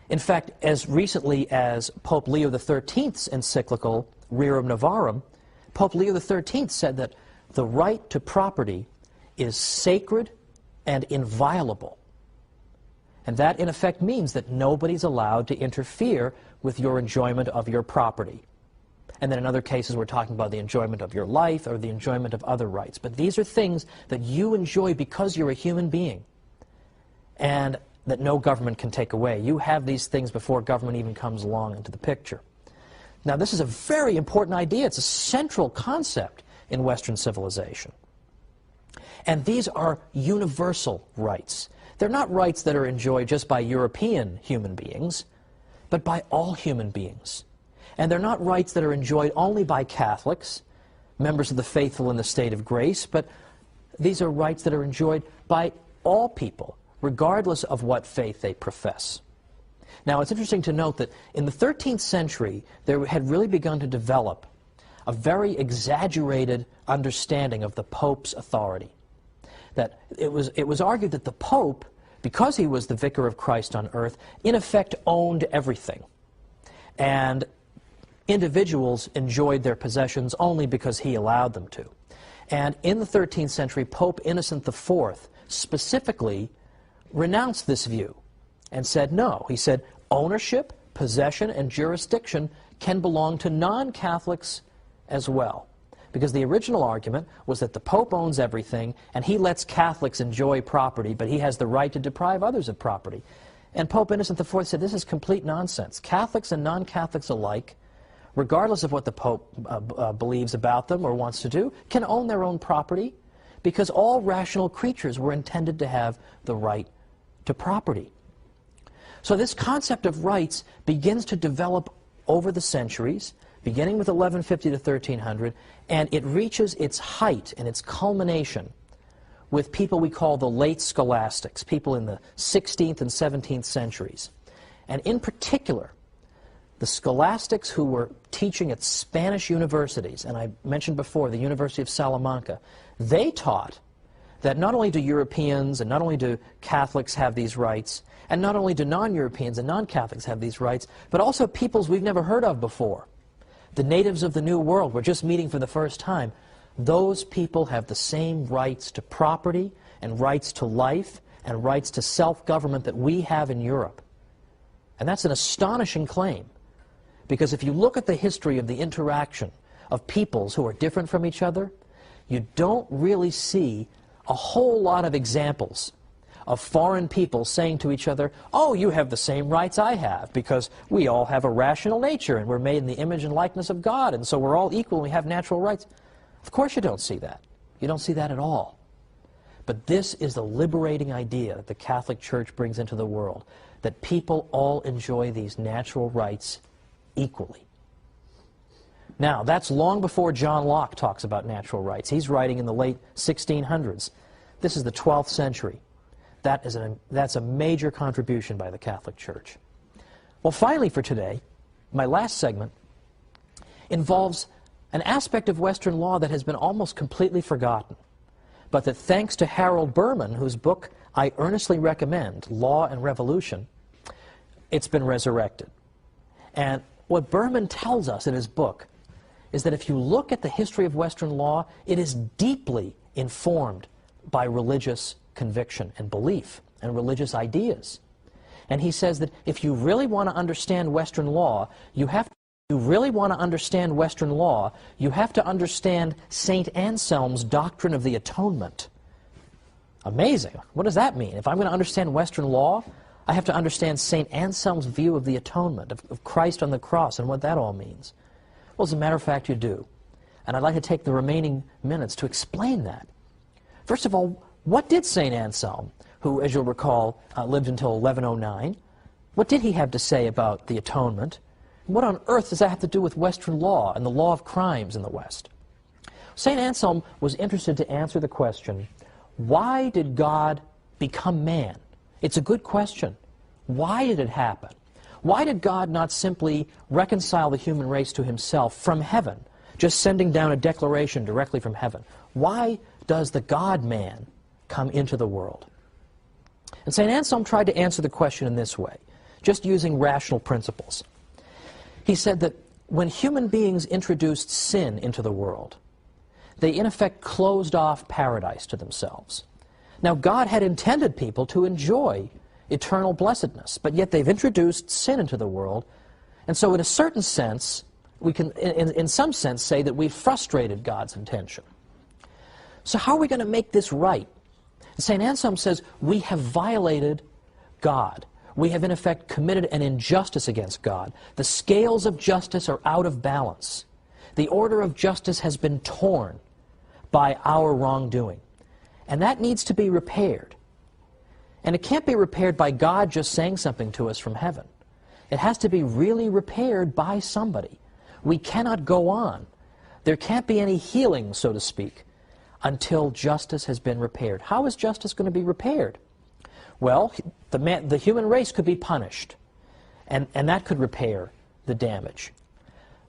In fact, as recently as Pope Leo XIII's encyclical, Rerum Novarum, Pope Leo XIII said that the right to property is sacred and inviolable. And that, in effect, means that nobody's allowed to interfere with your enjoyment of your property. And then in other cases, we're talking about the enjoyment of your life or the enjoyment of other rights. But these are things that you enjoy because you're a human being, and that no government can take away. You have these things before government even comes along into the picture. Now, this is a very important idea. It's a central concept in Western civilization. And these are universal rights. They're not rights that are enjoyed just by European human beings, but by all human beings. And they're not rights that are enjoyed only by Catholics, members of the faithful in the state of grace, but these are rights that are enjoyed by all people, regardless of what faith they profess. Now, it's interesting to note that in the 13th century, there had really begun to develop a very exaggerated understanding of the Pope's authority. That it was argued that the Pope, because he was the vicar of Christ on earth, in effect owned everything. And individuals enjoyed their possessions only because he allowed them to. And in the 13th century, Pope Innocent IV specifically renounced this view and said no. He said ownership, possession, and jurisdiction can belong to non-Catholics as well. Because the original argument was that the Pope owns everything and he lets Catholics enjoy property, but he has the right to deprive others of property. And Pope Innocent IV said this is complete nonsense. Catholics and non-Catholics alike, regardless of what the Pope believes about them or wants to do, can own their own property, because all rational creatures were intended to have the right to property. So this concept of rights begins to develop over the centuries, beginning with 1150 to 1300, and it reaches its height and its culmination with people we call the late scholastics, people in the 16th and 17th centuries. And in particular, the scholastics who were teaching at Spanish universities, and I mentioned before the University of Salamanca, they taught that not only do Europeans and not only do Catholics have these rights, and not only do non-Europeans and non-Catholics have these rights, but also peoples we've never heard of before. The natives of the New World, we're just meeting for the first time. Those people have the same rights to property and rights to life and rights to self-government that we have in Europe. And that's an astonishing claim, because if you look at the history of the interaction of peoples who are different from each other, you don't really see a whole lot of examples of foreign people saying to each other, oh, you have the same rights I have, because we all have a rational nature, and we're made in the image and likeness of God, and so we're all equal, and we have natural rights. Of course you don't see that. You don't see that at all. But this is the liberating idea that the Catholic Church brings into the world, that people all enjoy these natural rights equally. Now, that's long before John Locke talks about natural rights. He's writing in the late 1600s. This is the 12th century. That's a major contribution by the Catholic Church. Well, finally for today, my last segment involves an aspect of Western law that has been almost completely forgotten, but that thanks to Harold Berman, whose book I earnestly recommend, Law and Revolution, it's been resurrected. And what Berman tells us in his book is that if you look at the history of Western law, it is deeply informed by religious conviction and belief and religious ideas. And he says that if you really want to understand Western law, you have to understand St. Anselm's doctrine of the atonement. Amazing. What does that mean? If I'm going to understand Western law, I have to understand St. Anselm's view of the atonement, of Christ on the cross, and what that all means. Well, as a matter of fact, you do. And I'd like to take the remaining minutes to explain that. First of all, what did St. Anselm, who, as you'll recall, lived until 1109, what did he have to say about the atonement? What on earth does that have to do with Western law and the law of crimes in the West? St. Anselm was interested to answer the question, why did God become man? It's a good question. Why did it happen? Why did God not simply reconcile the human race to himself from heaven, just sending down a declaration directly from heaven? Why does the God-man come into the world? And St. Anselm tried to answer the question in this way, just using rational principles. He said that when human beings introduced sin into the world, they in effect closed off paradise to themselves. Now, God had intended people to enjoy eternal blessedness, but yet they've introduced sin into the world, and so in a certain sense, we can, in some sense, say that we've frustrated God's intention. So how are we going to make this right? St. Anselm says we have violated God. We have, in effect, committed an injustice against God. The scales of justice are out of balance. The order of justice has been torn by our wrongdoing. And that needs to be repaired. And it can't be repaired by God just saying something to us from heaven. It has to be really repaired by somebody. We cannot go on. There can't be any healing, so to speak, until justice has been repaired. How is justice going to be repaired? Well, the human race could be punished, and that could repair the damage.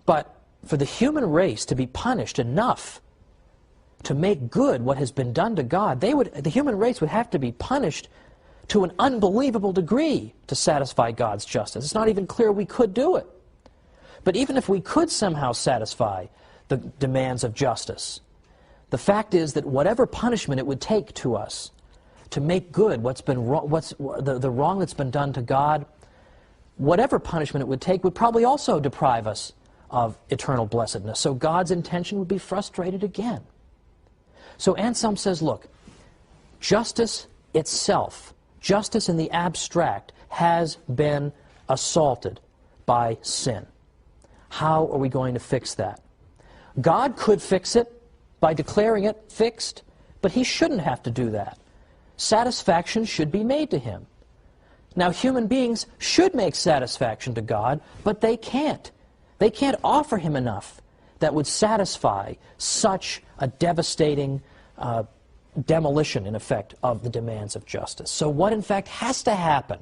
But for the human race to be punished enough to make good what has been done to God, the human race would have to be punished to an unbelievable degree to satisfy God's justice. It's not even clear we could do it. But even if we could somehow satisfy the demands of justice, the fact is that whatever punishment it would take to us to make good what's been wrong, the wrong that's been done to God, whatever punishment it would take would probably also deprive us of eternal blessedness. So God's intention would be frustrated again. So Anselm says, look, justice itself, justice in the abstract, has been assaulted by sin. How are we going to fix that? God could fix it by declaring it fixed, but he shouldn't have to do that. Satisfaction should be made to him. Now, human beings should make satisfaction to God, but they can't. They can't offer him enough that would satisfy such a devastating demolition, in effect, of the demands of justice. So what, in fact, has to happen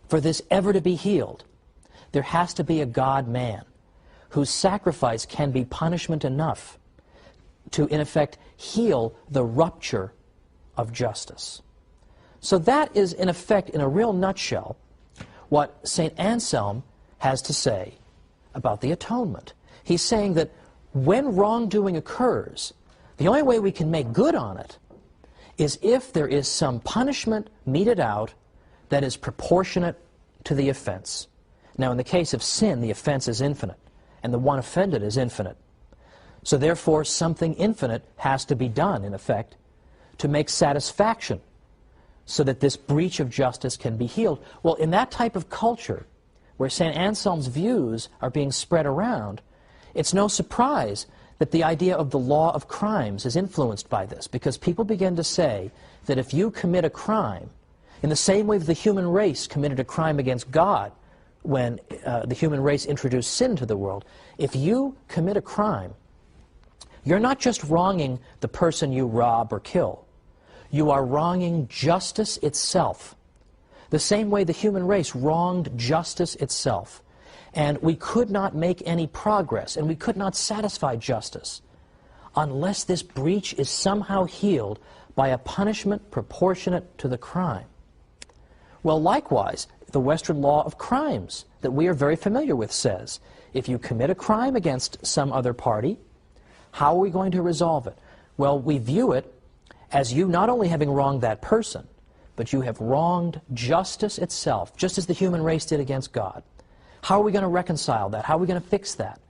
for this ever to be healed? There has to be a God-man whose sacrifice can be punishment enough to, in effect, heal the rupture of justice. So that is, in effect, in a real nutshell, what St. Anselm has to say about the atonement. He's saying that when wrongdoing occurs, the only way we can make good on it is if there is some punishment meted out that is proportionate to the offense. Now, in the case of sin, the offense is infinite, and the one offended is infinite. So therefore, something infinite has to be done, in effect, to make satisfaction so that this breach of justice can be healed. Well, in that type of culture, where St. Anselm's views are being spread around, it's no surprise that the idea of the law of crimes is influenced by this, because people begin to say that if you commit a crime, in the same way that the human race committed a crime against God when the human race introduced sin to the world, if you commit a crime, you're not just wronging the person you rob or kill. You are wronging justice itself. The same way the human race wronged justice itself. And we could not make any progress, and we could not satisfy justice unless this breach is somehow healed by a punishment proportionate to the crime. Well, likewise, the Western law of crimes that we are very familiar with says, if you commit a crime against some other party, how are we going to resolve it? Well, we view it as you not only having wronged that person, but you have wronged justice itself, just as the human race did against God. How are we going to reconcile that? How are we going to fix that?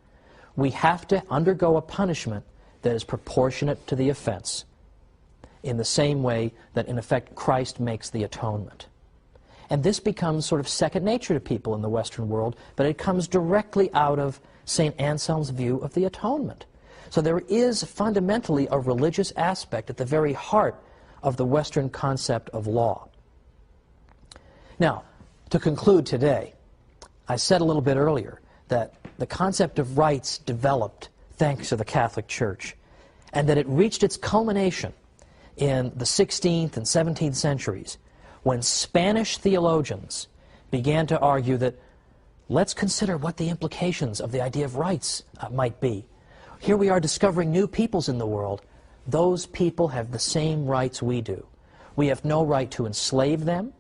We have to undergo a punishment that is proportionate to the offense, in the same way that, in effect, Christ makes the atonement. And this becomes sort of second nature to people in the Western world, but it comes directly out of St. Anselm's view of the atonement. So there is fundamentally a religious aspect at the very heart of the Western concept of law. Now, to conclude today, I said a little bit earlier that the concept of rights developed thanks to the Catholic Church, and that it reached its culmination in the 16th and 17th centuries, when Spanish theologians began to argue that let's consider what the implications of the idea of rights might be. Here we are discovering new peoples in the world. Those people have the same rights we do. We have no right to enslave them.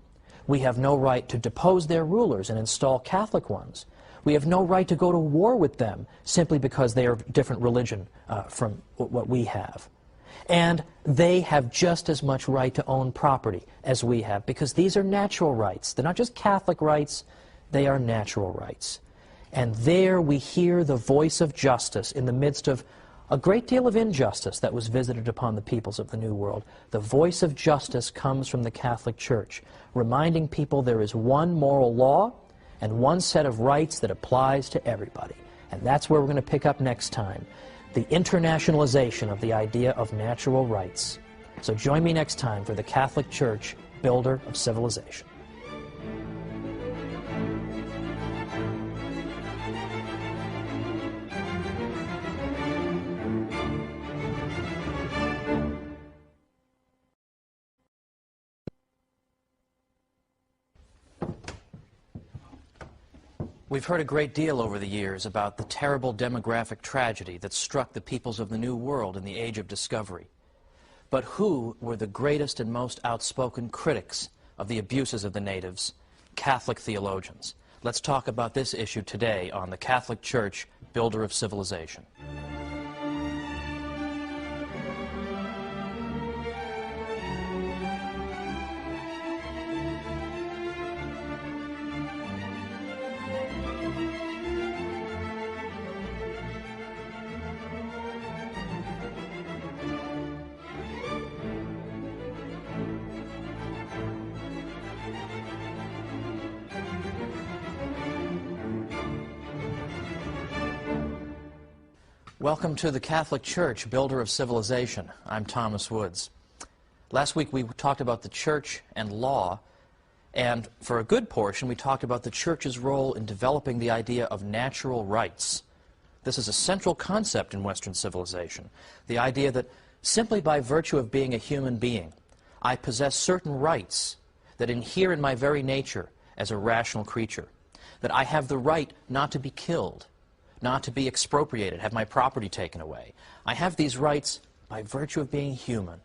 We have no right to depose their rulers and install Catholic ones. We have no right to go to war with them simply because they are of different religion from what we have. And they have just as much right to own property as we have, because these are natural rights. They're not just Catholic rights, they are natural rights. And there we hear the voice of justice in the midst of a great deal of injustice that was visited upon the peoples of the New World. The voice of justice comes from the Catholic Church, reminding people there is one moral law and one set of rights that applies to everybody. And that's where we're going to pick up next time, the internationalization of the idea of natural rights. So join me next time for the Catholic Church, builder of civilization. We've heard a great deal over the years about the terrible demographic tragedy that struck the peoples of the New World in the Age of Discovery. But who were the greatest and most outspoken critics of the abuses of the natives? Catholic theologians. Let's talk about this issue today on the Catholic Church, builder of civilization. Welcome to the Catholic Church, builder of civilization. I'm Thomas Woods. Last week we talked about the church and law, and for a good portion we talked about the church's role in developing the idea of natural rights. This is a central concept in Western civilization, the idea that simply by virtue of being a human being, I possess certain rights that inhere in my very nature as a rational creature, that I have the right not to be killed, not to be expropriated, have my property taken away. I have these rights by virtue of being human.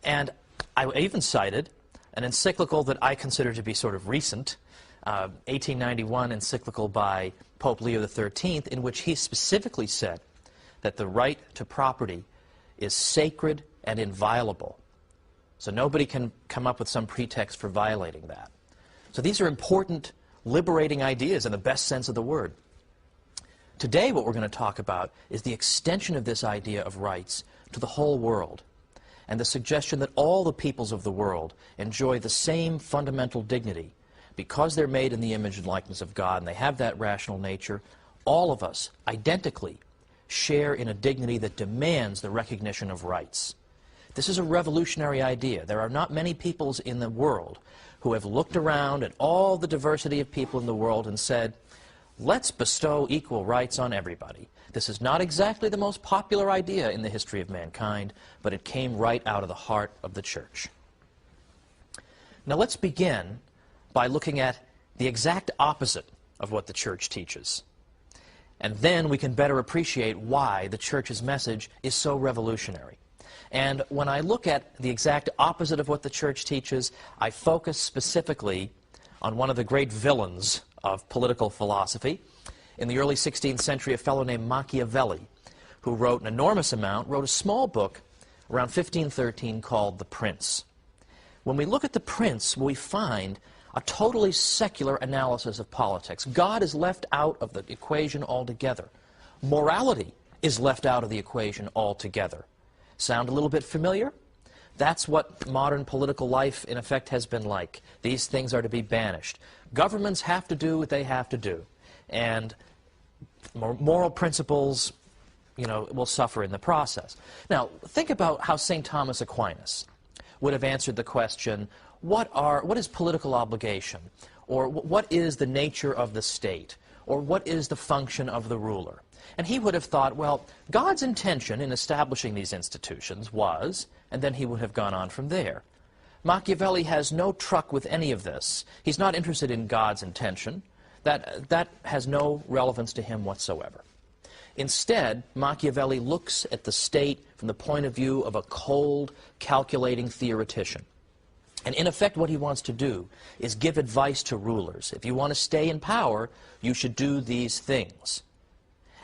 And I even cited an encyclical that I consider to be sort of recent, 1891 encyclical by Pope Leo XIII, in which he specifically said that the right to property is sacred and inviolable. So nobody can come up with some pretext for violating that. So these are important, liberating ideas in the best sense of the word. Today what we're going to talk about is the extension of this idea of rights to the whole world, and the suggestion that all the peoples of the world enjoy the same fundamental dignity. Because they're made in the image and likeness of God and they have that rational nature, all of us identically share in a dignity that demands the recognition of rights. This is a revolutionary idea. There are not many peoples in the world who have looked around at all the diversity of people in the world and said, let's bestow equal rights on everybody. This is not exactly the most popular idea in the history of mankind, but it came right out of the heart of the Church. Now let's begin by looking at the exact opposite of what the Church teaches. And then we can better appreciate why the Church's message is so revolutionary. And when I look at the exact opposite of what the church teaches, I focus specifically on one of the great villains of political philosophy. In the early 16th century, a fellow named Machiavelli, who wrote an enormous amount, wrote a small book around 1513 called The Prince. When we look at The Prince, we find a totally secular analysis of politics. God is left out of the equation altogether. Morality is left out of the equation altogether. Sound a little bit familiar? That's what modern political life, in effect, has been like. These things are to be banished. Governments have to do what they have to do. And moral principles, will suffer in the process. Now, think about how St. Thomas Aquinas would have answered the question, what is political obligation? Or what is the nature of the state? Or what is the function of the ruler? And he would have thought, well, God's intention in establishing these institutions was, and then he would have gone on from there. Machiavelli has no truck with any of this. He's not interested in God's intention. That has no relevance to him whatsoever. Instead, Machiavelli looks at the state from the point of view of a cold, calculating theoretician. And in effect, what he wants to do is give advice to rulers. If you want to stay in power, you should do these things.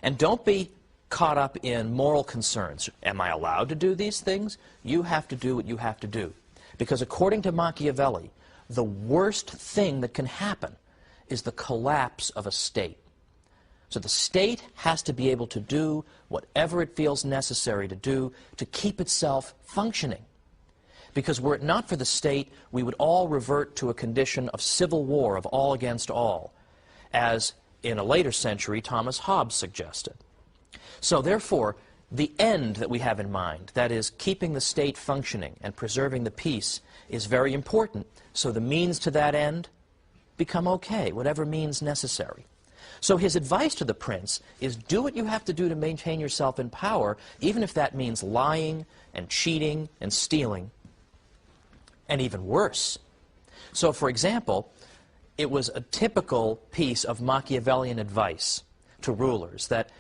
And don't be caught up in moral concerns. Am I allowed to do these things? You have to do what you have to do. Because according to Machiavelli, the worst thing that can happen is the collapse of a state. So the state has to be able to do whatever it feels necessary to do to keep itself functioning. Because were it not for the state, we would all revert to a condition of civil war, of all against all, as in a later century Thomas Hobbes suggested. So therefore, the end that we have in mind, that is, keeping the state functioning and preserving the peace, is very important. So the means to that end become okay, whatever means necessary. So his advice to the prince is do what you have to do to maintain yourself in power, even if that means lying and cheating and stealing, and even worse. So, for example, it was a typical piece of Machiavellian advice to rulers that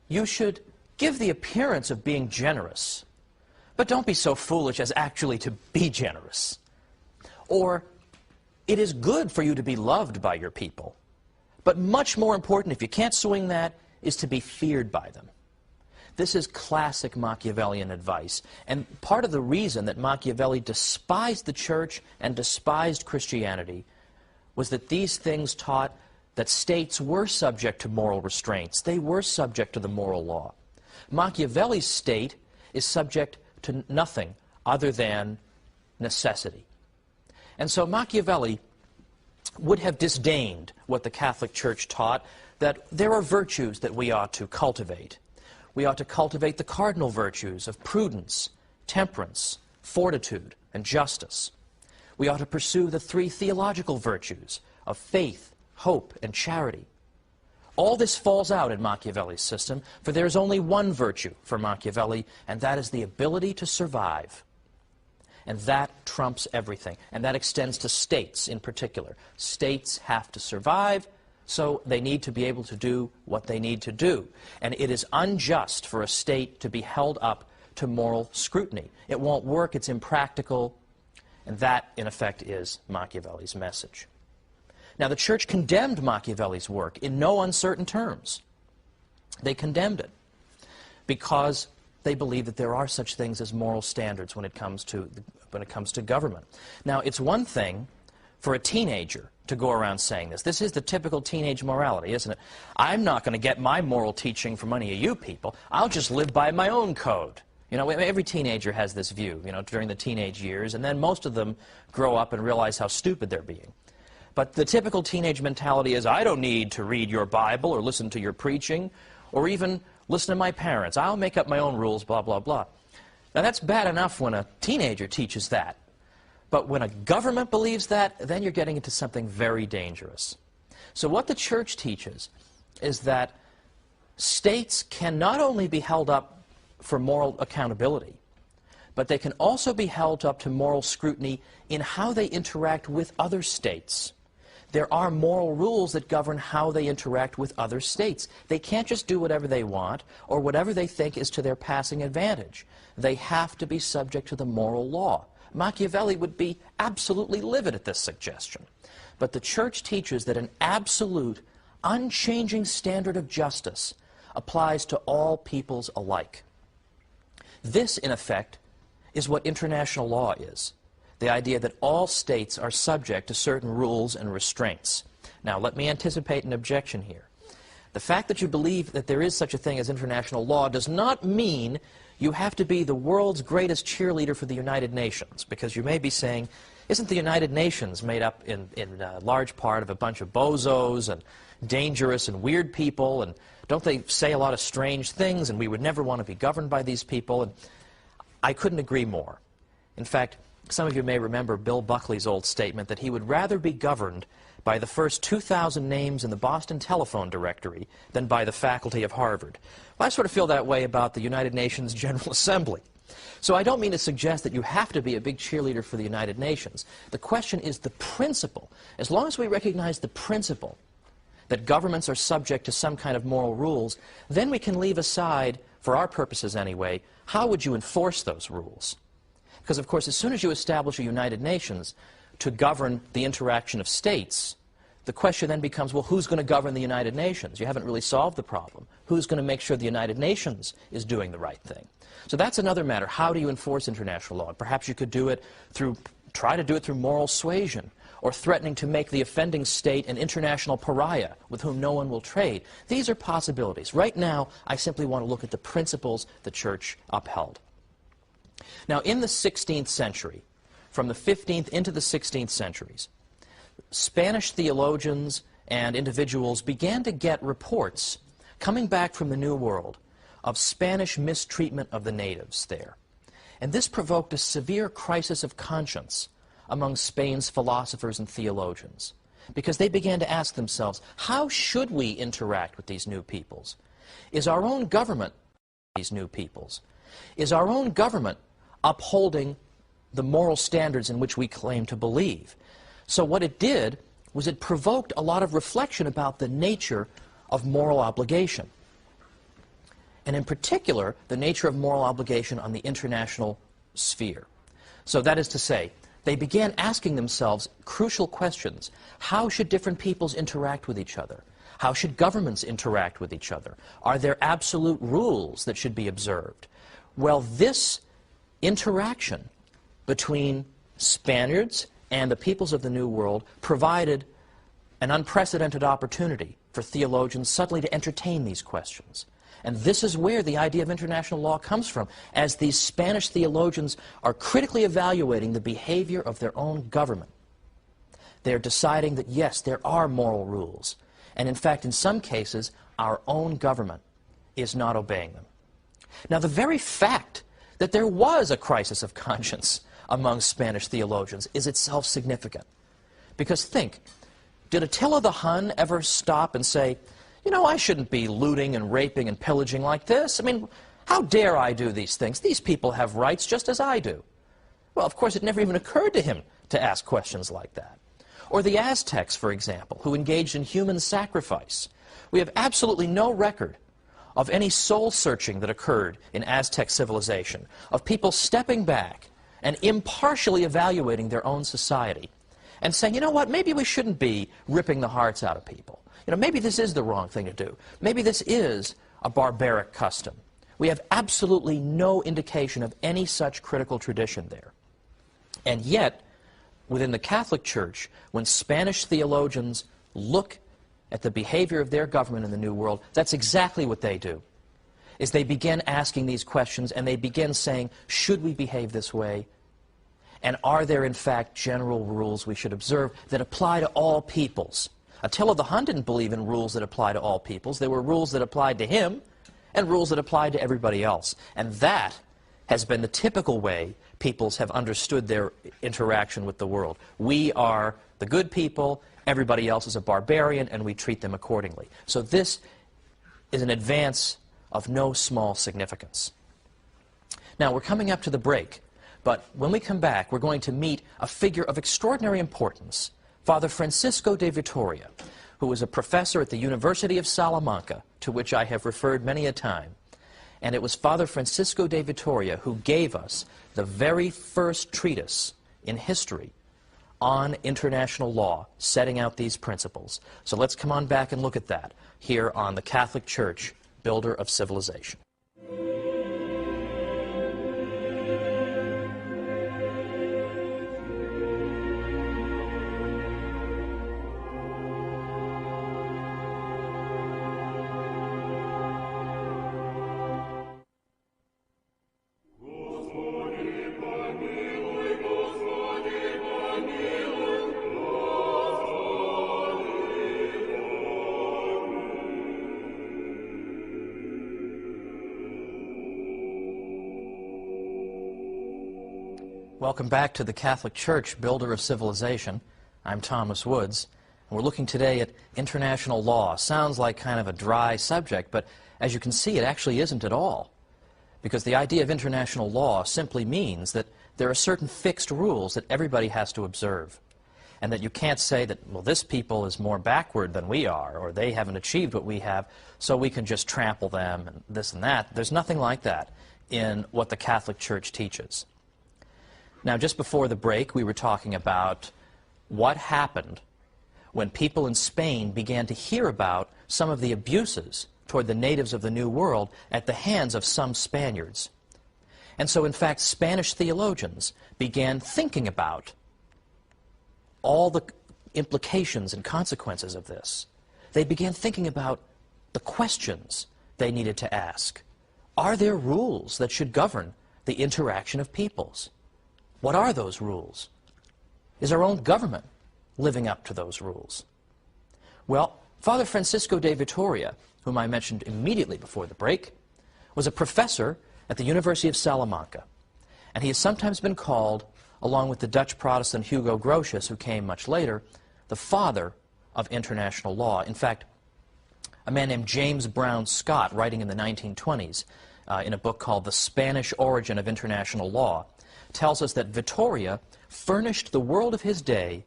you should give the appearance of being generous, but don't be so foolish as actually to be generous. Or, it is good for you to be loved by your people, but much more important, if you can't swing that, is to be feared by them. This is classic Machiavellian advice, and part of the reason that Machiavelli despised the church and despised Christianity was that these things taught that states were subject to moral restraints. They were subject to the moral law. Machiavelli's state is subject to nothing other than necessity. And so Machiavelli would have disdained what the Catholic Church taught, that there are virtues that we ought to cultivate. We ought to cultivate the cardinal virtues of prudence, temperance, fortitude, and justice. We ought to pursue the three theological virtues of faith, hope, and charity. All this falls out in Machiavelli's system, for there is only one virtue for Machiavelli, and that is the ability to survive. And that trumps everything. And that extends to states in particular. States have to survive, so they need to be able to do what they need to do. And it is unjust for a state to be held up to moral scrutiny. It won't work, it's impractical, and that, in effect, is Machiavelli's message. Now, the church condemned Machiavelli's work in no uncertain terms. They condemned it because they believe that there are such things as moral standards when it comes to government. Now, it's one thing for a teenager to go around saying this. This is the typical teenage morality, isn't it? I'm not going to get my moral teaching from any of you people. I'll just live by my own code. You know, every teenager has this view, during the teenage years, and then most of them grow up and realize how stupid they're being. But the typical teenage mentality is, I don't need to read your Bible or listen to your preaching or even listen to my parents. I'll make up my own rules, blah, blah, blah. Now, that's bad enough when a teenager teaches that. But when a government believes that, then you're getting into something very dangerous. So what the church teaches is that states can not only be held up for moral accountability, but they can also be held up to moral scrutiny in how they interact with other states. there are moral rules that govern how they interact with other states. They can't just do whatever they want or whatever they think is to their passing advantage. They have to be subject to the moral law. Machiavelli would be absolutely livid at this suggestion. But the Church teaches that an absolute, unchanging standard of justice applies to all peoples alike. This, in effect, is what international law is. The idea that all states are subject to certain rules and restraints. Now, let me anticipate an objection here. The fact that you believe that there is such a thing as international law does not mean you have to be the world's greatest cheerleader for the United Nations, because you may be saying, isn't the United Nations made up in large part of a bunch of bozos and dangerous and weird people, and don't they say a lot of strange things, and we would never want to be governed by these people? And I couldn't agree more. In fact, some of you may remember Bill Buckley's old statement that he would rather be governed by the first 2,000 names in the Boston telephone directory than by the faculty of Harvard. Well, I sort of feel that way about the United Nations General Assembly. So I don't mean to suggest that you have to be a big cheerleader for the United Nations. The question is the principle. As long as we recognize the principle that governments are subject to some kind of moral rules, then we can leave aside, for our purposes anyway, how would you enforce those rules? Because, of course, as soon as you establish a United Nations to govern the interaction of states, the question then becomes, well, who's going to govern the United Nations? You haven't really solved the problem. Who's going to make sure the United Nations is doing the right thing? So that's another matter. How do you enforce international law? Perhaps you could do it through, try to do it through moral suasion, or threatening to make the offending state an international pariah with whom no one will trade. These are possibilities. Right now, I simply want to look at the principles the Church upheld. Now, in the 16th century, from the 15th into the 16th centuries, Spanish theologians and individuals began to get reports coming back from the New World of Spanish mistreatment of the natives there. And this provoked a severe crisis of conscience among Spain's philosophers and theologians, because they began to ask themselves, how should we interact with these new peoples? Is our own government these new peoples? Is our own government upholding the moral standards in which we claim to believe? So what it did was it provoked a lot of reflection about the nature of moral obligation, and in particular, the nature of moral obligation on the international sphere. So that is to say, they began asking themselves crucial questions. How should different peoples interact with each other? How should governments interact with each other? Are there absolute rules that should be observed? Well, this interaction between Spaniards and the peoples of the New World provided an unprecedented opportunity for theologians suddenly to entertain these questions. And this is where the idea of international law comes from, as these Spanish theologians are critically evaluating the behavior of their own government. They're deciding that, yes, there are moral rules. And in fact, in some cases, our own government is not obeying them. Now, the very fact that there was a crisis of conscience among Spanish theologians is itself significant. Because think, did Attila the Hun ever stop and say, you know, I shouldn't be looting and raping and pillaging like this. I mean, how dare I do these things? These people have rights just as I do. Well, of course, it never even occurred to him to ask questions like that. Or the Aztecs, for example, who engaged in human sacrifice. We have absolutely no record of any soul-searching that occurred in Aztec civilization, of people stepping back and impartially evaluating their own society and saying, you know what, maybe we shouldn't be ripping the hearts out of people. You know, maybe this is the wrong thing to do. Maybe this is a barbaric custom. We have absolutely no indication of any such critical tradition there. And yet, within the Catholic Church, when Spanish theologians look at the behavior of their government in the New World, that's exactly what they do. Is they begin asking these questions, and they begin saying, should we behave this way? And are there, in fact, general rules we should observe that apply to all peoples? Attila the Hun didn't believe in rules that apply to all peoples. There were rules that applied to him and rules that applied to everybody else. And that has been the typical way peoples have understood their interaction with the world. We are the good people, everybody else is a barbarian, and we treat them accordingly. So this is an advance of no small significance. Now, we're coming up to the break, but when we come back, we're going to meet a figure of extraordinary importance Father Francisco de Vitoria, who was a professor at the University of Salamanca, to which I have referred many a time. And it was Father Francisco de Vitoria who gave us the very first treatise in history on international law, setting out these principles. So let's come on back and look at that here on the Catholic Church, Builder of Civilization. Welcome back to the Catholic Church, Builder of Civilization. I'm Thomas Woods, and we're looking today at international law. Sounds like kind of a dry subject, but as you can see, it actually isn't at all. Because the idea of international law simply means that there are certain fixed rules that everybody has to observe. And that you can't say that, well, this people is more backward than we are, or they haven't achieved what we have, so we can just trample them and this and that. There's nothing like that in what the Catholic Church teaches. Now, just before the break, we were talking about what happened when people in Spain began to hear about some of the abuses toward the natives of the New World at the hands of some Spaniards. And so, in fact, Spanish theologians began thinking about all the implications and consequences of this. They began thinking about the questions they needed to ask. Are there rules that should govern the interaction of peoples? What are those rules? Is our own government living up to those rules? Well, Father Francisco de Vitoria, whom I mentioned immediately before the break, was a professor at the University of Salamanca. And he has sometimes been called, along with the Dutch Protestant Hugo Grotius, who came much later, the father of international law. In fact, a man named James Brown Scott, writing in the 1920s in a book called The Spanish Origin of International Law, tells us that Vitoria furnished the world of his day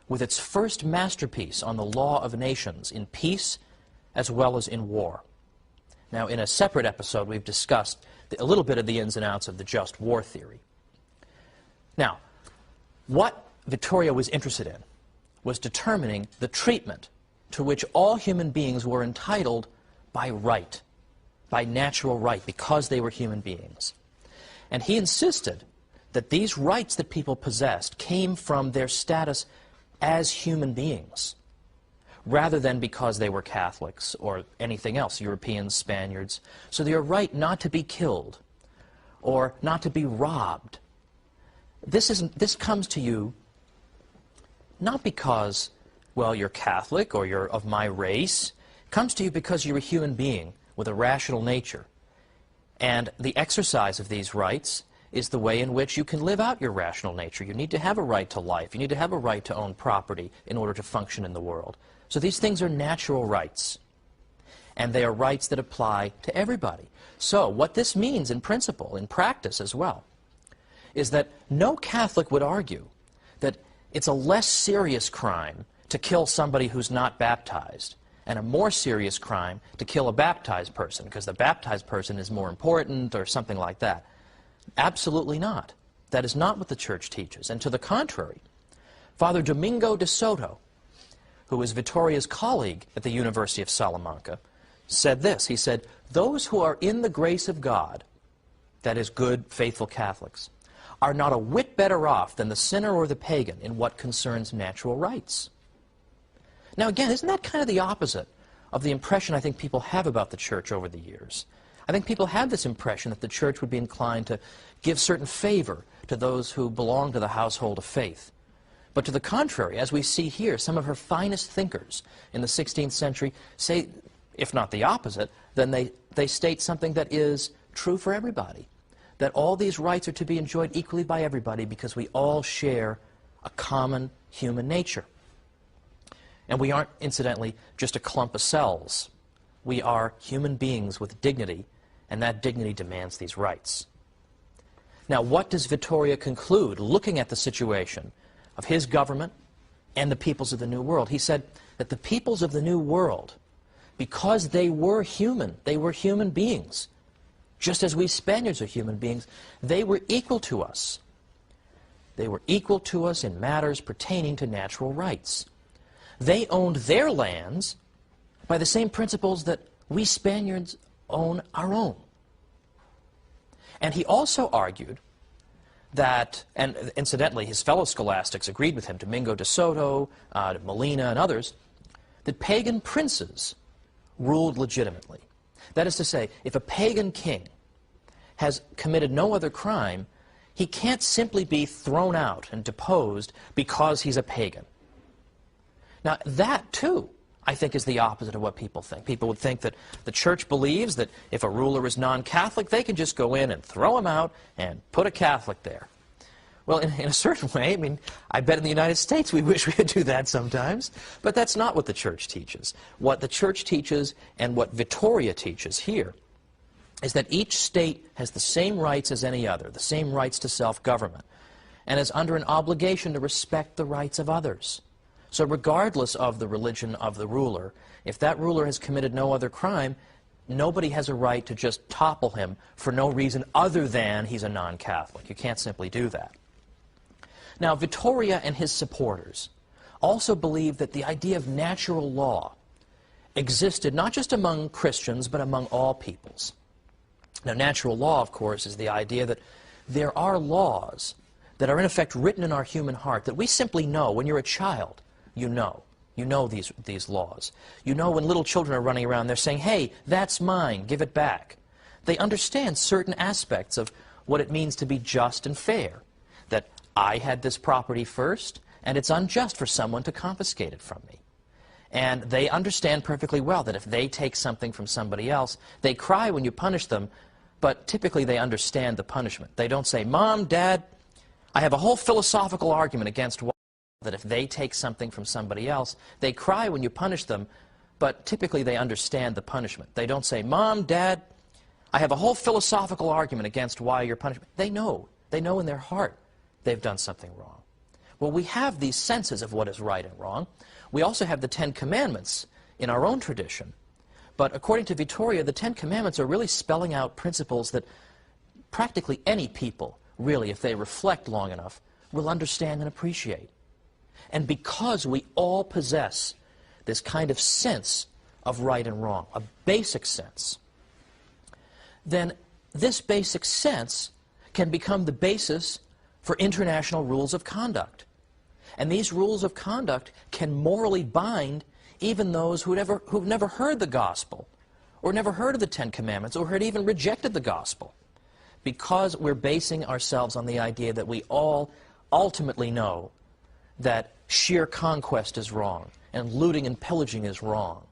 with its first masterpiece on the law of nations in peace as well as in war. Now, in a separate episode, we've discussed a little bit of the ins and outs of the just war theory. Now, what Vitoria was interested in was determining the treatment to which all human beings were entitled by right, by natural right, because they were human beings. And he insisted that these rights that people possessed came from their status as human beings, rather than because they were Catholics or anything else, Europeans, Spaniards. So their right not to be killed or not to be robbed. This comes to you not because, well, you're Catholic or you're of my race. It comes to you because you're a human being with a rational nature. And the exercise of these rights is the way in which you can live out your rational nature. You need to have a right to life. You need to have a right to own property in order to function in the world. So these things are natural rights. And they are rights that apply to everybody. So what this means in principle, in practice as well, is that no Catholic would argue that it's a less serious crime to kill somebody who's not baptized and a more serious crime to kill a baptized person because the baptized person is more important or something like that. Absolutely not. That is not what the Church teaches. And to the contrary, Father Domingo de Soto, who was Vitoria's colleague at the University of Salamanca, said this. He said, "Those who are in the grace of God, that is, good, faithful Catholics, are not a whit better off than the sinner or the pagan in what concerns natural rights." Now again, isn't that kind of the opposite of the impression I think people have about the Church over the years? I think people have this impression that the Church would be inclined to give certain favor to those who belong to the household of faith. But to the contrary, as we see here, some of her finest thinkers in the 16th century say, if not the opposite, then they state something that is true for everybody, that all these rights are to be enjoyed equally by everybody because we all share a common human nature. And we aren't, incidentally, just a clump of cells. We are human beings with dignity, and that dignity demands these rights. Now, what does Vitoria conclude, looking at the situation of his government and the peoples of the New World. He said that the peoples of the New World, because they were human beings, just as we Spaniards are human beings, they were equal to us. They were equal to us in matters pertaining to natural rights. They owned their lands by the same principles that we Spaniards own our own. And he also argued that, and incidentally his fellow scholastics agreed with him, Domingo de Soto, Molina, and others, that pagan princes ruled legitimately. That is to say, if a pagan king has committed no other crime, he can't simply be thrown out and deposed because he's a pagan. Now, that, too, I think is the opposite of what people think. People would think that the church believes that if a ruler is non-Catholic, they can just go in and throw him out and put a Catholic there. Well, in a certain way, I mean, I bet in the United States we wish we could do that sometimes, but that's not what the church teaches. What the church teaches and what Vittoria teaches here is that each state has the same rights as any other, the same rights to self-government, and is under an obligation to respect the rights of others. So regardless of the religion of the ruler, if that ruler has committed no other crime, nobody has a right to just topple him for no reason other than he's a non-Catholic. You can't simply do that. Now, Vittoria and his supporters also believed that the idea of natural law existed not just among Christians, but among all peoples. Now, natural law, of course, is the idea that there are laws that are in effect written in our human heart that we simply know. When you're a child, you know these laws. You know when little children are running around, they're saying, hey, that's mine, give it back. They understand certain aspects of what it means to be just and fair, that I had this property first, and it's unjust for someone to confiscate it from me. And they understand perfectly well that if they take something from somebody else, they cry when you punish them, but typically they understand the punishment. They don't say, Mom, Dad, I have a whole philosophical argument against why that if they take something from somebody else, they cry when you punish them, but typically they understand the punishment. They don't say, Mom, Dad, I have a whole philosophical argument against why you're punishing. They know in their heart they've done something wrong. Well, we have these senses of what is right and wrong. We also have the Ten Commandments in our own tradition. But according to Vittoria, the Ten Commandments are really spelling out principles that practically any people, really, if they reflect long enough, will understand and appreciate. And because we all possess this kind of sense of right and wrong, a basic sense, then this basic sense can become the basis for international rules of conduct. And these rules of conduct can morally bind even those who've never heard the gospel, or never heard of the Ten Commandments, or had even rejected the gospel, because we're basing ourselves on the idea that we all ultimately know that sheer conquest is wrong, and looting and pillaging is wrong.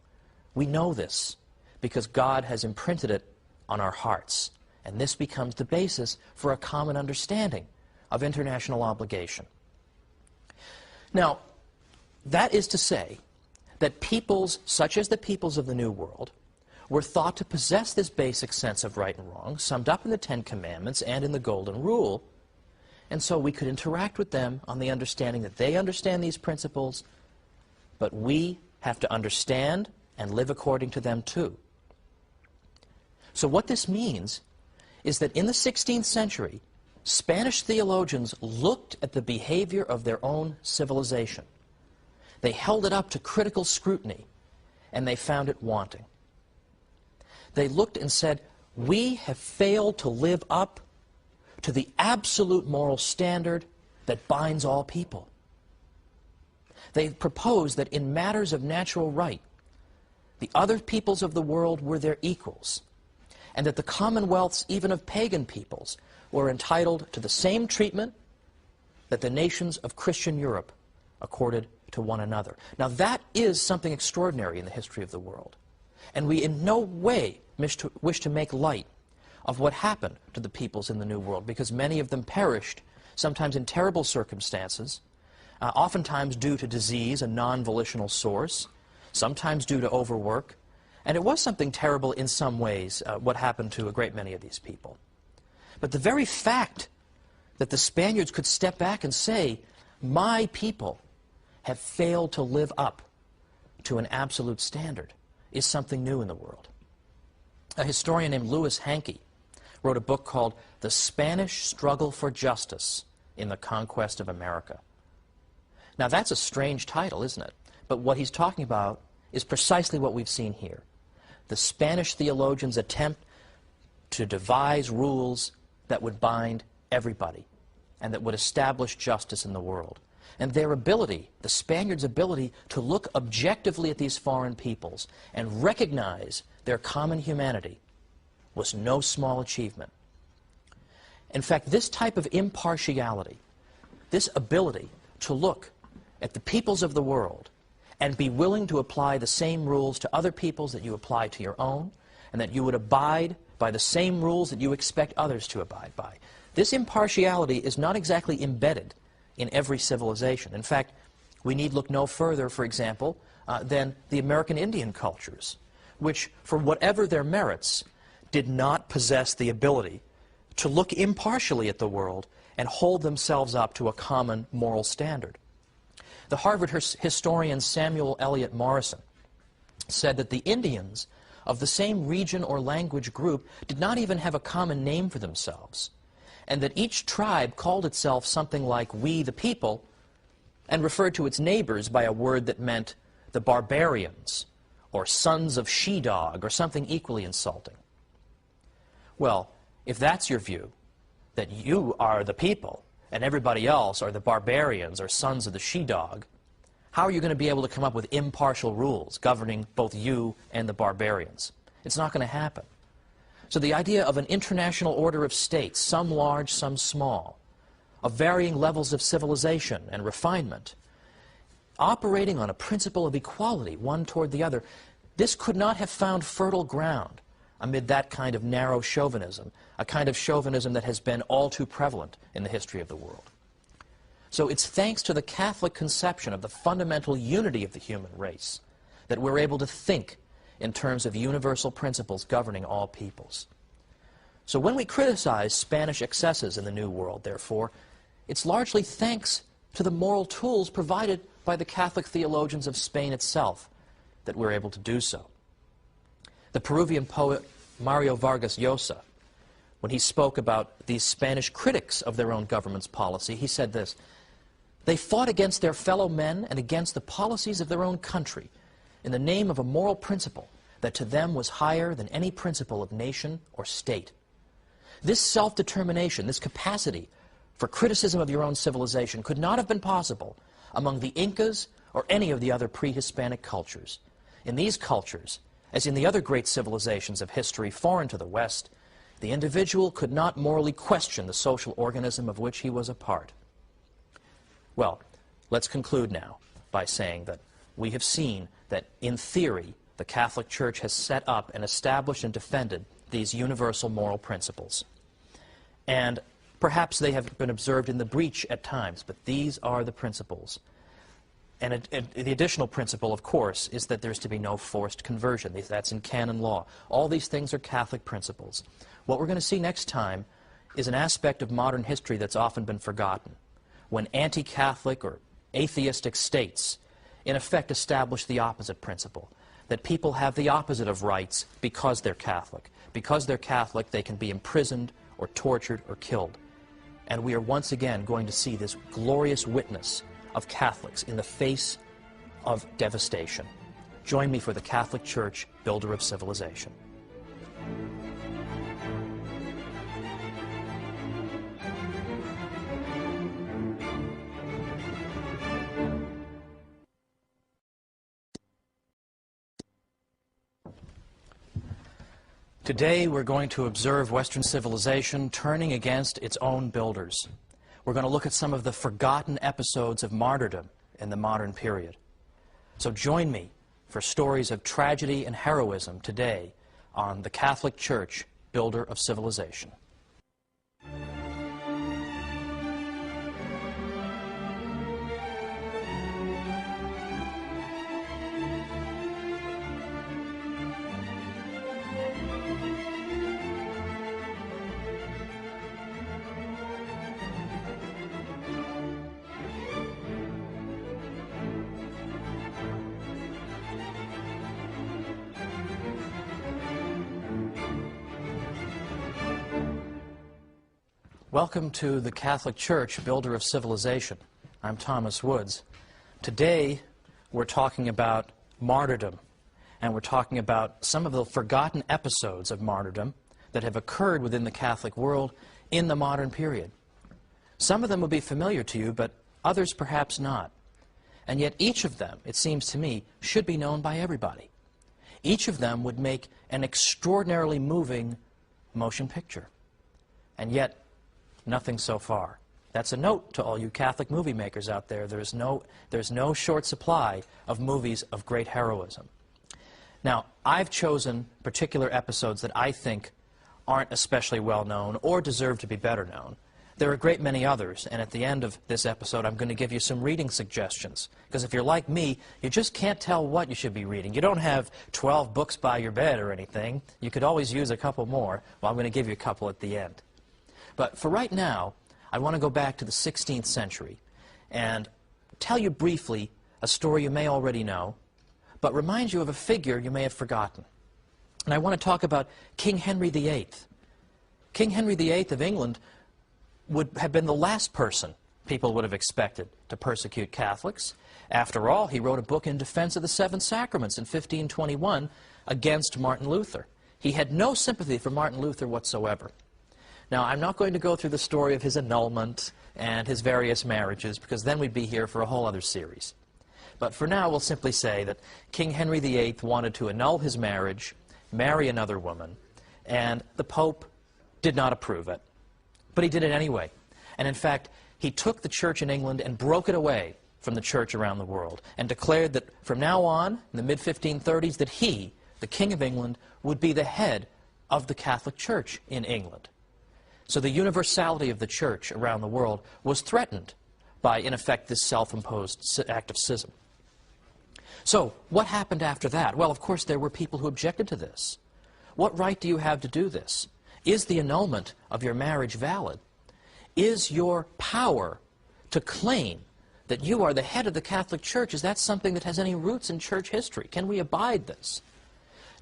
We know this because God has imprinted it on our hearts, and this becomes the basis for a common understanding of international obligation. Now, that is to say that peoples, such as the peoples of the New World, were thought to possess this basic sense of right and wrong, summed up in the Ten Commandments and in the Golden Rule, and so we could interact with them on the understanding that they understand these principles, but we have to understand and live according to them too. So what this means is that in the 16th century, Spanish theologians looked at the behavior of their own civilization. They held it up to critical scrutiny, and they found it wanting. They looked and said, we have failed to live up to the absolute moral standard that binds all people. They proposed that in matters of natural right, the other peoples of the world were their equals, and that the commonwealths, even of pagan peoples, were entitled to the same treatment that the nations of Christian Europe accorded to one another. Now that is something extraordinary in the history of the world. And we in no way wish to make light of what happened to the peoples in the New World, because many of them perished, sometimes in terrible circumstances, oftentimes due to disease, a non-volitional source, sometimes due to overwork. And it was something terrible in some ways, what happened to a great many of these people. But the very fact that the Spaniards could step back and say, my people have failed to live up to an absolute standard is something new in the world. A historian named Louis Hankey wrote a book called The Spanish Struggle for Justice in the Conquest of America. Now that's a strange title, isn't it? But what he's talking about is precisely what we've seen here. The Spanish theologians attempt to devise rules that would bind everybody and that would establish justice in the world. And their ability, the Spaniards' ability to look objectively at these foreign peoples and recognize their common humanity was no small achievement. In fact, this type of impartiality, this ability to look at the peoples of the world and be willing to apply the same rules to other peoples that you apply to your own, and that you would abide by the same rules that you expect others to abide by. This impartiality is not exactly embedded in every civilization. In fact, we need look no further, for example, than the American Indian cultures, which, for whatever their merits, did not possess the ability to look impartially at the world and hold themselves up to a common moral standard. The Harvard historian Samuel Eliot Morison said that the Indians of the same region or language group did not even have a common name for themselves, and that each tribe called itself something like "we the people" and referred to its neighbors by a word that meant the barbarians or sons of she-dog or something equally insulting. Well, if that's your view, that you are the people and everybody else are the barbarians or sons of the she-dog, how are you going to be able to come up with impartial rules governing both you and the barbarians? It's not going to happen. So the idea of an international order of states, some large, some small, of varying levels of civilization and refinement, operating on a principle of equality, one toward the other, this could not have found fertile ground amid that kind of narrow chauvinism, a kind of chauvinism that has been all too prevalent in the history of the world. So it's thanks to the Catholic conception of the fundamental unity of the human race that we're able to think in terms of universal principles governing all peoples. So when we criticize Spanish excesses in the New World, therefore, it's largely thanks to the moral tools provided by the Catholic theologians of Spain itself that we're able to do so. The Peruvian poet Mario Vargas Llosa, when he spoke about these Spanish critics of their own government's policy, he said this: "They fought against their fellow men and against the policies of their own country in the name of a moral principle that to them was higher than any principle of nation or state. This self-determination, this capacity for criticism of your own civilization could not have been possible among the Incas or any of the other pre-Hispanic cultures. In these cultures, as in the other great civilizations of history foreign to the West, the individual could not morally question the social organism of which he was a part." Well, let's conclude now by saying that we have seen that, in theory, the Catholic Church has set up and established and defended these universal moral principles. And perhaps they have been observed in the breach at times, but these are the principles. And the additional principle, of course, is that there's to be no forced conversion. That's in canon law. All these things are Catholic principles. What we're going to see next time is an aspect of modern history that's often been forgotten, when anti-Catholic or atheistic states in effect establish the opposite principle, that people have the opposite of rights because they're Catholic. Because they're Catholic, they can be imprisoned or tortured or killed. And we are once again going to see this glorious witness of Catholics in the face of devastation. Join me for the Catholic Church, Builder of Civilization. Today we're going to observe Western civilization turning against its own builders. We're going to look at some of the forgotten episodes of martyrdom in the modern period. So join me for stories of tragedy and heroism today on the Catholic Church, Builder of Civilization. Welcome to the Catholic Church, builder of civilization. I'm Thomas Woods. Today we're talking about martyrdom, and we're talking about some of the forgotten episodes of martyrdom that have occurred within the Catholic world in the modern period. Some of them will be familiar to you, but others perhaps not. And yet each of them, it seems to me, should be known by everybody. Each of them would make an extraordinarily moving motion picture. And yet, nothing so far. That's a note to all you Catholic movie makers out there. There's no short supply of movies of great heroism. Now, I've chosen particular episodes that I think aren't especially well known or deserve to be better known. There are a great many others, and at the end of this episode I'm going to give you some reading suggestions, because if you're like me, you just can't tell what you should be reading. You don't have 12 books by your bed or anything. You could always use a couple more. Well, I'm going to give you a couple at the end. But for right now, I want to go back to the 16th century and tell you briefly a story you may already know, but remind you of a figure you may have forgotten. And I want to talk about King Henry VIII. King Henry VIII of England would have been the last person people would have expected to persecute Catholics. After all, he wrote a book in defense of the Seven Sacraments in 1521 against Martin Luther. He had no sympathy for Martin Luther whatsoever. Now, I'm not going to go through the story of his annulment and his various marriages, because then we'd be here for a whole other series. But for now, we'll simply say that King Henry VIII wanted to annul his marriage, marry another woman, and the Pope did not approve it. But he did it anyway. And in fact, he took the church in England and broke it away from the church around the world and declared that from now on, in the mid-1530s, that he, the King of England, would be the head of the Catholic Church in England. So the universality of the church around the world was threatened by, in effect, this self-imposed act of schism. So what happened after that? Well, of course, there were people who objected to this. What right do you have to do this? Is the annulment of your marriage valid? Is your power to claim that you are the head of the Catholic Church, is that something that has any roots in church history? Can we abide this?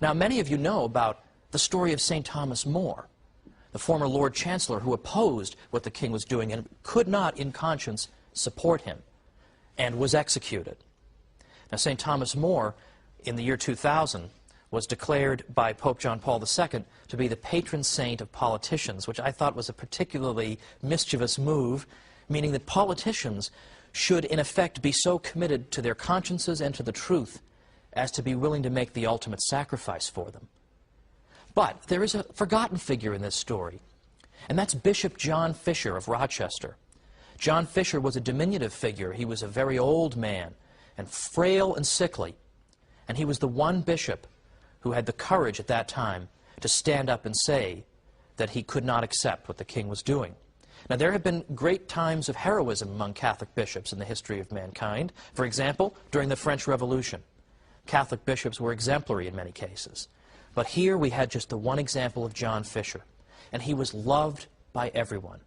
Now, many of you know about the story of St. Thomas More, the former Lord Chancellor who opposed what the king was doing and could not, in conscience, support him, and was executed. Now, St. Thomas More, in the year 2000, was declared by Pope John Paul II to be the patron saint of politicians, which I thought was a particularly mischievous move, meaning that politicians should, in effect, be so committed to their consciences and to the truth as to be willing to make the ultimate sacrifice for them. But there is a forgotten figure in this story, and that's Bishop John Fisher of Rochester. John Fisher was a diminutive figure. He was a very old man and frail and sickly, and he was the one bishop who had the courage at that time to stand up and say that he could not accept what the king was doing. Now, there have been great times of heroism among Catholic bishops in the history of mankind. For example, during the French Revolution, Catholic bishops were exemplary in many cases. But here we had just the one example of John Fisher, and he was loved by everyone.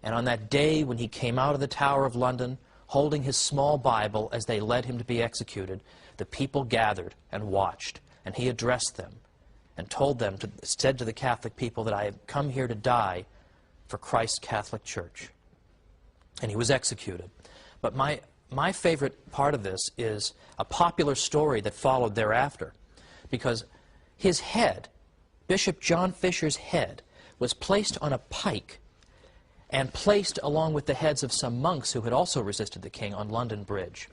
And on that day when he came out of the Tower of London, holding his small Bible as they led him to be executed, the people gathered and watched. And he addressed them and told them, said to the Catholic people that I have come here to die for Christ's Catholic Church. And he was executed. But my favorite part of this is a popular story that followed thereafter, because his head, Bishop John Fisher's head, was placed on a pike and placed along with the heads of some monks who had also resisted the king on London Bridge.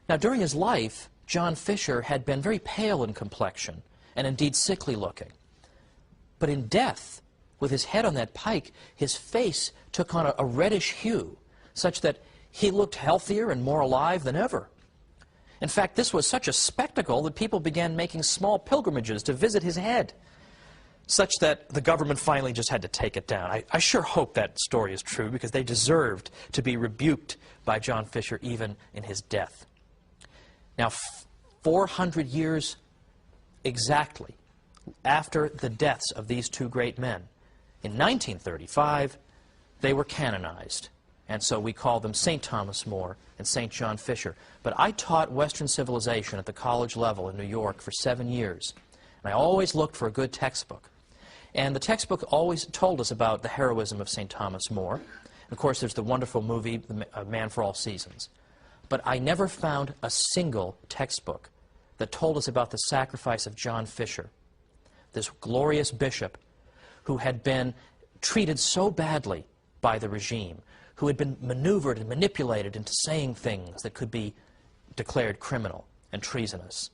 Now, during his life, John Fisher had been very pale in complexion and indeed sickly looking. But in death, with his head on that pike, his face took on a reddish hue, such that he looked healthier and more alive than ever. In fact, this was such a spectacle that people began making small pilgrimages to visit his head, such that the government finally just had to take it down. I sure hope that story is true, because they deserved to be rebuked by John Fisher even in his death. Now, 400 years exactly after the deaths of these two great men, in 1935, they were canonized. And so we call them St. Thomas More and St. John Fisher. But I taught Western civilization at the college level in New York for 7 years. And I always looked for a good textbook. And the textbook always told us about the heroism of St. Thomas More. And of course, there's the wonderful movie, Man for All Seasons. But I never found a single textbook that told us about the sacrifice of John Fisher, this glorious bishop who had been treated so badly by the regime, who had been maneuvered and manipulated into saying things that could be declared criminal and treasonous.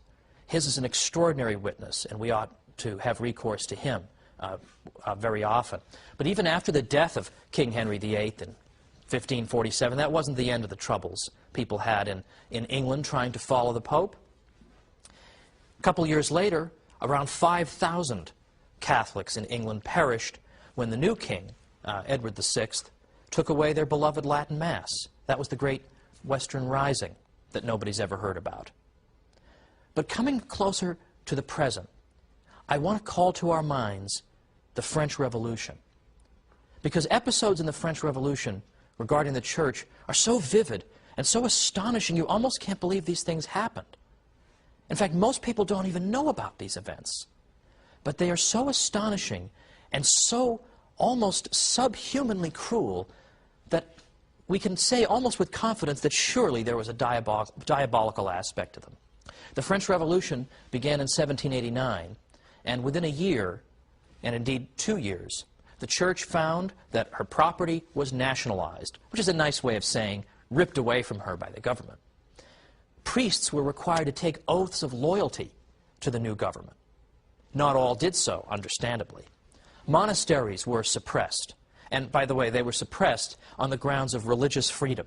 His is an extraordinary witness, and we ought to have recourse to him very often. But even after the death of King Henry VIII in 1547, that wasn't the end of the troubles people had in England trying to follow the Pope. A couple years later, around 5,000 Catholics in England perished when the new king, Edward VI, took away their beloved Latin Mass. That was the great Western Rising that nobody's ever heard about. But coming closer to the present, I want to call to our minds the French Revolution. Because episodes in the French Revolution regarding the church are so vivid and so astonishing, you almost can't believe these things happened. In fact, most people don't even know about these events. But they are so astonishing and so almost subhumanly cruel that we can say almost with confidence that surely there was a diabolical aspect to them. The French Revolution began in 1789, and within a year, and indeed 2 years, the church found that her property was nationalized, which is a nice way of saying ripped away from her by the government. Priests were required to take oaths of loyalty to the new government. Not all did so, understandably. Monasteries were suppressed. And by the way, they were suppressed on the grounds of religious freedom.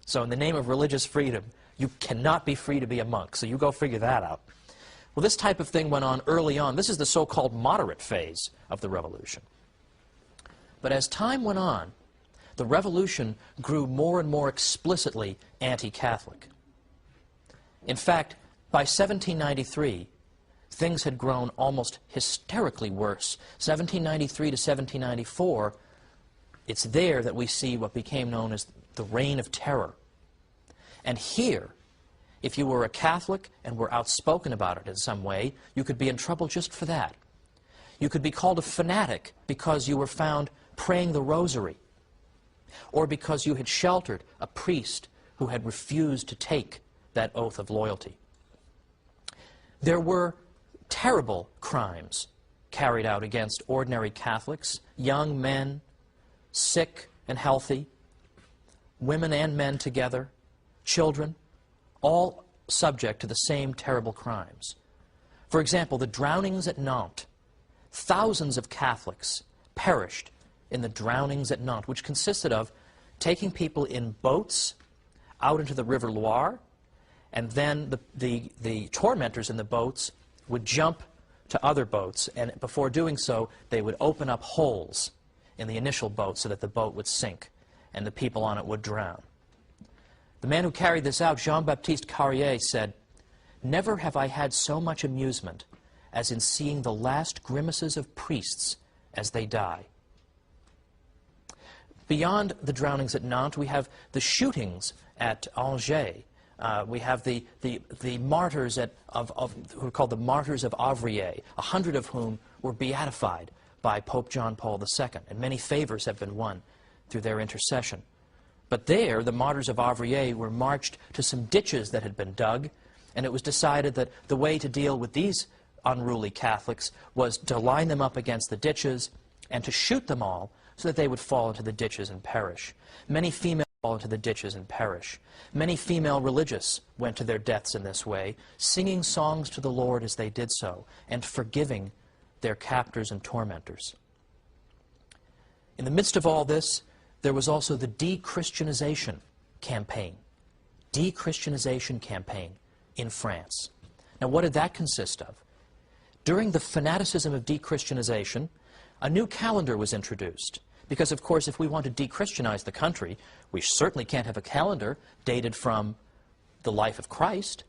So in the name of religious freedom, you cannot be free to be a monk. So you go figure that out. Well, this type of thing went on early on. This is the so-called moderate phase of the revolution. But as time went on, the revolution grew more and more explicitly anti-Catholic. In fact, by 1793, things had grown almost hysterically worse. 1793 to 1794, it's there that we see what became known as the Reign of Terror. And here, if you were a Catholic and were outspoken about it in some way, you could be in trouble just for that. You could be called a fanatic because you were found praying the rosary, or because you had sheltered a priest who had refused to take that oath of loyalty. There were terrible crimes carried out against ordinary Catholics, young men, sick and healthy, women and men together, children, all subject to the same terrible crimes. For example, the drownings at Nantes. Thousands of Catholics perished in the drownings at Nantes, which consisted of taking people in boats out into the River Loire, and then the tormentors in the boats would jump to other boats, and before doing so, they would open up holes in the initial boat so that the boat would sink and the people on it would drown. The man who carried this out, Jean-Baptiste Carrier, said, "Never have I had so much amusement as in seeing the last grimaces of priests as they die." Beyond the drownings at Nantes, we have the shootings at Angers. We have the martyrs who are called the martyrs of Avrillé, 100 of whom were beatified by Pope John Paul II, and many favors have been won through their intercession. But there, the martyrs of Avrillé were marched to some ditches that had been dug, and it was decided that the way to deal with these unruly Catholics was to line them up against the ditches and to shoot them all so that they would fall into the ditches and perish. Many females fall into the ditches and perish. Many female religious went to their deaths in this way, singing songs to the Lord as they did so, and forgiving their captors and tormentors. In the midst of all this, there was also the de-Christianization campaign. De-Christianization campaign in France. Now, what did that consist of? During the fanaticism of de-Christianization, a new calendar was introduced. Because, of course, if we want to de-Christianize the country, we certainly can't have a calendar dated from the life of Christ.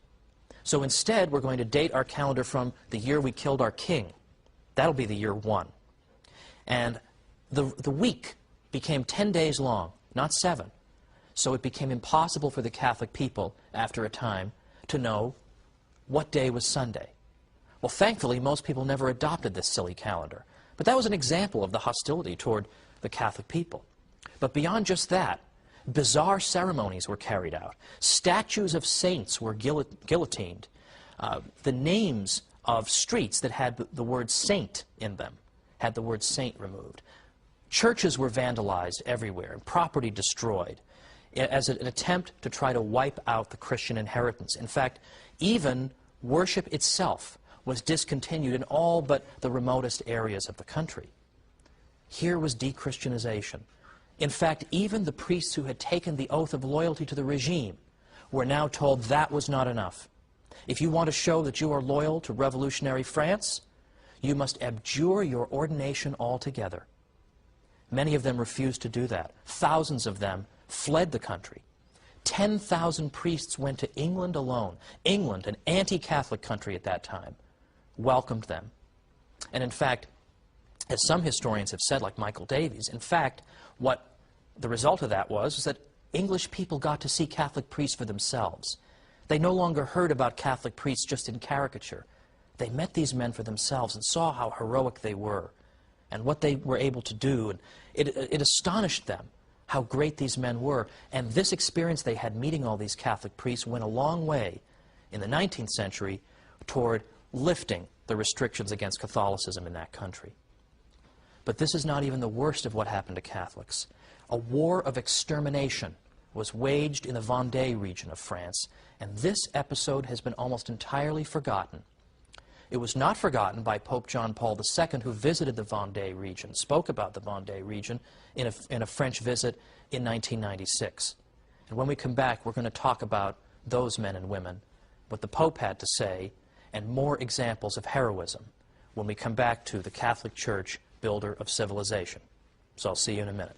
So instead, we're going to date our calendar from the year we killed our king. That'll be the year 1. And the week became 10 days long, not 7. So it became impossible for the Catholic people, after a time, to know what day was Sunday. Well, thankfully, most people never adopted this silly calendar. But that was an example of the hostility toward the Catholic people. But beyond just that, bizarre ceremonies were carried out. Statues of saints were guillotined. The names of streets that had the word saint in them had the word saint removed. Churches were vandalized everywhere and property destroyed as an attempt to try to wipe out the Christian inheritance. In fact, even worship itself was discontinued in all but the remotest areas of the country. Here was de-Christianization. In fact, even the priests who had taken the oath of loyalty to the regime were now told that was not enough. If you want to show that you are loyal to revolutionary France, you must abjure your ordination altogether. Many of them refused to do that. Thousands of them fled the country. 10,000 priests went to England alone. England, an anti-Catholic country at that time, welcomed them. And in fact, as some historians have said, like Michael Davies, in fact, what the result of that was that English people got to see Catholic priests for themselves. They no longer heard about Catholic priests just in caricature. They met these men for themselves and saw how heroic they were and what they were able to do. And it astonished them how great these men were. And this experience they had meeting all these Catholic priests went a long way in the 19th century toward lifting the restrictions against Catholicism in that country. But this is not even the worst of what happened to Catholics. A war of extermination was waged in the Vendée region of France, and this episode has been almost entirely forgotten. It was not forgotten by Pope John Paul II, who visited the Vendée region, spoke about the Vendée region in a French visit in 1996. And when we come back, we're going to talk about those men and women, what the Pope had to say, and more examples of heroism when we come back to the Catholic Church, builder of civilization. So I'll see you in a minute.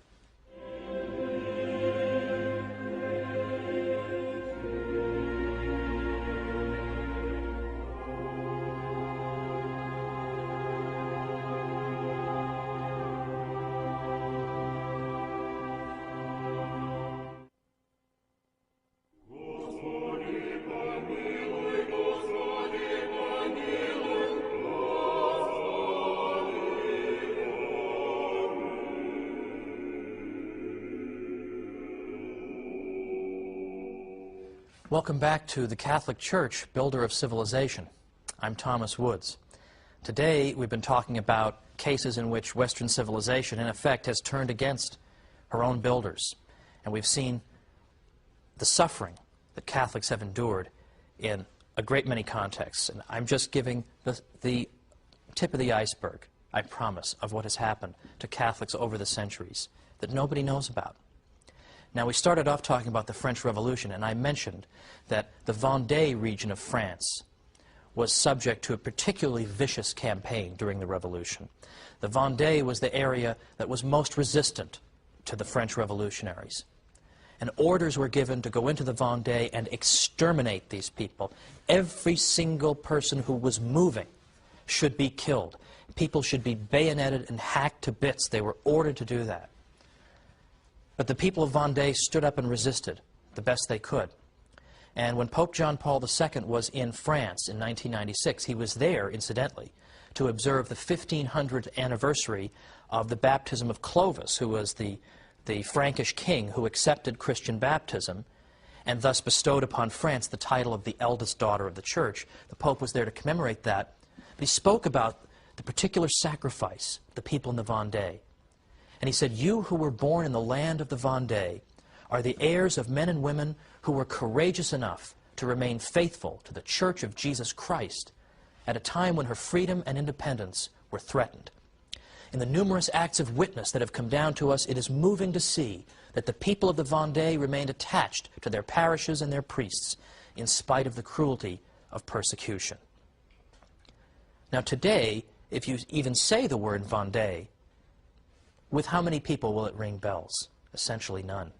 Welcome back to the Catholic Church, builder of civilization. I'm Thomas Woods. Today we've been talking about cases in which Western civilization, in effect, has turned against her own builders. And we've seen the suffering that Catholics have endured in a great many contexts. And I'm just giving the tip of the iceberg, I promise, of what has happened to Catholics over the centuries that nobody knows about. Now, we started off talking about the French Revolution, and I mentioned that the Vendée region of France was subject to a particularly vicious campaign during the Revolution. The Vendée was the area that was most resistant to the French revolutionaries. And orders were given to go into the Vendée and exterminate these people. Every single person who was moving should be killed. People should be bayoneted and hacked to bits. They were ordered to do that. But the people of Vendée stood up and resisted the best they could. And when Pope John Paul II was in France in 1996, he was there, incidentally, to observe the 1500th anniversary of the baptism of Clovis, who was the Frankish king who accepted Christian baptism and thus bestowed upon France the title of the eldest daughter of the Church. The Pope was there to commemorate that. But he spoke about the particular sacrifice of the people in the Vendée. And he said, "You who were born in the land of the Vendée are the heirs of men and women who were courageous enough to remain faithful to the Church of Jesus Christ at a time when her freedom and independence were threatened. In the numerous acts of witness that have come down to us, it is moving to see that the people of the Vendée remained attached to their parishes and their priests in spite of the cruelty of persecution." Now today, if you even say the word Vendée, with how many people will it ring bells? Essentially none.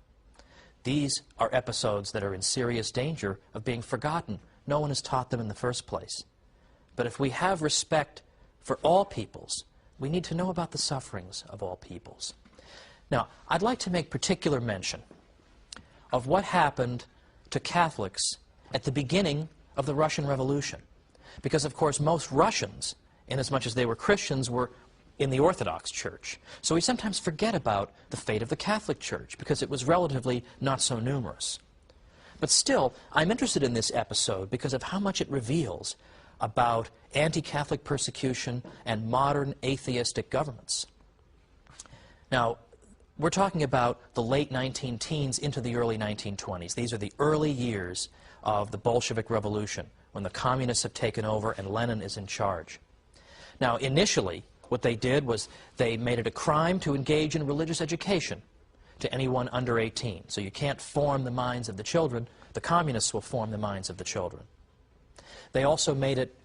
These are episodes that are in serious danger of being forgotten. No one has taught them in the first place. But if we have respect for all peoples, we need to know about the sufferings of all peoples. Now, I'd like to make particular mention of what happened to Catholics at the beginning of the Russian Revolution. Because, of course, most Russians, inasmuch as they were Christians, were in the Orthodox Church. So we sometimes forget about the fate of the Catholic Church because it was relatively not so numerous. But still, I'm interested in this episode because of how much it reveals about anti-Catholic persecution and modern atheistic governments. Now, we're talking about the late 19-teens into the early 1920s. These are the early years of the Bolshevik Revolution, when the communists have taken over and Lenin is in charge. Now, initially, what they did was they made it a crime to engage in religious education to anyone under 18. So you can't form the minds of the children. The communists will form the minds of the children. They also made it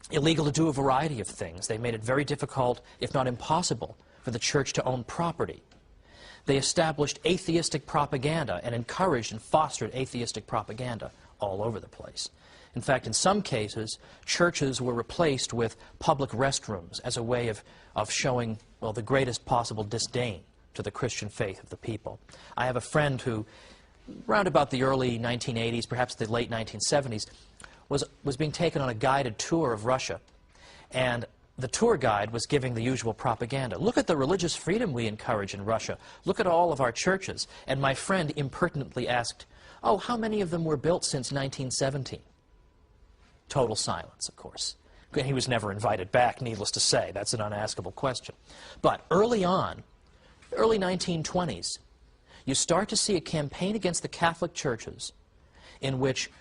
illegal to do a variety of things. They made it very difficult, if not impossible, for the church to own property. They established atheistic propaganda and encouraged and fostered atheistic propaganda all over the place. In fact, in some cases, churches were replaced with public restrooms as a way of showing, well, the greatest possible disdain to the Christian faith of the people. I have a friend who, around about the early 1980s, perhaps the late 1970s, was being taken on a guided tour of Russia. And the tour guide was giving the usual propaganda. Look at the religious freedom we encourage in Russia. Look at all of our churches. And my friend impertinently asked, oh, how many of them were built since 1917? Total silence, of course. He was never invited back, needless to say. That's an unaskable question. But early on, early 1920s, you start to see a campaign against the Catholic churches in which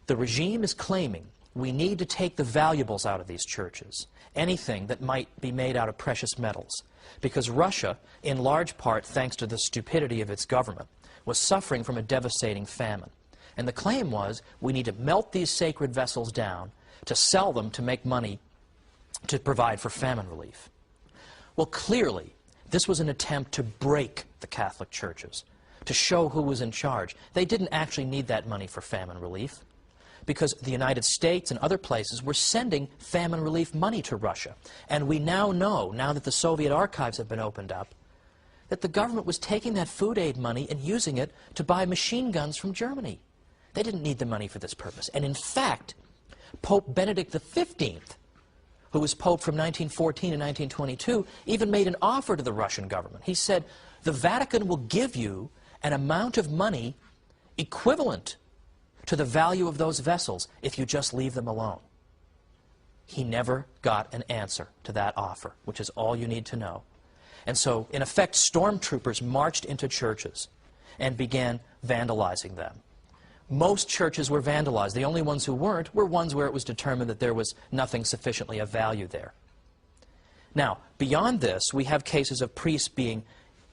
the regime is claiming we need to take the valuables out of these churches, anything that might be made out of precious metals, because Russia, in large part thanks to the stupidity of its government, was suffering from a devastating famine. And the claim was, we need to melt these sacred vessels down to sell them to make money to provide for famine relief. Well, clearly, this was an attempt to break the Catholic churches, to show who was in charge. They didn't actually need that money for famine relief, because the United States and other places were sending famine relief money to Russia. And we now know, now that the Soviet archives have been opened up, that the government was taking that food aid money and using it to buy machine guns from Germany. They didn't need the money for this purpose. And in fact, Pope Benedict XV, who was Pope from 1914 to 1922, even made an offer to the Russian government. He said, the Vatican will give you an amount of money equivalent to the value of those vessels if you just leave them alone. He never got an answer to that offer, which is all you need to know. And so, in effect, stormtroopers marched into churches and began vandalizing them. Most churches were vandalized. The only ones who weren't were ones where it was determined that there was nothing sufficiently of value there. Now, beyond this, we have cases of priests being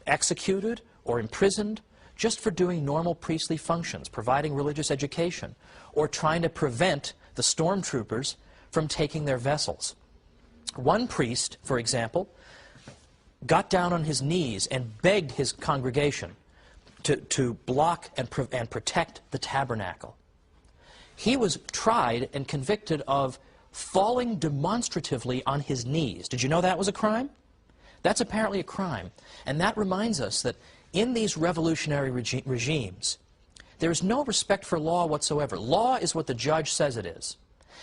executed or imprisoned just for doing normal priestly functions, providing religious education, or trying to prevent the stormtroopers from taking their vessels. One priest, for example, got down on his knees and begged his congregation to block and protect the tabernacle. He was tried and convicted of falling demonstratively on his knees. Did you know that was a crime? That's apparently a crime. And that reminds us that in these revolutionary regimes, there is no respect for law whatsoever. Law is what the judge says it is.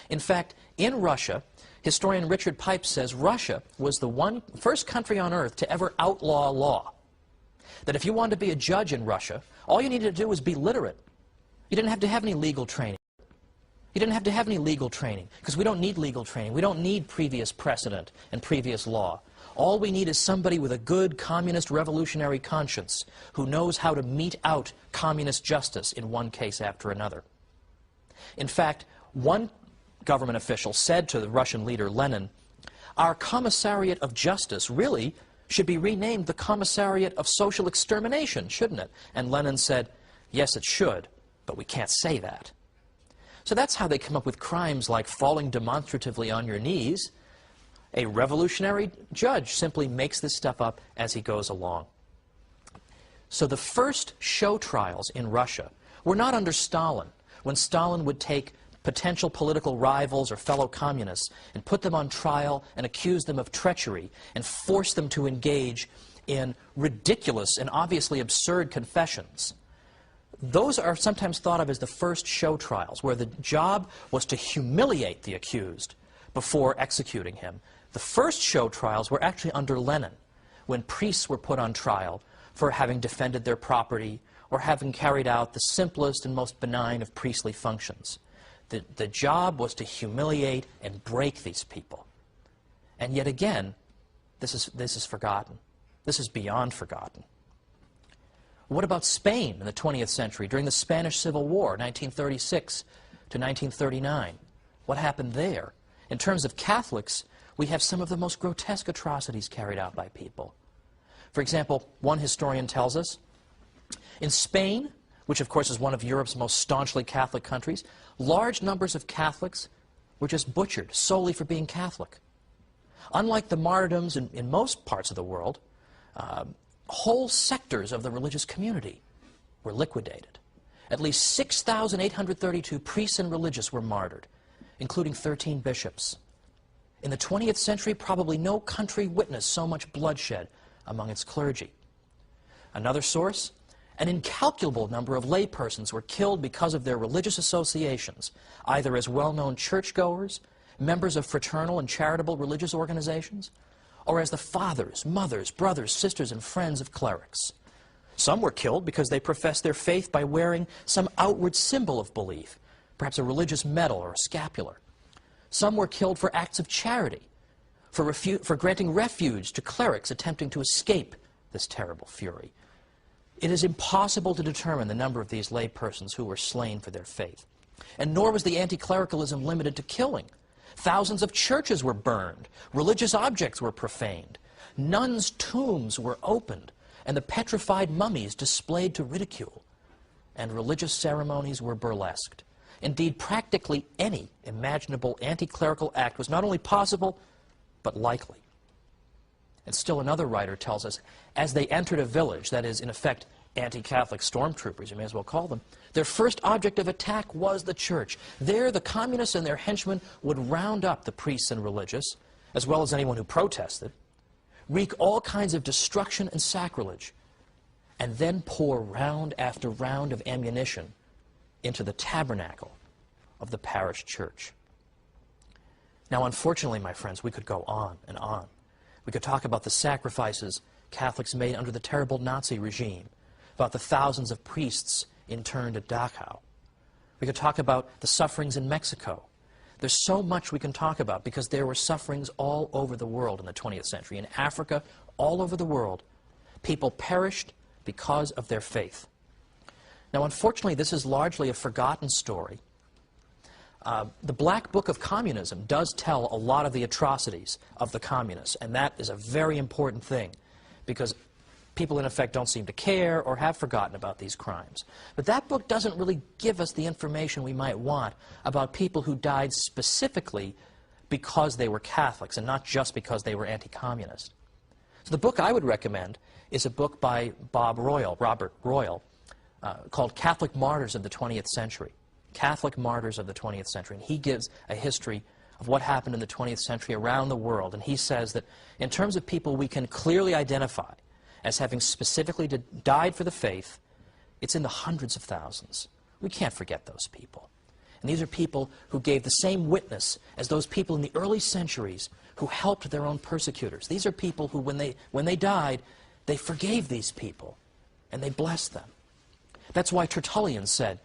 In fact, in Russia, historian Richard Pipes says Russia was the first country on earth to ever outlaw law. That if you wanted to be a judge in Russia, all you needed to do was be literate. You didn't have to have any legal training. You didn't have to have any legal training, because we don't need legal training. We don't need previous precedent and previous law. All we need is somebody with a good communist revolutionary conscience who knows how to mete out communist justice in one case after another. In fact, one government official said to the Russian leader Lenin, "Our commissariat of justice really should be renamed the commissariat of social extermination, shouldn't it?" And Lenin said, "Yes, it should, but we can't say that." So that's how they come up with crimes like falling demonstratively on your knees. A revolutionary judge simply makes this stuff up as he goes along. So the first show trials in Russia were not under Stalin, when Stalin would take potential political rivals or fellow communists and put them on trial and accuse them of treachery and force them to engage in ridiculous and obviously absurd confessions. Those are sometimes thought of as the first show trials, where the job was to humiliate the accused before executing him. The first show trials were actually under Lenin, when priests were put on trial for having defended their property or having carried out the simplest and most benign of priestly functions. The job was to humiliate and break these people. And yet again, this is forgotten. This is beyond forgotten. What about Spain in the 20th century during the Spanish Civil War, 1936 to 1939? What happened there? In terms of Catholics, we have some of the most grotesque atrocities carried out by people. For example, one historian tells us, in Spain, which of course is one of Europe's most staunchly Catholic countries, large numbers of Catholics were just butchered solely for being Catholic. Unlike the martyrdoms in most parts of the world, whole sectors of the religious community were liquidated. At least 6,832 priests and religious were martyred, including 13 bishops. In the 20th century, probably no country witnessed so much bloodshed among its clergy. Another source, an incalculable number of laypersons were killed because of their religious associations, either as well-known churchgoers, members of fraternal and charitable religious organizations, or as the fathers, mothers, brothers, sisters, and friends of clerics. Some were killed because they professed their faith by wearing some outward symbol of belief, perhaps a religious medal or a scapular. Some were killed for acts of charity, for granting refuge to clerics attempting to escape this terrible fury. It is impossible to determine the number of these laypersons who were slain for their faith. And nor was the anti-clericalism limited to killing. Thousands of churches were burned, religious objects were profaned, nuns' tombs were opened, and the petrified mummies displayed to ridicule, and religious ceremonies were burlesqued. Indeed, practically any imaginable anti-clerical act was not only possible, but likely. And still another writer tells us, as they entered a village, that is, in effect, anti-Catholic stormtroopers, you may as well call them, their first object of attack was the church. There, the communists and their henchmen would round up the priests and religious, as well as anyone who protested, wreak all kinds of destruction and sacrilege, and then pour round after round of ammunition into the tabernacle of the parish church. Now, unfortunately, my friends, we could go on and on. We could talk about the sacrifices Catholics made under the terrible Nazi regime, about the thousands of priests interned at Dachau. We could talk about the sufferings in Mexico. There's so much we can talk about because there were sufferings all over the world in the 20th century. In Africa, all over the world, people perished because of their faith. Now, unfortunately, this is largely a forgotten story. The Black Book of Communism does tell a lot of the atrocities of the communists, and that is a very important thing because people, in effect, don't seem to care or have forgotten about these crimes. But that book doesn't really give us the information we might want about people who died specifically because they were Catholics and not just because they were anti-communist. So the book I would recommend is a book by Robert Royal, called Catholic Martyrs of the 20th Century. Catholic Martyrs of the 20th Century. And he gives a history of what happened in the 20th century around the world. And he says that in terms of people we can clearly identify as having specifically died for the faith, it's in the hundreds of thousands. We can't forget those people. And these are people who gave the same witness as those people in the early centuries who helped their own persecutors. These are people who, when they died, they forgave these people and they blessed them. That's why Tertullian said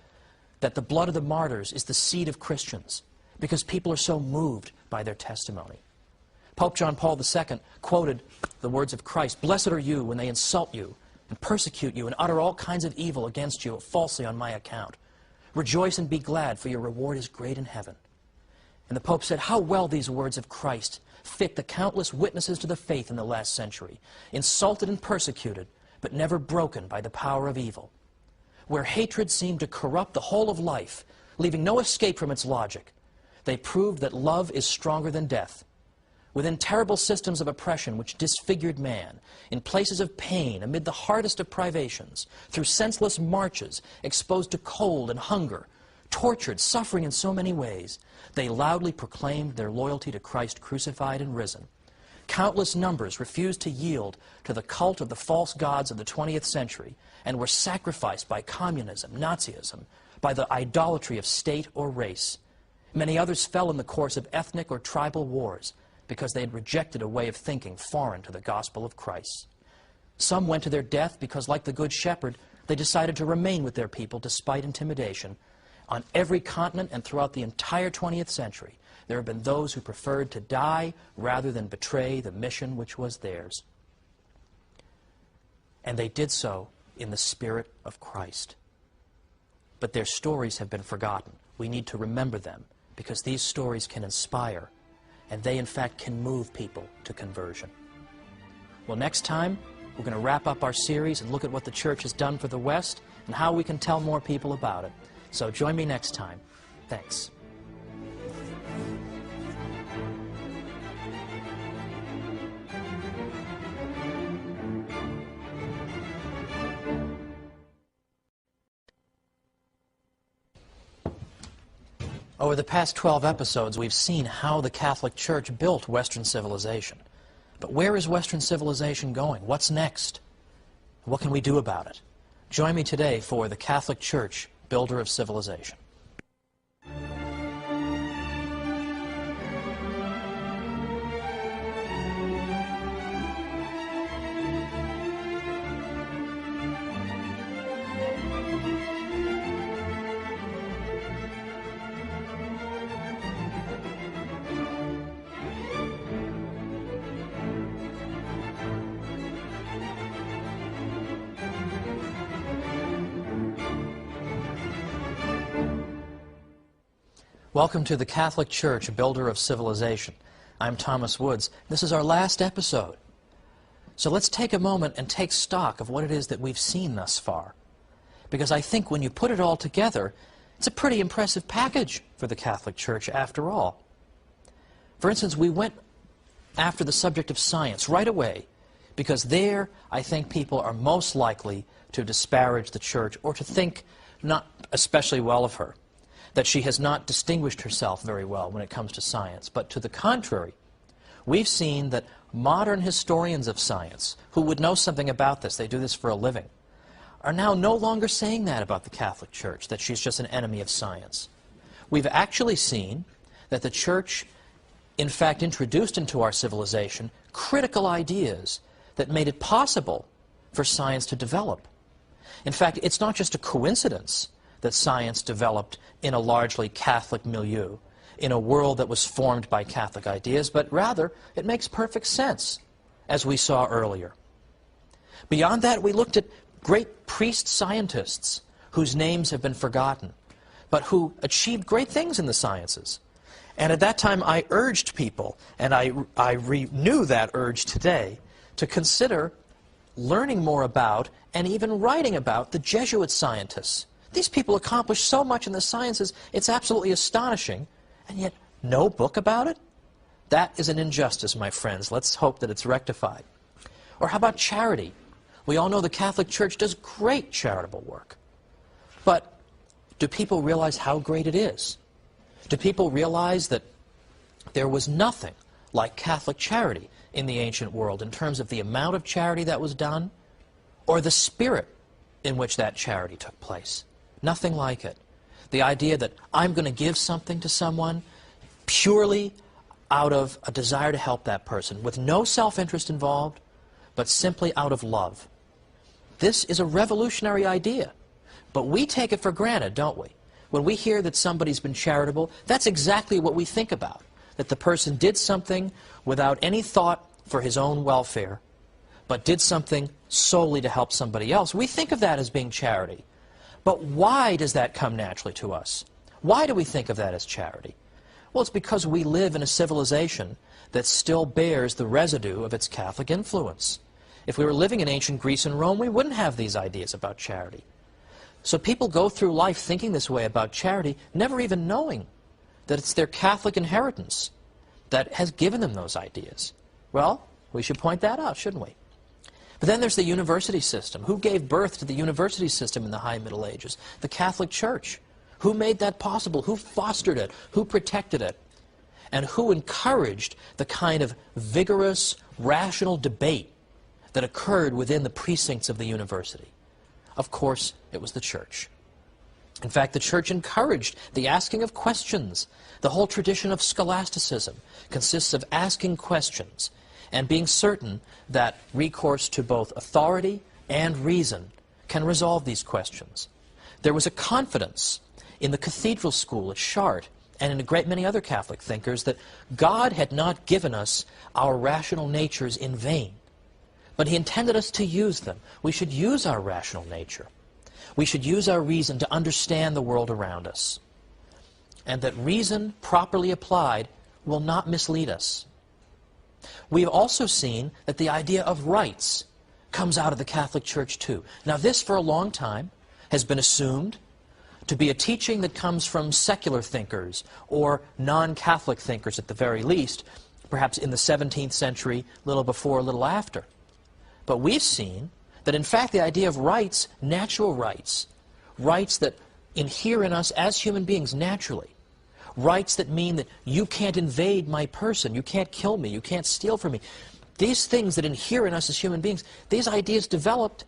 that the blood of the martyrs is the seed of Christians, because people are so moved by their testimony. Pope John Paul II quoted the words of Christ, "Blessed are you when they insult you and persecute you and utter all kinds of evil against you falsely on my account. Rejoice and be glad, for your reward is great in heaven." And the Pope said, how well these words of Christ fit the countless witnesses to the faith in the last century, insulted and persecuted, but never broken by the power of evil. Where hatred seemed to corrupt the whole of life, leaving no escape from its logic, they proved that love is stronger than death. Within terrible systems of oppression which disfigured man, in places of pain, amid the hardest of privations, through senseless marches, exposed to cold and hunger, tortured, suffering in so many ways, they loudly proclaimed their loyalty to Christ crucified and risen. Countless numbers refused to yield to the cult of the false gods of the 20th century and were sacrificed by communism, Nazism, by the idolatry of state or race. Many others fell in the course of ethnic or tribal wars because they had rejected a way of thinking foreign to the gospel of Christ. Some went to their death because, like the Good Shepherd, they decided to remain with their people despite intimidation. On every continent and throughout the entire 20th century, there have been those who preferred to die rather than betray the mission which was theirs. And they did so in the Spirit of Christ. But their stories have been forgotten. We need to remember them, because these stories can inspire, and they in fact can move people to conversion. Well, next time, we're going to wrap up our series and look at what the church has done for the West and how we can tell more people about it. So join me next time. Thanks. Over the past 12 episodes, we've seen how the Catholic Church built Western civilization. But where is Western civilization going? What's next? What can we do about it? Join me today for the Catholic Church, Builder of Civilization. Welcome to the Catholic Church, Builder of Civilization. I'm Thomas Woods. This is our last episode. So let's take a moment and take stock of what it is that we've seen thus far. Because I think when you put it all together, it's a pretty impressive package for the Catholic Church after all. For instance, we went after the subject of science right away, because there I think people are most likely to disparage the Church or to think not especially well of her, that she has not distinguished herself very well when it comes to science. But to the contrary, we've seen that modern historians of science, who would know something about this, they do this for a living, are now no longer saying that about the Catholic Church, that she's just an enemy of science. We've actually seen that the Church, in fact, introduced into our civilization critical ideas that made it possible for science to develop. In fact, it's not just a coincidence that science developed in a largely Catholic milieu, in a world that was formed by Catholic ideas, but rather it makes perfect sense, as we saw earlier. Beyond that, we looked at great priest scientists whose names have been forgotten, but who achieved great things in the sciences. And at that time, I urged people, and I renew that urge today, to consider learning more about and even writing about the Jesuit scientists. These people accomplished so much in the sciences, it's absolutely astonishing, and yet no book about it? That is an injustice, my friends. Let's hope that it's rectified. Or how about charity? We all know the Catholic Church does great charitable work. But do people realize how great it is? Do people realize that there was nothing like Catholic charity in the ancient world in terms of the amount of charity that was done or the spirit in which that charity took place? Nothing like it. The idea that I'm going to give something to someone purely out of a desire to help that person, with no self-interest involved, but simply out of love. This is a revolutionary idea, but we take it for granted, don't we? When we hear that somebody's been charitable, that's exactly what we think about, that the person did something without any thought for his own welfare, but did something solely to help somebody else. We think of that as being charity. But why does that come naturally to us? Why do we think of that as charity? Well, it's because we live in a civilization that still bears the residue of its Catholic influence. If we were living in ancient Greece and Rome, we wouldn't have these ideas about charity. So people go through life thinking this way about charity, never even knowing that it's their Catholic inheritance that has given them those ideas. Well, we should point that out, shouldn't we? But then there's the university system. Who gave birth to the university system in the High Middle Ages? The Catholic Church. Who made that possible? Who fostered it? Who protected it? And who encouraged the kind of vigorous, rational debate that occurred within the precincts of the university? Of course, it was the Church. In fact, the Church encouraged the asking of questions. The whole tradition of scholasticism consists of asking questions and being certain that recourse to both authority and reason can resolve these questions. There was a confidence in the cathedral school at Chartres and in a great many other Catholic thinkers that God had not given us our rational natures in vain, but He intended us to use them. We should use our rational nature. We should use our reason to understand the world around us, and that reason properly applied will not mislead us. We have also seen that the idea of rights comes out of the Catholic Church too. Now this, for a long time, has been assumed to be a teaching that comes from secular thinkers or non-Catholic thinkers at the very least, perhaps in the 17th century, little before, a little after. But we've seen that in fact the idea of rights, natural rights, rights that inhere in us as human beings naturally, rights that mean that you can't invade my person, you can't kill me, you can't steal from me, these things that inhere in us as human beings, these ideas developed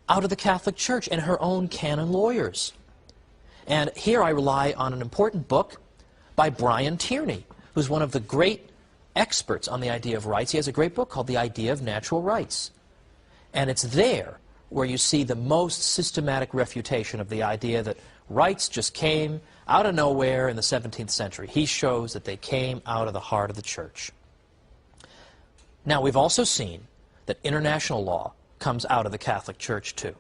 out of the Catholic Church and her own canon lawyers. And here I rely on an important book by Brian Tierney, who's one of the great experts on the idea of rights. He has a great book called The Idea of Natural Rights. And it's there where you see the most systematic refutation of the idea that rights just came out of nowhere in the 17th century. He shows that they came out of the heart of the Church. Now, we've also seen that international law comes out of the Catholic Church too.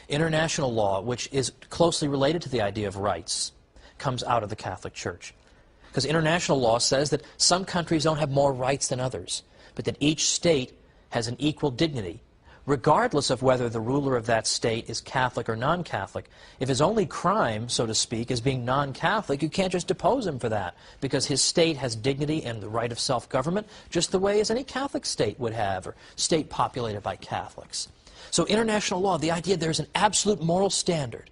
International law, which is closely related to the idea of rights, comes out of the Catholic Church. Because international law says that some countries don't have more rights than others, but that each state has an equal dignity, regardless of whether the ruler of that state is Catholic or non-Catholic. If his only crime, so to speak, is being non-Catholic, you can't just depose him for that, because his state has dignity and the right of self-government, just the way as any Catholic state would have, or state populated by Catholics. So international law, the idea there's an absolute moral standard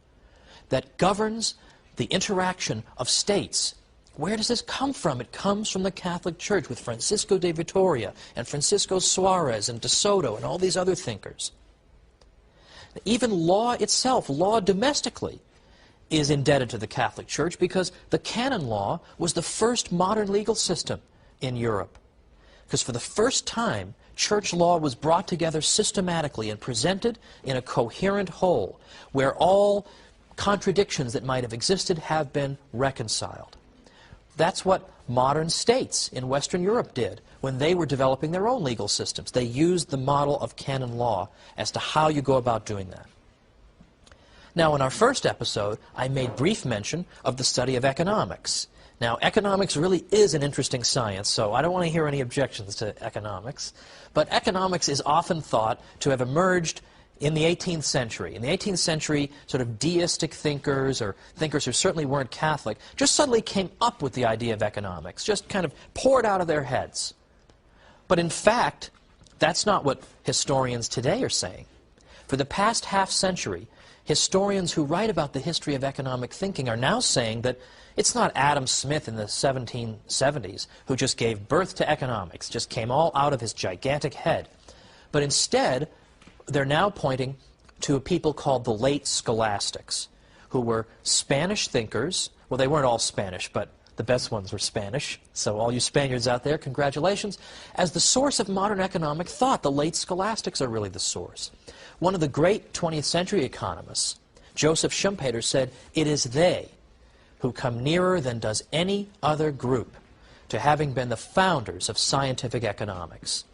that governs the interaction of states. Where does this come from? It comes from the Catholic Church with Francisco de Vitoria and Francisco Suarez and de Soto and all these other thinkers. Even law itself, law domestically, is indebted to the Catholic Church because the canon law was the first modern legal system in Europe. Because for the first time, church law was brought together systematically and presented in a coherent whole, where all contradictions that might have existed have been reconciled. That's what modern states in Western Europe did when they were developing their own legal systems. They used the model of canon law as to how you go about doing that. Now, in our first episode, I made brief mention of the study of economics. Now, economics really is an interesting science, so I don't want to hear any objections to economics. But economics is often thought to have emerged in the 18th century. In the 18th century, sort of deistic thinkers, or thinkers who certainly weren't Catholic, just suddenly came up with the idea of economics, just kind of poured out of their heads. But in fact, that's not what historians today are saying. For the past half century, historians who write about the history of economic thinking are now saying that it's not Adam Smith in the 1770s who just gave birth to economics, just came all out of his gigantic head. But instead, they're now pointing to a people called the late scholastics, who were Spanish thinkers. Well, they weren't all Spanish, but the best ones were Spanish. So all you Spaniards out there, congratulations. As the source of modern economic thought, the late scholastics are really the source. One of the great 20th century economists, Joseph Schumpeter, said, "It is they who come nearer than does any other group to having been the founders of scientific economics."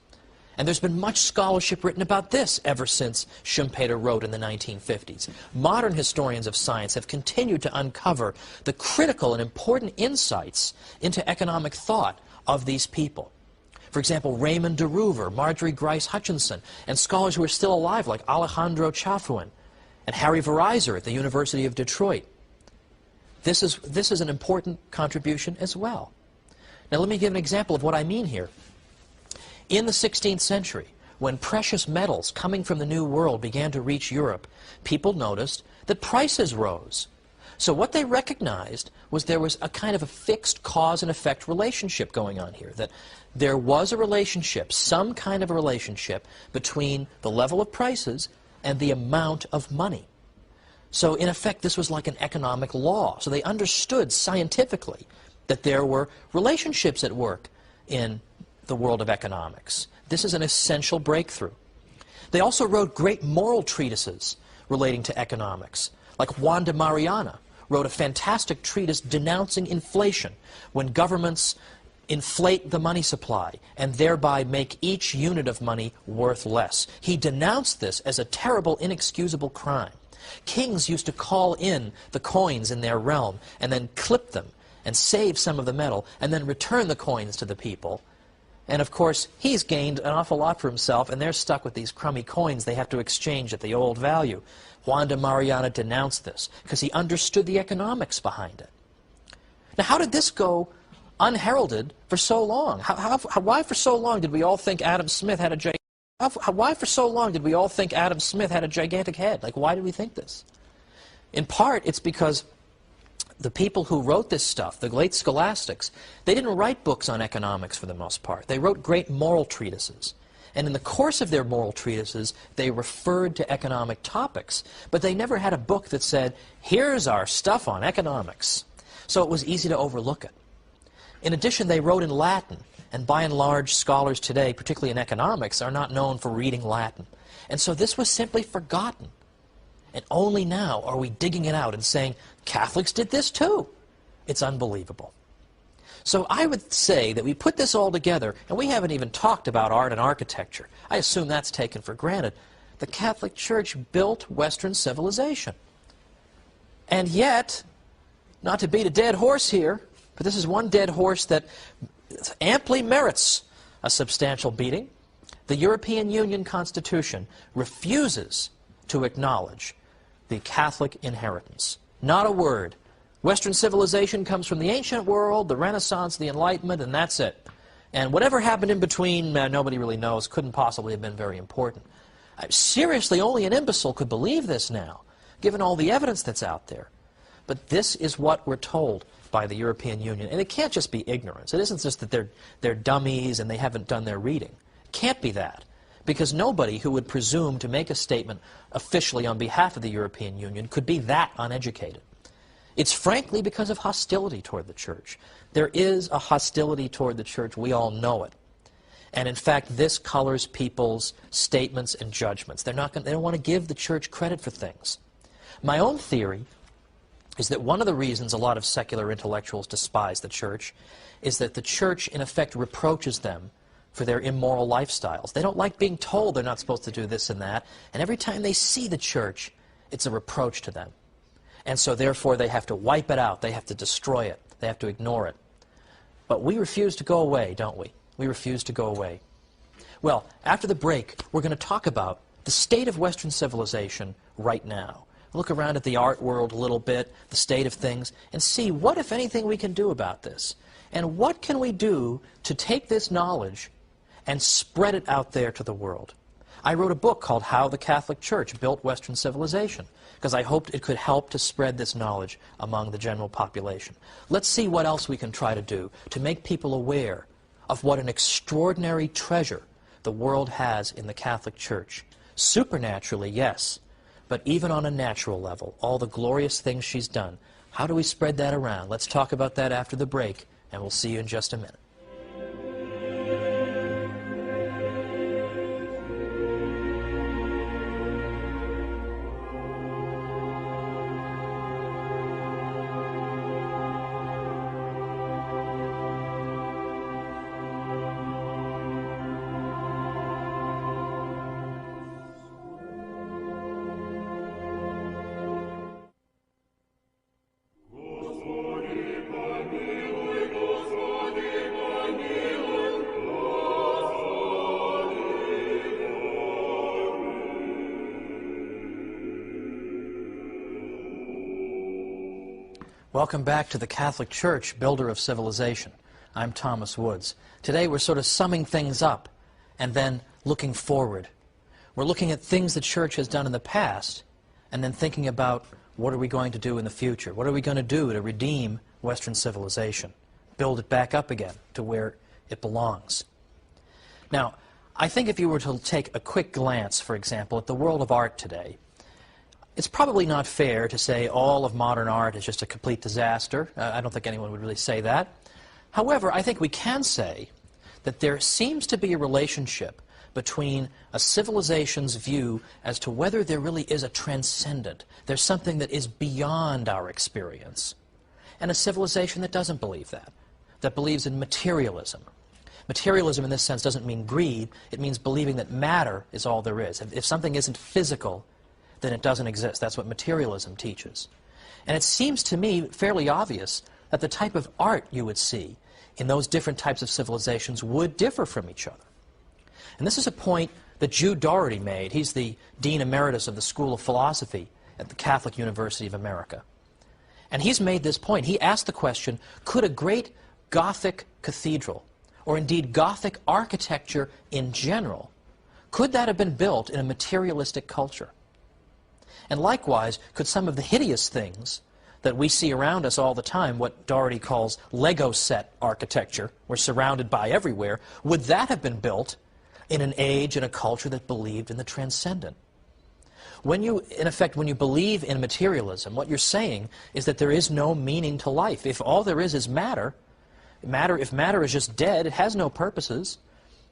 And there's been much scholarship written about this ever since Schumpeter wrote in the 1950s. Modern historians of science have continued to uncover the critical and important insights into economic thought of these people. For example, Raymond de Roover, Marjorie Grice Hutchinson, and scholars who are still alive like Alejandro Chafuin and Harry Vereiser at the University of Detroit. This is an important contribution as well. Now let me give an example of what I mean here. In the 16th century, when precious metals coming from the New World began to reach Europe, people noticed that prices rose. So what they recognized was there was a kind of a fixed cause and effect relationship going on here, that there was a relationship, some kind of a relationship, between the level of prices and the amount of money. So in effect, this was like an economic law. So they understood scientifically that there were relationships at work in the world of economics. This is an essential breakthrough. They also wrote great moral treatises relating to economics, like Juan de Mariana wrote a fantastic treatise denouncing inflation, when governments inflate the money supply and thereby make each unit of money worth less. He denounced this as a terrible, inexcusable crime. Kings used to call in the coins in their realm and then clip them and save some of the metal and then return the coins to the people. And of course, he's gained an awful lot for himself, and they're stuck with these crummy coins they have to exchange at the old value. Juan de Mariana denounced this because he understood the economics behind it. Now, how did this go unheralded for so long? Why for so long did we all think Adam Smith had a why for so long did we all think Adam Smith had a gigantic head? Like, why did we think this? In part, it's because the people who wrote this stuff, the late scholastics, they didn't write books on economics for the most part. They wrote great moral treatises. And in the course of their moral treatises, they referred to economic topics. But they never had a book that said, here's our stuff on economics. So it was easy to overlook it. In addition, they wrote in Latin. And by and large, scholars today, particularly in economics, are not known for reading Latin. And so this was simply forgotten. And only now are we digging it out and saying, Catholics did this too. It's unbelievable. So I would say that we put this all together, and we haven't even talked about art and architecture. I assume that's taken for granted. The Catholic Church built Western civilization. And yet, not to beat a dead horse here, but this is one dead horse that amply merits a substantial beating. The European Union Constitution refuses to acknowledge the Catholic inheritance. Not a word. Western civilization comes from the ancient world, the Renaissance, the Enlightenment, and that's it. And whatever happened in between, nobody really knows, couldn't possibly have been very important. Seriously, only an imbecile could believe this now, given all the evidence that's out there. But this is what we're told by the European Union. And it can't just be ignorance. It isn't just that they're dummies and they haven't done their reading. It can't be that. Because nobody who would presume to make a statement officially on behalf of the European Union could be that uneducated. It's frankly because of hostility toward the Church. There is a hostility toward the Church. We all know it. And in fact, this colors people's statements and judgments. They don't want to give the Church credit for things. My own theory is that one of the reasons a lot of secular intellectuals despise the Church is that the Church, in effect, reproaches them for their immoral lifestyles. They don't like being told they're not supposed to do this and that, and every time they see the Church, it's a reproach to them. And so therefore they have to wipe it out, they have to destroy it, they have to ignore it. But we refuse to go away, don't we? We refuse to go away. Well, after the break, we're going to talk about the state of Western civilization right now. Look around at the art world a little bit, the state of things, and see what, if anything, we can do about this. And what can we do to take this knowledge and spread it out there to the world? I wrote a book called How the Catholic Church Built Western Civilization, because I hoped it could help to spread this knowledge among the general population. Let's see what else we can try to do to make people aware of what an extraordinary treasure the world has in the Catholic Church. Supernaturally, yes, but even on a natural level, all the glorious things she's done. How do we spread that around? Let's talk about that after the break, and we'll see you in just a minute. Welcome back to the Catholic Church, builder of civilization. I'm Thomas Woods. Today we're sort of summing things up and then looking forward. We're looking at things the Church has done in the past and then thinking about what are we going to do in the future? What are we going to do to redeem Western civilization? Build it back up again to where it belongs. Now, I think if you were to take a quick glance, for example, at the world of art today, it's probably not fair to say all of modern art is just a complete disaster. I don't think anyone would really say that. However, I think we can say that there seems to be a relationship between a civilization's view as to whether there really is a transcendent, there's something that is beyond our experience, and a civilization that doesn't believe that believes in materialism. Materialism in this sense doesn't mean greed, it means believing that matter is all there is. If something isn't physical, then it doesn't exist. That's what materialism teaches. And it seems to me fairly obvious that the type of art you would see in those different types of civilizations would differ from each other. And this is a point that Jude Doherty made. He's the Dean Emeritus of the School of Philosophy at the Catholic University of America. And he's made this point. He asked the question, could a great Gothic cathedral, or indeed Gothic architecture in general, could that have been built in a materialistic culture? And likewise, could some of the hideous things that we see around us all the time, what Doherty calls Lego set architecture, we're surrounded by everywhere, would that have been built in an age and a culture that believed in the transcendent? When you, in effect, when you believe in materialism, what you're saying is that there is no meaning to life. If all there is matter, if matter is just dead, it has no purposes,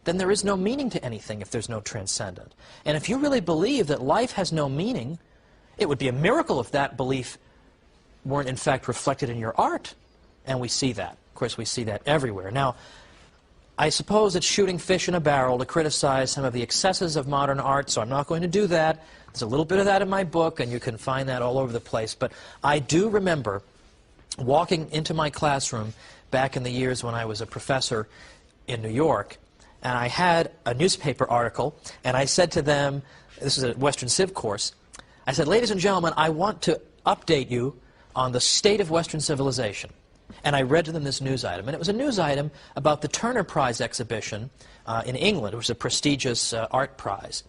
then there is no meaning to anything if there's no transcendent. And if you really believe that life has no meaning, it would be a miracle if that belief weren't in fact reflected in your art. And we see that. Of course, we see that everywhere. Now, I suppose it's shooting fish in a barrel to criticize some of the excesses of modern art, so I'm not going to do that. There's a little bit of that in my book, and you can find that all over the place. But I do remember walking into my classroom back in the years when I was a professor in New York, and I had a newspaper article, and I said to them, this is a Western Civ course, I said, ladies and gentlemen, I want to update you on the state of Western civilization. And I read to them this news item. And it was a news item about the Turner Prize exhibition in England. It was a prestigious art prize.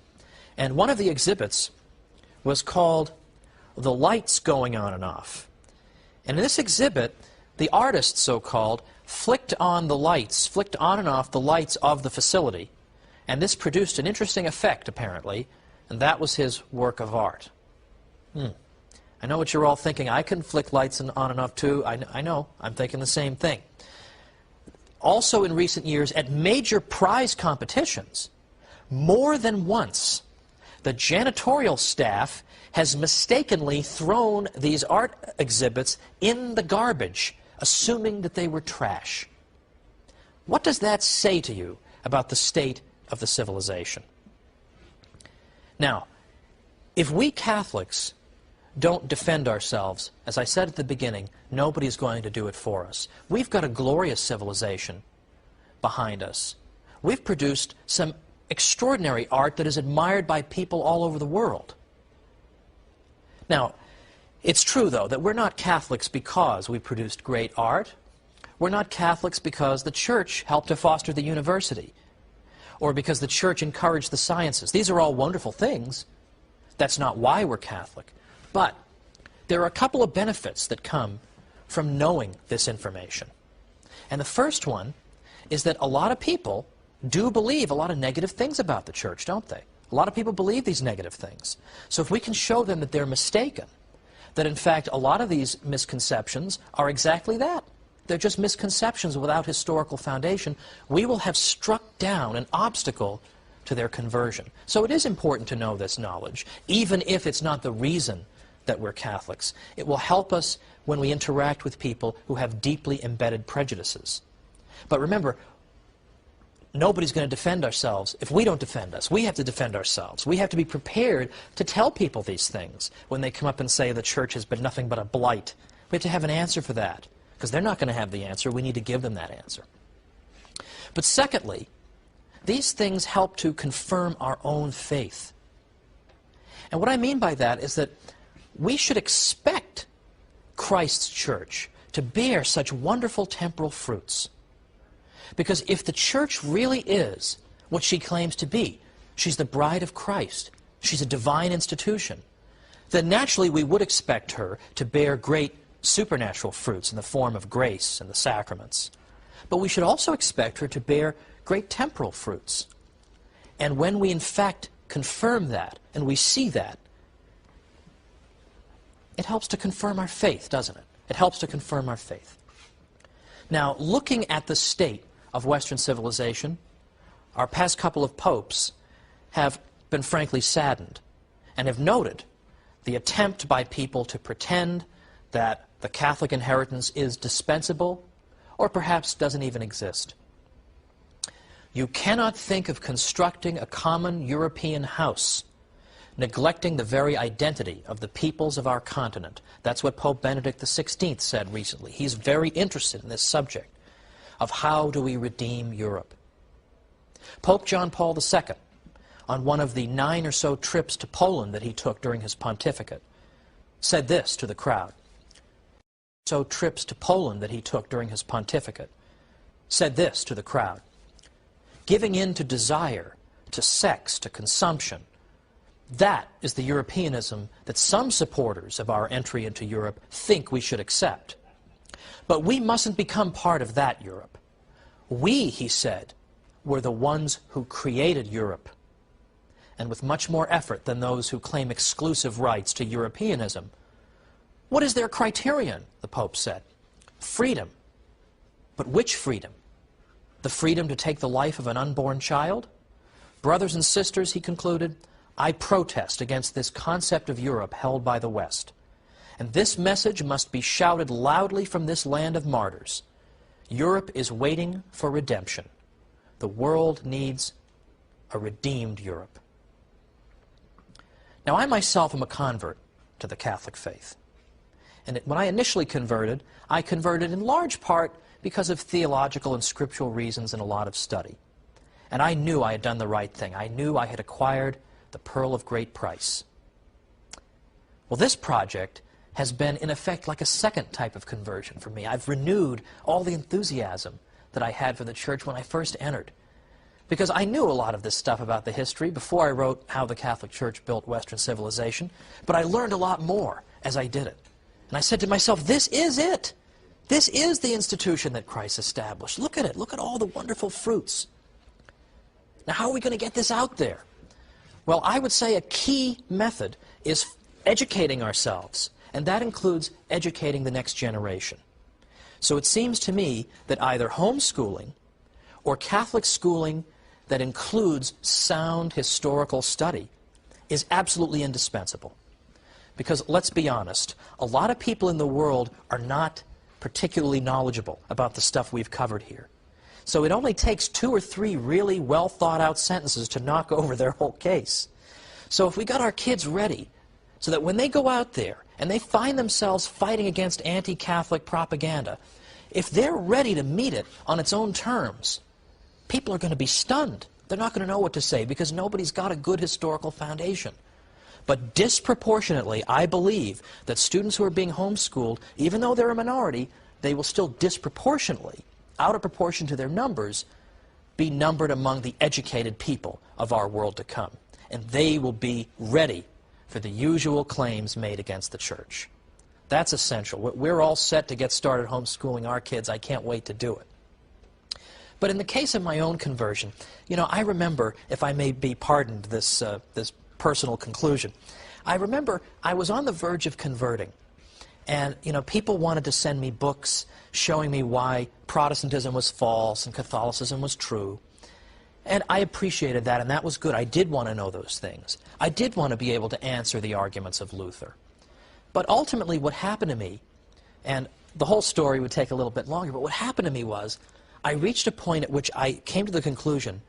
And one of the exhibits was called The Lights Going On and Off. And in this exhibit, the artist, so-called, flicked on and off the lights of the facility. And this produced an interesting effect, apparently. And that was his work of art. I know what you're all thinking. I can flick lights on and off too. I know. I'm thinking the same thing. Also in recent years, at major prize competitions, more than once, the janitorial staff has mistakenly thrown these art exhibits in the garbage, assuming that they were trash. What does that say to you about the state of the civilization? Now, if we Catholics don't defend ourselves, as I said at the beginning, nobody's going to do it for us. We've got a glorious civilization behind us. We've produced some extraordinary art that is admired by people all over the world. Now, it's true, though, that we're not Catholics because we produced great art. We're not Catholics because the Church helped to foster the university, or because the Church encouraged the sciences. These are all wonderful things. That's not why we're Catholic. But there are a couple of benefits that come from knowing this information. And the first one is that a lot of people do believe a lot of negative things about the Church, don't they? A lot of people believe these negative things. So if we can show them that they're mistaken, that in fact a lot of these misconceptions are exactly that. They're just misconceptions without historical foundation, we will have struck down an obstacle to their conversion. So it is important to know this knowledge, even if it's not the reason that we're Catholics. It will help us when we interact with people who have deeply embedded prejudices. But remember, nobody's going to defend ourselves if we don't defend us. We have to defend ourselves. We have to be prepared to tell people these things when they come up and say the Church has been nothing but a blight. We have to have an answer for that, because they're not going to have the answer. We need to give them that answer. But secondly, these things help to confirm our own faith. And what I mean by that is that we should expect Christ's Church to bear such wonderful temporal fruits. Because if the Church really is what she claims to be, she's the bride of Christ, she's a divine institution, then naturally we would expect her to bear great supernatural fruits in the form of grace and the sacraments. But we should also expect her to bear great temporal fruits. And when we in fact confirm that, and we see that, it helps to confirm our faith, doesn't it? It helps to confirm our faith. Now, looking at the state of Western civilization, our past couple of popes have been frankly saddened and have noted the attempt by people to pretend that the Catholic inheritance is dispensable or perhaps doesn't even exist. You cannot think of constructing a common European house neglecting the very identity of the peoples of our continent. That's what Pope Benedict XVI said recently. He's very interested in this subject of how do we redeem Europe. Pope John Paul II, on one of the 9 or so trips to Poland that he took during his pontificate, said this to the crowd. Trips to Poland that he took during his pontificate, said this to the crowd. Giving in to desire, to sex, to consumption, that is the Europeanism that some supporters of our entry into Europe think we should accept. But we mustn't become part of that Europe. We, he said, were the ones who created Europe, and with much more effort than those who claim exclusive rights to Europeanism. What is their criterion, the Pope said? Freedom. But which freedom? The freedom to take the life of an unborn child? Brothers and sisters, he concluded, I protest against this concept of Europe held by the West. And this message must be shouted loudly from this land of martyrs. Europe is waiting for redemption. The world needs a redeemed Europe. Now, I myself am a convert to the Catholic faith. And when I initially converted, I converted in large part because of theological and scriptural reasons and a lot of study. And I knew I had done the right thing. I knew I had acquired the pearl of great price. Well, this project has been, in effect, like a second type of conversion for me. I've renewed all the enthusiasm that I had for the church when I first entered. Because I knew a lot of this stuff about the history before I wrote How the Catholic Church Built Western Civilization, but I learned a lot more as I did it. And I said to myself, this is it. This is the institution that Christ established. Look at it. Look at all the wonderful fruits. Now, how are we going to get this out there? Well, I would say a key method is educating ourselves, and that includes educating the next generation. So it seems to me that either homeschooling or Catholic schooling that includes sound historical study is absolutely indispensable. Because let's be honest, a lot of people in the world are not particularly knowledgeable about the stuff we've covered here. So it only takes 2 or 3 really well thought out sentences to knock over their whole case. So if we got our kids ready so that when they go out there and they find themselves fighting against anti-Catholic propaganda, if they're ready to meet it on its own terms, people are going to be stunned. They're not going to know what to say because nobody's got a good historical foundation. But disproportionately, I believe that students who are being homeschooled, even though they're a minority, they will still disproportionately, out of proportion to their numbers, be numbered among the educated people of our world to come. And they will be ready for the usual claims made against the church. That's essential. We're all set to get started homeschooling our kids. I can't wait to do it. But in the case of my own conversion, you know, I remember, if I may be pardoned this personal conclusion, I remember I was on the verge of converting. And, you know, people wanted to send me books showing me why Protestantism was false and Catholicism was true. And I appreciated that, and that was good. I did want to know those things. I did want to be able to answer the arguments of Luther. But ultimately what happened to me, and the whole story would take a little bit longer, but what happened to me was I reached a point at which I came to the conclusion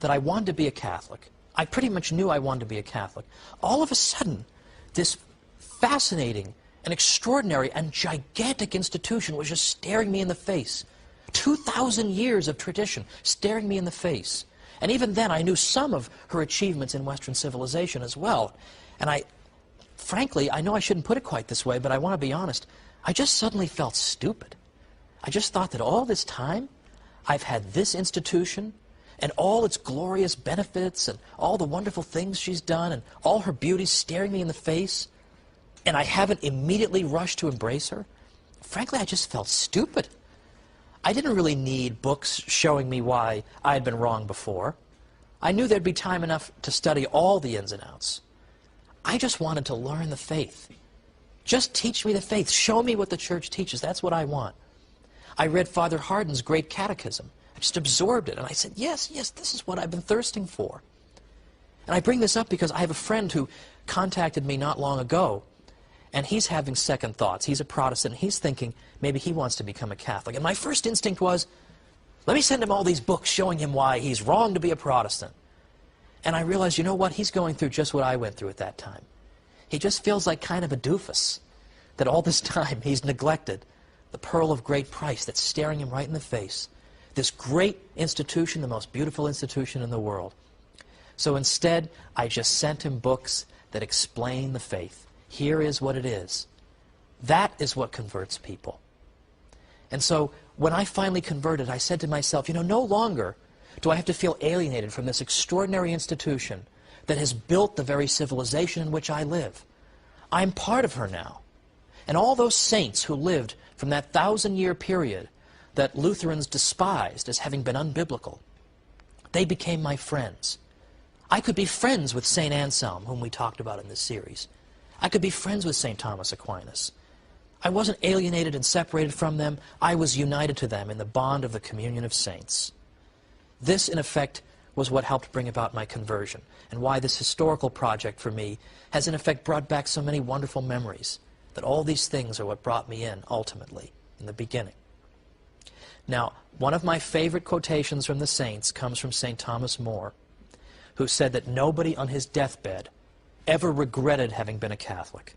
that I wanted to be a Catholic. I pretty much knew I wanted to be a Catholic. All of a sudden, this fascinating and extraordinary and gigantic institution was just staring me in the face. 2,000 years of tradition staring me in the face. And even then, I knew some of her achievements in Western civilization as well. And frankly, I know I shouldn't put it quite this way, but I want to be honest, I just suddenly felt stupid. I just thought that all this time, I've had this institution, and all its glorious benefits, and all the wonderful things she's done, and all her beauty staring me in the face, and I haven't immediately rushed to embrace her. Frankly, I just felt stupid. I didn't really need books showing me why I had been wrong before. I knew there'd be time enough to study all the ins and outs. I just wanted to learn the faith. Just teach me the faith. Show me what the church teaches. That's what I want. I read Father Hardon's Great Catechism. I just absorbed it, and I said, yes, this is what I've been thirsting for. And I bring this up because I have a friend who contacted me not long ago, and he's having second thoughts. He's a Protestant, and he's thinking maybe he wants to become a Catholic. And my first instinct was, let me send him all these books showing him why he's wrong to be a Protestant. And I realized, you know what? He's going through just what I went through at that time. He just feels like kind of a doofus, that all this time he's neglected the pearl of great price that's staring him right in the face. This great institution, the most beautiful institution in the world. So instead, I just sent him books that explain the faith. Here is what it is. That is what converts people. And so when I finally converted, I said to myself, you know, no longer do I have to feel alienated from this extraordinary institution that has built the very civilization in which I live. I'm part of her now. And all those saints who lived from that 1,000-year period that Lutherans despised as having been unbiblical, they became my friends. I could be friends with St. Anselm, whom we talked about in this series. I could be friends with St. Thomas Aquinas. I wasn't alienated and separated from them. I was united to them in the bond of the communion of saints. This, in effect, was what helped bring about my conversion, and why this historical project for me has, in effect, brought back so many wonderful memories, that all these things are what brought me in, ultimately, in the beginning. Now, one of my favorite quotations from the saints comes from St. Thomas More, who said that nobody on his deathbed ever regretted having been a Catholic.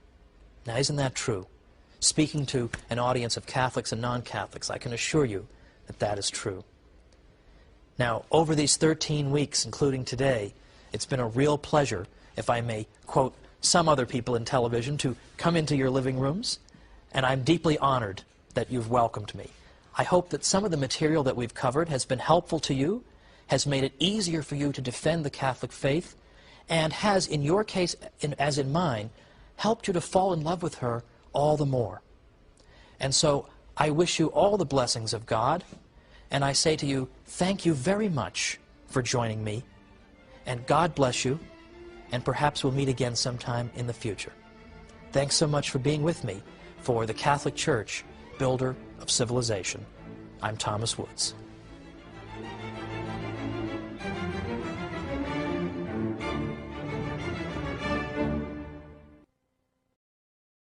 Now, isn't that true? Speaking to an audience of Catholics and non-Catholics, I can assure you that that is true. Now, over these 13 weeks, including today, it's been a real pleasure, if I may quote some other people in television, to come into your living rooms, and I'm deeply honored that you've welcomed me. I hope that some of the material that we've covered has been helpful to you, has made it easier for you to defend the Catholic faith, and has, in your case, as in mine, helped you to fall in love with her all the more. And so I wish you all the blessings of God, and I say to you, thank you very much for joining me, and God bless you, and perhaps we'll meet again sometime in the future. Thanks so much for being with me for the Catholic Church, Builder of Civilization. I'm Thomas Woods.